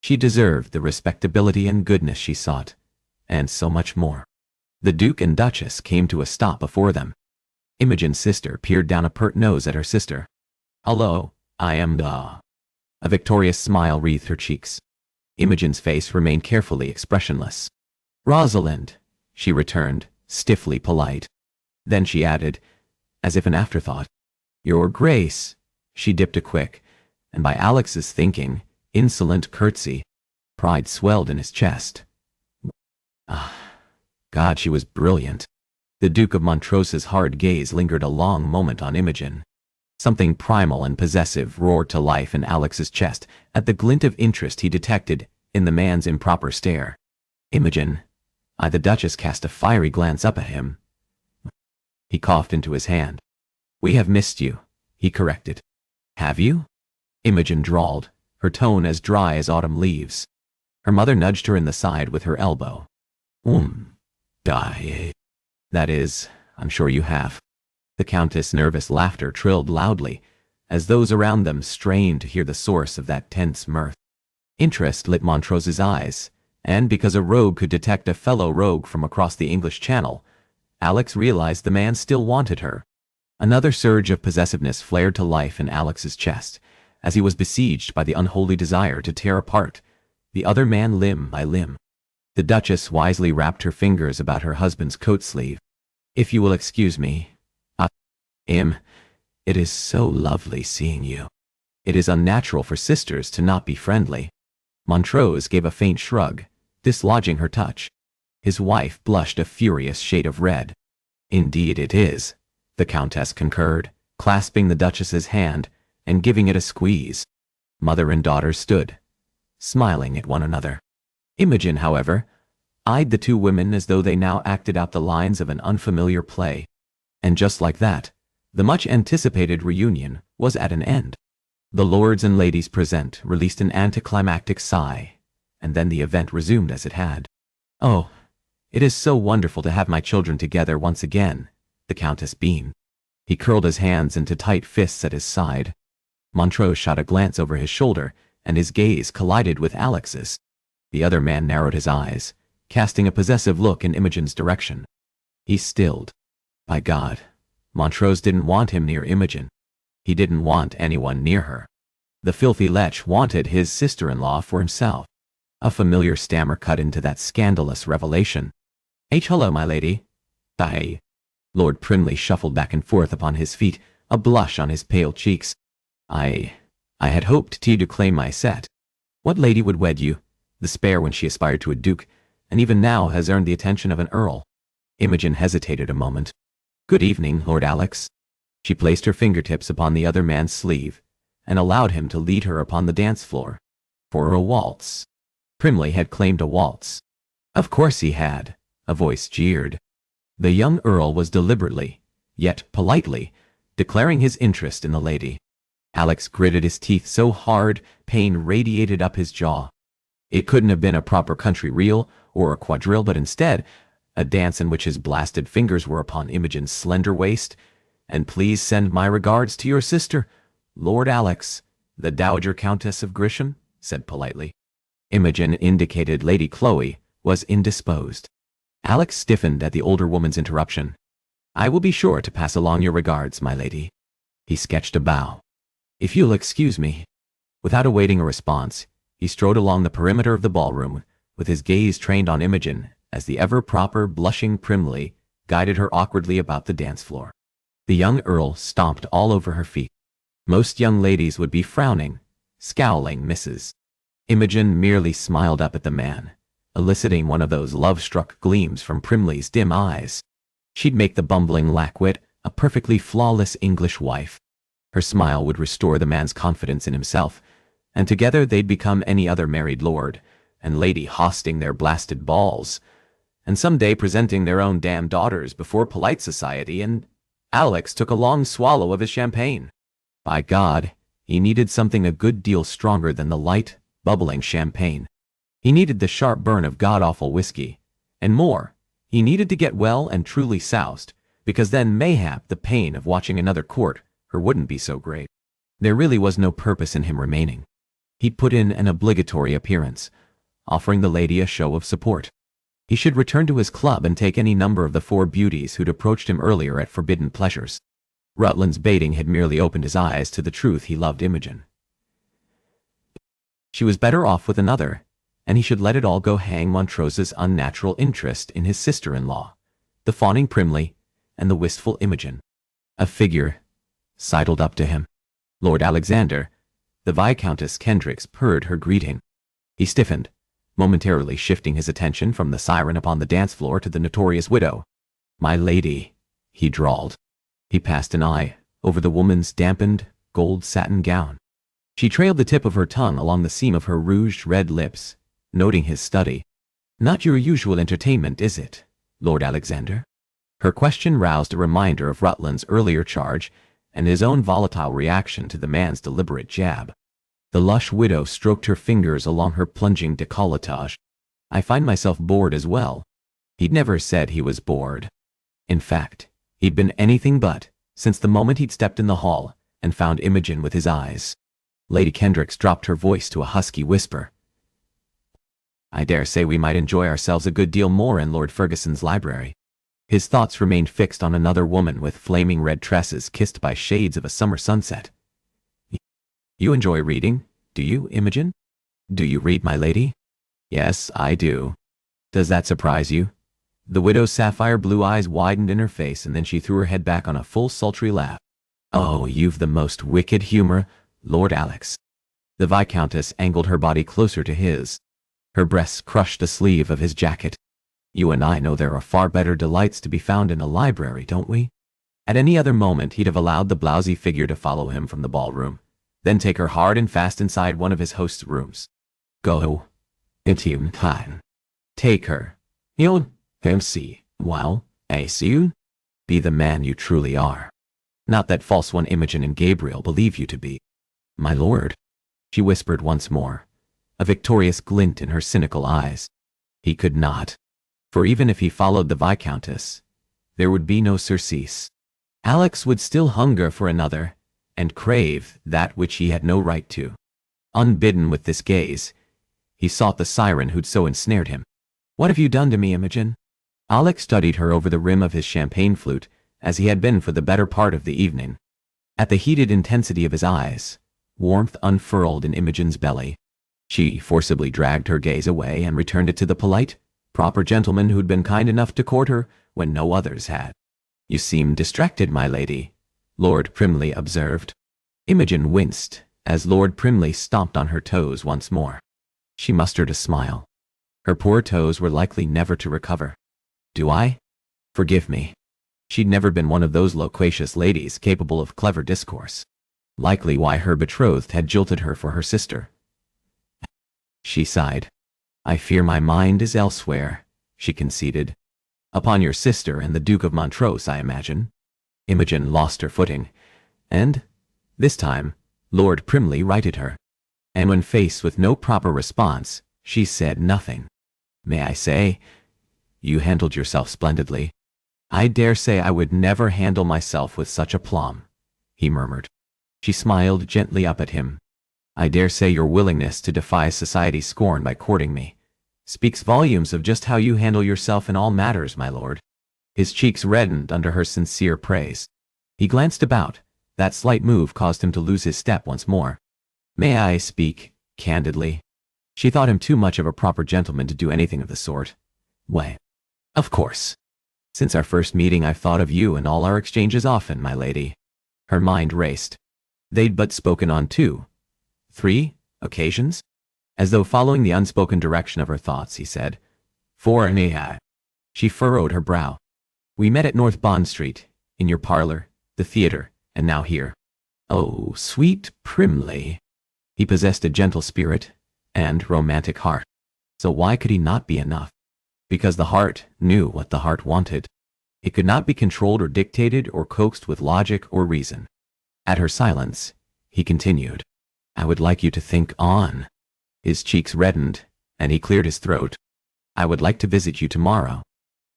She deserved the respectability and goodness she sought, and so much more. The Duke and Duchess came to a stop before them. Imogen's sister peered down a pert nose at her sister. "Hello, I am Da." A victorious smile wreathed her cheeks. Imogen's face remained carefully expressionless. "Rosalind," she returned, stiffly polite. Then she added, as if an afterthought, "Your Grace." She dipped a quick, and by Alex's thinking, insolent curtsy. Pride swelled in his chest. God, she was brilliant. The Duke of Montrose's hard gaze lingered a long moment on Imogen. Something primal and possessive roared to life in Alex's chest at the glint of interest he detected in the man's improper stare. "Imogen." The Duchess cast a fiery glance up at him. He coughed into his hand. "We have missed you," he corrected. "Have you?" Imogen drawled, her tone as dry as autumn leaves. Her mother nudged her in the side with her elbow. Die. That is, I'm sure you have." The Countess' nervous laughter trilled loudly, as those around them strained to hear the source of that tense mirth. Interest lit Montrose's eyes, And because a rogue could detect a fellow rogue from across the English Channel, Alex realized the man still wanted her. Another surge of possessiveness flared to life in Alex's chest, as he was besieged by the unholy desire to tear apart the other man limb by limb. The Duchess wisely wrapped her fingers about her husband's coat sleeve. "If you will excuse me, it is so lovely seeing you. It is unnatural for sisters to not be friendly." Montrose gave a faint shrug, dislodging her touch. His wife blushed a furious shade of red. "Indeed it is," the Countess concurred, clasping the Duchess's hand and giving it a squeeze. Mother and daughter stood, smiling at one another. Imogen, however, eyed the two women as though they now acted out the lines of an unfamiliar play. And just like that, the much-anticipated reunion was at an end. The lords and ladies present released an anticlimactic sigh, and then the event resumed as it had. "Oh, it is so wonderful to have my children together once again," the Countess beamed. He curled his hands into tight fists at his side. Montrose shot a glance over his shoulder, and his gaze collided with Alex's. The other man narrowed his eyes, casting a possessive look in Imogen's direction. He stilled. By God, Montrose didn't want him near Imogen. He didn't want anyone near her. The filthy lech wanted his sister-in-law for himself. A familiar stammer cut into that scandalous revelation. "Hello, my lady." "Aye." Lord Primley shuffled back and forth upon his feet, a blush on his pale cheeks. I had hoped to claim my set. What lady would wed you, the spare when she aspired to a duke, and even now has earned the attention of an earl?" Imogen hesitated a moment. "Good evening, Lord Alex." She placed her fingertips upon the other man's sleeve, and allowed him to lead her upon the dance floor. For a waltz. Primley had claimed a waltz. Of course he had, a voice jeered. The young earl was deliberately, yet politely, declaring his interest in the lady. Alex gritted his teeth so hard, pain radiated up his jaw. It couldn't have been a proper country reel or a quadrille, but instead, a dance in which his blasted fingers were upon Imogen's slender waist. "And please send my regards to your sister, Lord Alex," the Dowager Countess of Grisham said politely. Imogen indicated Lady Chloe was indisposed. Alex stiffened at the older woman's interruption. "I will be sure to pass along your regards, my lady." He sketched a bow. "If you'll excuse me." Without awaiting a response, he strode along the perimeter of the ballroom, with his gaze trained on Imogen as the ever-proper blushing Primley guided her awkwardly about the dance floor. The young earl stomped all over her feet. Most young ladies would be frowning, scowling misses. Imogen merely smiled up at the man, eliciting one of those love-struck gleams from Primley's dim eyes. She'd make the bumbling lackwit a perfectly flawless English wife. Her smile would restore the man's confidence in himself, and together they'd become any other married lord and lady hosting their blasted balls, and someday presenting their own damn daughters before polite society. And Alex took a long swallow of his champagne. By God, he needed something a good deal stronger than the light, bubbling champagne. He needed the sharp burn of god-awful whiskey, and more, he needed to get well and truly soused, because then mayhap the pain of watching another court her wouldn't be so great. There really was no purpose in him remaining. He'd put in an obligatory appearance, offering the lady a show of support. He should return to his club and take any number of the four beauties who'd approached him earlier at forbidden pleasures. Rutland's baiting had merely opened his eyes to the truth. He loved Imogen. She was better off with another, and he should let it all go hang Montrose's unnatural interest in his sister-in-law, the fawning Primley, and the wistful Imogen. A figure sidled up to him. Lord Alexander, the Viscountess Kendricks purred her greeting. He stiffened, momentarily shifting his attention from the siren upon the dance floor to the notorious widow. "My lady," he drawled. He passed an eye over the woman's dampened, gold satin gown. She trailed the tip of her tongue along the seam of her rouged red lips, noting his study. "Not your usual entertainment, is it, Lord Alexander?" Her question roused a reminder of Rutland's earlier charge and his own volatile reaction to the man's deliberate jab. The lush widow stroked her fingers along her plunging décolletage. "I find myself bored as well." He'd never said he was bored. In fact, he'd been anything but, since the moment he'd stepped in the hall and found Imogen with his eyes. Lady Kendricks dropped her voice to a husky whisper. I dare say we might enjoy ourselves a good deal more in Lord Ferguson's library. His thoughts remained fixed on another woman with flaming red tresses kissed by shades of a summer sunset. You enjoy reading, do you, Imogen? Do you read, my lady? Yes, I do. Does that surprise you? The widow's sapphire blue eyes widened in her face, and then she threw her head back on a full sultry laugh. Oh, you've the most wicked humor, Lord Alex. The Viscountess angled her body closer to his. Her breasts crushed the sleeve of his jacket. You and I know there are far better delights to be found in a library, don't we? At any other moment he'd have allowed the blousy figure to follow him from the ballroom, then take her hard and fast inside one of his host's rooms. Go. Into time. Take her. You'll see. Well, I see you. Be the man you truly are. Not that false one Imogen and Gabriel believe you to be. My lord, she whispered once more, a victorious glint in her cynical eyes. He could not. For even if he followed the Viscountess, there would be no surcease. Alex would still hunger for another, and crave that which he had no right to. Unbidden with this gaze, he sought the siren who'd so ensnared him. What have you done to me, Imogen? Alex studied her over the rim of his champagne flute, as he had been for the better part of the evening. At the heated intensity of his eyes, warmth unfurled in Imogen's belly. She forcibly dragged her gaze away and returned it to the polite, proper gentleman who'd been kind enough to court her when no others had. You seem distracted, my lady, Lord Primley observed. Imogen winced as Lord Primley stomped on her toes once more. She mustered a smile. Her poor toes were likely never to recover. Do I? Forgive me. She'd never been one of those loquacious ladies capable of clever discourse. Likely why her betrothed had jilted her for her sister. She sighed. I fear my mind is elsewhere, she conceded. Upon your sister and the Duke of Montrose, I imagine. Imogen lost her footing, and, this time, Lord Primley righted her. And when faced with no proper response, she said nothing. May I say, you handled yourself splendidly. I dare say I would never handle myself with such aplomb, he murmured. She smiled gently up at him. I dare say your willingness to defy society's scorn by courting me speaks volumes of just how you handle yourself in all matters, my lord. His cheeks reddened under her sincere praise. He glanced about. That slight move caused him to lose his step once more. May I speak candidly? She thought him too much of a proper gentleman to do anything of the sort. Why, of course. Since our first meeting I've thought of you in all our exchanges often, my lady. Her mind raced. They'd but spoken on 2, 3 occasions? As though following the unspoken direction of her thoughts, he said, 4 and a. She furrowed her brow. We met at North Bond Street, in your parlor, the theater, and now here. Oh, sweet Primley. He possessed a gentle spirit and romantic heart. So why could he not be enough? Because the heart knew what the heart wanted. It could not be controlled or dictated or coaxed with logic or reason. At her silence, he continued, I would like you to think on. His cheeks reddened, and he cleared his throat. I would like to visit you tomorrow.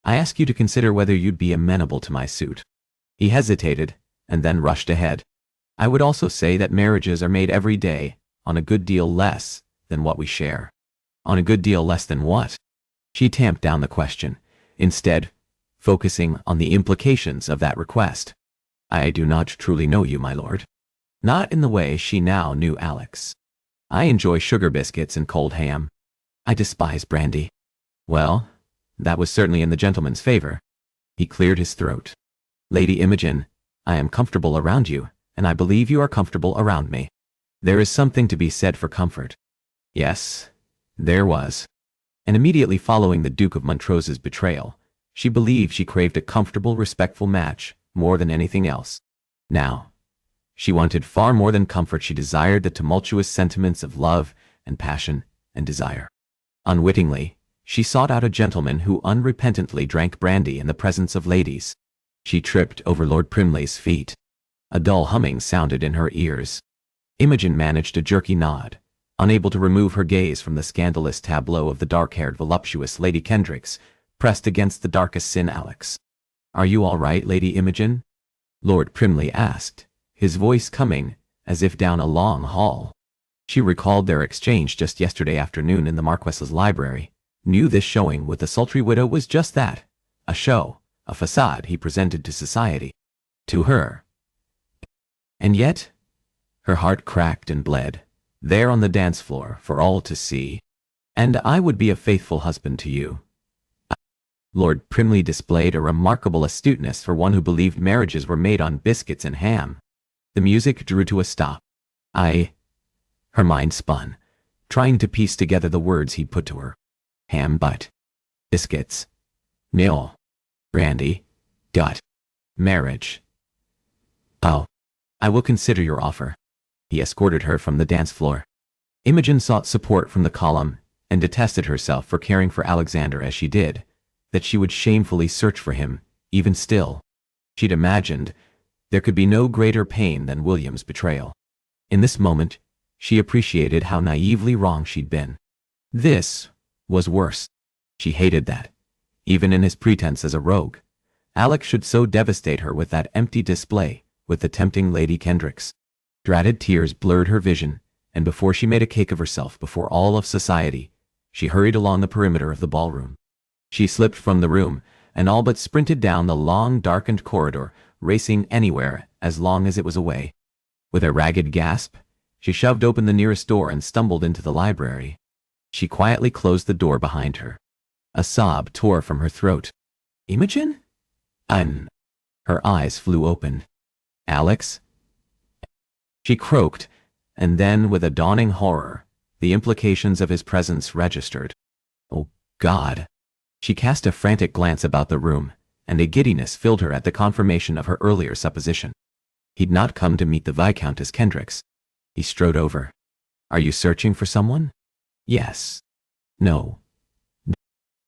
I ask you to consider whether you'd be amenable to my suit. He hesitated, and then rushed ahead. I would also say that marriages are made every day on a good deal less than what we share. On a good deal less than what? She tamped down the question, instead focusing on the implications of that request. I do not truly know you, my lord. Not in the way she now knew Alex. I enjoy sugar biscuits and cold ham. I despise brandy. Well, that was certainly in the gentleman's favor. He cleared his throat. Lady Imogen, I am comfortable around you, and I believe you are comfortable around me. There is something to be said for comfort. Yes, there was. And immediately following the Duke of Montrose's betrayal, she believed she craved a comfortable, respectful match more than anything else. Now, she wanted far more than comfort. She desired the tumultuous sentiments of love and passion and desire. Unwittingly, she sought out a gentleman who unrepentantly drank brandy in the presence of ladies. She tripped over Lord Primley's feet. A dull humming sounded in her ears. Imogen managed a jerky nod, unable to remove her gaze from the scandalous tableau of the dark-haired voluptuous Lady Kendricks pressed against the darkest sin Alex. Are you all right, Lady Imogen? Lord Primley asked, his voice coming as if down a long hall. She recalled their exchange just yesterday afternoon in the Marquess's library, knew this showing with the sultry widow was just that, a show, a facade he presented to society. To her. And yet, her heart cracked and bled, there on the dance floor for all to see. And I would be a faithful husband to you. Lord Primley displayed a remarkable astuteness for one who believed marriages were made on biscuits and ham. The music drew to a stop. Her mind spun, trying to piece together the words he'd put to her. Ham but. Biscuits. Nil. Brandy. Dot. Marriage. Oh. I will consider your offer. He escorted her from the dance floor. Imogen sought support from the column, and detested herself for caring for Alexander as she did, that she would shamefully search for him, even still. She'd imagined there could be no greater pain than William's betrayal. In this moment, she appreciated how naively wrong she'd been. This was worse. She hated that, even in his pretense as a rogue, Alex should so devastate her with that empty display, with the tempting Lady Kendricks. Dratted tears blurred her vision, and before she made a cake of herself before all of society, she hurried along the perimeter of the ballroom. She slipped from the room, and all but sprinted down the long, darkened corridor, racing anywhere as long as it was away. With a ragged gasp, she shoved open the nearest door and stumbled into the library. She quietly closed the door behind her. A sob tore from her throat. Imogen? Her eyes flew open. Alex? She croaked, and then, with a dawning horror, the implications of his presence registered. Oh, God! She cast a frantic glance about the room, and a giddiness filled her at the confirmation of her earlier supposition. He'd not come to meet the Viscountess Kendricks. He strode over. Are you searching for someone? Yes. No.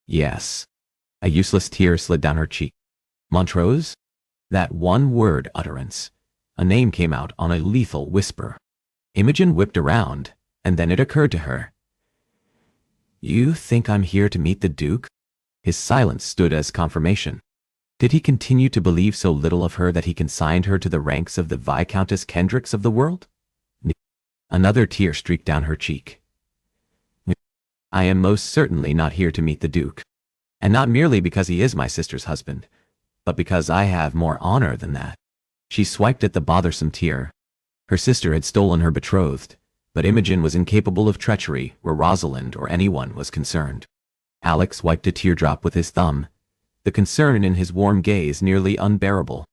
Yes. A useless tear slid down her cheek. Montrose? That one word utterance. A name came out on a lethal whisper. Imogen whipped around, and then it occurred to her. You think I'm here to meet the Duke? His silence stood as confirmation. Did he continue to believe so little of her that he consigned her to the ranks of the Viscountess Kendricks of the world? Another tear streaked down her cheek. I am most certainly not here to meet the Duke. And not merely because he is my sister's husband, but because I have more honor than that. She swiped at the bothersome tear. Her sister had stolen her betrothed, but Imogen was incapable of treachery where Rosalind or anyone was concerned. Alex wiped a teardrop with his thumb, the concern in his warm gaze nearly unbearable.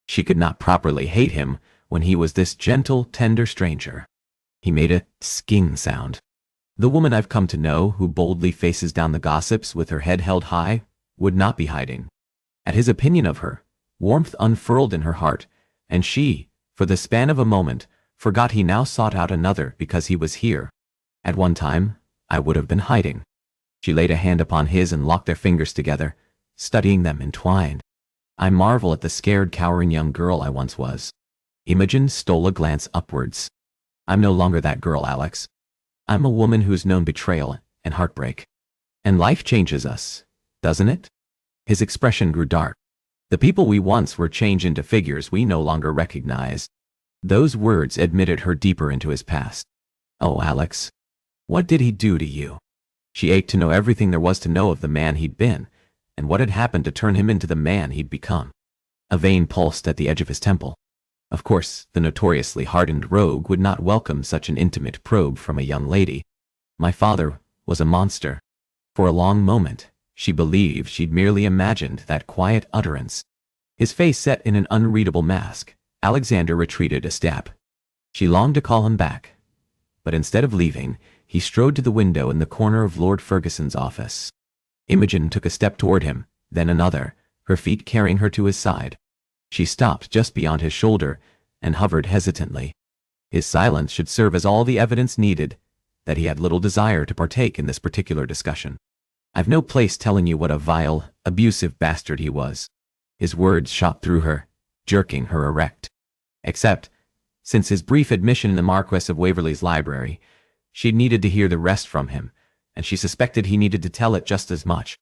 She could not properly hate him when he was this gentle, tender stranger. He made a sking sound. The woman I've come to know, who boldly faces down the gossips with her head held high, would not be hiding. At his opinion of her, warmth unfurled in her heart, and she, for the span of a moment, forgot he now sought out another because he was here. At one time, I would have been hiding. She laid a hand upon his and locked their fingers together, studying them entwined. I marvel at the scared, cowering young girl I once was. Imogen stole a glance upwards. I'm no longer that girl, Alex. I'm a woman who's known betrayal and heartbreak. And life changes us, doesn't it? His expression grew dark. The people we once were change into figures we no longer recognize. Those words admitted her deeper into his past. Oh, Alex, what did he do to you? She ached to know everything there was to know of the man he'd been, and what had happened to turn him into the man he'd become. A vein pulsed at the edge of his temple. Of course, the notoriously hardened rogue would not welcome such an intimate probe from a young lady. My father was a monster. For a long moment, she believed she'd merely imagined that quiet utterance. His face set in an unreadable mask, Alexander retreated a step. She longed to call him back. But instead of leaving, he strode to the window in the corner of Lord Ferguson's office. Imogen took a step toward him, then another, her feet carrying her to his side. She stopped just beyond his shoulder and hovered hesitantly. His silence should serve as all the evidence needed that he had little desire to partake in this particular discussion. I've no place telling you what a vile, abusive bastard he was. His words shot through her, jerking her erect. Except, since his brief admission in the Marquess of Waverley's library, she'd needed to hear the rest from him, and she suspected he needed to tell it just as much.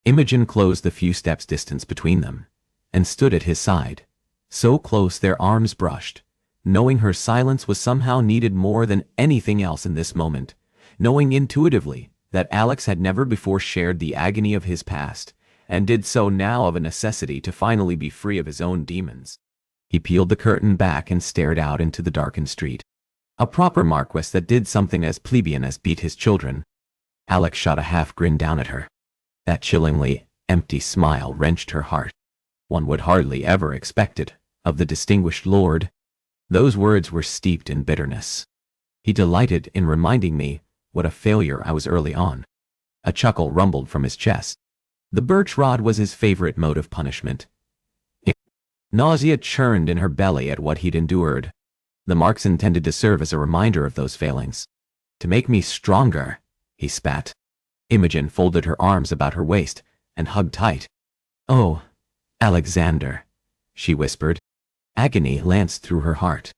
Imogen closed the few steps distance between them, and stood at his side, so close their arms brushed, knowing her silence was somehow needed more than anything else in this moment, knowing intuitively that Alex had never before shared the agony of his past, and did so now of a necessity to finally be free of his own demons. He peeled the curtain back and stared out into the darkened street. A proper marquess that did something as plebeian as beat his children. Alex shot a half-grin down at her. That chillingly empty smile wrenched her heart. One would hardly ever expect it of the distinguished lord. Those words were steeped in bitterness. He delighted in reminding me what a failure I was early on. A chuckle rumbled from his chest. The birch rod was his favorite mode of punishment. Nausea churned in her belly at what he'd endured. The marks intended to serve as a reminder of those failings. To make me stronger, he spat. Imogen folded her arms about her waist and hugged tight. "Oh, Alexander," she whispered. Agony lanced through her heart.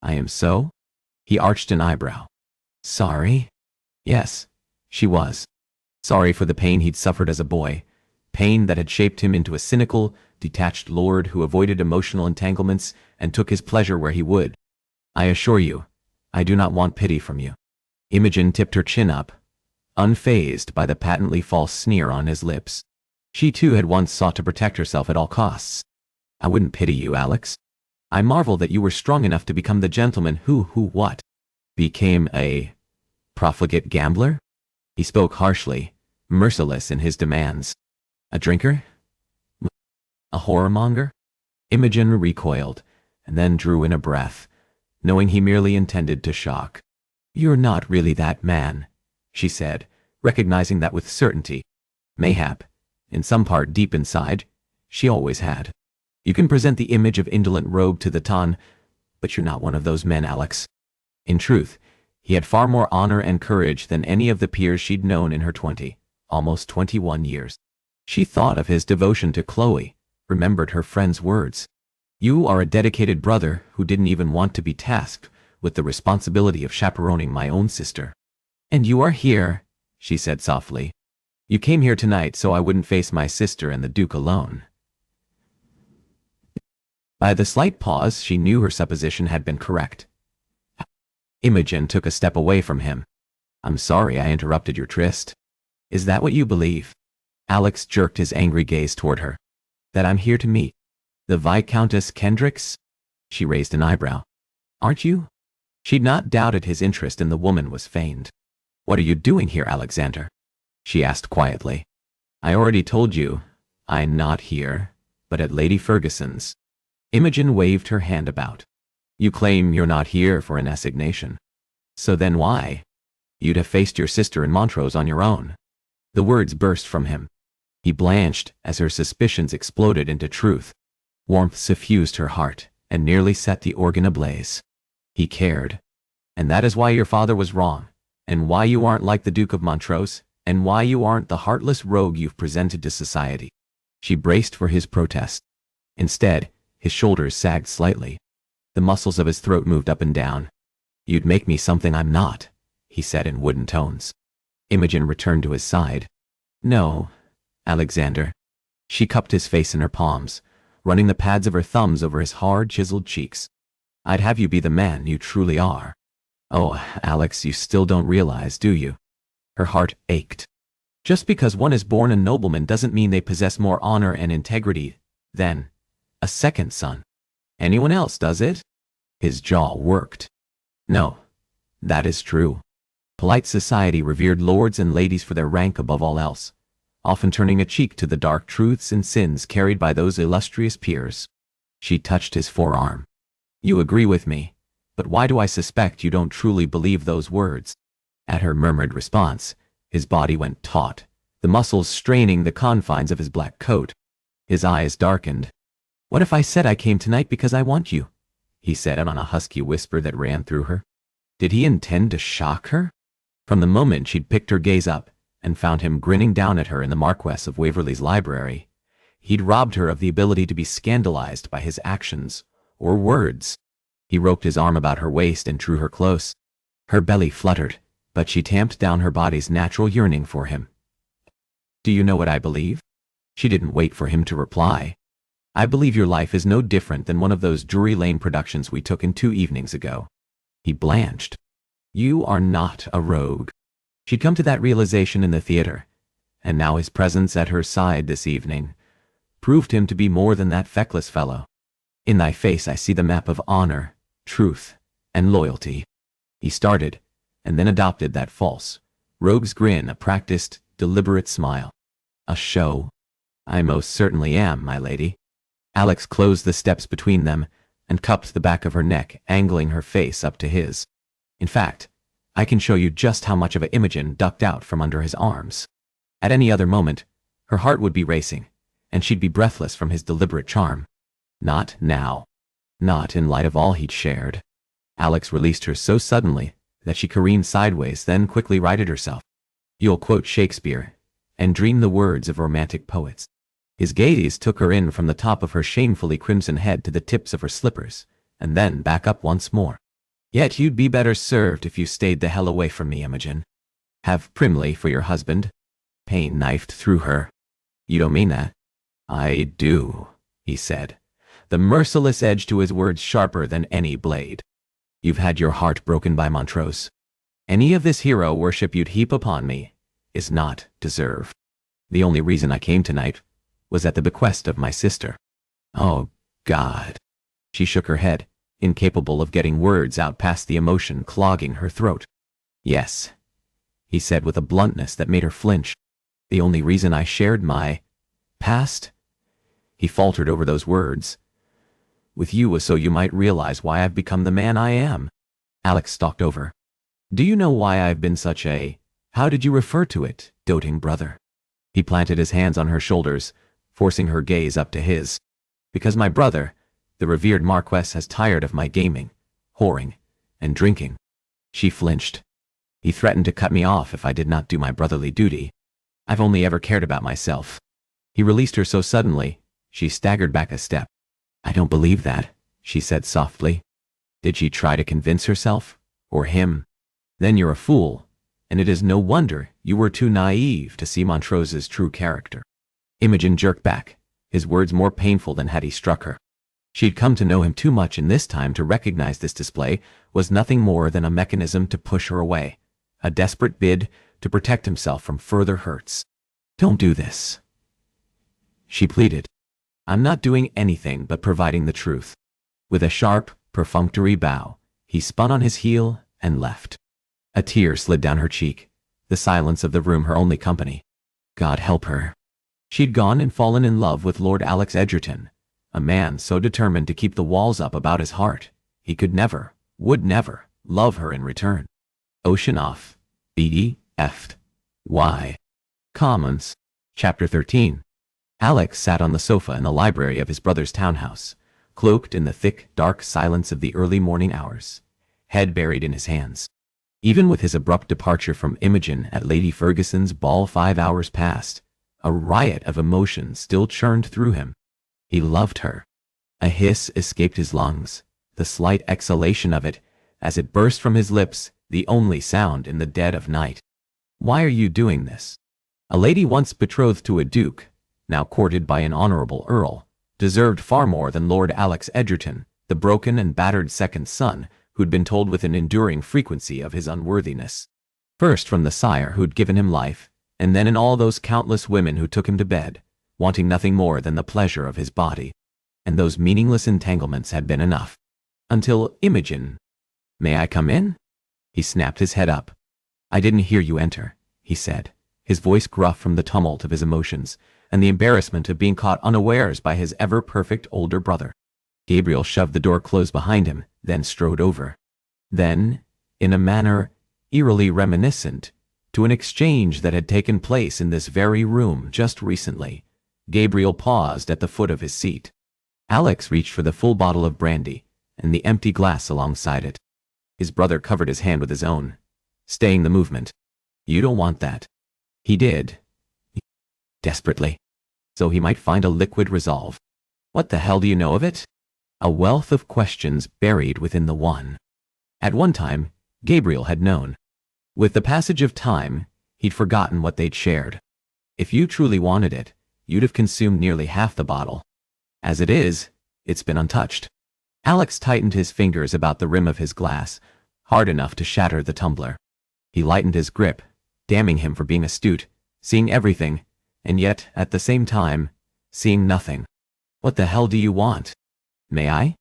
"I am so?" He arched an eyebrow. "Sorry?" Yes, she was. Sorry for the pain he'd suffered as a boy, pain that had shaped him into a cynical, detached lord who avoided emotional entanglements and took his pleasure where he would. "I assure you, I do not want pity from you." Imogen tipped her chin up, unfazed by the patently false sneer on his lips. She too had once sought to protect herself at all costs. "I wouldn't pity you, Alex. I marvel that you were strong enough to become the gentleman who what? Became a profligate gambler?" He spoke harshly, merciless in his demands. "A drinker? A whoremonger?" Imogen recoiled, and then drew in a breath, knowing he merely intended to shock. "You're not really that man," she said, recognizing that with certainty. Mayhap, in some part deep inside, she always had. "You can present the image of indolent rogue to the ton, but you're not one of those men, Alex." In truth, he had far more honor and courage than any of the peers she'd known in her almost 21 years. She thought of his devotion to Chloe, remembered her friend's words. "You are a dedicated brother who didn't even want to be tasked with the responsibility of chaperoning my own sister. And you are here," she said softly. "You came here tonight so I wouldn't face my sister and the Duke alone." By the slight pause, she knew her supposition had been correct. Imogen took a step away from him. "I'm sorry I interrupted your tryst. Is that what you believe?" Alex jerked his angry gaze toward her. "That I'm here to meet the Viscountess Kendricks?" She raised an eyebrow. "Aren't you?" She'd not doubted his interest in the woman was feigned. "What are you doing here, Alexander?" she asked quietly. "I already told you, I'm not here, but at Lady Ferguson's." Imogen waved her hand about. "You claim you're not here for an assignation. So then why? You'd have faced your sister in Montrose on your own." The words burst from him. He blanched as her suspicions exploded into truth. Warmth suffused her heart and nearly set the organ ablaze. He cared. "And that is why your father was wrong, and why you aren't like the Duke of Montrose, and why you aren't the heartless rogue you've presented to society." She braced for his protest. Instead, his shoulders sagged slightly. The muscles of his throat moved up and down. "You'd make me something I'm not," he said in wooden tones. Imogen returned to his side. "No, Alexander." She cupped his face in her palms, running the pads of her thumbs over his hard, chiseled cheeks. "I'd have you be the man you truly are." "Oh, Alex, you still don't realize, do you?" Her heart ached. "Just because one is born a nobleman doesn't mean they possess more honor and integrity than a second son. Anyone else, does it?" His jaw worked. "No, that is true. Polite society revered lords and ladies for their rank above all else, often turning a cheek to the dark truths and sins carried by those illustrious peers." She touched his forearm. "You agree with me, but why do I suspect you don't truly believe those words?" At her murmured response, his body went taut, the muscles straining the confines of his black coat. His eyes darkened. "What if I said I came tonight because I want you?" he said on a husky whisper that ran through her. Did he intend to shock her? From the moment she'd picked her gaze up and found him grinning down at her in the Marquess of Waverley's library, he'd robbed her of the ability to be scandalized by his actions or words. He roped his arm about her waist and drew her close. Her belly fluttered, but she tamped down her body's natural yearning for him. "Do you know what I believe?" She didn't wait for him to reply. I believe your life is no different than one of those Drury Lane productions we took in 2 evenings ago. He blanched. You are not a rogue. She'd come to that realization in the theater, and now his presence at her side this evening proved him to be more than that feckless fellow. In thy face I see the map of honor, truth, and loyalty. He started, and then adopted that false rogue's grin, a practiced, deliberate smile. A show? I most certainly am, my lady. Alex closed the steps between them and cupped the back of her neck, angling her face up to his. In fact, I can show you just how much of a Imogen ducked out from under his arms. At any other moment, her heart would be racing, and she'd be breathless from his deliberate charm. Not now. Not in light of all he'd shared. Alex released her so suddenly that she careened sideways, then quickly righted herself. You'll quote Shakespeare and dream the words of romantic poets. His gaze took her in from the top of her shamefully crimson head to the tips of her slippers, and then back up once more. Yet you'd be better served if you stayed the hell away from me, Imogen. Have Primley for your husband? Pain knifed through her. You don't mean that? I do, he said, the merciless edge to his words sharper than any blade. You've had your heart broken by Montrose. Any of this hero worship you'd heap upon me is not deserved. The only reason I came tonight was at the bequest of my sister. Oh, God. She shook her head, incapable of getting words out past the emotion clogging her throat. Yes, he said with a bluntness that made her flinch. The only reason I shared my past, he faltered over those words, with you was so you might realize why I've become the man I am. Alex stalked over. Do you know why I've been such a, how did you refer to it, doting brother? He planted his hands on her shoulders, forcing her gaze up to his. Because my brother, the revered Marquess, has tired of my gaming, whoring, and drinking. She flinched. He threatened to cut me off if I did not do my brotherly duty. I've only ever cared about myself. He released her so suddenly, she staggered back a step. I don't believe that, she said softly. Did she try to convince herself? Or him? Then you're a fool, and it is no wonder you were too naive to see Montrose's true character. Imogen jerked back, his words more painful than had he struck her. She'd come to know him too much in this time to recognize this display was nothing more than a mechanism to push her away, a desperate bid to protect himself from further hurts. Don't do this, she pleaded. I'm not doing anything but providing the truth. With a sharp, perfunctory bow, he spun on his heel and left. A tear slid down her cheek, the silence of the room her only company. God help her. She'd gone and fallen in love with Lord Alex Edgerton, a man so determined to keep the walls up about his heart, he could never, would never, love her in return. Ocean off. B.D.F. Y. Commons. Chapter 13. Alex sat on the sofa in the library of his brother's townhouse, cloaked in the thick, dark silence of the early morning hours, head buried in his hands. Even with his abrupt departure from Imogen at Lady Ferguson's ball 5 hours past, a riot of emotions still churned through him. He loved her. A hiss escaped his lungs, the slight exhalation of it, as it burst from his lips, the only sound in the dead of night. Why are you doing this? A lady once betrothed to a duke, now courted by an honorable earl, deserved far more than Lord Alex Edgerton, the broken and battered second son who'd been told with an enduring frequency of his unworthiness. First from the sire who'd given him life, and then in all those countless women who took him to bed, wanting nothing more than the pleasure of his body. And those meaningless entanglements had been enough. Until Imogen. May I come in? He snapped his head up. I didn't hear you enter, he said, his voice gruff from the tumult of his emotions, and the embarrassment of being caught unawares by his ever-perfect older brother. Gabriel shoved the door closed behind him, then strode over. Then, in a manner eerily reminiscent to an exchange that had taken place in this very room just recently, Gabriel paused at the foot of his seat. Alex reached for the full bottle of brandy and the empty glass alongside it. His brother covered his hand with his own, staying the movement. You don't want that. He did. Desperately. So he might find a liquid resolve. What the hell do you know of it? A wealth of questions buried within the one. At one time, Gabriel had known. With the passage of time, he'd forgotten what they'd shared. If you truly wanted it, you'd have consumed nearly half the bottle. As it is, it's been untouched. Alex tightened his fingers about the rim of his glass, hard enough to shatter the tumbler. He lightened his grip, damning him for being astute, seeing everything, and yet, at the same time, seeing nothing. What the hell do you want? May I?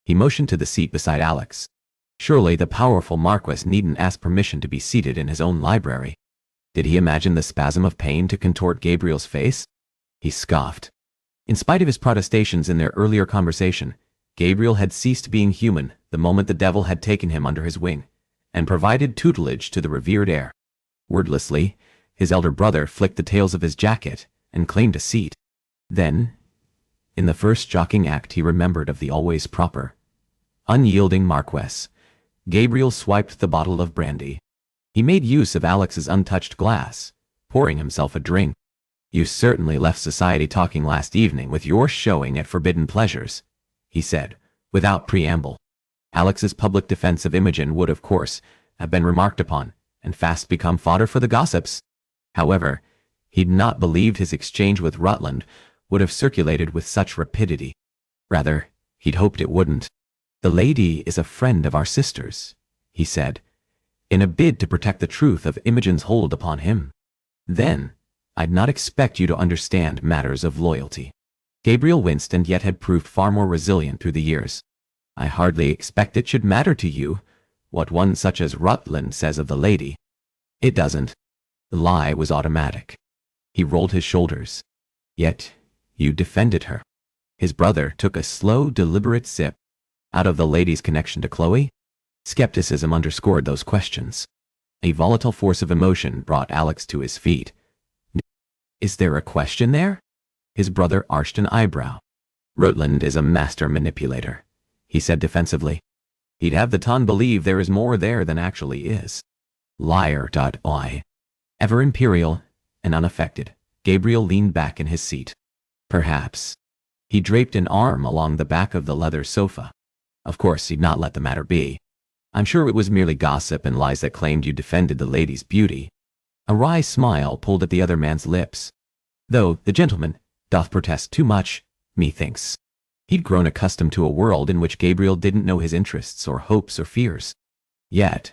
He motioned to the seat beside Alex. Surely the powerful Marquess needn't ask permission to be seated in his own library. Did he imagine the spasm of pain to contort Gabriel's face? He scoffed. In spite of his protestations in their earlier conversation, Gabriel had ceased being human the moment the devil had taken him under his wing, and provided tutelage to the revered heir. Wordlessly, his elder brother flicked the tails of his jacket and claimed a seat. Then, in the first shocking act he remembered of the always proper, unyielding Marquess, Gabriel swiped the bottle of brandy. He made use of Alex's untouched glass, pouring himself a drink. You certainly left society talking last evening with your showing at forbidden pleasures, he said, without preamble. Alex's public defense of Imogen would, of course, have been remarked upon, and fast become fodder for the gossips. However, he'd not believed his exchange with Rutland would have circulated with such rapidity. Rather, he'd hoped it wouldn't. The lady is a friend of our sister's, he said, in a bid to protect the truth of Imogen's hold upon him. Then, I'd not expect you to understand matters of loyalty. Gabriel winced and yet had proved far more resilient through the years. I hardly expect it should matter to you what one such as Rutland says of the lady. It doesn't. The lie was automatic. He rolled his shoulders. Yet, you defended her. His brother took a slow, deliberate sip. Out of the lady's connection to Chloe? Skepticism underscored those questions. A volatile force of emotion brought Alex to his feet. Is there a question there? His brother arched an eyebrow. Rutland is a master manipulator, he said defensively. He'd have the ton believe there is more there than actually is. Liar. Ever imperial and unaffected, Gabriel leaned back in his seat. Perhaps. He draped an arm along the back of the leather sofa. Of course, he'd not let the matter be. I'm sure it was merely gossip and lies that claimed you defended the lady's beauty. A wry smile pulled at the other man's lips. Though the gentleman doth protest too much, methinks. He'd grown accustomed to a world in which Gabriel didn't know his interests or hopes or fears. Yet,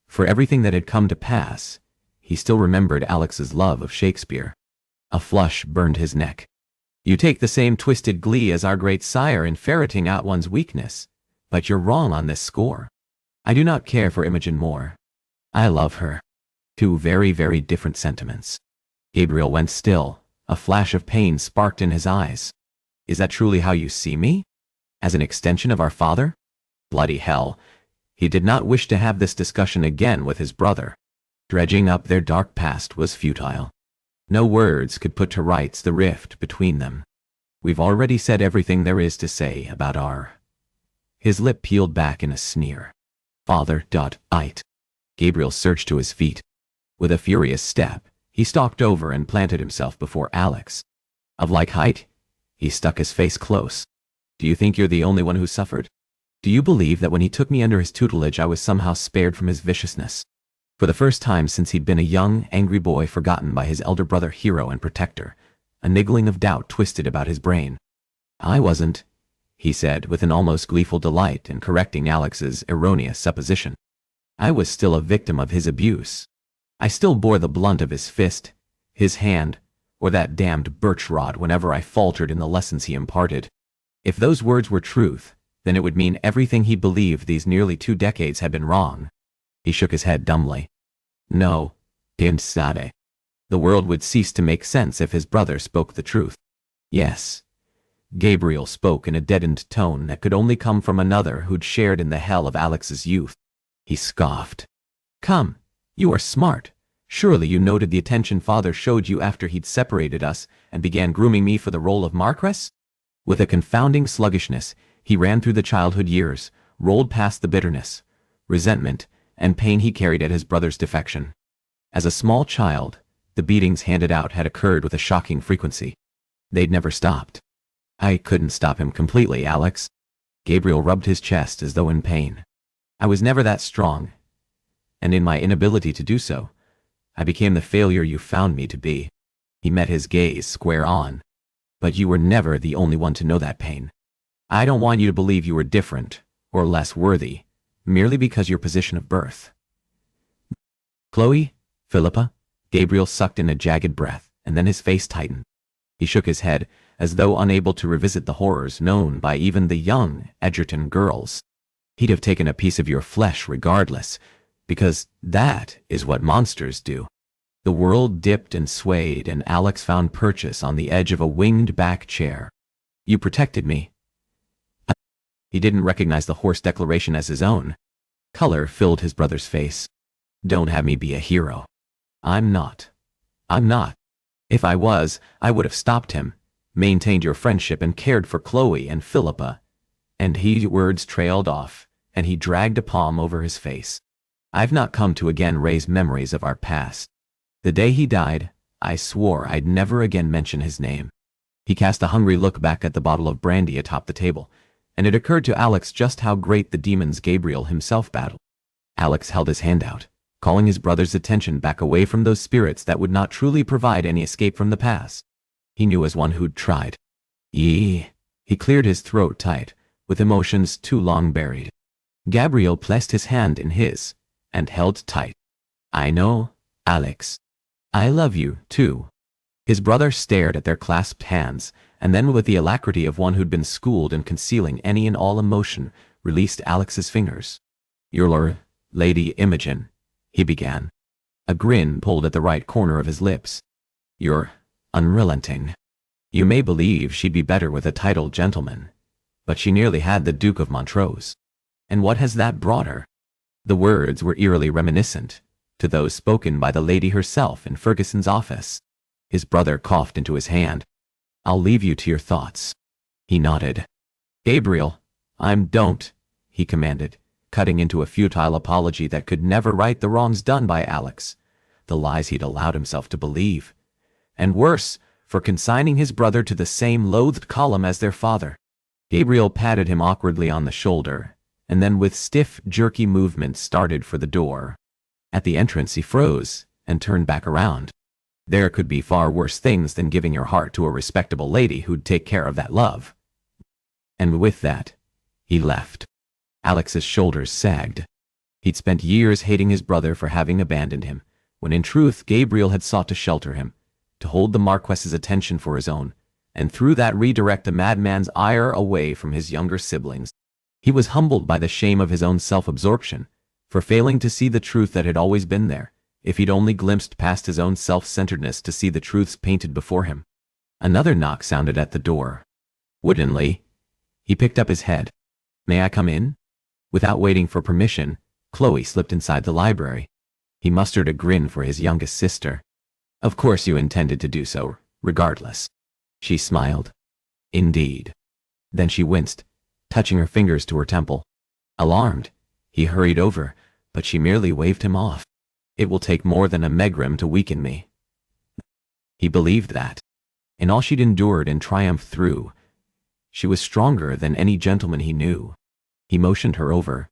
for everything that had come to pass, he still remembered Alex's love of Shakespeare. A flush burned his neck. You take the same twisted glee as our great sire in ferreting out one's weakness, but you're wrong on this score. I do not care for Imogen more. I love her. Two very, very different sentiments. Gabriel went still. A flash of pain sparked in his eyes. Is that truly how you see me? As an extension of our father? Bloody hell. He did not wish to have this discussion again with his brother. Dredging up their dark past was futile. No words could put to rights the rift between them. We've already said everything there is to say about our... His lip peeled back in a sneer. Father. Gabriel surged to his feet. With a furious step, he stalked over and planted himself before Alex. Of like height, he stuck his face close. Do you think you're the only one who suffered? Do you believe that when he took me under his tutelage I was somehow spared from his viciousness? For the first time since he'd been a young, angry boy forgotten by his elder brother hero and protector, a niggling of doubt twisted about his brain. I wasn't, he said with an almost gleeful delight in correcting Alex's erroneous supposition. I was still a victim of his abuse. I still bore the blunt of his fist, his hand, or that damned birch rod whenever I faltered in the lessons he imparted. If those words were truth, then it would mean everything he believed these nearly 2 decades had been wrong. He shook his head dumbly. No, pensare. The world would cease to make sense if his brother spoke the truth. Yes. Gabriel spoke in a deadened tone that could only come from another who'd shared in the hell of Alex's youth. He scoffed. Come, you are smart. Surely you noted the attention father showed you after he'd separated us and began grooming me for the role of Marquess? With a confounding sluggishness, he ran through the childhood years, rolled past the bitterness, resentment, and pain he carried at his brother's defection. As a small child, the beatings handed out had occurred with a shocking frequency. They'd never stopped. I couldn't stop him completely, Alex. Gabriel rubbed his chest as though in pain. I was never that strong, and in my inability to do so, I became the failure you found me to be. He met his gaze square on. But you were never the only one to know that pain. I don't want you to believe you were different, or less worthy, merely because your position of birth. Chloe, Philippa, Gabriel sucked in a jagged breath, and then his face tightened. He shook his head, as though unable to revisit the horrors known by even the young Edgerton girls. He'd have taken a piece of your flesh regardless, because that is what monsters do. The world dipped and swayed, and Alex found purchase on the edge of a winged back chair. You protected me. He didn't recognize the hoarse declaration as his own. Color filled his brother's face. Don't have me be a hero. I'm not. I'm not. If I was, I would have stopped him, maintained your friendship, and cared for Chloe and Philippa. And words trailed off, and he dragged a palm over his face. I've not come to again raise memories of our past. The day he died, I swore I'd never again mention his name. He cast a hungry look back at the bottle of brandy atop the table, and it occurred to Alex just how great the demons Gabriel himself battled. Alex held his hand out, calling his brother's attention back away from those spirits that would not truly provide any escape from the past. He knew as one who'd tried. He cleared his throat tight, with emotions too long buried. Gabriel placed his hand in his, and held tight. I know, Alex. I love you, too. His brother stared at their clasped hands, and then with the alacrity of one who'd been schooled in concealing any and all emotion, released Alex's fingers. Your Lady Imogen, he began. A grin pulled at the right corner of his lips. You're unrelenting. You may believe she'd be better with a titled gentleman, but she nearly had the Duke of Montrose. And what has that brought her? The words were eerily reminiscent to those spoken by the lady herself in Ferguson's office. His brother coughed into his hand. I'll leave you to your thoughts. He nodded. Gabriel, don't, he commanded, cutting into a futile apology that could never right the wrongs done by Alex, the lies he'd allowed himself to believe, and worse, for consigning his brother to the same loathed column as their father. Gabriel patted him awkwardly on the shoulder, and then with stiff, jerky movements started for the door. At the entrance he froze, and turned back around. There could be far worse things than giving your heart to a respectable lady who'd take care of that love. And with that, he left. Alex's shoulders sagged. He'd spent years hating his brother for having abandoned him, when in truth Gabriel had sought to shelter him, to hold the Marquess's attention for his own, and through that redirect a madman's ire away from his younger siblings. He was humbled by the shame of his own self-absorption, for failing to see the truth that had always been there, if he'd only glimpsed past his own self-centeredness to see the truths painted before him. Another knock sounded at the door. Woodenly, he picked up his head. May I come in? Without waiting for permission, Chloe slipped inside the library. He mustered a grin for his youngest sister. Of course you intended to do so, regardless. She smiled. Indeed. Then she winced, touching her fingers to her temple. Alarmed, he hurried over, but she merely waved him off. It will take more than a megrim to weaken me. He believed that. In all she'd endured and triumphed through, she was stronger than any gentleman he knew. He motioned her over.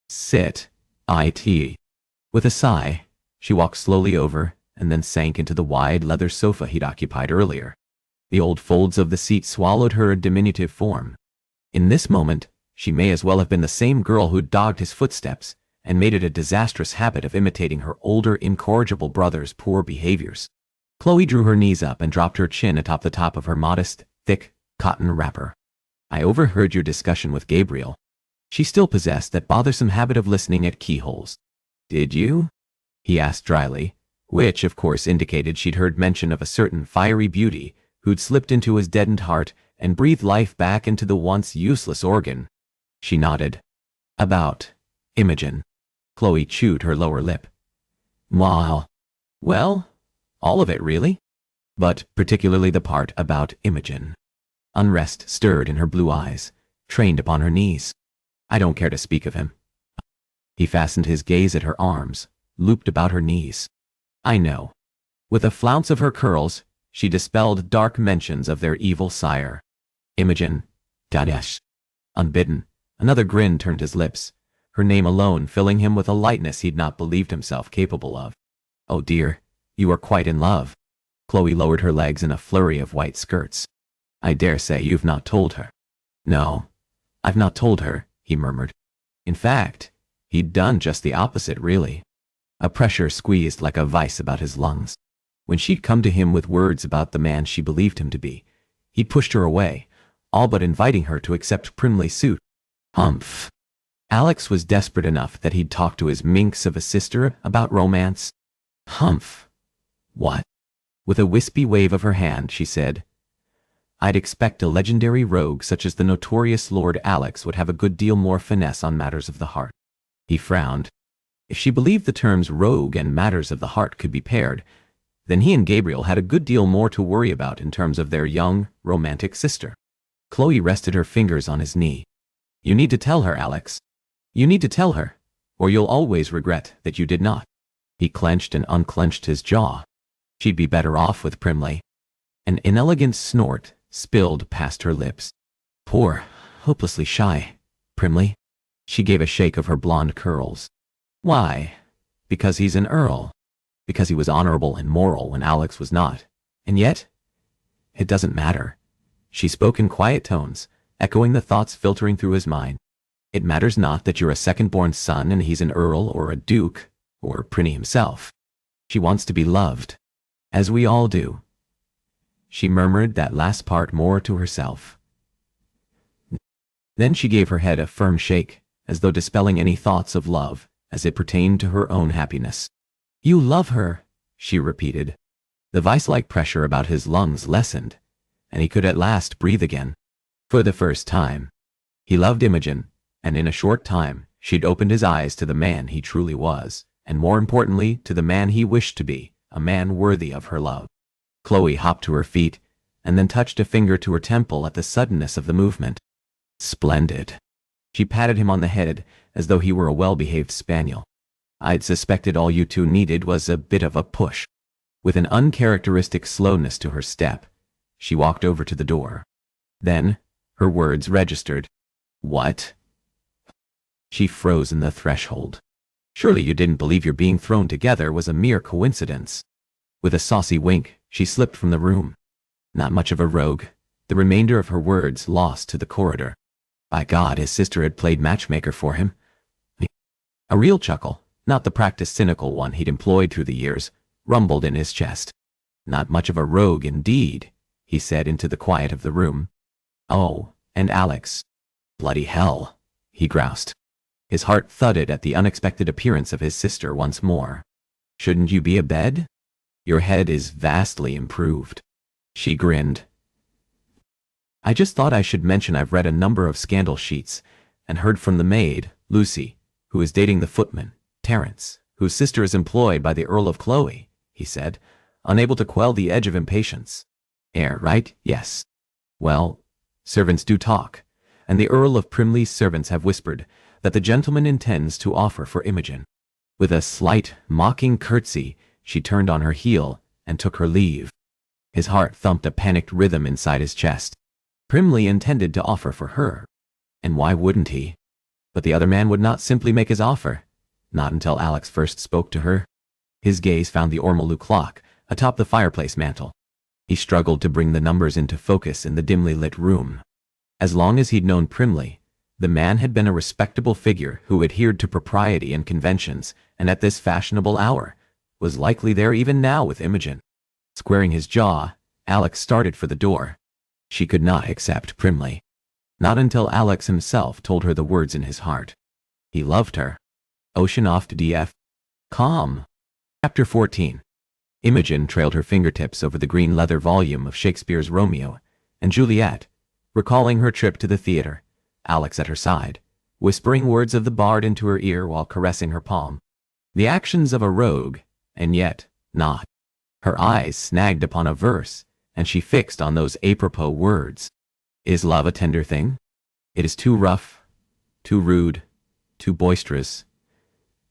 Sit, it. With a sigh, she walked slowly over, and then sank into the wide leather sofa he'd occupied earlier. The old folds of the seat swallowed her diminutive form. In this moment, she may as well have been the same girl who'd dogged his footsteps, and made it a disastrous habit of imitating her older, incorrigible brother's poor behaviors. Chloe drew her knees up and dropped her chin atop the top of her modest, thick, cotton wrapper. I overheard your discussion with Gabriel. She still possessed that bothersome habit of listening at keyholes. Did you? He asked dryly, which of course indicated she'd heard mention of a certain fiery beauty who'd slipped into his deadened heart and breathed life back into the once useless organ. She nodded. About Imogen. Chloe chewed her lower lip. Wow. Well, all of it really, but particularly the part about Imogen. Unrest stirred in her blue eyes, trained upon her knees. I don't care to speak of him. He fastened his gaze at her arms, looped about her knees. I know. With a flounce of her curls, she dispelled dark mentions of their evil sire. Imogen. Dadesh. Unbidden, another grin turned his lips, her name alone filling him with a lightness he'd not believed himself capable of. Oh dear, you are quite in love. Chloe lowered her legs in a flurry of white skirts. I dare say you've not told her. No, I've not told her, he murmured. In fact, he'd done just the opposite, really. A pressure squeezed like a vice about his lungs. When she'd come to him with words about the man she believed him to be, he'd pushed her away, all but inviting her to accept Primley's suit. Humph. Alex was desperate enough that he'd talk to his minx of a sister about romance. Humph. What? With a wispy wave of her hand, she said, I'd expect a legendary rogue such as the notorious Lord Alex would have a good deal more finesse on matters of the heart. He frowned. If she believed the terms rogue and matters of the heart could be paired, then he and Gabriel had a good deal more to worry about in terms of their young, romantic sister. Chloe rested her fingers on his knee. You need to tell her, Alex. You need to tell her, or you'll always regret that you did not. He clenched and unclenched his jaw. She'd be better off with Primley. An inelegant snort spilled past her lips. Poor, hopelessly shy Primley. She gave a shake of her blonde curls. Why? Because he's an earl. Because he was honorable and moral when Alex was not. And yet, it doesn't matter. She spoke in quiet tones, echoing the thoughts filtering through his mind. It matters not that you're a second-born son and he's an earl or a duke, or Prinny himself. She wants to be loved. As we all do. She murmured that last part more to herself. Then she gave her head a firm shake, as though dispelling any thoughts of love, as it pertained to her own happiness. You love her, she repeated. The vice-like pressure about his lungs lessened, and he could at last breathe again. For the first time. He loved Imogen, and in a short time she'd opened his eyes to the man he truly was, and more importantly to the man he wished to be, a man worthy of her love. Chloe hopped to her feet, and then touched a finger to her temple at the suddenness of the movement. Splendid. She patted him on the head as though he were a well-behaved spaniel. I'd suspected all you two needed was a bit of a push. With an uncharacteristic slowness to her step, she walked over to the door. Then, her words registered. What? She froze in the threshold. Surely you didn't believe your being thrown together was a mere coincidence. With a saucy wink, she slipped from the room. Not much of a rogue, the remainder of her words lost to the corridor. By God, his sister had played matchmaker for him. A real chuckle, not the practiced cynical one he'd employed through the years, rumbled in his chest. Not much of a rogue indeed, he said into the quiet of the room. Oh, and Alex. Bloody hell, he groused. His heart thudded at the unexpected appearance of his sister once more. Shouldn't you be abed? Your head is vastly improved. She grinned. I just thought I should mention I've read a number of scandal sheets and heard from the maid, Lucy, who is dating the footman, Terence, whose sister is employed by the Earl of Chloe, he said, unable to quell the edge of impatience. Right? Yes. Well, servants do talk, and the Earl of Primley's servants have whispered that the gentleman intends to offer for Imogen. With a slight, mocking curtsy, she turned on her heel and took her leave. His heart thumped a panicked rhythm inside his chest. Primley intended to offer for her. And why wouldn't he? But the other man would not simply make his offer. Not until Alex first spoke to her. His gaze found the ormolu clock atop the fireplace mantel. He struggled to bring the numbers into focus in the dimly lit room. As long as he'd known Primley, the man had been a respectable figure who adhered to propriety and conventions, and at this fashionable hour, was likely there even now with Imogen. Squaring his jaw, Alex started for the door. She could not accept Primley. Not until Alex himself told her the words in his heart. He loved her. Oceanoft DF. Calm. Chapter 14. Imogen trailed her fingertips over the green leather volume of Shakespeare's Romeo and Juliet, recalling her trip to the theater, Alex at her side, whispering words of the bard into her ear while caressing her palm. The actions of a rogue, and yet not. Her eyes snagged upon a verse, and she fixed on those apropos words. Is love a tender thing? It is too rough, too rude, too boisterous,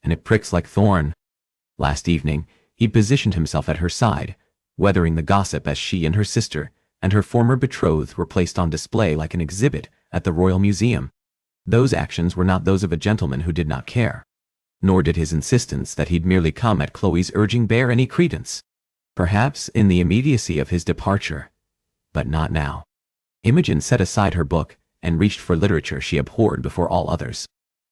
and it pricks like thorn. Last evening, he positioned himself at her side, weathering the gossip as she and her sister and her former betrothed were placed on display like an exhibit at the Royal Museum. Those actions were not those of a gentleman who did not care. Nor did his insistence that he'd merely come at Chloe's urging bear any credence. Perhaps in the immediacy of his departure, but not now. Imogen set aside her book and reached for literature she abhorred before all others.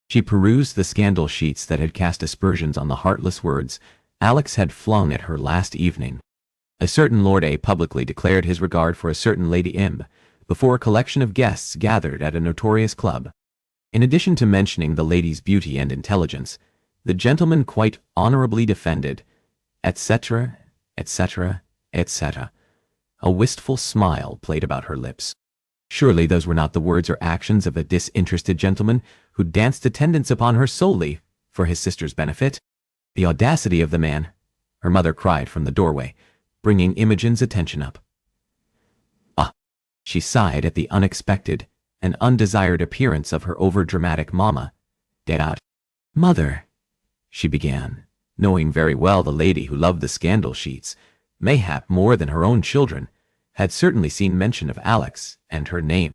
She perused the scandal sheets that had cast aspersions on the heartless words Alex had flung at her last evening. A certain Lord A publicly declared his regard for a certain Lady Imb before a collection of guests gathered at a notorious club. In addition to mentioning the lady's beauty and intelligence, the gentleman quite honorably defended, etc., etc., etc. A wistful smile played about her lips. Surely those were not the words or actions of a disinterested gentleman who danced attendance upon her solely for his sister's benefit. The audacity of the man, her mother cried from the doorway, bringing Imogen's attention up. Ah! She sighed at the unexpected and undesired appearance of her overdramatic mamma. Dad. Mother, she began, knowing very well the lady who loved the scandal sheets, mayhap more than her own children, had certainly seen mention of Alex and her name.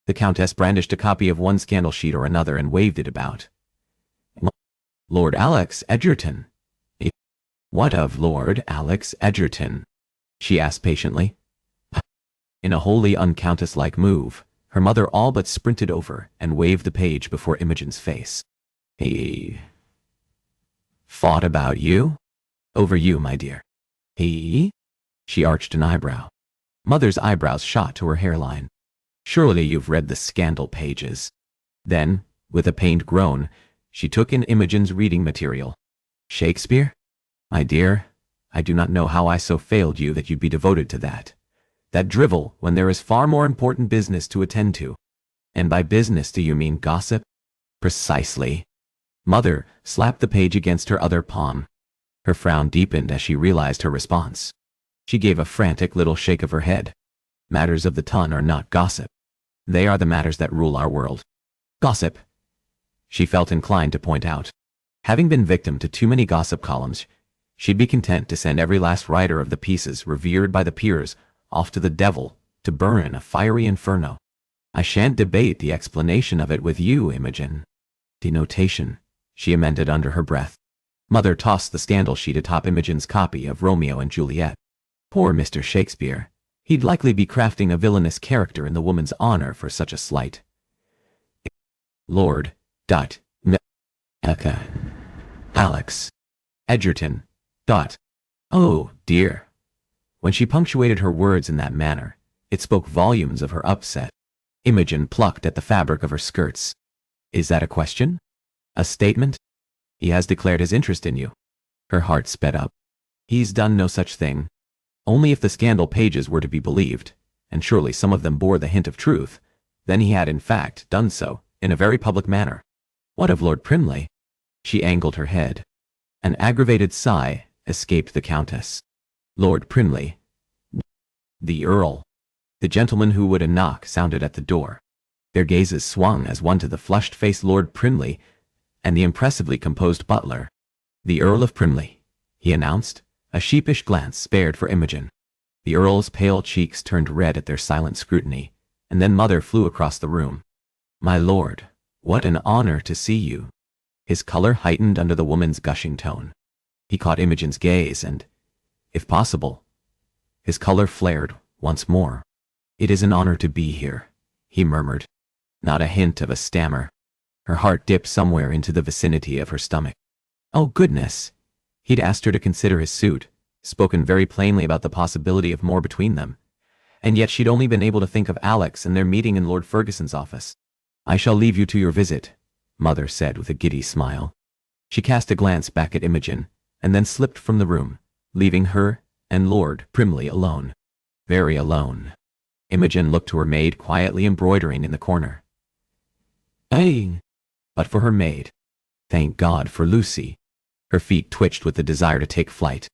The Countess brandished a copy of one scandal sheet or another and waved it about. Lord Alex Edgerton. What of Lord Alex Edgerton? She asked patiently. In a wholly uncountess-like move, her mother all but sprinted over and waved the page before Imogen's face. He fought about you? Over you, my dear. He? She arched an eyebrow. Mother's eyebrows shot to her hairline. Surely you've read the scandal pages. Then, with a pained groan, she took in Imogen's reading material. Shakespeare? My dear, I do not know how I so failed you that you'd be devoted to that. That drivel when there is far more important business to attend to. And by business do you mean gossip? Precisely. Mother slapped the page against her other palm. Her frown deepened as she realized her response. She gave a frantic little shake of her head. Matters of the tongue are not gossip. They are the matters that rule our world. Gossip, she felt inclined to point out. Having been victim to too many gossip columns, she'd be content to send every last writer of the pieces revered by the peers off to the devil to burn in a fiery inferno. I shan't debate the explanation of it with you, Imogen. Denotation, she amended under her breath. Mother tossed the scandal sheet atop Imogen's copy of Romeo and Juliet. Poor Mr. Shakespeare. He'd likely be crafting a villainous character in the woman's honor for such a slight. Lord. Alex. Edgerton. Oh, dear. When she punctuated her words in that manner, it spoke volumes of her upset. Imogen plucked at the fabric of her skirts. Is that a question? A statement? He has declared his interest in you. Her heart sped up. He's done no such thing. Only if the scandal pages were to be believed, and surely some of them bore the hint of truth, then he had in fact done so, in a very public manner. What of Lord Primley? She angled her head. An aggravated sigh escaped the Countess. Lord Primley. The Earl. The gentleman who would knock sounded at the door. Their gazes swung as one to the flushed-faced Lord Primley and the impressively composed butler. The Earl of Primley, he announced, a sheepish glance spared for Imogen. The Earl's pale cheeks turned red at their silent scrutiny, and then Mother flew across the room. My lord, what an honor to see you. His color heightened under the woman's gushing tone. He caught Imogen's gaze and, if possible, his color flared once more. It is an honor to be here, he murmured. Not a hint of a stammer. Her heart dipped somewhere into the vicinity of her stomach. Oh goodness! He'd asked her to consider his suit, spoken very plainly about the possibility of more between them. And yet she'd only been able to think of Alex and their meeting in Lord Ferguson's office. I shall leave you to your visit, Mother said with a giddy smile. She cast a glance back at Imogen, and then slipped from the room, leaving her and Lord Primley alone. Very alone. Imogen looked to her maid quietly embroidering in the corner. But for her maid. Thank God for Lucy. Her feet twitched with the desire to take flight.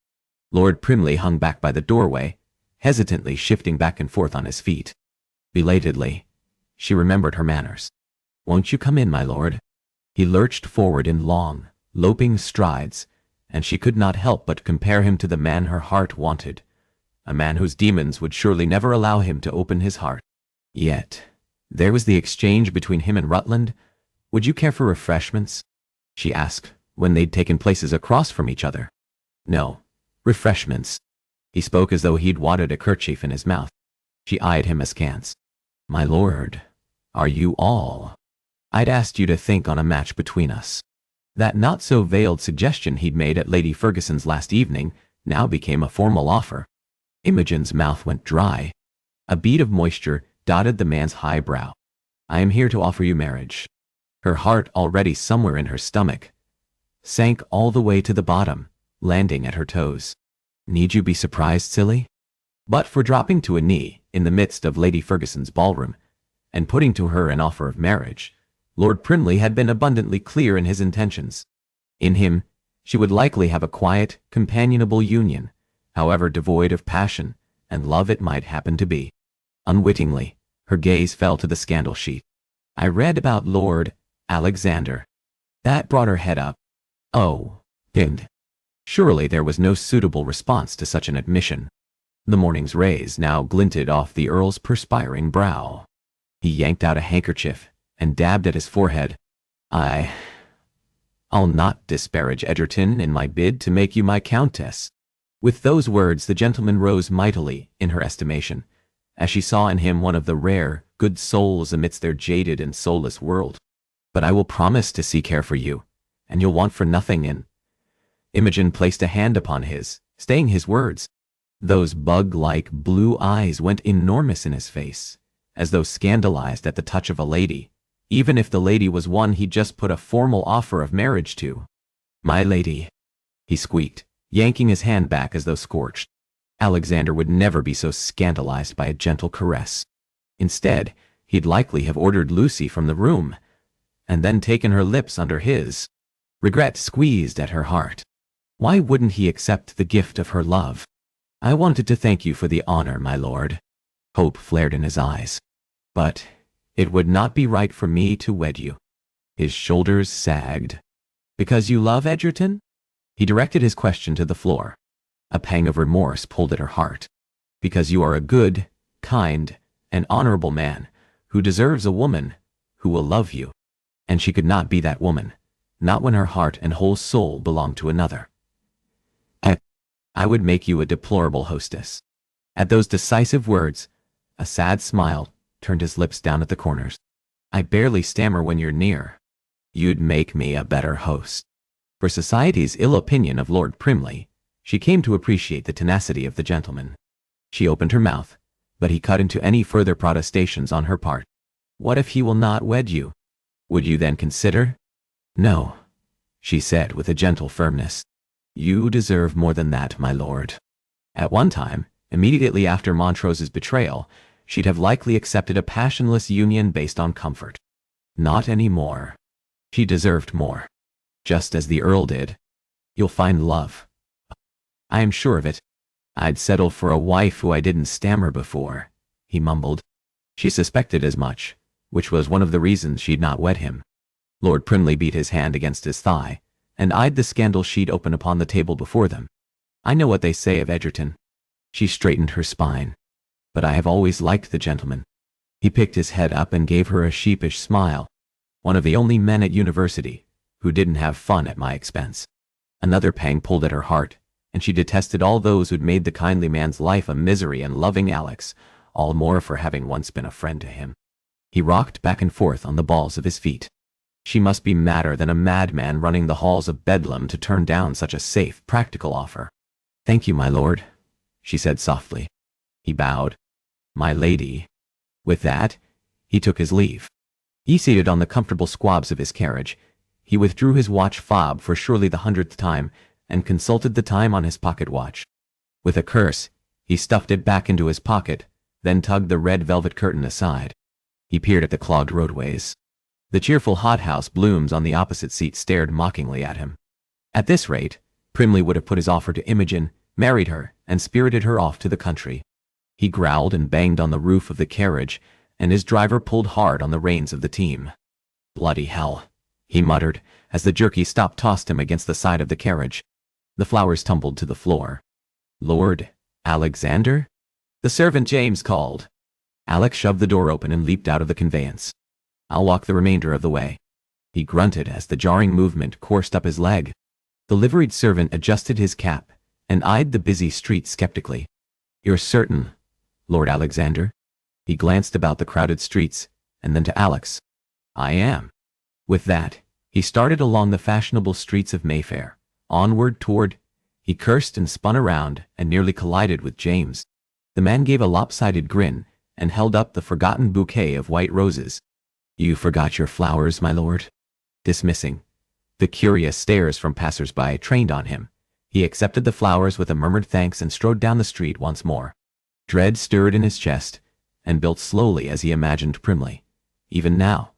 Lord Primley hung back by the doorway, hesitantly shifting back and forth on his feet. Belatedly, she remembered her manners. Won't you come in, my lord? He lurched forward in long, loping strides, and she could not help but compare him to the man her heart wanted, a man whose demons would surely never allow him to open his heart. Yet, there was the exchange between him and Rutland. Would you care for refreshments? She asked, when they'd taken places across from each other. No, refreshments. He spoke as though he'd wadded a kerchief in his mouth. She eyed him askance. My lord, are you all? I'd asked you to think on a match between us. That not-so-veiled suggestion he'd made at Lady Ferguson's last evening now became a formal offer. Imogen's mouth went dry. A bead of moisture dotted the man's high brow. I am here to offer you marriage. Her heart, already somewhere in her stomach, sank all the way to the bottom, landing at her toes. Need you be surprised, silly? But for dropping to a knee in the midst of Lady Ferguson's ballroom and putting to her an offer of marriage, Lord Primley had been abundantly clear in his intentions. In him, she would likely have a quiet, companionable union, however devoid of passion and love it might happen to be. Unwittingly, her gaze fell to the scandal sheet. I read about Lord Alexander. That brought her head up. Oh, dimmed. Surely there was no suitable response to such an admission. The morning's rays now glinted off the Earl's perspiring brow. He yanked out a handkerchief and dabbed at his forehead. I'll not disparage Egerton in my bid to make you my countess. With those words the gentleman rose mightily in her estimation, as she saw in him one of the rare, good souls amidst their jaded and soulless world. But I will promise to seek care for you, and you'll want for nothing and Imogen placed a hand upon his, staying his words. Those bug-like blue eyes went enormous in his face, as though scandalized at the touch of a lady, even if the lady was one he'd just put a formal offer of marriage to. My lady, he squeaked, yanking his hand back as though scorched. Alexander would never be so scandalized by a gentle caress. Instead, he'd likely have ordered Lucy from the room, and then taken her lips under his. Regret squeezed at her heart. Why wouldn't he accept the gift of her love? I wanted to thank you for the honor, my lord. Hope flared in his eyes. But it would not be right for me to wed you. His shoulders sagged. Because you love Egerton? He directed his question to the floor. A pang of remorse pulled at her heart. Because you are a good, kind, and honorable man who deserves a woman who will love you. And she could not be that woman, not when her heart and whole soul belonged to another. I would make you a deplorable hostess. At those decisive words, a sad smile turned his lips down at the corners. I barely stammer when you're near. You'd make me a better host. For society's ill opinion of Lord Primley, she came to appreciate the tenacity of the gentleman. She opened her mouth, but he cut into any further protestations on her part. What if he will not wed you? Would you then consider? No, she said with a gentle firmness. You deserve more than that, my lord. At one time, immediately after Montrose's betrayal, she'd have likely accepted a passionless union based on comfort. Not anymore. She deserved more. Just as the Earl did. You'll find love. I am sure of it. I'd settle for a wife who I didn't stammer before, he mumbled. She suspected as much, which was one of the reasons she'd not wed him. Lord Primley beat his hand against his thigh, and eyed the scandal sheet open upon the table before them. I know what they say of Egerton. She straightened her spine. But I have always liked the gentleman. He picked his head up and gave her a sheepish smile. One of the only men at university who didn't have fun at my expense. Another pang pulled at her heart, and she detested all those who'd made the kindly man's life a misery and loving Alex, all more for having once been a friend to him. He rocked back and forth on the balls of his feet. She must be madder than a madman running the halls of Bedlam to turn down such a safe, practical offer. Thank you, my lord, she said softly. He bowed. My lady. With that, he took his leave. Seated on the comfortable squabs of his carriage, he withdrew his watch fob for surely the 100th time and consulted the time on his pocket watch. With a curse, he stuffed it back into his pocket, then tugged the red velvet curtain aside. He peered at the clogged roadways. The cheerful hothouse blooms on the opposite seat stared mockingly at him. At this rate, Primley would have put his offer to Imogen, married her, and spirited her off to the country. He growled and banged on the roof of the carriage, and his driver pulled hard on the reins of the team. Bloody hell, he muttered, as the jerky stop tossed him against the side of the carriage. The flowers tumbled to the floor. Lord Alexander? The servant James called. Alex shoved the door open and leaped out of the conveyance. I'll walk the remainder of the way. He grunted as the jarring movement coursed up his leg. The liveried servant adjusted his cap and eyed the busy street skeptically. You're certain, Lord Alexander? He glanced about the crowded streets, and then to Alex. I am. With that, he started along the fashionable streets of Mayfair, onward toward. He cursed and spun around and nearly collided with James. The man gave a lopsided grin and held up the forgotten bouquet of white roses. You forgot your flowers, my lord? Dismissing the curious stares from passers-by trained on him, he accepted the flowers with a murmured thanks and strode down the street once more. Dread stirred in his chest and built slowly as he imagined Primly, even now,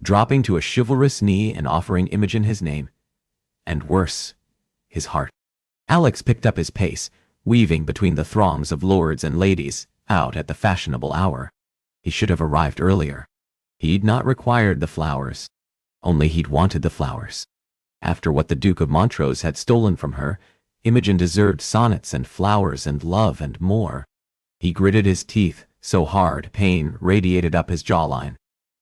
dropping to a chivalrous knee and offering Imogen his name, and worse, his heart. Alex picked up his pace, weaving between the throngs of lords and ladies, out at the fashionable hour. He should have arrived earlier. He'd not required the flowers. Only he'd wanted the flowers. After what the Duke of Montrose had stolen from her, Imogen deserved sonnets and flowers and love and more. He gritted his teeth, so hard pain radiated up his jawline.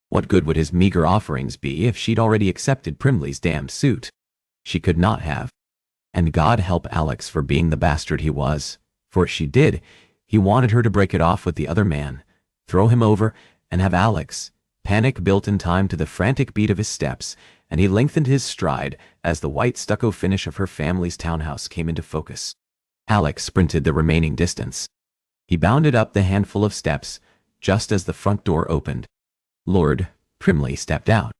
What good would his meager offerings be if she'd already accepted Primley's damned suit? She could not have. And God help Alex for being the bastard he was, for she did. He wanted her to break it off with the other man, throw him over, and have Alex. Panic built in time to the frantic beat of his steps, and he lengthened his stride as the white stucco finish of her family's townhouse came into focus. Alex sprinted the remaining distance. He bounded up the handful of steps, just as the front door opened. Lord Primly stepped out.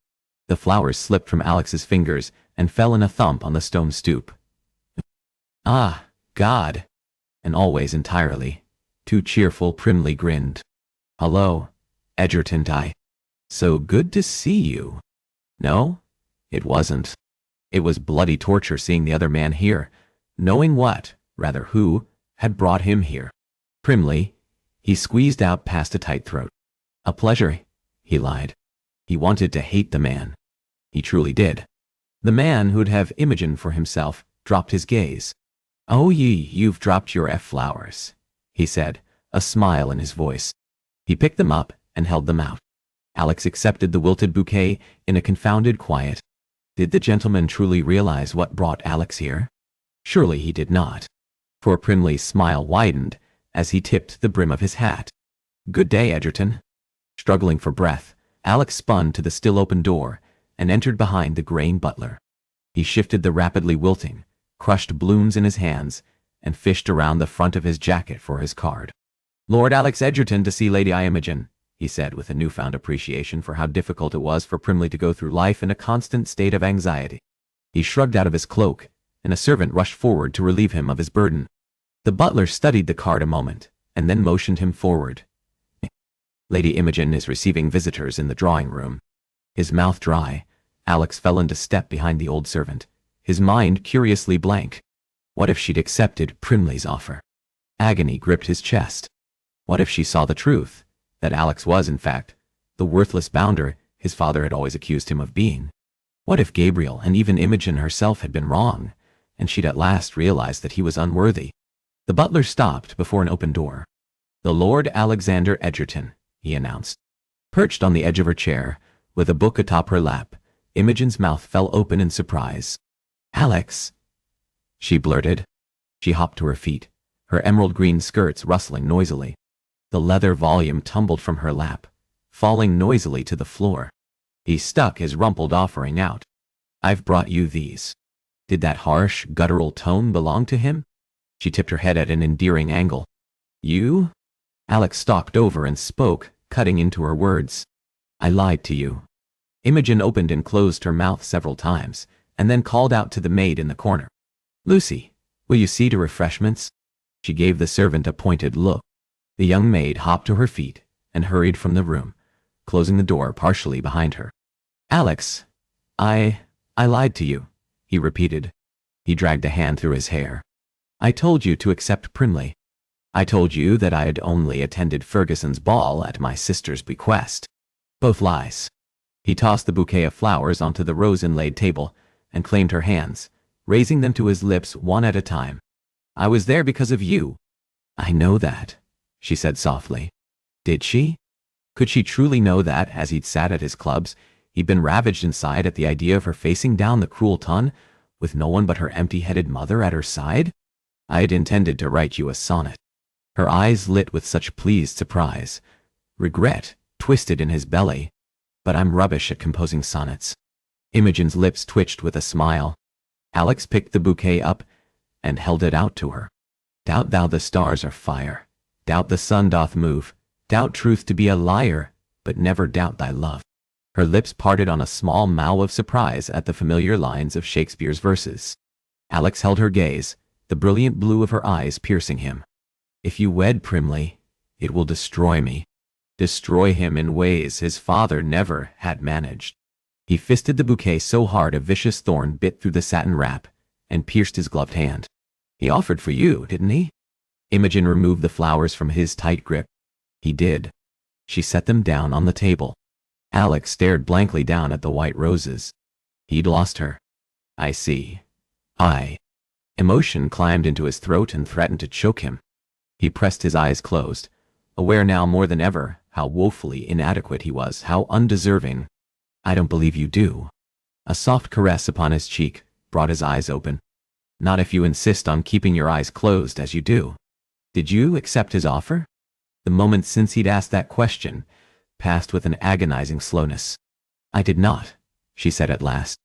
The flowers slipped from Alex's fingers and fell in a thump on the stone stoop. Ah, God! And always entirely too cheerful, Primly grinned. Hello, Edgerton. So good to see you. No, it wasn't. It was bloody torture seeing the other man here, knowing what, rather who, had brought him here. Primly, he squeezed out past a tight throat. A pleasure, he lied. He wanted to hate the man. He truly did. The man who'd have Imogen for himself dropped his gaze. Oh, you've dropped your flowers, he said, a smile in his voice. He picked them up and held them out. Alex accepted the wilted bouquet in a confounded quiet. Did the gentleman truly realize what brought Alex here? Surely he did not. For Primly's smile widened as he tipped the brim of his hat. Good day, Edgerton. Struggling for breath, Alex spun to the still open door and entered behind the graying butler. He shifted the rapidly wilting, crushed blooms in his hands and fished around the front of his jacket for his card. Lord Alex Edgerton to see Lady Imogen, he said with a newfound appreciation for how difficult it was for Primly to go through life in a constant state of anxiety. He shrugged out of his cloak, and a servant rushed forward to relieve him of his burden. The butler studied the card a moment, and then motioned him forward. Lady Imogen is receiving visitors in the drawing room. His mouth dry, Alex fell into step behind the old servant, his mind curiously blank. What if she'd accepted Primly's offer? Agony gripped his chest. What if she saw the truth? That Alex was, in fact, the worthless bounder his father had always accused him of being. What if Gabriel and even Imogen herself had been wrong, and she'd at last realized that he was unworthy? The butler stopped before an open door. The Lord Alexander Edgerton, he announced. Perched on the edge of her chair, with a book atop her lap, Imogen's mouth fell open in surprise. Alex, she blurted. She hopped to her feet, her emerald green skirts rustling noisily. The leather volume tumbled from her lap, falling noisily to the floor. He stuck his rumpled offering out. I've brought you these. Did that harsh, guttural tone belong to him? She tipped her head at an endearing angle. You? Alex stalked over and spoke, cutting into her words. I lied to you. Imogen opened and closed her mouth several times, and then called out to the maid in the corner. Lucy, will you see to refreshments? She gave the servant a pointed look. The young maid hopped to her feet and hurried from the room, closing the door partially behind her. Alex, I lied to you, he repeated. He dragged a hand through his hair. I told you to accept Primly. I told you that I had only attended Ferguson's ball at my sister's bequest. Both lies. He tossed the bouquet of flowers onto the rose-inlaid table and claimed her hands, raising them to his lips one at a time. I was there because of you. I know that, she said softly. Did she? Could she truly know that, as he'd sat at his clubs, he'd been ravaged inside at the idea of her facing down the cruel ton, with no one but her empty-headed mother at her side? I had intended to write you a sonnet. Her eyes lit with such pleased surprise. regret twisted in his belly. But I'm rubbish at composing sonnets. Imogen's lips twitched with a smile. Alex picked the bouquet up and held it out to her. Doubt thou the stars are fire, doubt the sun doth move, doubt truth to be a liar, but never doubt thy love. Her lips parted on a small mow of surprise at the familiar lines of Shakespeare's verses. Alex held her gaze, the brilliant blue of her eyes piercing him. If you wed Primly, it will destroy me. Destroy him in ways his father never had managed. He fisted the bouquet so hard a vicious thorn bit through the satin wrap and pierced his gloved hand. He offered for you, didn't he? Imogen removed the flowers from his tight grip. He did. She set them down on the table. Alex stared blankly down at the white roses. He'd lost her. I see. Emotion climbed into his throat and threatened to choke him. He pressed his eyes closed, aware now more than ever how woefully inadequate he was, how undeserving. I don't believe you do. A soft caress upon his cheek brought his eyes open. Not if you insist on keeping your eyes closed as you do. Did you accept his offer? The moment since he'd asked that question passed with an agonizing slowness. I did not, she said at last.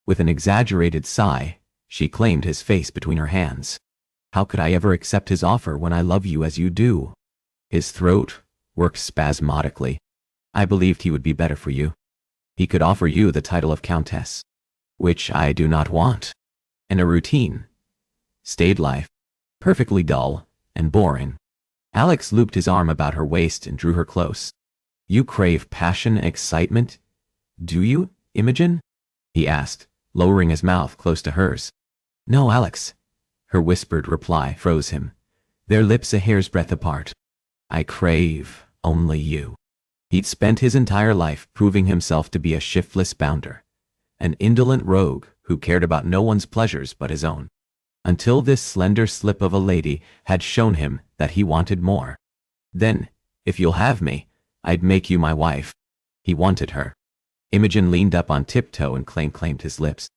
With an exaggerated sigh, she claimed his face between her hands. How could I ever accept his offer when I love you as you do? His throat worked spasmodically. I believed he would be better for you. He could offer you the title of Countess, which I do not want, and a routine, staid life, perfectly dull and boring. Alex looped his arm about her waist and drew her close. You crave passion and excitement, do you, Imogen? He asked, lowering his mouth close to hers. No, Alex. Her whispered reply froze him, their lips a hair's breadth apart. I crave only you. He'd spent his entire life proving himself to be a shiftless bounder, an indolent rogue who cared about no one's pleasures but his own, until this slender slip of a lady had shown him that he wanted more. Then, if you'll have me, I'd make you my wife. He wanted her. Imogen leaned up on tiptoe and claimed his lips.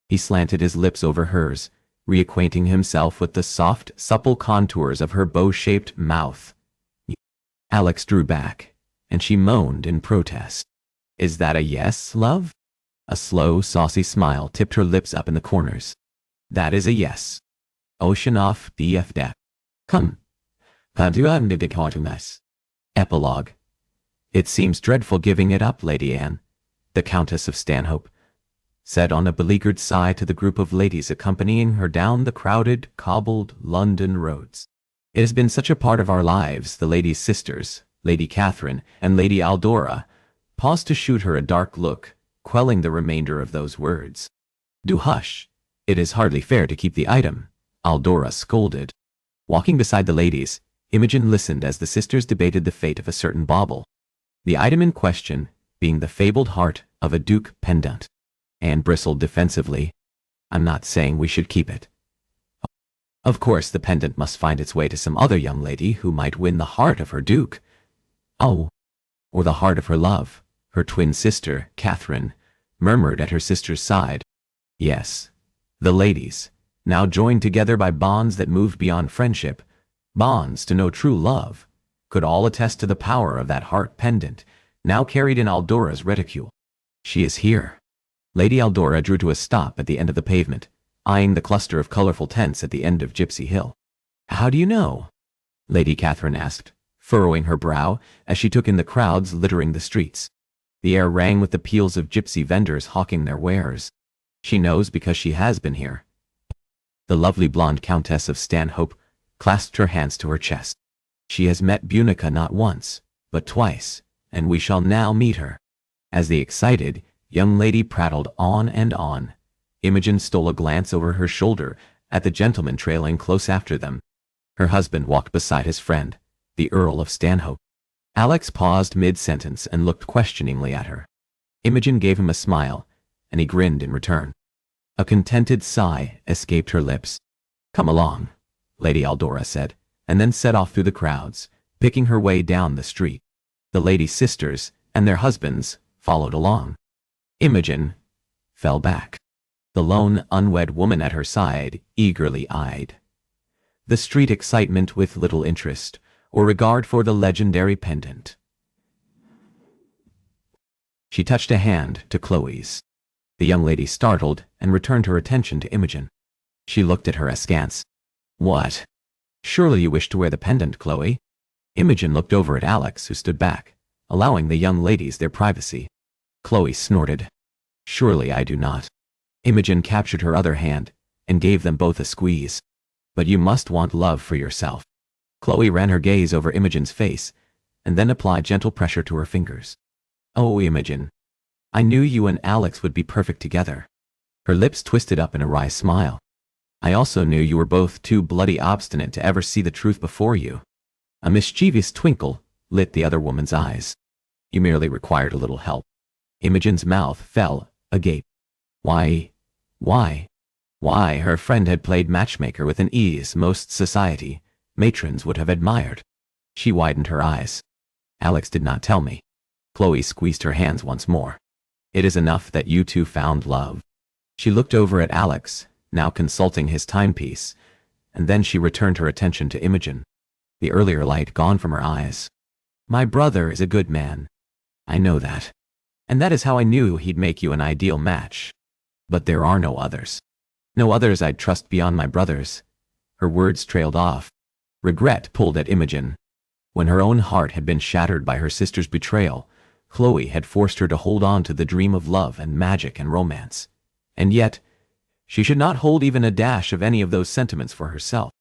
He slanted his lips over hers, reacquainting himself with the soft, supple contours of her bow-shaped mouth. Alex drew back, and she moaned in protest. Is that a yes, love? A slow, saucy smile tipped her lips up in the corners. That is a yes. Ocean off, DF. Come. Epilogue. It seems dreadful giving it up, Lady Anne, the Countess of Stanhope said on a beleaguered sigh to the group of ladies accompanying her down the crowded, cobbled London roads. It has been such a part of our lives. The lady's sisters, Lady Catherine and Lady Aldora, paused to shoot her a dark look, quelling the remainder of those words. Do hush. It is hardly fair to keep the item, Aldora scolded. Walking beside the ladies, Imogen listened as the sisters debated the fate of a certain bauble. The item in question being the fabled heart of a duke pendant. Anne bristled defensively. I'm not saying we should keep it. Of course the pendant must find its way to some other young lady who might win the heart of her duke. Oh, or the heart of her love, her twin sister, Catherine, murmured at her sister's side. Yes, the ladies, now joined together by bonds that moved beyond friendship, bonds to know true love, could all attest to the power of that heart pendant, now carried in Aldora's reticule. She is here. Lady Aldora drew to a stop at the end of the pavement, eyeing the cluster of colorful tents at the end of Gypsy Hill. How do you know? Lady Catherine asked, furrowing her brow as she took in the crowds littering the streets. The air rang with the peals of gypsy vendors hawking their wares. She knows because she has been here. The lovely blonde Countess of Stanhope clasped her hands to her chest. She has met Bunica not once, but twice, and we shall now meet her. As the excited young lady prattled on and on, Imogen stole a glance over her shoulder at the gentleman trailing close after them. Her husband walked beside his friend, the Earl of Stanhope. Alex paused mid-sentence and looked questioningly at her. Imogen gave him a smile, and he grinned in return. A contented sigh escaped her lips. Come along, Lady Aldora said, and then set off through the crowds, picking her way down the street. The lady sisters and their husbands followed along. Imogen fell back. The lone, unwed woman at her side eagerly eyed the street excitement with little interest or regard for the legendary pendant. She touched a hand to Chloe's. The young lady startled and returned her attention to Imogen. She looked at her askance. What? Surely you wish to wear the pendant, Chloe? Imogen looked over at Alex, who stood back, allowing the young ladies their privacy. Chloe snorted. Surely I do not. Imogen captured her other hand and gave them both a squeeze. But you must want love for yourself. Chloe ran her gaze over Imogen's face and then applied gentle pressure to her fingers. Oh, Imogen. I knew you and Alex would be perfect together. Her lips twisted up in a wry smile. I also knew you were both too bloody obstinate to ever see the truth before you. A mischievous twinkle lit the other woman's eyes. You merely required a little help. Imogen's mouth fell agape. Why? Her friend had played matchmaker with an ease most society matrons would have admired. She widened her eyes. Alex did not tell me. Chloe squeezed her hands once more. It is enough that you two found love. She looked over at Alex, now consulting his timepiece, and then she returned her attention to Imogen, the earlier light gone from her eyes. My brother is a good man. I know that. And that is how I knew he'd make you an ideal match. But there are no others. No others I'd trust beyond my brothers. Her words trailed off. Regret pulled at Imogen. When her own heart had been shattered by her sister's betrayal, Chloe had forced her to hold on to the dream of love and magic and romance. And yet, she should not hold even a dash of any of those sentiments for herself.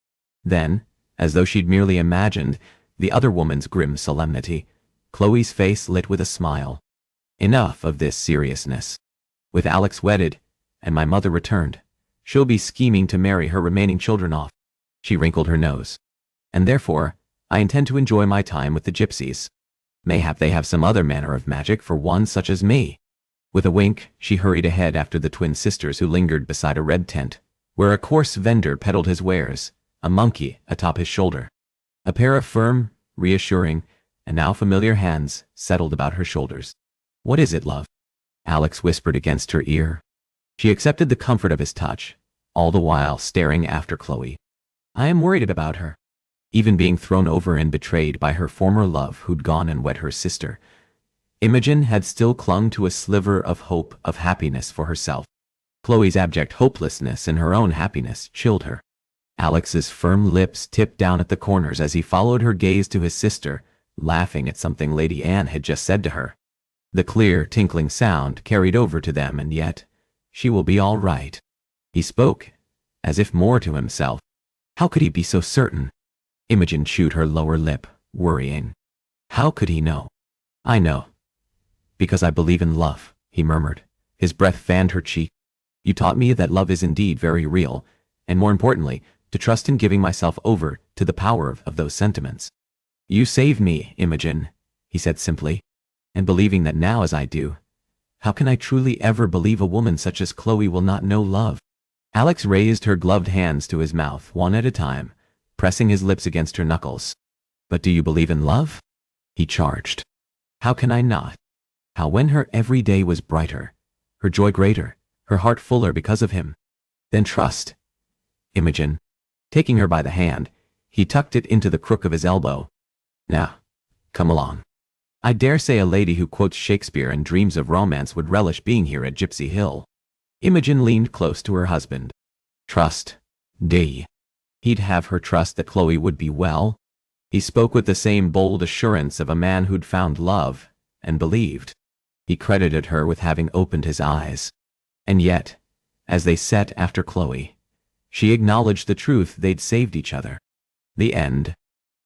Then, as though she'd merely imagined the other woman's grim solemnity, Chloe's face lit with a smile. Enough of this seriousness. With Alex wedded, and my mother returned, she'll be scheming to marry her remaining children off. She wrinkled her nose. And therefore, I intend to enjoy my time with the gypsies. Mayhap they have some other manner of magic for one such as me. With a wink, she hurried ahead after the twin sisters who lingered beside a red tent, where a coarse vendor peddled his wares, a monkey atop his shoulder. A pair of firm, reassuring, and now familiar hands settled about her shoulders. What is it, love? Alex whispered against her ear. She accepted the comfort of his touch, all the while staring after Chloe. I am worried about her. Even being thrown over and betrayed by her former love who'd gone and wed her sister, Imogen had still clung to a sliver of hope of happiness for herself. Chloe's abject hopelessness in her own happiness chilled her. Alex's firm lips tipped down at the corners as he followed her gaze to his sister, laughing at something Lady Anne had just said to her. The clear, tinkling sound carried over to them, and yet, she will be all right. He spoke, as if more to himself. How could he be so certain? Imogen chewed her lower lip, worrying. How could he know? I know. Because I believe in love, he murmured. His breath fanned her cheek. You taught me that love is indeed very real, and more importantly, to trust in giving myself over to the power of those sentiments. You saved me, Imogen, he said simply, and believing that now as I do, how can I truly ever believe a woman such as Chloe will not know love? Alex raised her gloved hands to his mouth one at a time, pressing his lips against her knuckles. But do you believe in love? He charged. How can I not? How when her every day was brighter, her joy greater, her heart fuller because of him? Then trust. Imogen. Taking her by the hand, he tucked it into the crook of his elbow. Now, come along. I dare say a lady who quotes Shakespeare and dreams of romance would relish being here at Gypsy Hill. Imogen leaned close to her husband. Trust. D. He'd have her trust that Chloe would be well. He spoke with the same bold assurance of a man who'd found love and believed. He credited her with having opened his eyes. And yet, as they sat after Chloe, she acknowledged the truth they'd saved each other. The end.